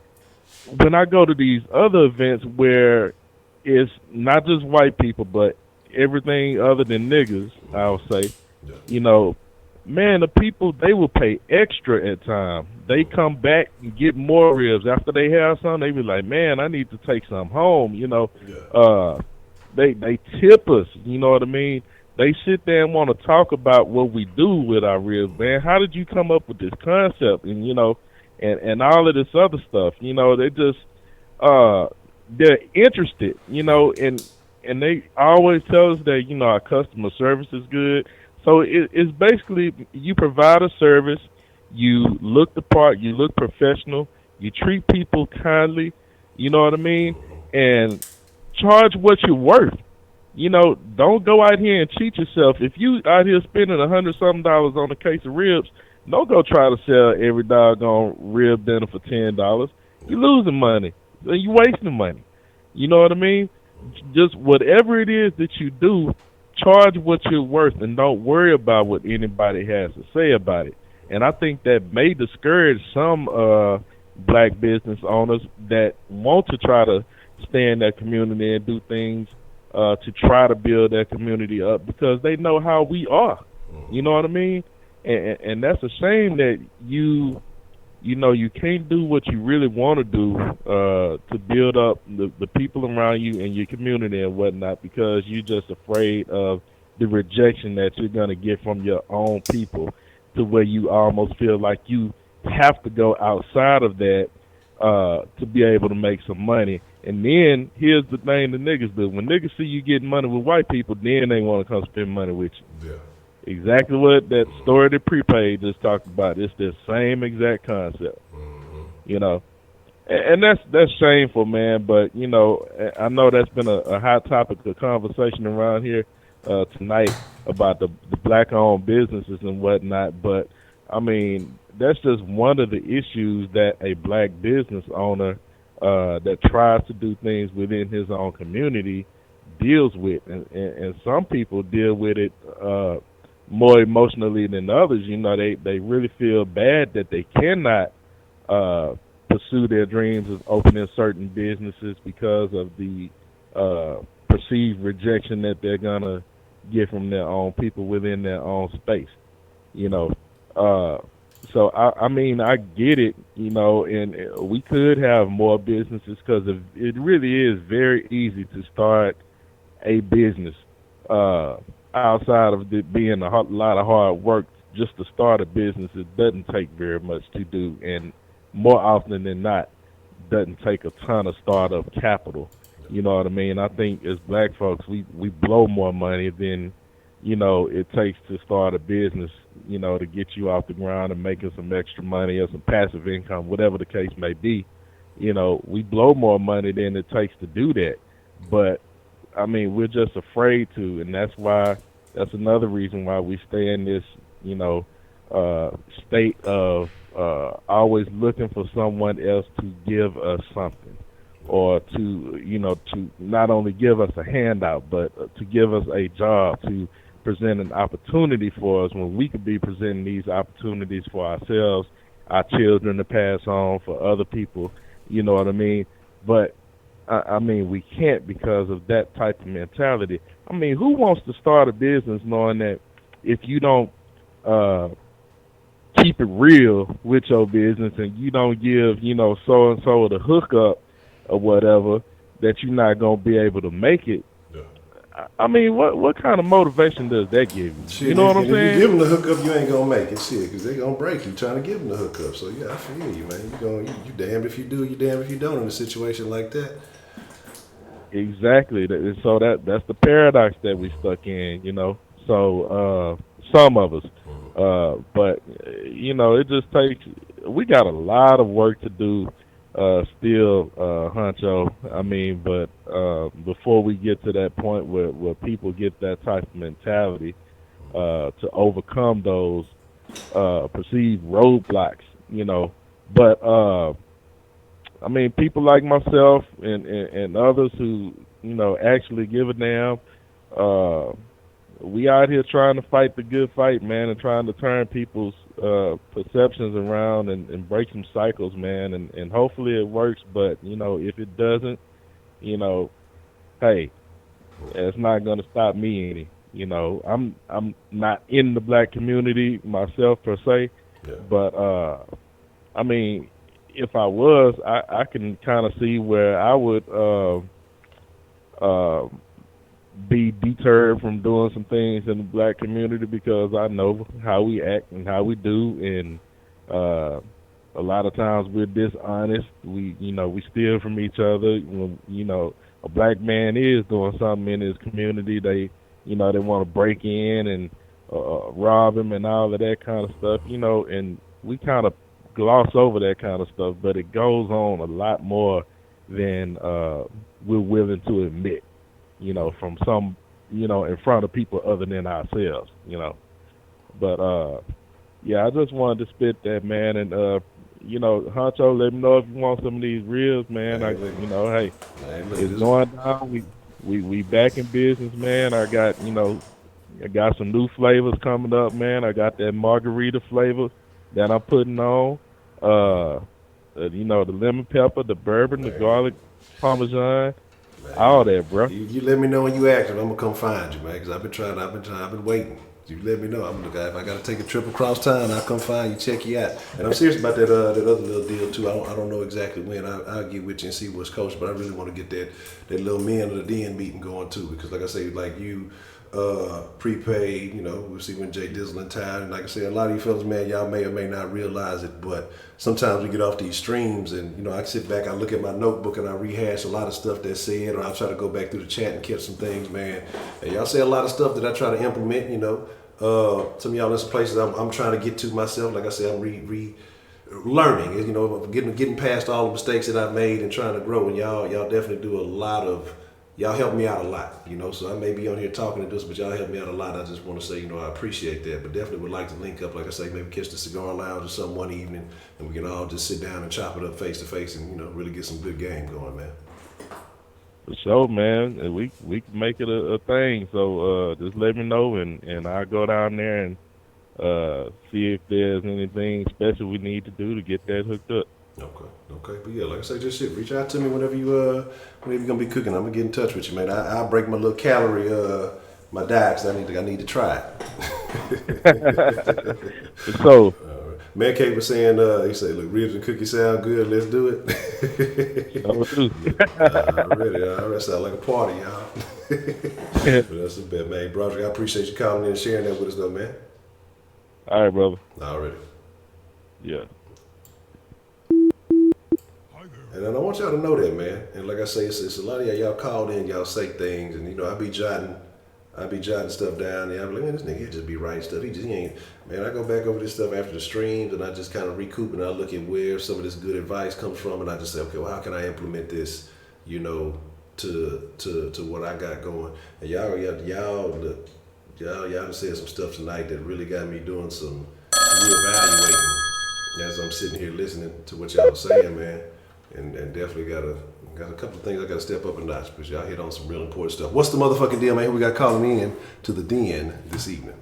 when I go to these other events where it's not just white people, but everything other than niggas, I'll say, you know, man, the people, they will pay extra at times. They come back and get more ribs. After they have some, they be like, man, I need to take some home, you know. They tip us, you know what I mean? They sit there and want to talk about what we do with our ribs, man. How did you come up with this concept? And, you know, and all of this other stuff, you know, they just they're interested, you know, and they always tell us that, you know, our customer service is good. So it's basically you provide a service, you look the part, you look professional, you treat people kindly, you know what I mean, and charge what you're worth. You know, don't go out here and cheat yourself. If you out here spending $100-something on a case of ribs, don't go try to sell every doggone rib dinner for $10. You're losing money. You're wasting money. You know what I mean? Just whatever it is that you do, charge what you're worth and don't worry about what anybody has to say about it. And I think that may discourage some black business owners that want to try to stay in that community and do things to try to build that community up, because they know how we are. You know what I mean? And that's a shame that you know, you can't do what you really want to do to build up the people around you and your community and whatnot, because you're just afraid of the rejection that you're going to get from your own people, to where you almost feel like you have to go outside of that to be able to make some money. And then here's the thing the niggas do. When niggas see you getting money with white people, then they want to come spend money with you. Yeah. Exactly what that story that Prepaid just talked about. It's the same exact concept, you know, and that's shameful, man. But you know, I know that's been a hot topic of conversation around here tonight about the black-owned businesses and whatnot. But I mean, that's just one of the issues that a black business owner that tries to do things within his own community deals with, and some people deal with it more emotionally than others. You know, they really feel bad that they cannot pursue their dreams of opening certain businesses because of the perceived rejection that they're gonna get from their own people within their own space. You know, so I mean, I get it. You know, and we could have more businesses, because it really is very easy to start a business. Outside of it being a lot of hard work, just to start a business, it doesn't take very much to do, and more often than not, doesn't take a ton of startup capital. You know what I mean? I think as black folks, we blow more money than, you know, it takes to start a business, you know, to get you off the ground and making some extra money or some passive income, whatever the case may be. You know, we blow more money than it takes to do that. But I mean, we're just afraid to, and that's another reason why we stay in this, you know, state of always looking for someone else to give us something. or to, to not only give us a handout, but to give us a job, to present an opportunity for us when we could be presenting these opportunities for ourselves, our children to pass on for other people. You know what I mean? But I mean, we can't because of that type of mentality. I mean, who wants to start a business knowing that if you don't keep it real with your business and you don't give, so and so the hookup or whatever, that you're not gonna be able to make it? Yeah. I mean, what kind of motivation does that give you? Shit, You know what I'm if saying? you give them the hookup, you ain't gonna make it, shit, because they gonna break you trying to give them the hookup. So yeah, I feel you, man. You damned if you do, you damned if you don't in a situation like that. Exactly. So that's the paradox that we stuck in, So some of us, but it just takes. We got a lot of work to do still, Honcho. I mean, but before we get to that point where people get that type of mentality to overcome those perceived roadblocks, But I mean, people like myself and others who, actually give a damn, we out here trying to fight the good fight, man, and trying to turn people's perceptions around and break some cycles, man, and hopefully it works. But, if it doesn't, hey, it's not going to stop me any. I'm not in the black community myself per se, Yeah. but, I mean, if I was, I can kind of see where I would be deterred from doing some things in the black community because I know how we act and how we do, and a lot of times we're dishonest. We steal from each other. When a black man is doing something in his community, they want to break in and rob him and all of that kind of stuff. And we kind of gloss over that kind of stuff, but it goes on a lot more than we're willing to admit, from some, in front of people other than ourselves, But, yeah, I just wanted to spit that, man, and, Honcho, let me know if you want some of these reels, man. Hey, Hey, look, it's going down. We back in business, man. I got some new flavors coming up, man. I got that margarita flavor that I'm putting on. The lemon pepper, the bourbon, the garlic parmesan, all that, bro. You let me know when you active. I'm gonna come find you, man. Because I've been waiting. You let me know. I'm the guy. If I gotta take a trip across town, I'll come find you, check you out. And I'm serious about that other little deal too. I don't know exactly when. I'll get with you and see what's coached. But I really want to get that little men of the den meeting going too. Because like I say, like you. Prepaid, we'll see when Jay Dizzle in town. And like I said, a lot of you fellas, man, y'all may or may not realize it, but sometimes we get off these streams and, I sit back, I look at my notebook and I rehash a lot of stuff that's said, or I'll try to go back through the chat and catch some things, man. And y'all say a lot of stuff that I try to implement, some of y'all in some places I'm trying to get to myself. Like I said, I'm learning, getting past all the mistakes that I've made and trying to grow. And y'all definitely do a lot of. Y'all help me out a lot, so I may be on here talking to this, but y'all help me out a lot. I just want to say, I appreciate that, but definitely would like to link up, like I say, maybe catch the cigar lounge or something one evening, and we can all just sit down and chop it up face to face and, really get some good game going, man. For sure, man. And we can make it a thing. So just let me know, and I'll go down there and see if there's anything special we need to do to get that hooked up. Okay, but yeah, like I say, just shit. Reach out to me whenever you're gonna be cooking. I'm gonna get in touch with you, man. I'll break my little calorie, my diet, 'cause I need to try it. So, Man Cake was saying, he said, "Look, ribs and cookies sound good. Let's do it." Already sound like a party, y'all. But that's a bet, man. Broderick, I appreciate you calling in and sharing that with us, though, man. All right, brother. Already. Yeah. And I want y'all to know that, man. And like I say, it's a lot of y'all called in, y'all say things, and I be jotting stuff down there. I'm like, man, this nigga just be writing stuff. He ain't. Man, I go back over this stuff after the streams, and I just kind of recoup, and I look at where some of this good advice comes from, and I just say, okay, well, how can I implement this, to what I got going? And y'all done said some stuff tonight that really got me doing some reevaluating as I'm sitting here listening to what y'all are saying, man. and definitely got a couple of things I got to step up a notch because y'all hit on some real important stuff. What's the motherfucking deal, man? Who we got calling in to the den this evening?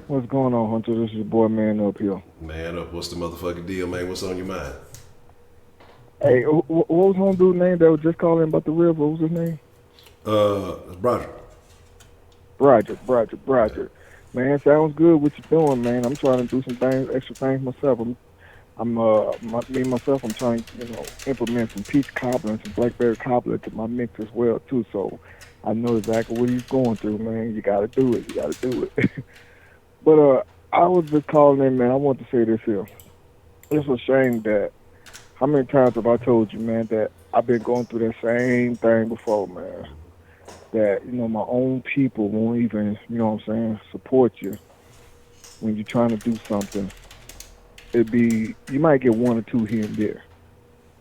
What's going on, Hunter? This is your boy, Man Up here. Man up. What's the motherfucking deal, man? What's on your mind? Hey, what was home dude name that was just calling about the river? What was his name? Broderick. Broderick. Man, sounds good what you're doing, man. I'm trying to do some things, extra things myself. I'm trying to, implement some peach cobbler and some blackberry cobbler to my mix as well, too. So I know exactly what he's going through, man. You got to do it. But I was just calling in, man. I want to say this here. It's a shame that how many times have I told you, man, that I've been going through that same thing before, man. That, my own people won't even, support you when you're trying to do something. You might get one or two here and there,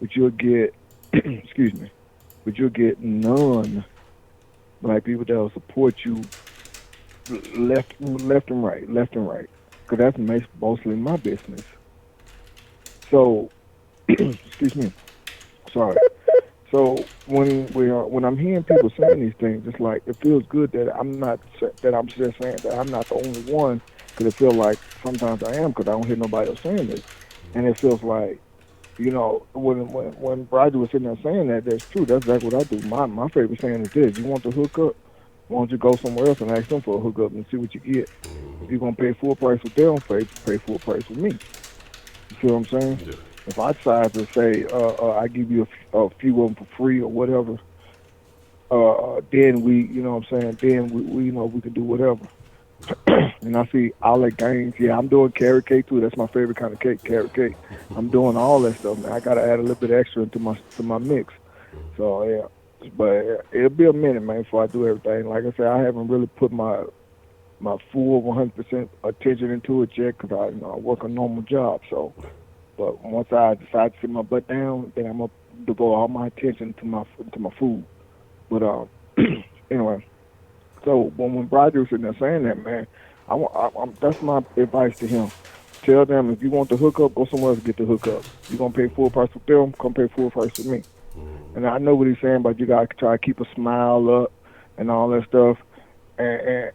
but you'll get, you'll get none black people that will support you left and right, because that's mostly my business. So, excuse me, sorry. So when I'm hearing people saying these things, it's like it feels good that I'm just saying that I'm not the only one, because it feels like sometimes I am, because I don't hear nobody else saying this, and it feels like, when Broderick was sitting there saying that, that's true. That's exactly what I do. My favorite saying is this: you want to hook up, why don't you go somewhere else and ask them for a hookup and see what you get? If you're gonna pay full price with them, pay full price with me. You see what I'm saying? Yeah. If I decide to say I give you a few of them for free or whatever, then we, then we can do whatever. And I see outlet games. Yeah, I'm doing carrot cake too. That's my favorite kind of cake, carrot cake. I'm doing all that stuff, man. I gotta add a little bit extra into my mix. So yeah, but it'll be a minute, man, before I do everything. Like I said, I haven't really put my full 100% attention into it yet, because I work a normal job. So, but once I decide to sit my butt down, then I'm gonna devote all my attention to my food. But anyway. So when Broderick was sitting there saying that, man, that's my advice to him. Tell them, if you want the hookup, go somewhere else to get the hookup. You're going to pay full price with them, come pay full price with me. And I know what he's saying, but you got to try to keep a smile up and all that stuff. And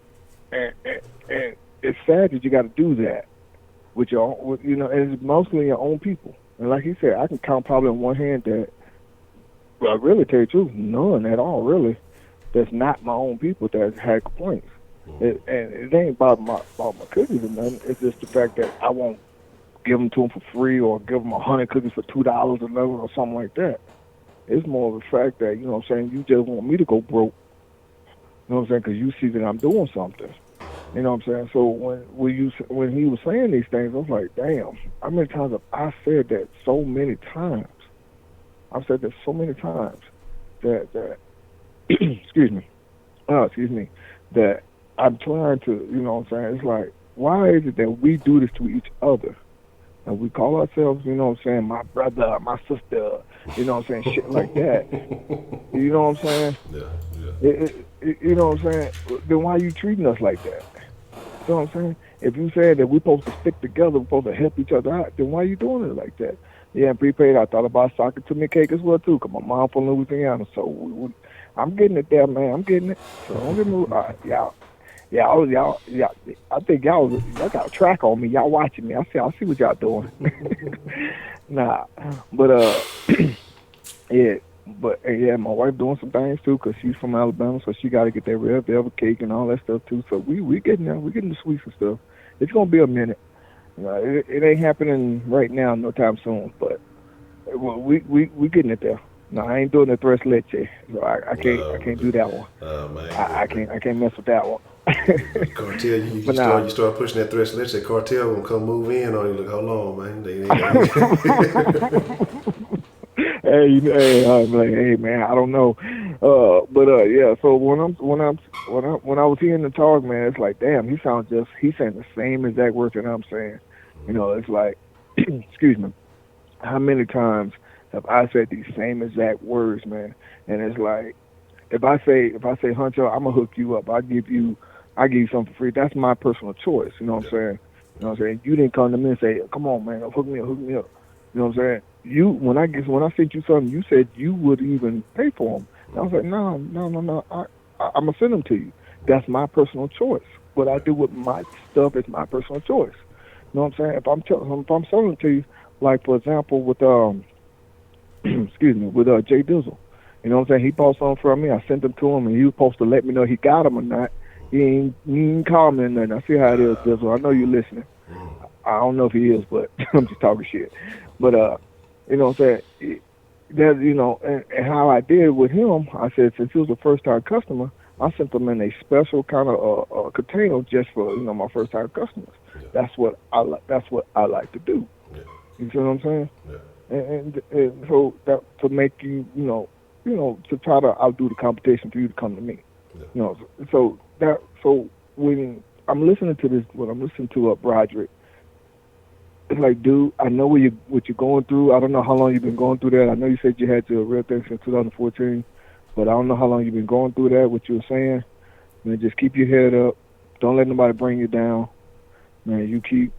it's sad that you got to do that with and it's mostly your own people. And like he said, I can count probably on one hand that, well, really tell you the truth, none at all, really. That's not my own people that had complaints. And it ain't about my cookies or nothing. It's just the fact that I won't give them to them for free or give them 100 cookies for $2 or whatever or something like that. It's more of the fact that, you just want me to go broke. You know what I'm saying? Because you see that I'm doing something. You know what I'm saying? So when he was saying these things, I was like, damn, how many times have I said that so many times? I've said that so many times that excuse me, that I'm trying to, you know what I'm saying? It's like, why is it that we do this to each other? And we call ourselves, you know what I'm saying, my brother, my sister, you know what I'm saying, shit like that. You know what I'm saying? Yeah. You know what I'm saying? Then why are you treating us like that? You know what I'm saying? If you said that we're supposed to stick together, we're supposed to help each other out, then why are you doing it like that? Yeah, and prepaid, I thought about soccer to me cake as well, too, because my mom from Louisiana, so I'm getting it there, man. I'm getting it. So don't get me y'all. I think y'all got a track on me. Y'all watching me. I see what y'all doing. Nah, but yeah, my wife doing some things too, because she's from Alabama, so she got to get that red velvet cake and all that stuff too. So we getting there. We getting the sweets and stuff. It's gonna be a minute. It ain't happening right now, no time soon. But we getting it there. No, I ain't doing the tres leche. So I can't do that one. Man, I can't mess with that one. Cartel, you start pushing that tres leche. Cartel gonna come move in on you. Look, hold on, man. I'm like, hey, man, I don't know. Yeah. So when I was hearing the talk, man, it's like, damn, he's saying the same exact words that I'm saying. It's like, excuse me, how many times have I said these same exact words, man? And it's like, if I say, Honcho, I'm gonna hook you up. I give you something for free. That's my personal choice. You know what I'm saying? You know what I'm saying? You didn't come to me and say, come on, man, hook me up. You know what I'm saying? you when I sent you something, you said you would even pay for them. And I was like, no. I'm gonna send them to you. That's my personal choice. What I do with my stuff is my personal choice. You know what I'm saying? If I'm selling it to you, like for example with excuse me, with Jay Dizzle. You know what I'm saying? He bought something from me. I sent them to him, and he was supposed to let me know he got them or not. He ain't called me or nothing. I see how it is, Dizzle. I know you're listening. I don't know if he is, but I'm just talking shit. But you know what I'm saying? That, you know, and how I did with him, I said since he was a first time customer, I sent them in a special kind of container just for, you know, my first time customers. Yeah. That's what I like to do. Yeah. You see what I'm saying? Yeah. And so that to make you know to try to outdo the competition for you to come to me. Yeah. You know, so when I'm listening to this, when I'm listening to Broderick, it's like, dude, I know what you're going through. I don't know how long you've been going through that. I know you said you had your real thing since 2014, but I don't know how long you've been going through that. What you were saying, man, just keep your head up. Don't let nobody bring you down, man. You keep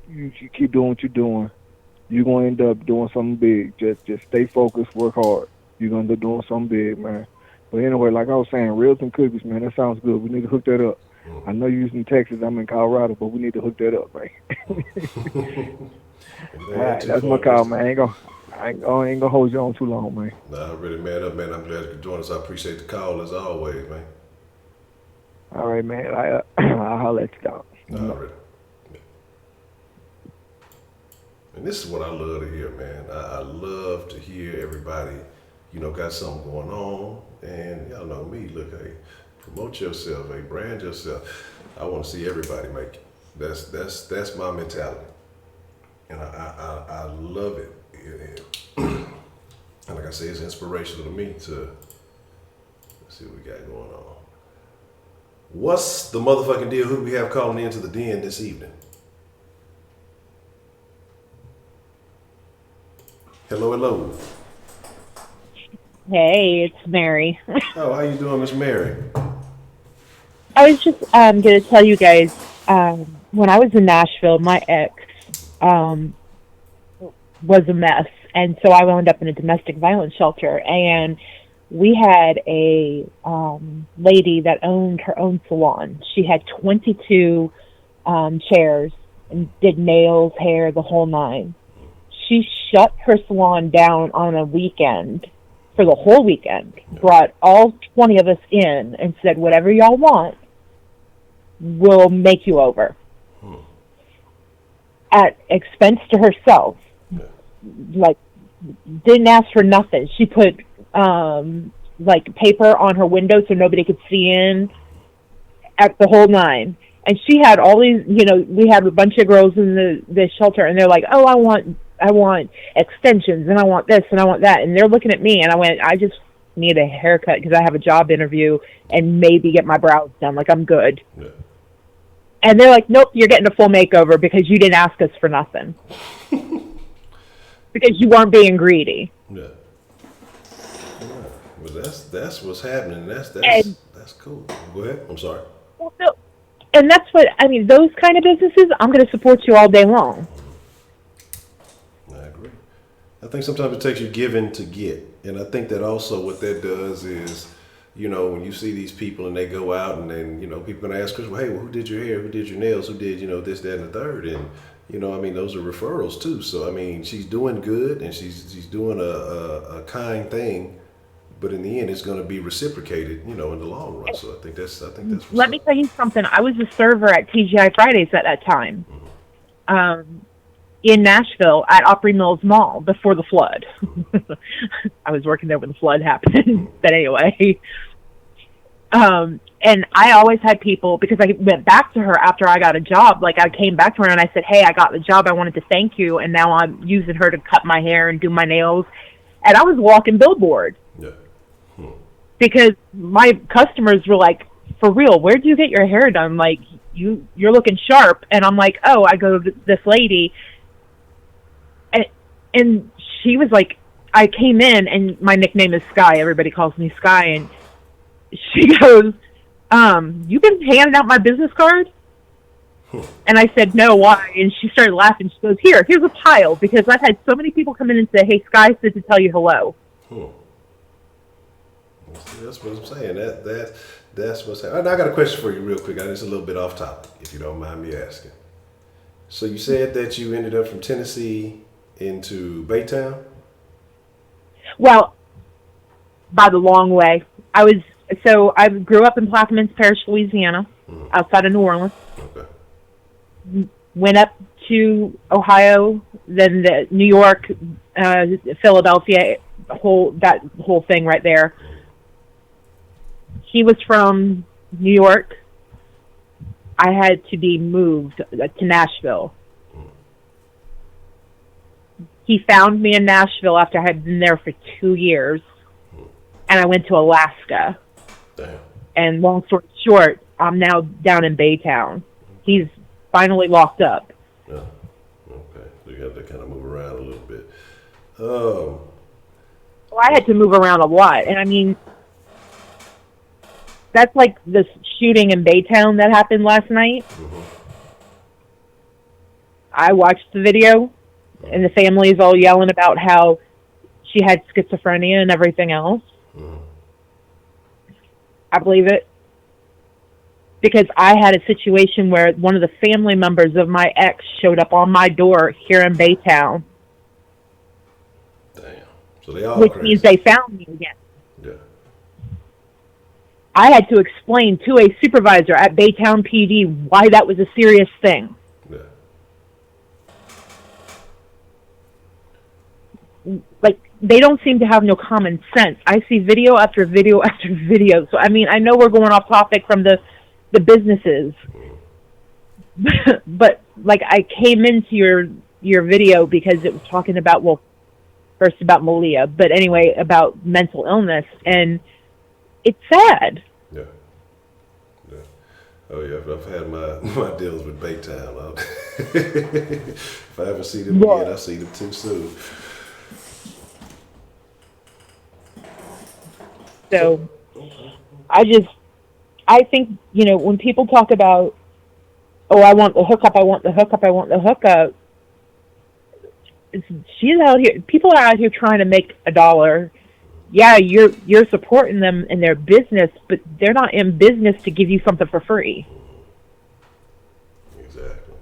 doing what you're doing. You're gonna end up doing something big. Just stay focused, work hard. You're gonna end up doing something big, man. But anyway, like I was saying, reels and cookies, man. That sounds good. We need to hook that up. I know you're in Texas. I'm in Colorado, but we need to hook that up, man. All right, that's my call, man. I ain't gonna hold you on too long, man. Nah, I'm really mad up, man. I'm glad you could join us. I appreciate the call as always, man. All right, man. I'll holler at you, dog. Nah, already. And this is what I love to hear, man. I love to hear everybody, you know, got something going on. And y'all know me, look, hey, promote yourself, hey, brand yourself. I want to see everybody make it. That's my mentality. And I love it. And like I say, it's inspirational to me to let's see what we got going on. What's the motherfucking deal? Who do we have calling into the den this evening? Hello. Hey, it's Mary. Oh, how you doing, Miss Mary? I was just going to tell you guys, when I was in Nashville, my ex was a mess. And so I wound up in a domestic violence shelter. And we had a lady that owned her own salon. She had 22 chairs and did nails, hair, the whole nine. She shut her salon down on a weekend, for the whole weekend, brought all 20 of us in and said, whatever y'all want, we'll make you over. At expense to herself. Like, didn't ask for nothing. She put, like, paper on her window so nobody could see in, at the whole nine. And she had all these, you know, we had a bunch of girls in the shelter, and they're like, oh, I want extensions, and I want this, and I want that. And they're looking at me, and I went, I just need a haircut because I have a job interview and maybe get my brows done. Like, I'm good. Yeah. And they're like, nope, you're getting a full makeover because you didn't ask us for nothing. Because you weren't being greedy. Yeah. Well, that's what's happening. That's cool. Go ahead. I'm sorry. Well, no, and that's what, I mean, those kind of businesses, I'm going to support you all day long. I agree. I think sometimes it takes you giving to get. And I think that also what that does is, you know, when you see these people and they go out and then, you know, people are going to ask us, well, hey, who did your hair? Who did your nails? Who did, you know, this, that, and the third? And, you know, I mean, those are referrals too. So, I mean, she's doing good and she's doing a kind thing. But in the end, it's going to be reciprocated, you know, in the long run. So I think that's Let me tell you something. I was a server at TGI Fridays at that time. In Nashville at Opry Mills Mall before the flood. I was working there when the flood happened. But anyway. And I always had people, because I went back to her after I got a job. Like, I came back to her and I said, hey, I got the job. I wanted to thank you. And now I'm using her to cut my hair and do my nails. And I was walking billboard. Yeah. Because my customers were like, for real, where'd you get your hair done? Like, you're looking sharp. And I'm like, oh, I go to this lady. And she was like, I came in, and my nickname is Sky. Everybody calls me Sky. And she goes, you've been handing out my business card? And I said, no, why? And she started laughing. She goes, here's a pile, because I've had so many people come in and say, hey, Sky said to tell you hello. That's what I'm saying. That's what's happening. I got a question for you real quick. It's a little bit off topic, if you don't mind me asking. So you said that you ended up from Tennessee into Baytown? Well, by the long way. I grew up in Plaquemines Parish, Louisiana, outside of New Orleans. Okay. Went up to Ohio, then New York, Philadelphia, that whole thing right there. He was from New York. I had to be moved to Nashville. He found me in Nashville after I had been there for 2 years, and I went to Alaska. Damn. And long story short, I'm now down in Baytown. He's finally locked up. Yeah. Okay. So you have to kind of move around a little bit. Well, I had to move around a lot, and I mean, that's like this shooting in Baytown that happened last night. I watched the video, and the family is all yelling about how she had schizophrenia and everything else. I believe it. Because I had a situation where one of the family members of my ex showed up on my door here in Baytown. Damn. So they all which crazy. means they found me again. Yeah. I had to explain to a supervisor at Baytown PD why that was a serious thing. Yeah. Like, they don't seem to have no common sense. I see video after video after video. So, I mean, I know we're going off topic from the businesses. But, like, I came into your video because it was talking about, well, first about Malia, but anyway, about mental illness. And it's sad. Yeah. Yeah. Oh, yeah. I've had my deals with Baytown. If I ever see them again, I'll see them too soon. So, I think, you know, when people talk about, oh, I want the hookup, she's out here, people are out here trying to make a dollar. Yeah, you're supporting them in their business, but they're not in business to give you something for free. Exactly.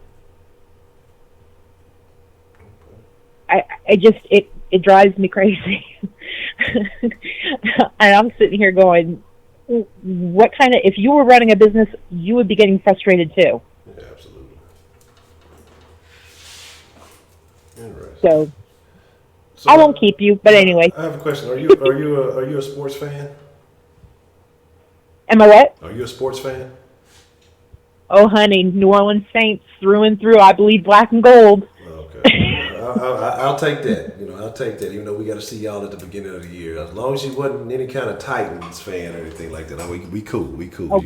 It drives me crazy. And I'm sitting here going, what kind of, if you were running a business, you would be getting frustrated too. Yeah, absolutely. So I won't keep you, but anyway. I have a question. Are you a sports fan? Am I what? Are you a sports fan? Oh, honey, New Orleans Saints through and through. I bleed black and gold. Okay. I'll take that. You know, I'll take that. Even though we got to see y'all at the beginning of the year. As long as you wasn't any kind of Titans fan or anything like that, we cool. We cool. Oh,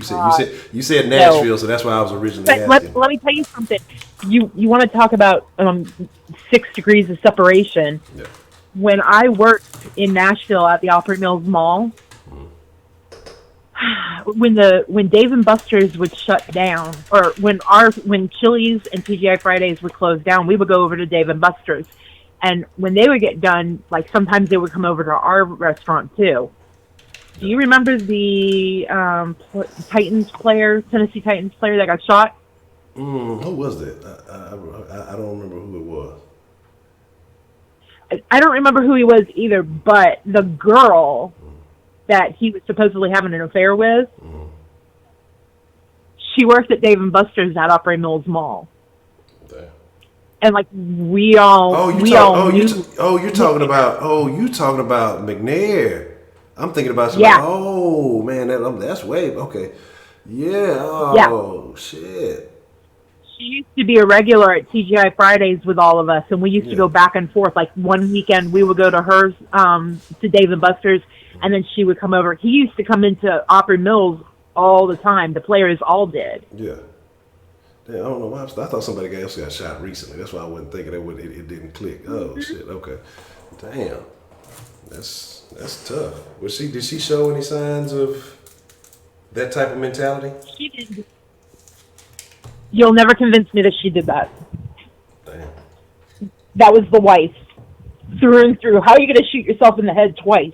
you said Nashville, so that's why I was originally asking. Let me tell you something. You want to talk about 6 degrees of separation? Yeah. When I worked in Nashville at the Opry Mills Mall, when Dave & Buster's would shut down, or when Chili's and TGI Fridays would close down, we would go over to Dave & Buster's. And when they would get done, like sometimes they would come over to our restaurant too. Do you remember the Tennessee Titans player that got shot? Who was that? I don't remember who it was. I don't remember who he was either, but the girl that he was supposedly having an affair with, she worked at Dave & Buster's at Opry Mills Mall. Damn. And like we all knew. You're talking about McNair. I'm thinking about somebody. Yeah. Oh man, that's way okay. Yeah. Oh shit. She used to be a regular at TGI Fridays with all of us, and we used to go back and forth. Like one weekend, we would go to hers, to Dave & Buster's, and then she would come over. He used to come into Opry Mills all the time. The players all did. Yeah. I don't know why. I thought somebody else got shot recently. That's why I wasn't thinking it didn't click. Oh shit. Okay. Damn. That's tough. Did she show any signs of that type of mentality? She did. You'll never convince me that she did that. Damn. That was the wife, through and through. How are you going to shoot yourself in the head twice?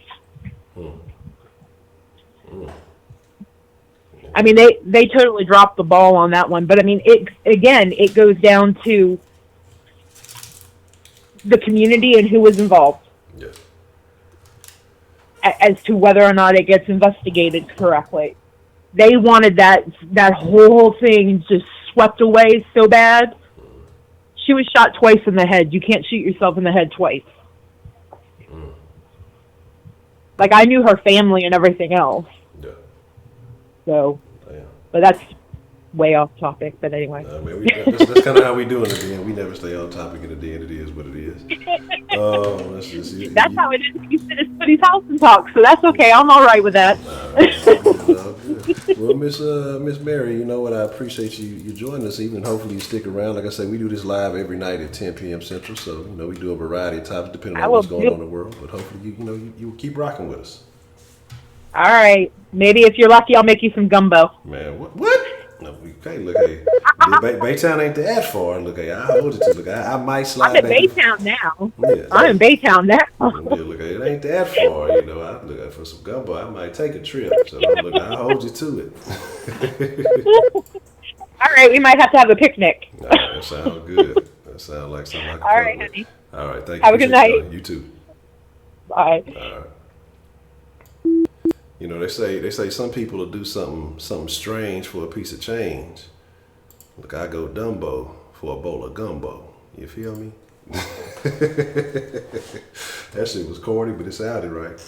I mean, they totally dropped the ball on that one. But I mean, it goes down to the community and who was involved, Yeah. as to whether or not it gets investigated correctly. They wanted that whole thing just swept away so bad. She was shot twice in the head. You can't shoot yourself in the head twice. Like, I knew her family and everything else. Yeah. So, Damn. but that's way off topic. But anyway. Man, that's kind of how we do in the den. We never stay on topic in the den. It is what it is. Let's just see. That's how it is. You sit at somebody's house and talk, so that's okay. I'm all right with that. Good. Well, Miss Mary, you know what? I appreciate you joining us evening. Hopefully you stick around. Like I said, we do this live every night at 10 p.m. Central, so we do a variety of topics depending on what's going on in the world. But hopefully you will keep rocking with us. All right. Maybe if you're lucky, I'll make you some gumbo. Man, what? No, we can't look at Baytown ain't that far. Look at I hold it to look. I might slide. I'm in Baytown now. Yeah, I'm in Baytown now. Look, it ain't that far. I look at for some gumbo. I might take a trip. So I hold you to it. All right, we might have to have a picnic. All right, that sounds good. That sounds like something I can All right, honey. All right, thank you. Have a good night. You too. Bye. All right. They say some people will do something strange for a piece of change. Look, I go Dumbo for a bowl of gumbo. You feel me? That shit was corny, but it sounded right.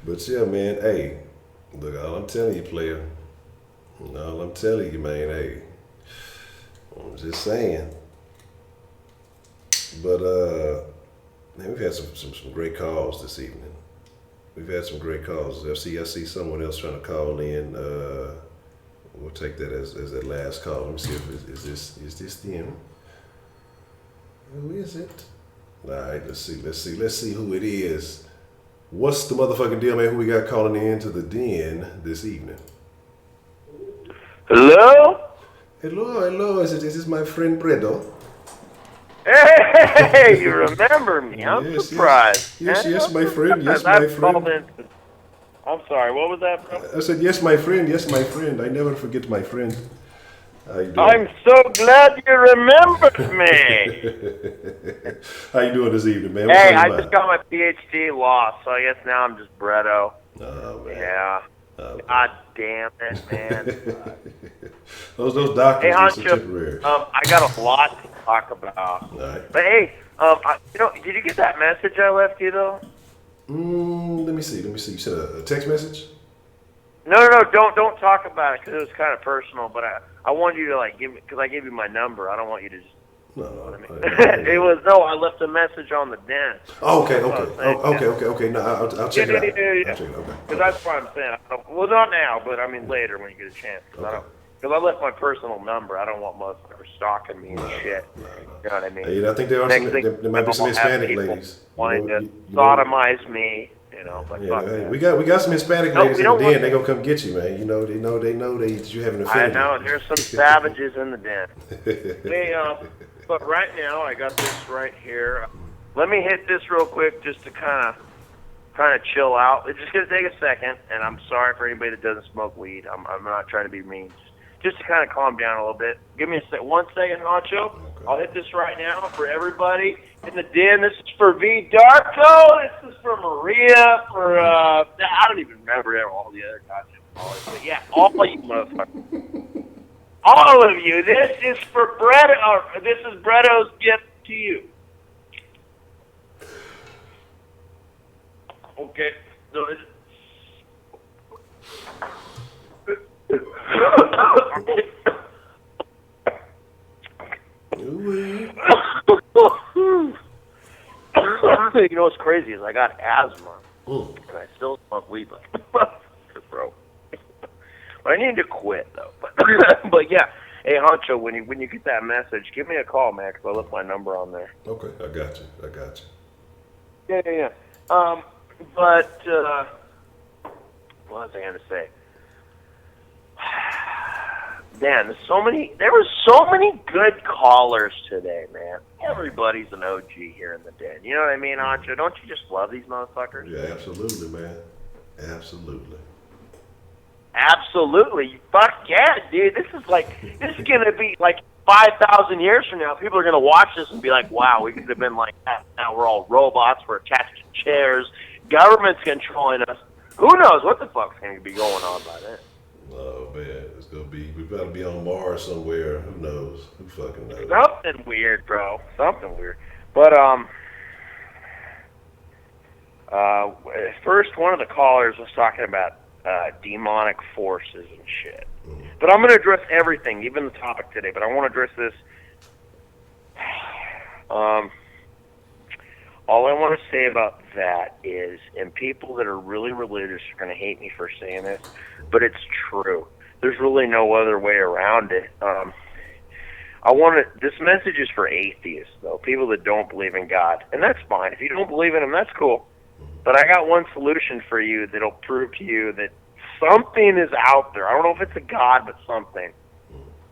But yeah, man, hey, look, all I'm telling you, player, all I'm telling you, man, hey, I'm just saying. But, man, we've had some great calls this evening. We've had some great calls. I see someone else trying to call in. We'll take that as that last call. Let me see if is this them? Who is it? All right, let's see who it is. What's the motherfucking deal, man? Who we got calling in to the den this evening? Hello? Hello. Is this my friend Bredo? Hey, you remember me? I'm surprised. Yes, my friend. Yes, my friend. I'm sorry, what was that, bro? I said, yes, my friend. I never forget my friend. How you doing? I'm so glad you remembered me. How you doing this evening, man? Hey, I just got my PhD lost, so I guess now I'm just Bredo. Oh, man. Yeah. God damn it, man. those doctors hey, are Honcho, temporary. I got a lot to talk about. All right. But hey, did you get that message I left you though? Let me see. You said a text message? No, don't talk about it because it was kind of personal. But I wanted you to give me, because I gave you my number. I don't want you to just. No. I left a message on the den. Oh, okay. No, I'll check it out. Yeah. Okay. Because that's what I'm saying. Well, not now, but I mean later when you get a chance. Because I left my personal number. I don't want motherfuckers stalking me and shit. You know what I mean? Hey, I think there might be some Hispanic ladies wanting to sodomize me. We got some Hispanic ladies in the den. They gonna come get you, man. They know that you have an affinity. I know. There's some savages in the den. But right now I got this right here. Let me hit this real quick just to kind of chill out. It's just gonna take a second, and I'm sorry for anybody that doesn't smoke weed. I'm not trying to be mean. Just to kind of calm down a little bit. Give me 1 second, Honcho. Okay. I'll hit this right now for everybody in the den. This is for V Darko. This is for Maria. I don't even remember all the other goddamn callers. But yeah, all of you motherfuckers. All of you. This is for Bredo. This is Bredo's gift to you. Okay. So you know what's crazy is I got asthma. And I still smoke weed, bro. I need to quit though. But yeah, hey Honcho, when you get that message, give me a call, man, because I left my number on there. Okay, I got you. Yeah. But what was I gonna say? man, there were so many good callers today, man. Everybody's an OG here in the den. You know what I mean, Honcho? Don't you just love these motherfuckers? Yeah, absolutely, man. Absolutely. Absolutely. Fuck yeah, dude. This is gonna be like 5,000 years from now. People are gonna watch this and be like, wow, we could have been like that. Now we're all robots. We're attached to chairs. Government's controlling us. Who knows what the fuck's gonna be going on by then? Oh man, it's gonna be. We gotta be on Mars somewhere. Who knows? Who fucking knows? Something weird, bro. Something weird. But first one of the callers was talking about demonic forces and shit. Mm-hmm. But I'm going to address everything, even the topic today. But I want to address this. All I want to say about that is, and people that are really religious are going to hate me for saying this, but it's true. There's really no other way around it. This message is for atheists, though, people that don't believe in God. And that's fine. If you don't believe in him, that's cool. But I got one solution for you that'll prove to you that something is out there. I don't know if it's a God, but something.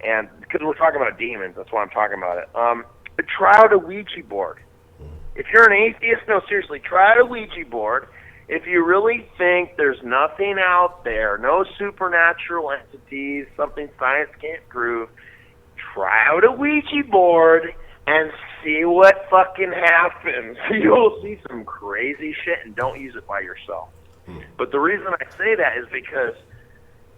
And because we're talking about demons, that's why I'm talking about it. Try out a Ouija board. If you're an atheist, no, seriously, try out a Ouija board. If you really think there's nothing out there, no supernatural entities, something science can't prove, try out a Ouija board and see what fucking happens. You'll see some crazy shit, and don't use it by yourself. But the reason I say that is because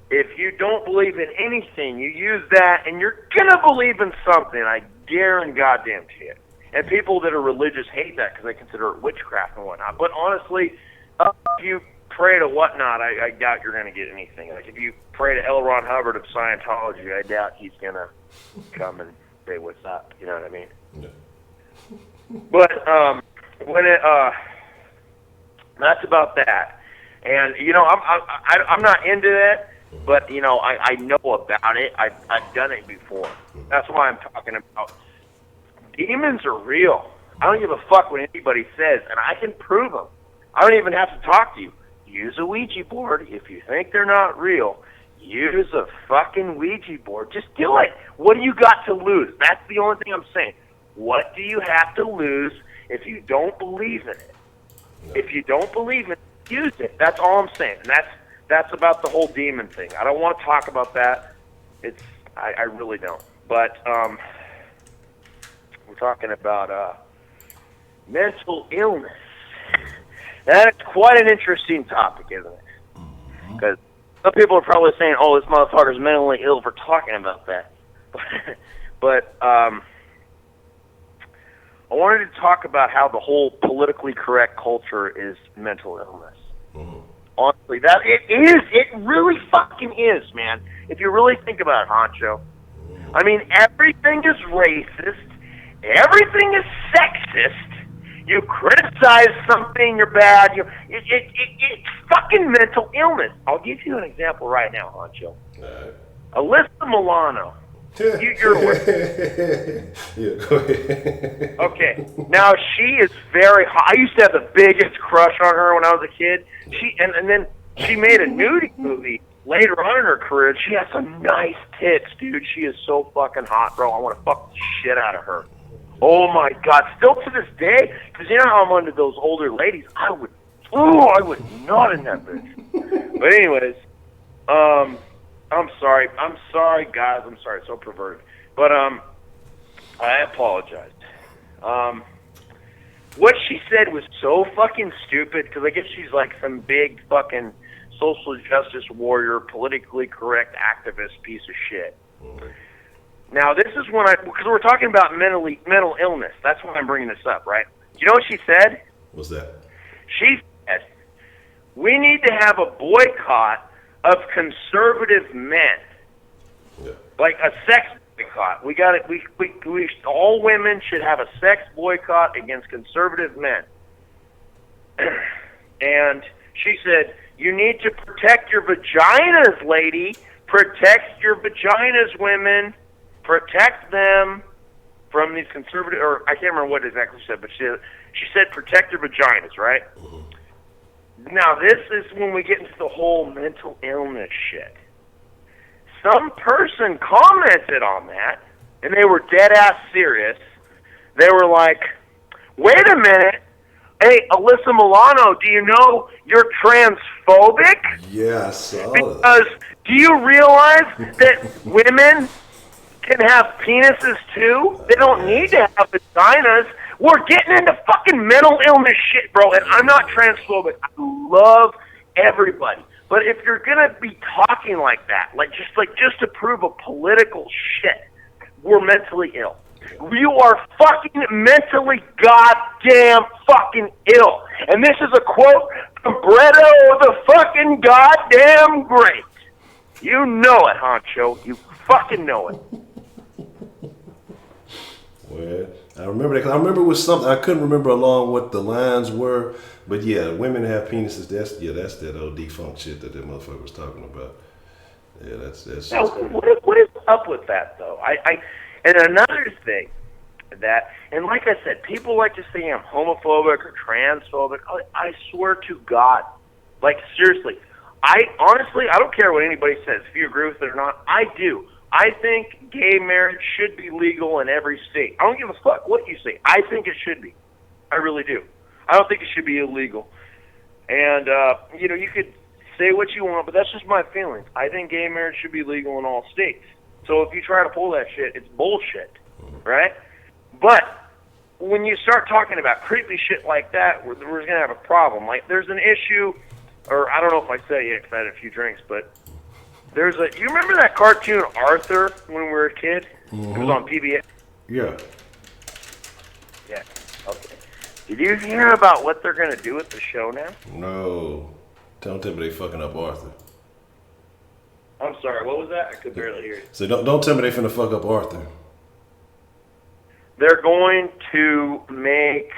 if you don't believe in anything, you use that, and you're gonna believe in something. I guarantee goddamn to you. And people that are religious hate that because they consider it witchcraft and whatnot. But honestly, if you pray to whatnot, I doubt you're going to get anything. Like if you pray to L. Ron Hubbard of Scientology, I doubt he's going to come and say what's up. You know what I mean? Yeah. But when it that's about that. And you know, I'm not into that, but you know, I know about it. I've done it before. That's why I'm talking about. Demons are real. I don't give a fuck what anybody says, and I can prove them. I don't even have to talk to you. Use a Ouija board. If you think they're not real, use a fucking Ouija board. Just do it. What do you got to lose? That's the only thing I'm saying. What do you have to lose if you don't believe in it? If you don't believe in it, use it. That's all I'm saying. And that's about the whole demon thing. I don't want to talk about that. I really don't. But we're talking about mental illness. That's quite an interesting topic, isn't it? Because some people are probably saying, "Oh, this motherfucker's mentally ill for talking about that." But I wanted to talk about how the whole politically correct culture is mental illness. Honestly, that it is. It really fucking is, man. If you really think about it, Honcho. I mean, everything is racist. Everything is sexist. You criticize something, you're bad. It's fucking mental illness. I'll give you an example right now, Honcho. Alyssa Milano. You're aware. Yeah, go ahead. Okay. Now, she is very hot. I used to have the biggest crush on her when I was a kid. And then she made a nudie movie later on in her career. She has some nice tits, dude. She is so fucking hot, bro. I want to fuck the shit out of her. Oh my God! Still to this day, because you know how I'm under those older ladies. I would not in that bitch. But anyways, I'm sorry, guys. I'm sorry, so perverted. But I apologize. What she said was so fucking stupid because I guess she's like some big fucking social justice warrior, politically correct activist piece of shit. Now, this is when because we're talking about mental illness. That's why I'm bringing this up, right? You know what she said? What's that? She said, we need to have a boycott of conservative men. Yeah. Like a sex boycott. We got it. We all women should have a sex boycott against conservative men. And she said, you need to protect your vaginas, lady. Protect your vaginas, women. Protect them from these conservative, or I can't remember what exactly she said, but she said protect your vaginas, right? Now, this is when we get into the whole mental illness shit. some person commented on that, and they were dead ass serious. They were like, "Wait a minute, hey, Alyssa Milano, do you know you're transphobic? Yeah, I saw that. Because do you realize that women can have penises too? They don't need to have vaginas. We're getting into fucking mental illness shit, bro, and I'm not transphobic. I love everybody. But if you're gonna be talking like that, just to prove a political shit, we're mentally ill. You are fucking mentally goddamn fucking ill. And this is a quote from Bredo the fucking goddamn great. You know it, Honcho. You fucking know it. Well, I remember that 'cause I remember it was something I couldn't remember along what the lines were, but yeah, women have penises. That's that old defunct shit that motherfucker was talking about. Yeah, that's. Now, what is up with that though? And another thing that, and like I said, people like to say I'm homophobic or transphobic. I swear to God, like seriously, I don't care what anybody says. If you agree with it or not, I do. I think gay marriage should be legal in every state. I don't give a fuck what you say. I think it should be. I really do. I don't think it should be illegal. And, you could say what you want, but that's just my feelings. I think gay marriage should be legal in all states. So if you try to pull that shit, it's bullshit, right? But when you start talking about creepy shit like that, we're going to have a problem. Like, there's an issue, or I don't know if I said it yet because I had a few drinks, but you remember that cartoon Arthur when we were a kid? Mm-hmm. It was on PBS. Yeah. Yeah. Okay. Did you hear about what they're going to do with the show now? No. Don't tell me they fucking up Arthur. I'm sorry, what was that? I could barely hear you. So don't tell me they finna fuck up Arthur. They're going to make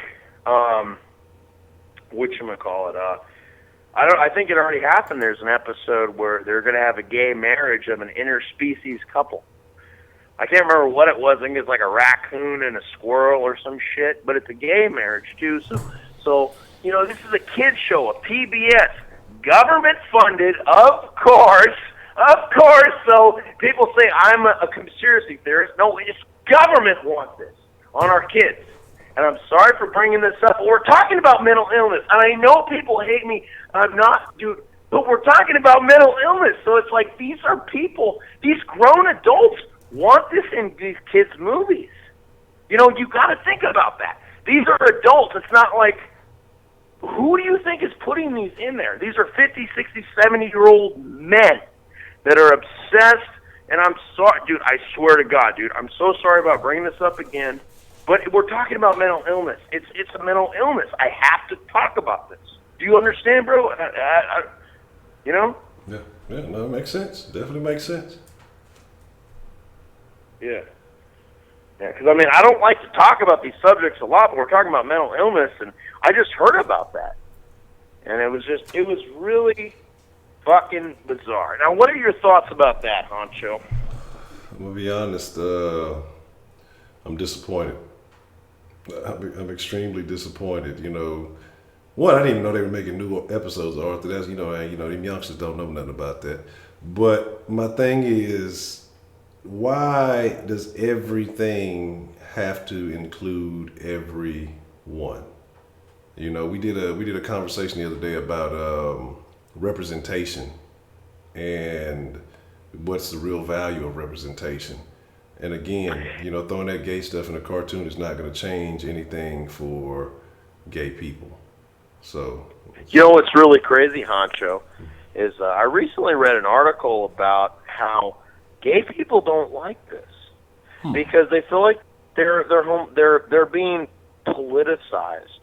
whatchamacallit, I think it already happened. There's an episode where they're going to have a gay marriage of an interspecies couple. I can't remember what it was. I think it's like a raccoon and a squirrel or some shit, but it's a gay marriage too. So this is a kids show, a PBS, government funded, of course. So people say I'm a conspiracy theorist. No, it's government wants this on our kids. And I'm sorry for bringing this up, but we're talking about mental illness. And I know people hate me. I'm not, dude, but we're talking about mental illness. So it's like these are people, these grown adults want this in these kids' movies. You got to think about that. These are adults. It's not like, who do you think is putting these in there? These are 50, 60, 70-year-old men that are obsessed. And I'm sorry, dude, I swear to God, dude, I'm so sorry about bringing this up again. But we're talking about mental illness. It's a mental illness. I have to talk about this. Do you understand, bro? Yeah, no, it makes sense. Definitely makes sense. Yeah, because I don't like to talk about these subjects a lot, but we're talking about mental illness, and I just heard about that, and it was really fucking bizarre. Now, what are your thoughts about that, Honcho? I'm gonna be honest. I'm disappointed. I'm extremely disappointed. One, I didn't even know they were making new episodes of Arthur. That's them youngsters don't know nothing about that. But my thing is, why does everything have to include everyone? We did a conversation the other day about representation and what's the real value of representation. And again, throwing that gay stuff in a cartoon is not going to change anything for gay people. So, what's really crazy, Honcho, is I recently read an article about how gay people don't like this because they feel like they're being politicized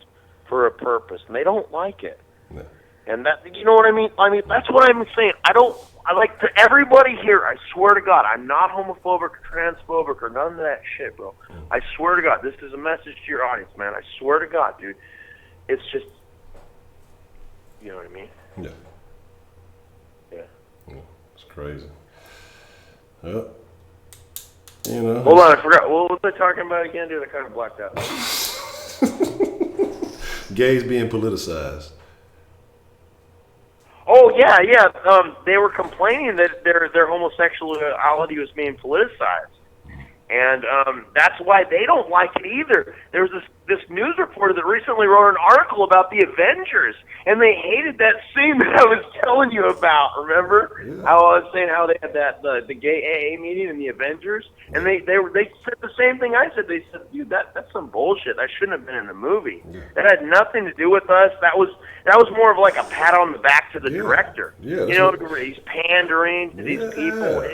for a purpose, and they don't like it. Yeah. And that, you know what I mean? That's what I'm saying. I like to everybody here, I swear to God, I'm not homophobic or transphobic or none of that shit, bro. I swear to God, this is a message to your audience, man. I swear to God, dude. It's just, you know what I mean? Yeah. Yeah. It's crazy. Yeah. Hold on, I forgot. What was I talking about again, dude? I kind of blacked out. Gays being politicized. Oh yeah, yeah. They were complaining that their homosexuality was being politicized, and that's why they don't like it either. There was this news reporter that recently wrote an article about the Avengers, and they hated that scene that I was telling you about. Remember how I was saying how they had the gay AA meeting in the Avengers, and they said the same thing I said. They said, dude, that's some bullshit. That shouldn't have been in the movie. That had nothing to do with us. That was more of like a pat on the back to the director. Yeah, you know, he's pandering to these people.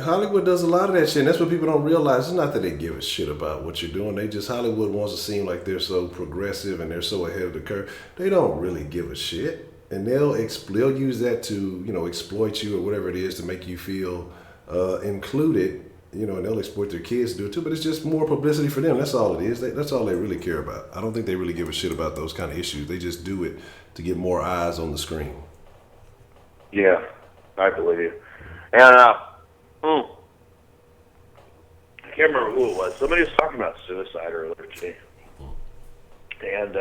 Hollywood does a lot of that shit, and that's what people don't realize. It's not that they give a shit about what you're doing. They just, Hollywood wants to seem like they're so progressive and they're so ahead of the curve. They don't really give a shit, and they'll use that to, you know, exploit you or whatever it is to make you feel included. You know, and they'll exploit their kids to do it too. But it's just more publicity for them. That's all it is. That's all they really care about. I don't think they really give a shit about those kind of issues. They just do it to get more eyes on the screen. Yeah, I believe you. And I can't remember who it was. Somebody was talking about suicide earlier today. And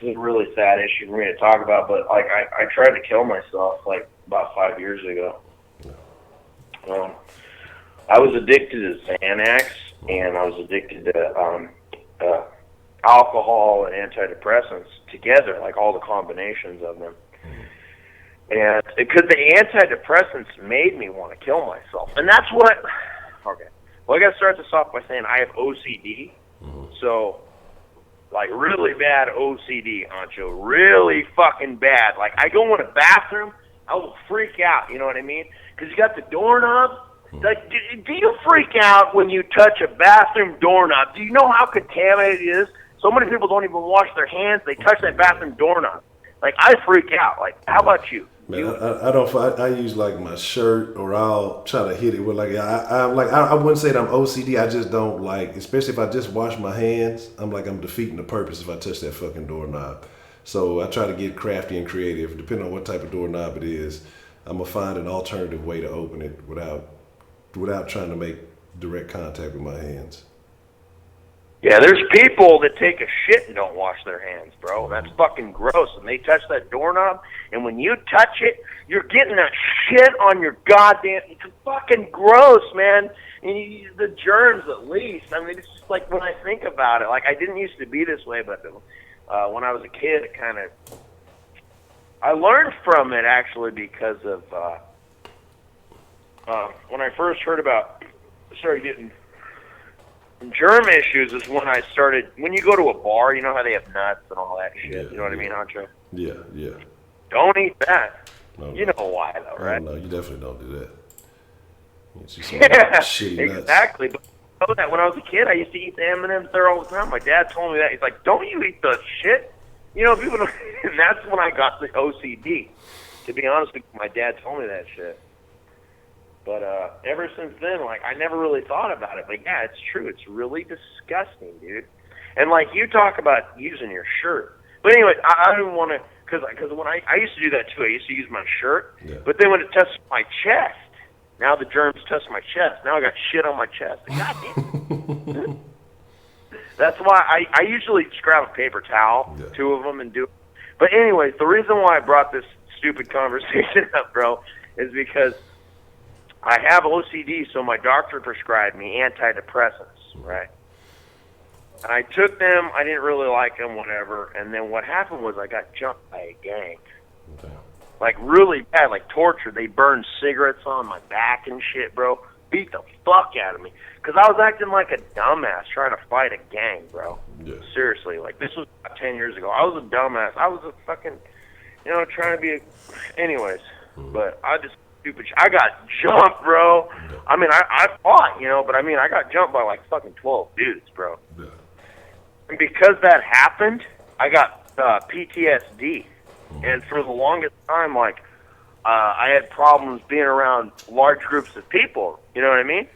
it's a really sad issue for me to talk about, but like I tried to kill myself like about 5 years ago. I was addicted to Xanax, and I was addicted to alcohol and antidepressants together, like all the combinations of them. And because the antidepressants made me want to kill myself. And that's what... Okay. Well, I got to start this off by saying I have OCD. So, like, really bad OCD, Honcho. Really fucking bad. Like, I go in a bathroom, I will freak out, you know what I mean? Because you got the doorknob. Like, do you freak out when you touch a bathroom doorknob? Do you know how contaminated it is? So many people don't even wash their hands. They touch that bathroom doorknob. Like, I freak out. Like, how about you? Man, I use like my shirt, or I'll try to hit it with I wouldn't say that I'm OCD. I just don't like, especially if I just wash my hands, I'm defeating the purpose if I touch that fucking doorknob. So I try to get crafty and creative. Depending on what type of doorknob it is, I'm gonna find an alternative way to open it without trying to make direct contact with my hands. Yeah, there's people that take a shit and don't wash their hands, bro. That's fucking gross. And they touch that doorknob, and when you touch it, you're getting that shit on your goddamn... It's fucking gross, man. And the germs, at least. I mean, it's just like when I think about it. Like, I didn't used to be this way, but when I was a kid, it kind of... I learned from it, actually, because of... when I first heard about... started getting... germ issues is when I started, when you go to a bar, you know how they have nuts and all that shit, you know what I mean, Honcho? Yeah, yeah. Don't eat that. No, you know why, though, right? No, you definitely don't do that. Yeah, shitty exactly. But I know that when I was a kid, I used to eat the M&Ms there all the time. My dad told me that. He's like, don't you eat the shit? You know, people don't, and that's when I got the OCD. To be honest with you, my dad told me that shit. But ever since then, like, I never really thought about it. But, yeah, it's true. It's really disgusting, dude. And, like, you talk about using your shirt. But, anyway, I don't want to, because when I used to do that, too. I used to use my shirt. Yeah. But then when it touched my chest, now the germs touch my chest. Now I got shit on my chest. God damn. That's why I usually just grab a paper towel, 2 of them, and do it. But, anyways, the reason why I brought this stupid conversation up, bro, is because I have OCD, so my doctor prescribed me antidepressants, right? And I took them. I didn't really like them, whatever. And then what happened was I got jumped by a gang. Okay. Like, really bad, like torture. They burned cigarettes on my back and shit, bro. Beat the fuck out of me. Because I was acting like a dumbass trying to fight a gang, bro. Yeah. Seriously. Like, this was about 10 years ago. I was a dumbass. I was a fucking, trying to be a... Anyways. But I just... stupid. I got jumped, bro. I mean, I fought, but I mean, I got jumped by like fucking 12 dudes, bro. Yeah. And because that happened, I got PTSD. And for the longest time, like, I had problems being around large groups of people. You know what I mean?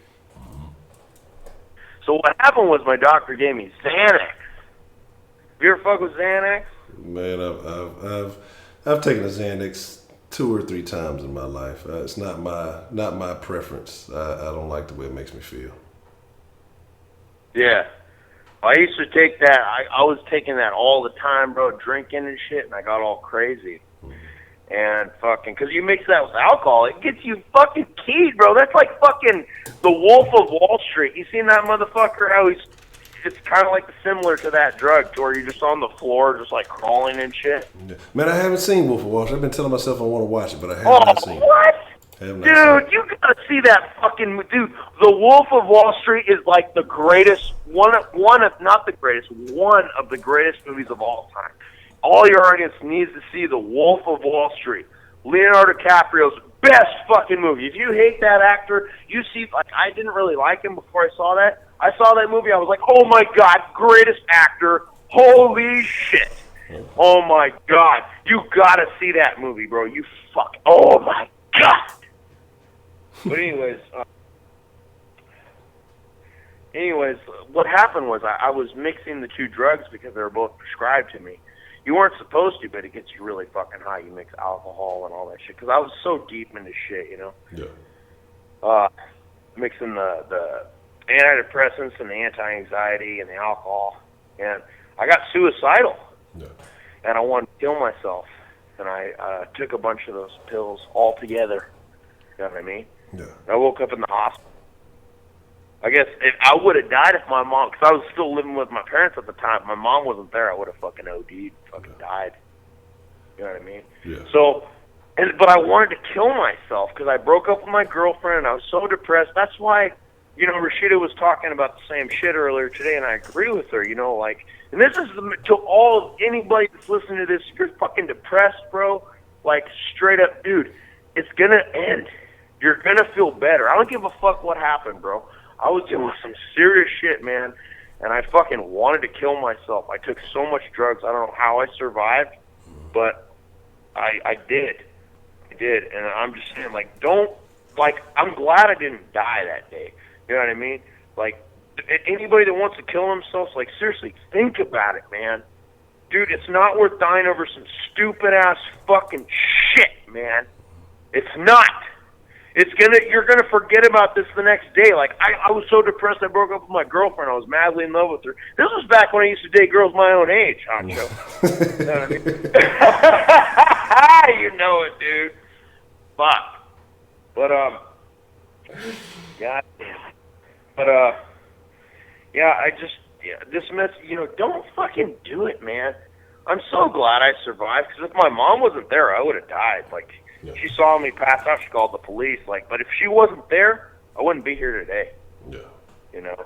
So what happened was my doctor gave me Xanax. Have you ever fuck with Xanax? Man, I've taken a Xanax 2 or 3 times in my life. It's not my preference. I don't like the way it makes me feel. Yeah. I used to take that. I was taking that all the time, bro, drinking and shit, and I got all crazy. And fucking, because you mix that with alcohol, it gets you fucking keyed, bro. That's like fucking the Wolf of Wall Street. You seen that motherfucker? How it's kind of like similar to that drug, to where you're just on the floor, just like crawling and shit. Yeah. Man, I haven't seen Wolf of Wall Street. I've been telling myself I want to watch it, but I have not seen what? it. Dude, you gotta see that fucking dude. The Wolf of Wall Street is like the greatest, one of the greatest movies of all time. All your audience needs to see The Wolf of Wall Street. Leonardo DiCaprio's best fucking movie. If you hate that actor, you see, like, I didn't really like him before I saw that. I saw that movie, I was like, oh my god, greatest actor. Holy shit. Oh my god. You gotta see that movie, bro. You fuck. Oh my god. But anyways, what happened was I was mixing the two drugs because they were both prescribed to me. You weren't supposed to, but it gets you really fucking high. You mix alcohol and all that shit. Because I was so deep into shit, you know? Yeah. Mixing the antidepressants and the anti-anxiety and the alcohol. And I got suicidal. Yeah. And I wanted to kill myself. And I took a bunch of those pills all together. You know what I mean? Yeah. I woke up in the hospital. I guess if I would have died if my mom, because I was still living with my parents at the time. If my mom wasn't there, I would have fucking OD'd, fucking died. You know what I mean? Yeah. So, but I wanted to kill myself because I broke up with my girlfriend and I was so depressed. That's why, you know, Rashida was talking about the same shit earlier today, and I agree with her. You know, like, and this is to all anybody that's listening to this. If you're fucking depressed, bro, like straight up, dude, it's gonna end. You're gonna feel better. I don't give a fuck what happened, bro. I was doing some serious shit, man, and I fucking wanted to kill myself. I took so much drugs. I don't know how I survived, but I did. I did, and I'm just saying, like, I'm glad I didn't die that day. You know what I mean? Like, anybody that wants to kill themselves, like, seriously, think about it, man. Dude, it's not worth dying over some stupid-ass fucking shit, man. It's not. You're gonna forget about this the next day. Like, I was so depressed I broke up with my girlfriend. I was madly in love with her. This was back when I used to date girls my own age, Honcho. You know what I mean? You know it, dude. Fuck. But, God damn it. But, this mess, you know, don't fucking do it, man. I'm so glad I survived, because if my mom wasn't there, I would have died. Like, Yeah. she saw me pass out, she called the police. Like, but if she wasn't there, I wouldn't be here today. Yeah. You know?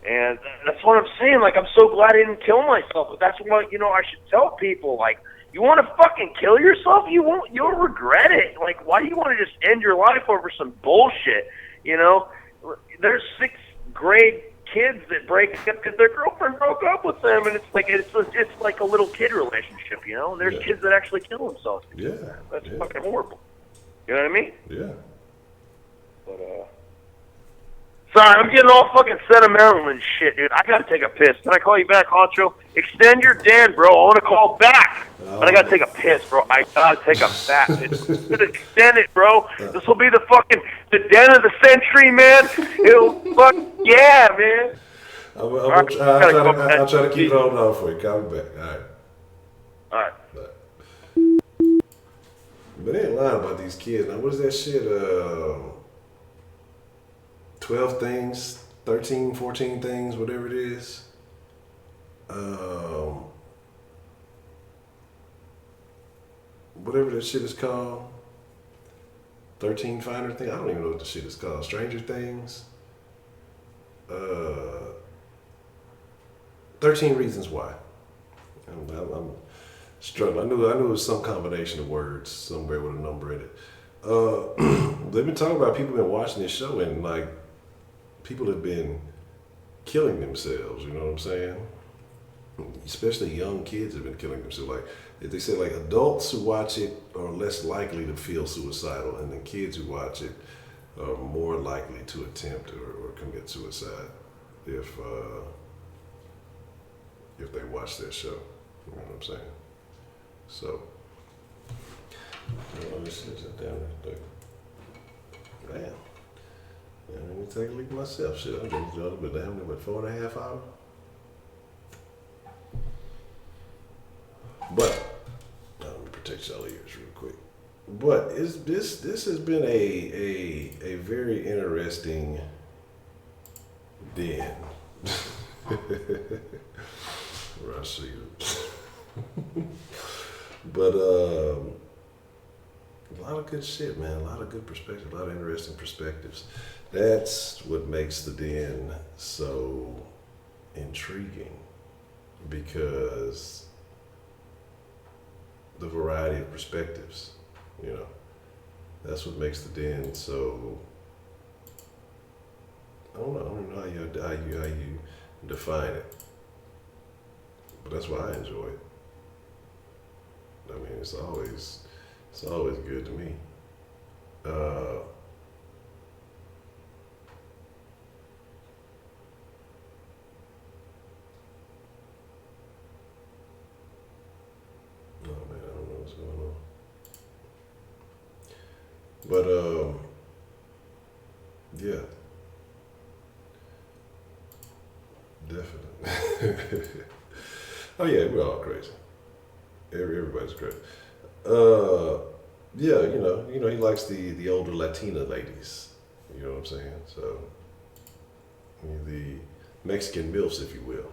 And that's what I'm saying. Like, I'm so glad I didn't kill myself. But that's what, you know, I should tell people. Like, you want to fucking kill yourself? You'll regret it. Like, why do you want to just end your life over some bullshit? You know? There's 6th grade kids that break up because their girlfriend broke up with them, and it's like a little kid relationship, you know. And there's kids that actually kill themselves. Yeah, that's fucking horrible. You know what I mean? Yeah. But sorry, I'm getting all fucking sentimental and shit, dude. I gotta take a piss. Can I call you back, Honcho? Extend your den, bro. I want to call back. But I gotta take a piss, bro. I gotta take a fat piss. Extend it, bro. This will be the den of the century, man. It'll fuck yeah, man. I'll try to keep it on for you. Call me back. All right. But they ain't lying about these kids. Now, what is that shit? 12 things, 13, 14 things, whatever it is. Whatever that shit is called. 13 Finer thing. I don't even know what the shit is called. Stranger Things. 13 Reasons Why. I'm struggling. I knew it was some combination of words somewhere with a number in it. They've been talking about people have been watching this show, and like people have been killing themselves. You know what I'm saying? Especially young kids have been killing themselves. Like they said, like adults who watch it are less likely to feel suicidal, and then kids who watch it are more likely to attempt or commit suicide if they watch that show. You know what I'm saying? So, this is down there. Man, let me take a look at myself. Shit, I've been down about 4.5 hours. this has been a very interesting den. Rashid. But a lot of good shit, man. A lot of good perspectives, a lot of interesting perspectives. That's what makes the den so intriguing, because the variety of perspectives, you know, that's what makes the den so. I don't know how you define it, but that's why I enjoy it. I mean, it's always good to me. Oh man, I don't know what's going on. But yeah, definitely. Oh yeah, we're all crazy. Everybody's crazy. Yeah, you know, he likes the older Latina ladies. You know what I'm saying? So the Mexican milfs, if you will.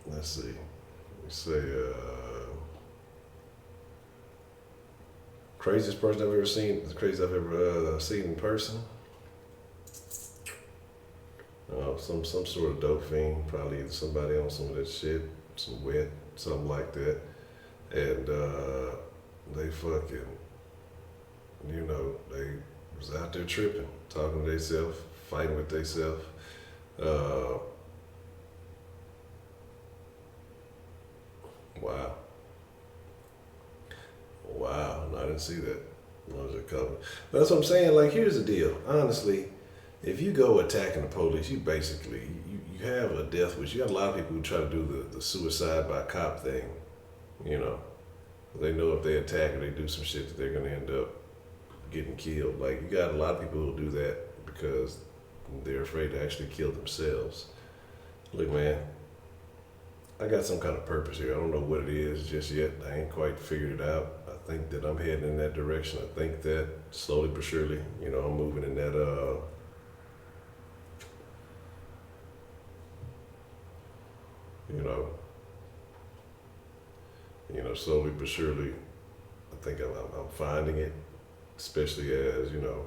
Let's see. We say craziest person I've ever seen. The craziest I've ever seen in person. Some sort of dope fiend, probably either somebody on some of that shit, some wet, something like that, and they fucking, you know, they was out there tripping, talking to themselves, fighting with themselves. Wow, no, I didn't see that. Was it coming? But that's what I'm saying. Like, here's the deal. Honestly, if you go attacking the police, you basically you have a death wish. You got a lot of people who try to do the suicide by cop thing. You know, they know if they attack or they do some shit that they're gonna end up getting killed. Like, you got a lot of people who do that because they're afraid to actually kill themselves. Look, man, I got some kind of purpose here. I don't know what it is just yet. I ain't quite figured it out. I think that I'm heading in that direction. I think that slowly but surely, you know, I'm moving in that slowly but surely, I think I'm finding it, especially as, you know,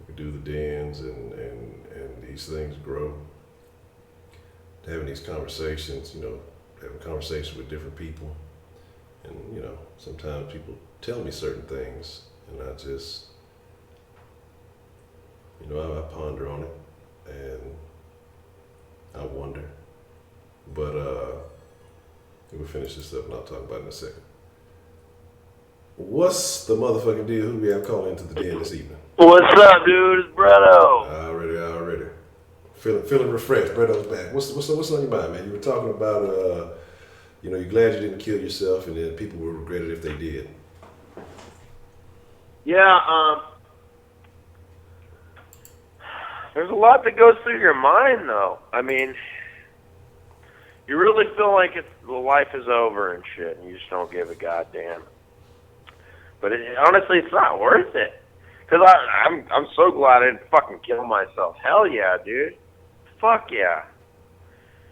we do the dens and these things grow. Having these conversations, you know, having conversations with different people. And, you know, sometimes people tell me certain things and I just, you know, I ponder on it and I wonder. But we'll finish this up and I'll talk about it in a second. What's the motherfucking deal? Who do we have calling into the den this evening? What's up, dude? It's Bretto. Already. Feeling refreshed. Bretto's back. What's on your mind, man? You were talking about, you know, you're glad you didn't kill yourself, and then people would regret it if they did. Yeah, there's a lot that goes through your mind, though. I mean, you really feel like life is over and shit, and you just don't give a goddamn. But honestly, it's not worth it. Because I'm so glad I didn't fucking kill myself. Hell yeah, dude. Fuck yeah.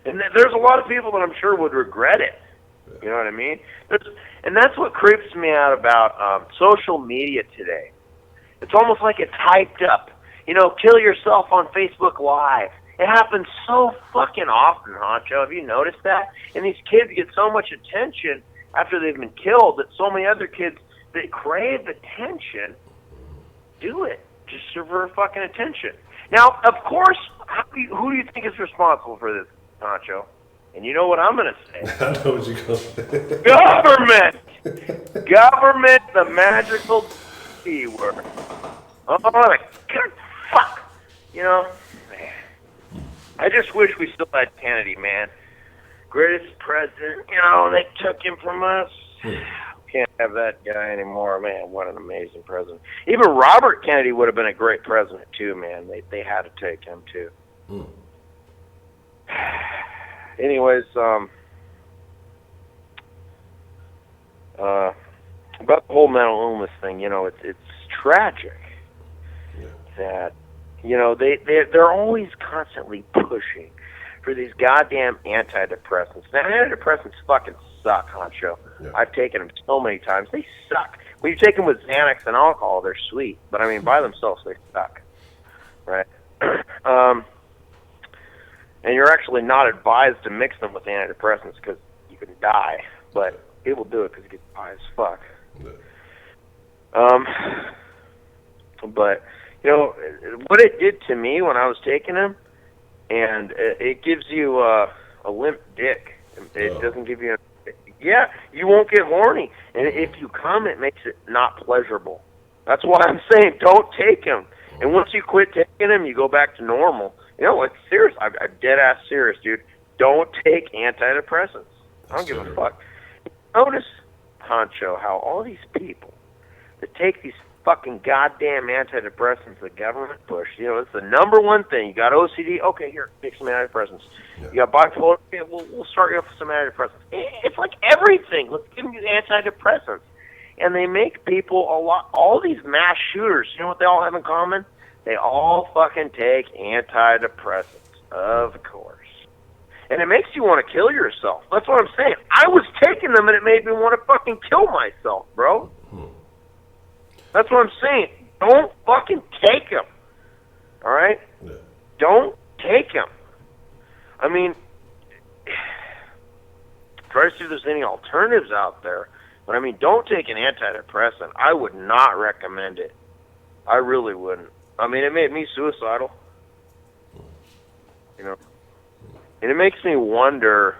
And there's a lot of people that I'm sure would regret it. You know what I mean? And that's what creeps me out about social media today. It's almost like it's hyped up. You know, kill yourself on Facebook Live. It happens so fucking often, Honcho. Have you noticed that? And these kids get so much attention after they've been killed that so many other kids that crave attention do it just for fucking attention. Now, of course, who do you think is responsible for this, Honcho? And you know what I'm going to say. I know what you're going to say. Government! Government, the magical C word. Oh, my God, fuck! You know, man. I just wish we still had Kennedy, man. Greatest president, you know, they took him from us. Can't have that guy anymore, man. What an amazing president. Even Robert Kennedy would have been a great president, too, man. They had to take him, too. Anyways, about the whole mental illness thing, it's tragic that, they're always constantly pushing for these goddamn antidepressants. Now, antidepressants fucking suck, Honcho. Yeah. I've taken them so many times. They suck. When you take them with Xanax and alcohol, they're sweet. But, I mean, by themselves, they suck. Right? And you're actually not advised to mix them with antidepressants because you can die. But people do it because you get high as fuck. Yeah. But, what it did to me when I was taking them, and it gives you a limp dick. It doesn't give you you won't get horny. And if you come, it makes it not pleasurable. That's why I'm saying don't take them. And once you quit taking them, you go back to normal. It's serious. I'm dead-ass serious, dude. Don't take antidepressants. I don't give a fuck. Notice, Honcho, how all these people that take these fucking goddamn antidepressants the government push. It's the number one thing. You got OCD? Okay, here, take some antidepressants. Yeah. You got bipolar? Okay, we'll start you off with some antidepressants. It's like everything. Let's give you antidepressants. And they make people all these mass shooters, you know what they all have in common? They all fucking take antidepressants, of course. And it makes you want to kill yourself. That's what I'm saying. I was taking them and it made me want to fucking kill myself, bro. That's what I'm saying. Don't fucking take them. All right? Yeah. Don't take them. I mean, try to see if there's any alternatives out there. But, I mean, don't take an antidepressant. I would not recommend it. I really wouldn't. I mean, it made me suicidal. And it makes me wonder,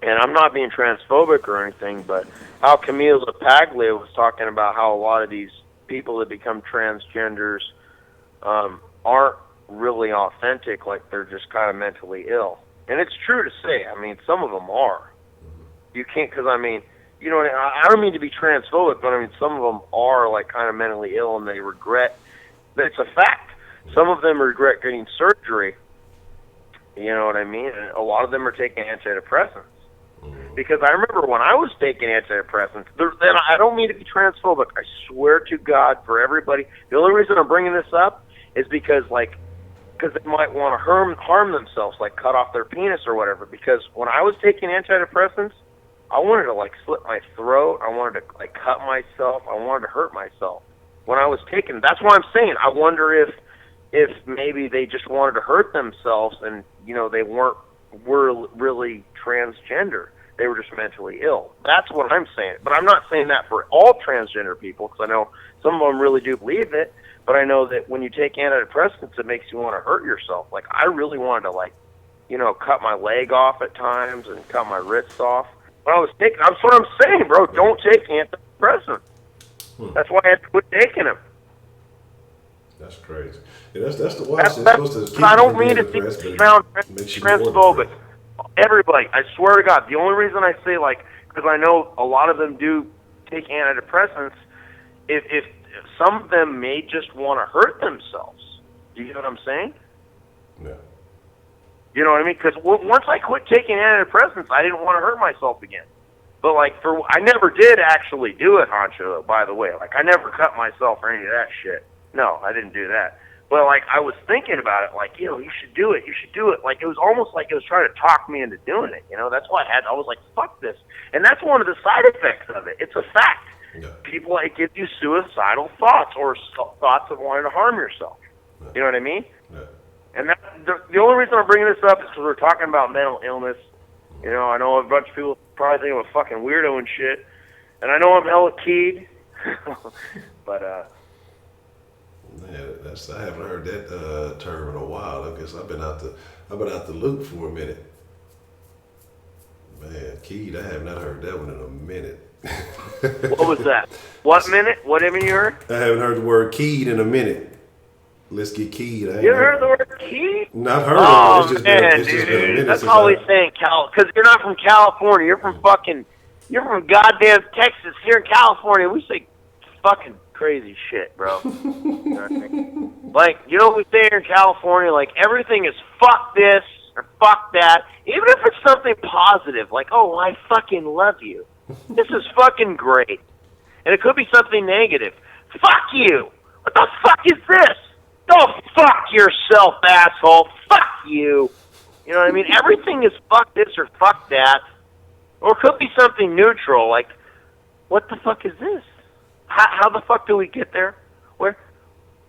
and I'm not being transphobic or anything, but how Camille Paglia was talking about how a lot of these people that become transgenders aren't really authentic, like they're just kind of mentally ill. And it's true to say. I mean, some of them are. You can't, because, I mean, I don't mean to be transphobic, but I mean, some of them are like kind of mentally ill and they regret. It's a fact. Some of them regret getting surgery. You know what I mean? And a lot of them are taking antidepressants. Because I remember when I was taking antidepressants, and I don't mean to be transphobic. I swear to God, for everybody, the only reason I'm bringing this up is because they might want to harm themselves, like cut off their penis or whatever. Because when I was taking antidepressants, I wanted to like slit my throat. I wanted to like cut myself. I wanted to hurt myself when I was taking. That's why I'm saying I wonder if maybe they just wanted to hurt themselves and they were really transgender. They were just mentally ill. That's what I'm saying. But I'm not saying that for all transgender people, because I know some of them really do believe it. But I know that when you take antidepressants, it makes you want to hurt yourself. Like I really wanted to cut my leg off at times and cut my wrists off. When I was taking, that's what I'm saying, bro. Don't take antidepressants. That's why I had to quit taking them. That's crazy. Yeah, that's the why it's supposed to. I don't mean to be found transphobic. Everybody, I swear to God, the only reason I say because I know a lot of them do take antidepressants, if some of them may just want to hurt themselves. Do you know what I'm saying? Yeah. You know what I mean? Because once I quit taking antidepressants, I didn't want to hurt myself again. But I never did actually do it, Honcho. By the way, I never cut myself or any of that shit. No, I didn't do that. But I was thinking about it, you should do it. You should do it. It was almost like it was trying to talk me into doing it. That's why I was like, fuck this. And that's one of the side effects of it. It's a fact. Yeah. People, it gives you suicidal thoughts or thoughts of wanting to harm yourself. Yeah. You know what I mean? Yeah. And the only reason I'm bringing this up is because we're talking about mental illness. I know a bunch of people probably think I'm a fucking weirdo and shit. And I know I'm hella keyed. But, man, I haven't heard that term in a while. I guess I've been out the loop for a minute. Man, keyed, I have not heard that one in a minute. What was that? What minute? What have you heard? I haven't heard the word keyed in a minute. Let's get keyed. You heard the word keyed? Not heard of it. It's just been a minute. That's always saying because you're not from California. You're from goddamn Texas. Here in California, we say fucking crazy shit, bro. You know what I mean? You know what we say here in California? Everything is fuck this or fuck that. Even if it's something positive, oh, I fucking love you. This is fucking great. and it could be something negative. Fuck you. What the fuck is this? Go fuck yourself, asshole. Fuck you. You know what I mean? Everything is fuck this or fuck that. Or it could be something neutral, like, what the fuck is this? How the fuck do we get there? Where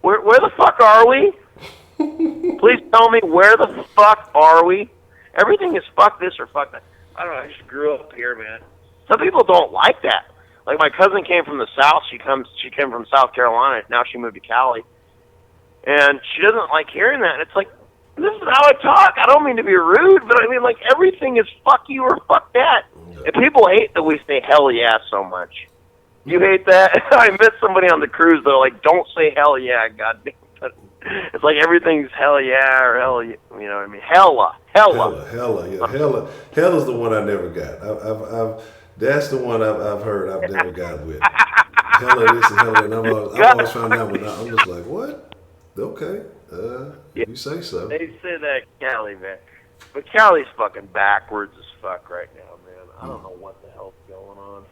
the fuck are we? Please tell me, where the fuck are we? Everything is fuck this or fuck that. I don't know, I just grew up here, man. Some people don't like that. Like, my cousin came from the South. She came from South Carolina. Now she moved to Cali. And she doesn't like hearing that. And it's like, this is how I talk. I don't mean to be rude, but I mean, like, everything is fuck you or fuck that. And people hate that we say hell yeah so much. You hate that? I met somebody on the cruise that like, don't say hell yeah, goddamn. It's like everything's hell yeah or hell, you know what I mean? Hella, yeah, hella's the one I never got. I've that's the one I've heard I've never got with. Hella this and hella that. And I've always found out when I'm just like, what? Okay, you say so. They say that Cali, man. But Cali's fucking backwards as fuck right now, man. I don't know what the hell's going on.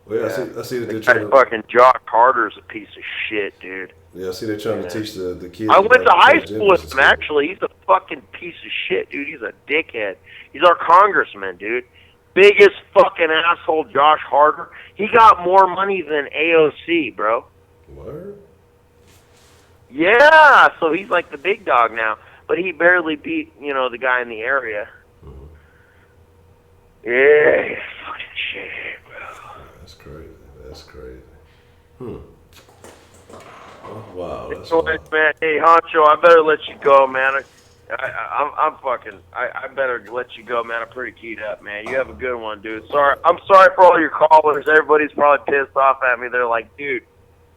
Well, yeah. I see that they're trying trying to... Fucking Jock Carter's a piece of shit, dude. Yeah, I see they're trying to teach the kids. I went to high school with him, actually. He's a fucking piece of shit, dude. He's a dickhead. He's our congressman, dude. Biggest fucking asshole, Josh Harder. He got more money than AOC, bro. What? Yeah, so he's like the big dog now. But he barely beat, you know, the guy in the area. Mm-hmm. Yeah, he's fucking shit, bro. That's crazy. That's crazy. Oh, wow. That's so, man, hey, Honcho, I better let you go, man. I better let you go, man. I'm pretty keyed up, man. You have a good one, dude. I'm sorry for all your callers. Everybody's probably pissed off at me. They're like, dude,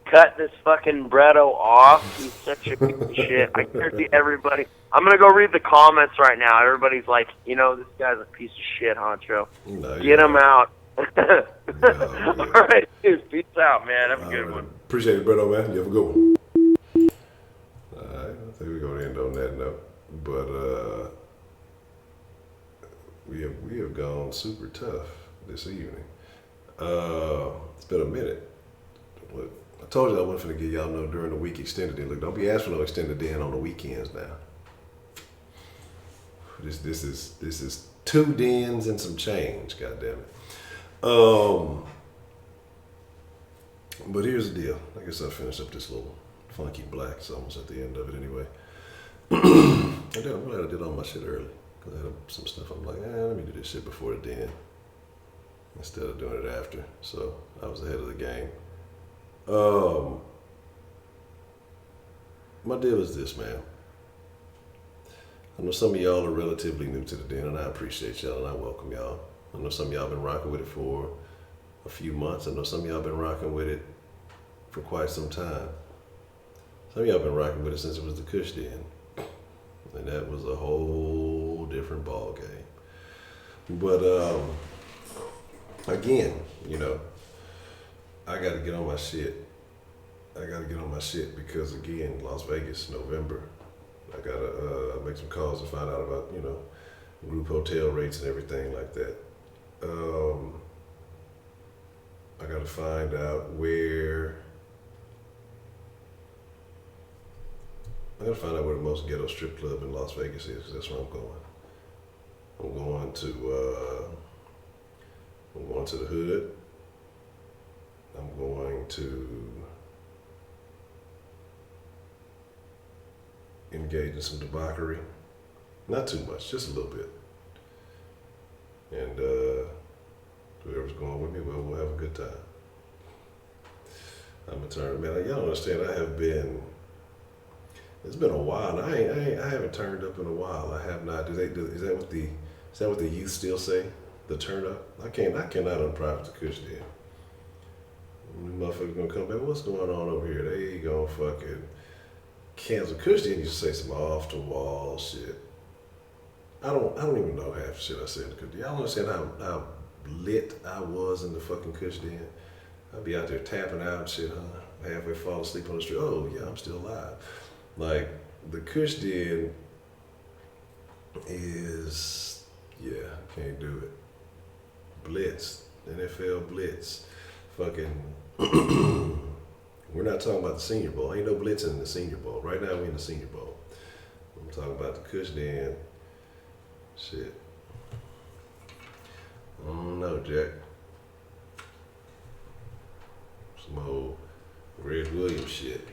cut this fucking Bretto off. He's such a piece of shit. I guarantee everybody. I'm going to go read the comments right now. Everybody's like, you know, this guy's a piece of shit, Honcho. No, get him out. Yeah. All right, dude. Peace out, man. Have a good one. Appreciate it, Bretto, man. You have a good one. All right. I think we're going to end on that note. But we have gone super tough this evening. It's been a minute. But I told you I wasn't going to get y'all no during the week extended in. Look, don't be asking for no extended in on the weekends now. This is 2 dens and some change. God damn it. But here's the deal. I guess I'll finish up this little funky black. It's almost at the end of it anyway. I'm glad I did all my shit early. Because I had some stuff I'm like, let me do this shit before the den. Instead of doing it after. So I was ahead of the game. My deal is this, man. I know some of y'all are relatively new to the den, and I appreciate y'all, and I welcome y'all. I know some of y'all been rocking with it for a few months. I know some of y'all been rocking with it for quite some time. Some of y'all been rocking with it since it was the Kush Den. And that was a whole different ball game. But again, you know, I got to get on my shit. Because again, Las Vegas, November. I got to make some calls to find out about, you know, group hotel rates and everything like that. I got to find out where the most ghetto strip club in Las Vegas is, 'cause that's where I'm going. I'm going to the hood. I'm going to engage in some debauchery. Not too much, just a little bit. And whoever's going with me, well, we'll have a good time. I'm a turn, man. Y'all don't understand. It's been a while. I haven't turned up in a while. I have not. Is that what the youth still say? The turn up? I cannot unprivate the Kush Den. The motherfuckers gonna come back. What's going on over here? They gonna fucking cancel Kush Den. Used to say some off the wall shit. I don't even know half the shit I said in the Kush Den. Y'all understand how lit I was in the fucking Kush Den? I'd be out there tapping out and shit, huh? Halfway fall asleep on the street. Oh yeah, I'm still alive. Like, the Kush Den is, can't do it. Blitz, NFL Blitz. fucking. We're not talking about the Senior Bowl. Ain't no blitzing in the Senior Bowl. Right now, we in the Senior Bowl. I'm talking about the Kush Den. Shit. I don't know, Jack. Some old Red Williams shit.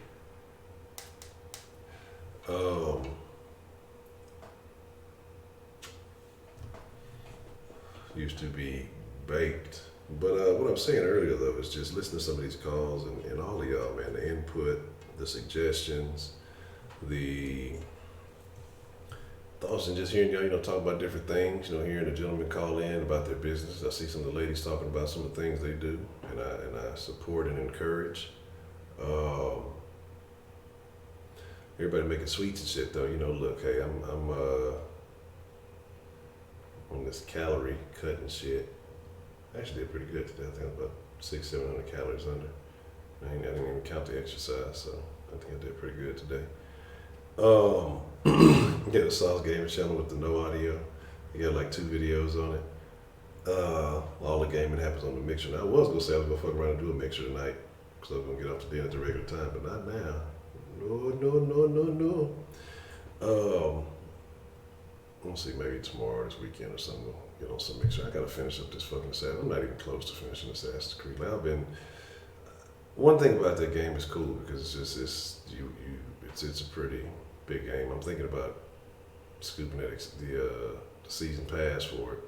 Used to be baked. But what I'm saying earlier, though, is just listen to some of these calls and all of y'all, man, the input, the suggestions, the thoughts, and just hearing y'all, talk about different things, hearing the gentleman call in about their business. I see some of the ladies talking about some of the things they do, and I support and encourage. Everybody making sweets and shit, though. Look, hey, I'm on this calorie cutting shit. I actually did pretty good today. I think I'm about 600-700 calories under. I didn't even count the exercise, so I think I did pretty good today. Yeah, the Sauce Gaming channel with the no audio. You got like 2 videos on it. All the gaming happens on the mixer. Now, I was gonna say I was gonna fuck around and do a mixer tonight, because I was gonna get off to dinner at the regular time, but not now. No. We'll see, maybe tomorrow or this weekend or something, we'll get on some mixer. I gotta finish up this fucking set. I'm not even close to finishing Assassin's Creed. One thing about that game is cool because it's a pretty big game. I'm thinking about scooping the season pass for it.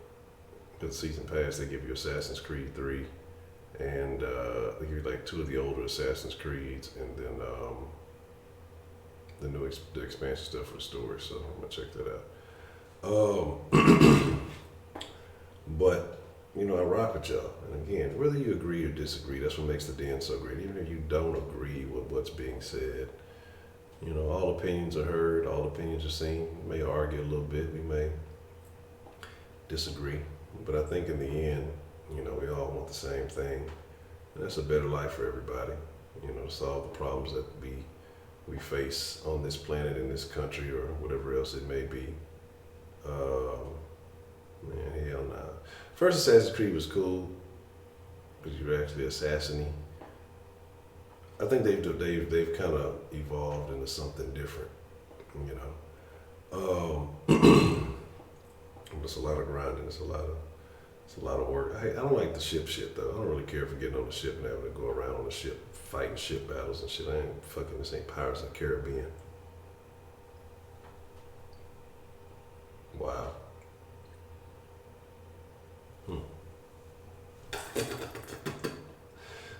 Because the season pass, they give you Assassin's Creed 3, and they give you like 2 of the older Assassin's Creeds, and then the expansion stuff for the story. So I'm gonna check that out. But I rock with y'all, and again, whether you agree or disagree, that's what makes the den so great. Even if you don't agree with what's being said, all opinions are heard, all opinions are seen. We may argue a little bit, we may disagree, but I think in the end, we all want the same thing, and that's a better life for everybody. Solve the problems that we face on this planet, in this country, or whatever else it may be. Man, hell nah. First Assassin's Creed was cool because you were actually assassinating. I think they've kind of evolved into something different, It's a lot of grinding. It's a lot of work. I don't like the ship shit though. I don't really care for getting on the ship and having to go around on the ship fighting ship battles and shit. This ain't Pirates of the Caribbean. Wow.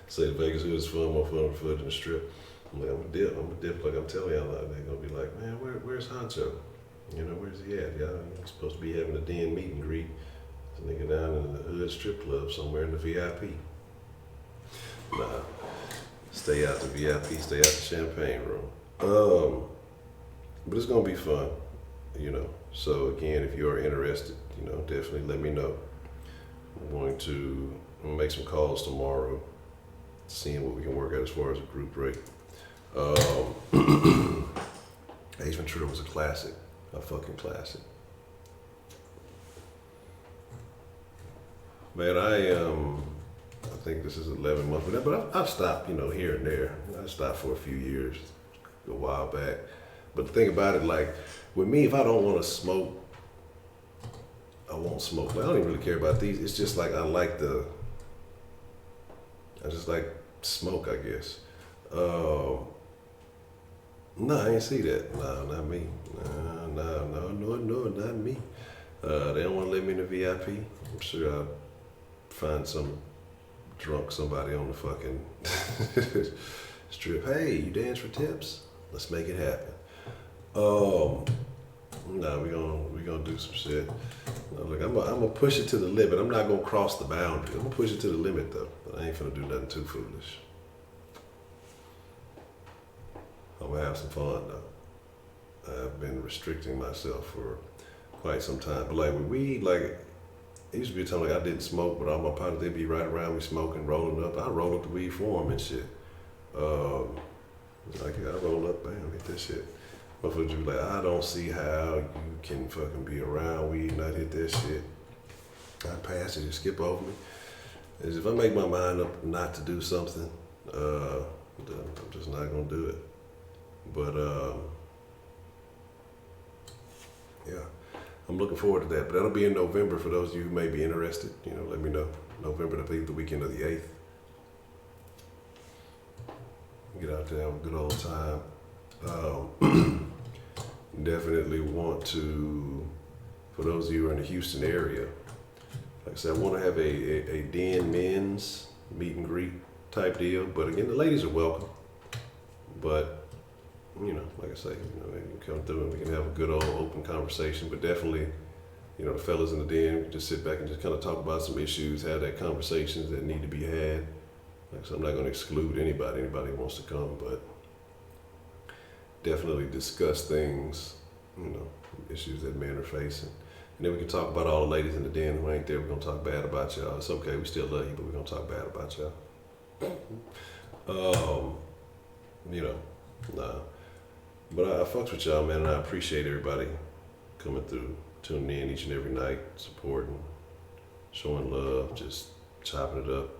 Say the Vegas Hood is fun, more fun on the foot than the strip. I'm gonna dip like I'm telling y'all. They're gonna be like, man, where's Honcho? Where's he at? Y'all, he's supposed to be having a den meet and greet. This nigga down in the Hood Strip Club somewhere in the VIP. Nah, stay out the VIP, stay out the champagne room. But it's gonna be fun, So again, if you are interested, definitely let me know. I'm going to make some calls tomorrow, seeing what we can work out as far as a group rate. Ace Ventura was a classic, a fucking classic. Man, I think this is 11 months, but I've stopped, here and there. I stopped for a few years, a while back. But the thing about it, like, with me, if I don't want to smoke, I won't smoke. Like, I don't even really care about these. It's just like I just like smoke, I guess. No, I ain't see that. No, not me. No, not me. They don't want to let me in the VIP. I'm sure I'll find some drunk somebody on the fucking strip. Hey, you dance for tips? Let's make it happen. Nah, we gonna do some shit. No, look, I'm gonna push it to the limit. I'm not gonna cross the boundary. I'm gonna push it to the limit though. But I ain't finna do nothing too foolish. I'm gonna have some fun though. I've been restricting myself for quite some time. But like with weed, like it used to be a time like I didn't smoke, but all my partners, they'd be right around me smoking, rolling up. I roll up the weed for them and shit. Like I roll up, bam, hit that shit. Motherfuckers be like, I don't see how you can fucking be around weed and not hit that shit. I pass it, you skip over me. is if I make my mind up not to do something, I'm just not gonna do it. But yeah, I'm looking forward to that. But that'll be in November for those of you who may be interested. Let me know. November, I believe the weekend of the 8th. Get out there, have a good old time. Definitely want to, for those of you who are in the Houston area, like I said, I want to have a den men's meet and greet type deal. But again, the ladies are welcome. But, like I say, they can come through and we can have a good old open conversation. But definitely, the fellas in the den, we can just sit back and just kind of talk about some issues, have that conversations that need to be had. Like I said, I'm not going to exclude anybody who wants to come, but definitely discuss things, issues that men are facing. And then we can talk about all the ladies in the den who ain't there. We're going to talk bad about y'all. It's okay, we still love you, but we're going to talk bad about y'all. Nah. But I fucks with y'all, man, and I appreciate everybody coming through, tuning in each and every night, supporting, showing love, just chopping it up,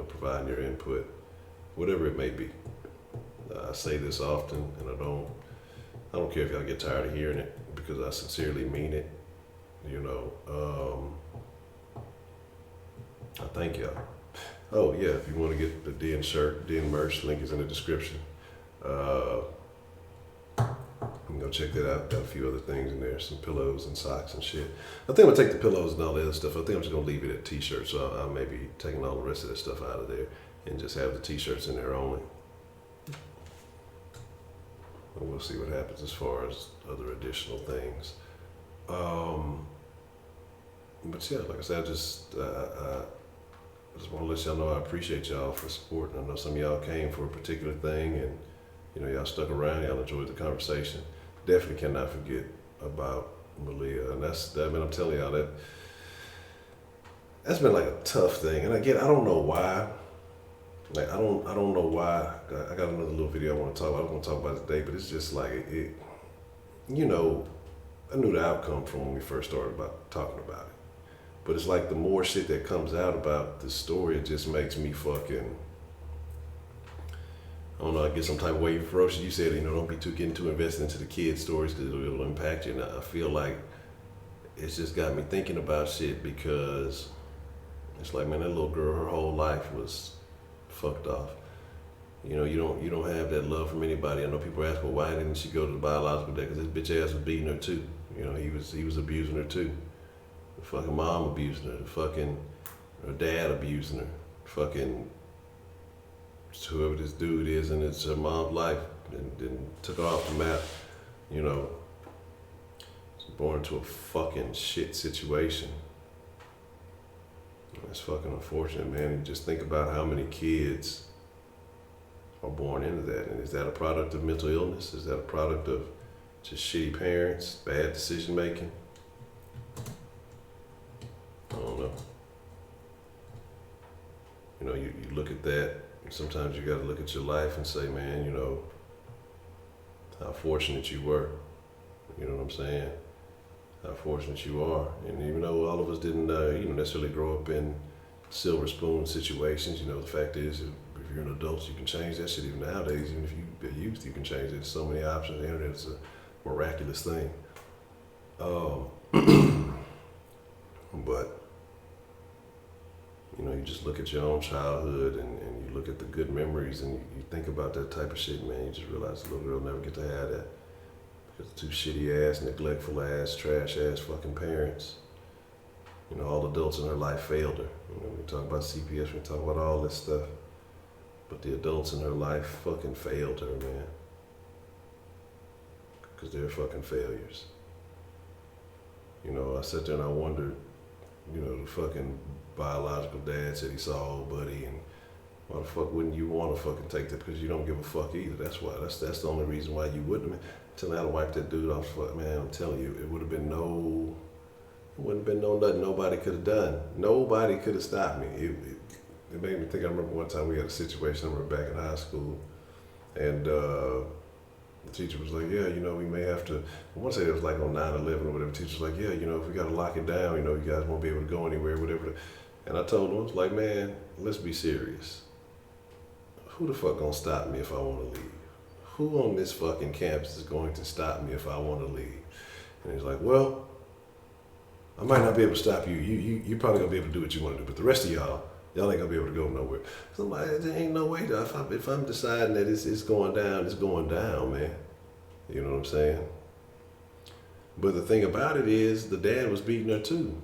providing your input, whatever it may be. I say this often, and I don't care if y'all get tired of hearing it, because I sincerely mean it. I thank y'all. Oh yeah, if you want to get the Den shirt, Den merch, link is in the description. You can go check that out. Got a few other things in there, some pillows and socks and shit. I think I'm gonna take the pillows and all the other stuff. I think I'm just gonna leave it at t-shirts. So I may be taking all the rest of that stuff out of there and just have the t-shirts in there only. And we'll see what happens as far as other additional things. But yeah, like I said, I just want to let y'all know I appreciate y'all for supporting. I know some of y'all came for a particular thing, and y'all stuck around. Y'all enjoyed the conversation. Definitely cannot forget about Malia, and I'm telling y'all that's been like a tough thing. And again, I don't know why. Like I don't know why. I got another little video I want to talk about. I don't want to talk about it today, but it's just like it. I knew the outcome from when we first started talking about it. But it's like the more shit that comes out about this story, it just makes me fucking, I don't know, I get some type of way ferocious. You said, don't be getting too invested into the kids' stories because it'll impact you. And I feel like it's just got me thinking about shit, because it's like, man, that little girl, her whole life was fucked off. You don't have that love from anybody. I know people ask, well, why didn't she go to the biological dad? Because his bitch ass was beating her too. He was abusing her too. The fucking mom abusing her. Her dad abusing her. Fucking whoever this dude is, and it's her mom's life, and took her off the map. Born into a fucking shit situation. It's fucking unfortunate, man. And just think about how many kids are born into that. And is that a product of mental illness? Is that a product of just shitty parents, bad decision making? I don't know. You look at that, and sometimes you got to look at your life and say, man, how fortunate you were. You know what I'm saying? How fortunate you are. And even though all of us didn't necessarily grow up in silver spoon situations, the fact is, if you're an adult, you can change that shit. Even nowadays, even if you're a youth, you can change it. There's so many options. The internet is a miraculous thing. But you just look at your own childhood, and you look at the good memories, and you think about that type of shit, man. You just realize the little girl never get to have that. Because two shitty ass, neglectful ass, trash ass fucking parents. All the adults in her life failed her. We talk about CPS, we talk about all this stuff. But the adults in her life fucking failed her, man. Because they're fucking failures. I sat there and I wondered, the fucking biological dad said he saw old buddy, and why the fuck wouldn't you want to fucking take that? Because you don't give a fuck either. That's why. That's the only reason why you wouldn't. Man. Tell me how to wipe that dude off. Man, I'm telling you, it wouldn't have been no nothing nobody could have done. Nobody could have stopped me. It made me think. I remember one time we had a situation. I remember back in high school, and the teacher was like, yeah, we may have to. I want to say it was like on 9/11 or whatever. The teacher was like, yeah, if we got to lock it down, you guys won't be able to go anywhere, whatever. And I told him, I was like, man, let's be serious. Who the fuck gonna stop me if I want to leave? Who on this fucking campus is going to stop me if I want to leave? And he's like, well, I might not be able to stop you. You probably gonna be able to do what you want to do, but the rest of y'all ain't gonna be able to go nowhere. So I'm like, there ain't no way though. If I'm deciding that it's going down, it's going down, man. You know what I'm saying? But the thing about it is, the dad was beating her too.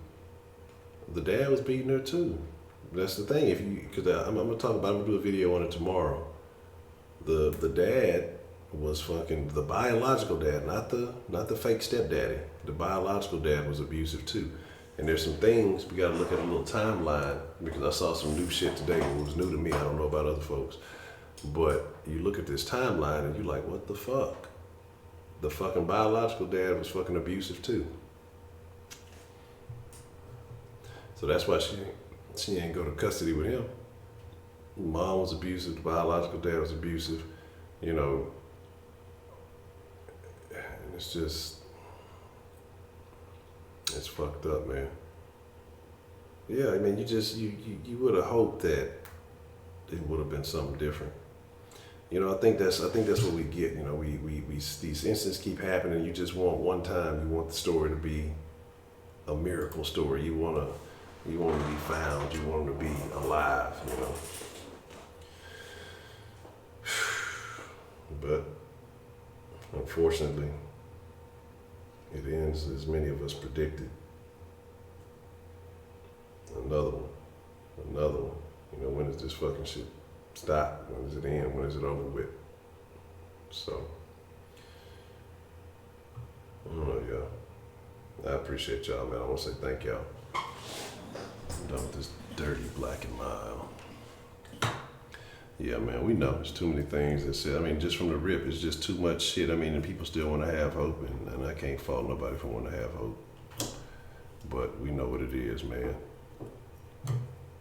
The dad was beating her too. That's the thing. Because I'm gonna talk about, I'm gonna do a video on it tomorrow. The dad was fucking, the biological dad, not the fake stepdaddy. The biological dad was abusive too. And there's some things we gotta look at a little timeline, because I saw some new shit today that was new to me. I don't know about other folks, but you look at this timeline and you're like, what the fuck? The fucking biological dad was fucking abusive too. So that's why she ain't go to custody with him. Mom was abusive, the biological dad was abusive, you know. And it's just, it's fucked up, man. Yeah, I mean, you would have hoped that it would have been something different. You know, I think that's what we get. You know, we these incidents keep happening. You just want one time. You want the story to be a miracle story. You want them to be found. You want them to be alive. You know. But unfortunately, it ends as many of us predicted. Another one. You know, when does this fucking shit stop? When does it end? When is it over with? So, I don't know, y'all. I appreciate y'all, man. I want to say thank y'all. I'm done with this dirty black and mild. Yeah, man, we know there's too many things that said. I mean, just from the rip, it's just too much shit. I mean, and people still want to have hope, and I can't fault nobody for wanting to have hope. But we know what it is, man.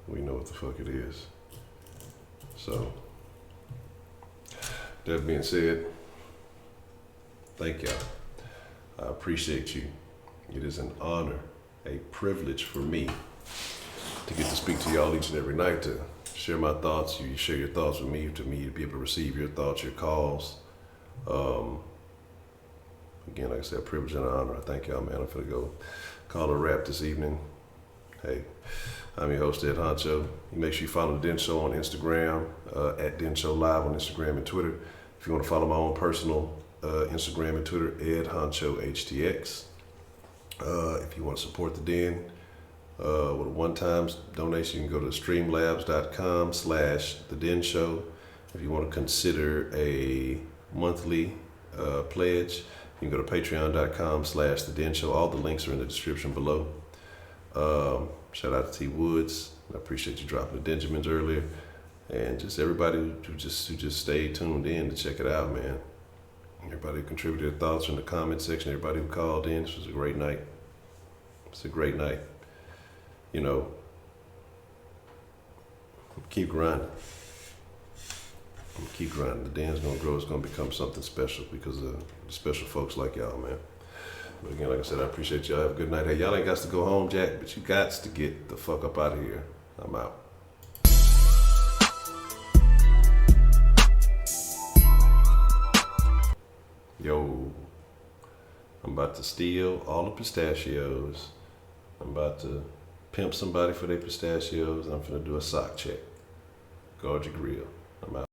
We know what the fuck it is. So, that being said, thank y'all. I appreciate you. It is an honor, a privilege for me to get to speak to y'all each and every night, to share my thoughts. You share your thoughts with me, to be able to receive your thoughts, your calls. Again, like I said, a privilege and an honor. I thank y'all, man. I'm finna go call a wrap this evening. Hey, I'm your host, Ed Honcho. You make sure you follow the Den Show on Instagram, at Den Show Live on Instagram and Twitter. If you want to follow my own personal Instagram and Twitter, Ed Honcho HTX. If you want to support the Den with a one-time donation, you can go to streamlabs.com/The Den Show. If you want to consider a monthly pledge, you can go to patreon.com/The Den Show. All the links are in the description below. Shout out to T Woods. I appreciate you dropping the Denjamins earlier, and just everybody who just stayed tuned in to check it out, man. Everybody who contributed their thoughts in the comment section. Everybody who called in. This was a great night. It's a great night. You know, keep grinding. Keep grinding. The Den's gonna grow. It's gonna become something special because of the special folks like y'all, man. But again, like I said, I appreciate y'all. Have a good night. Hey, y'all ain't got to go home, Jack, but you got to get the fuck up out of here. I'm out. Yo, I'm about to steal all the pistachios. I'm about to pimp somebody for their pistachios. I'm finna do a sock check. Guard your grill. I'm out.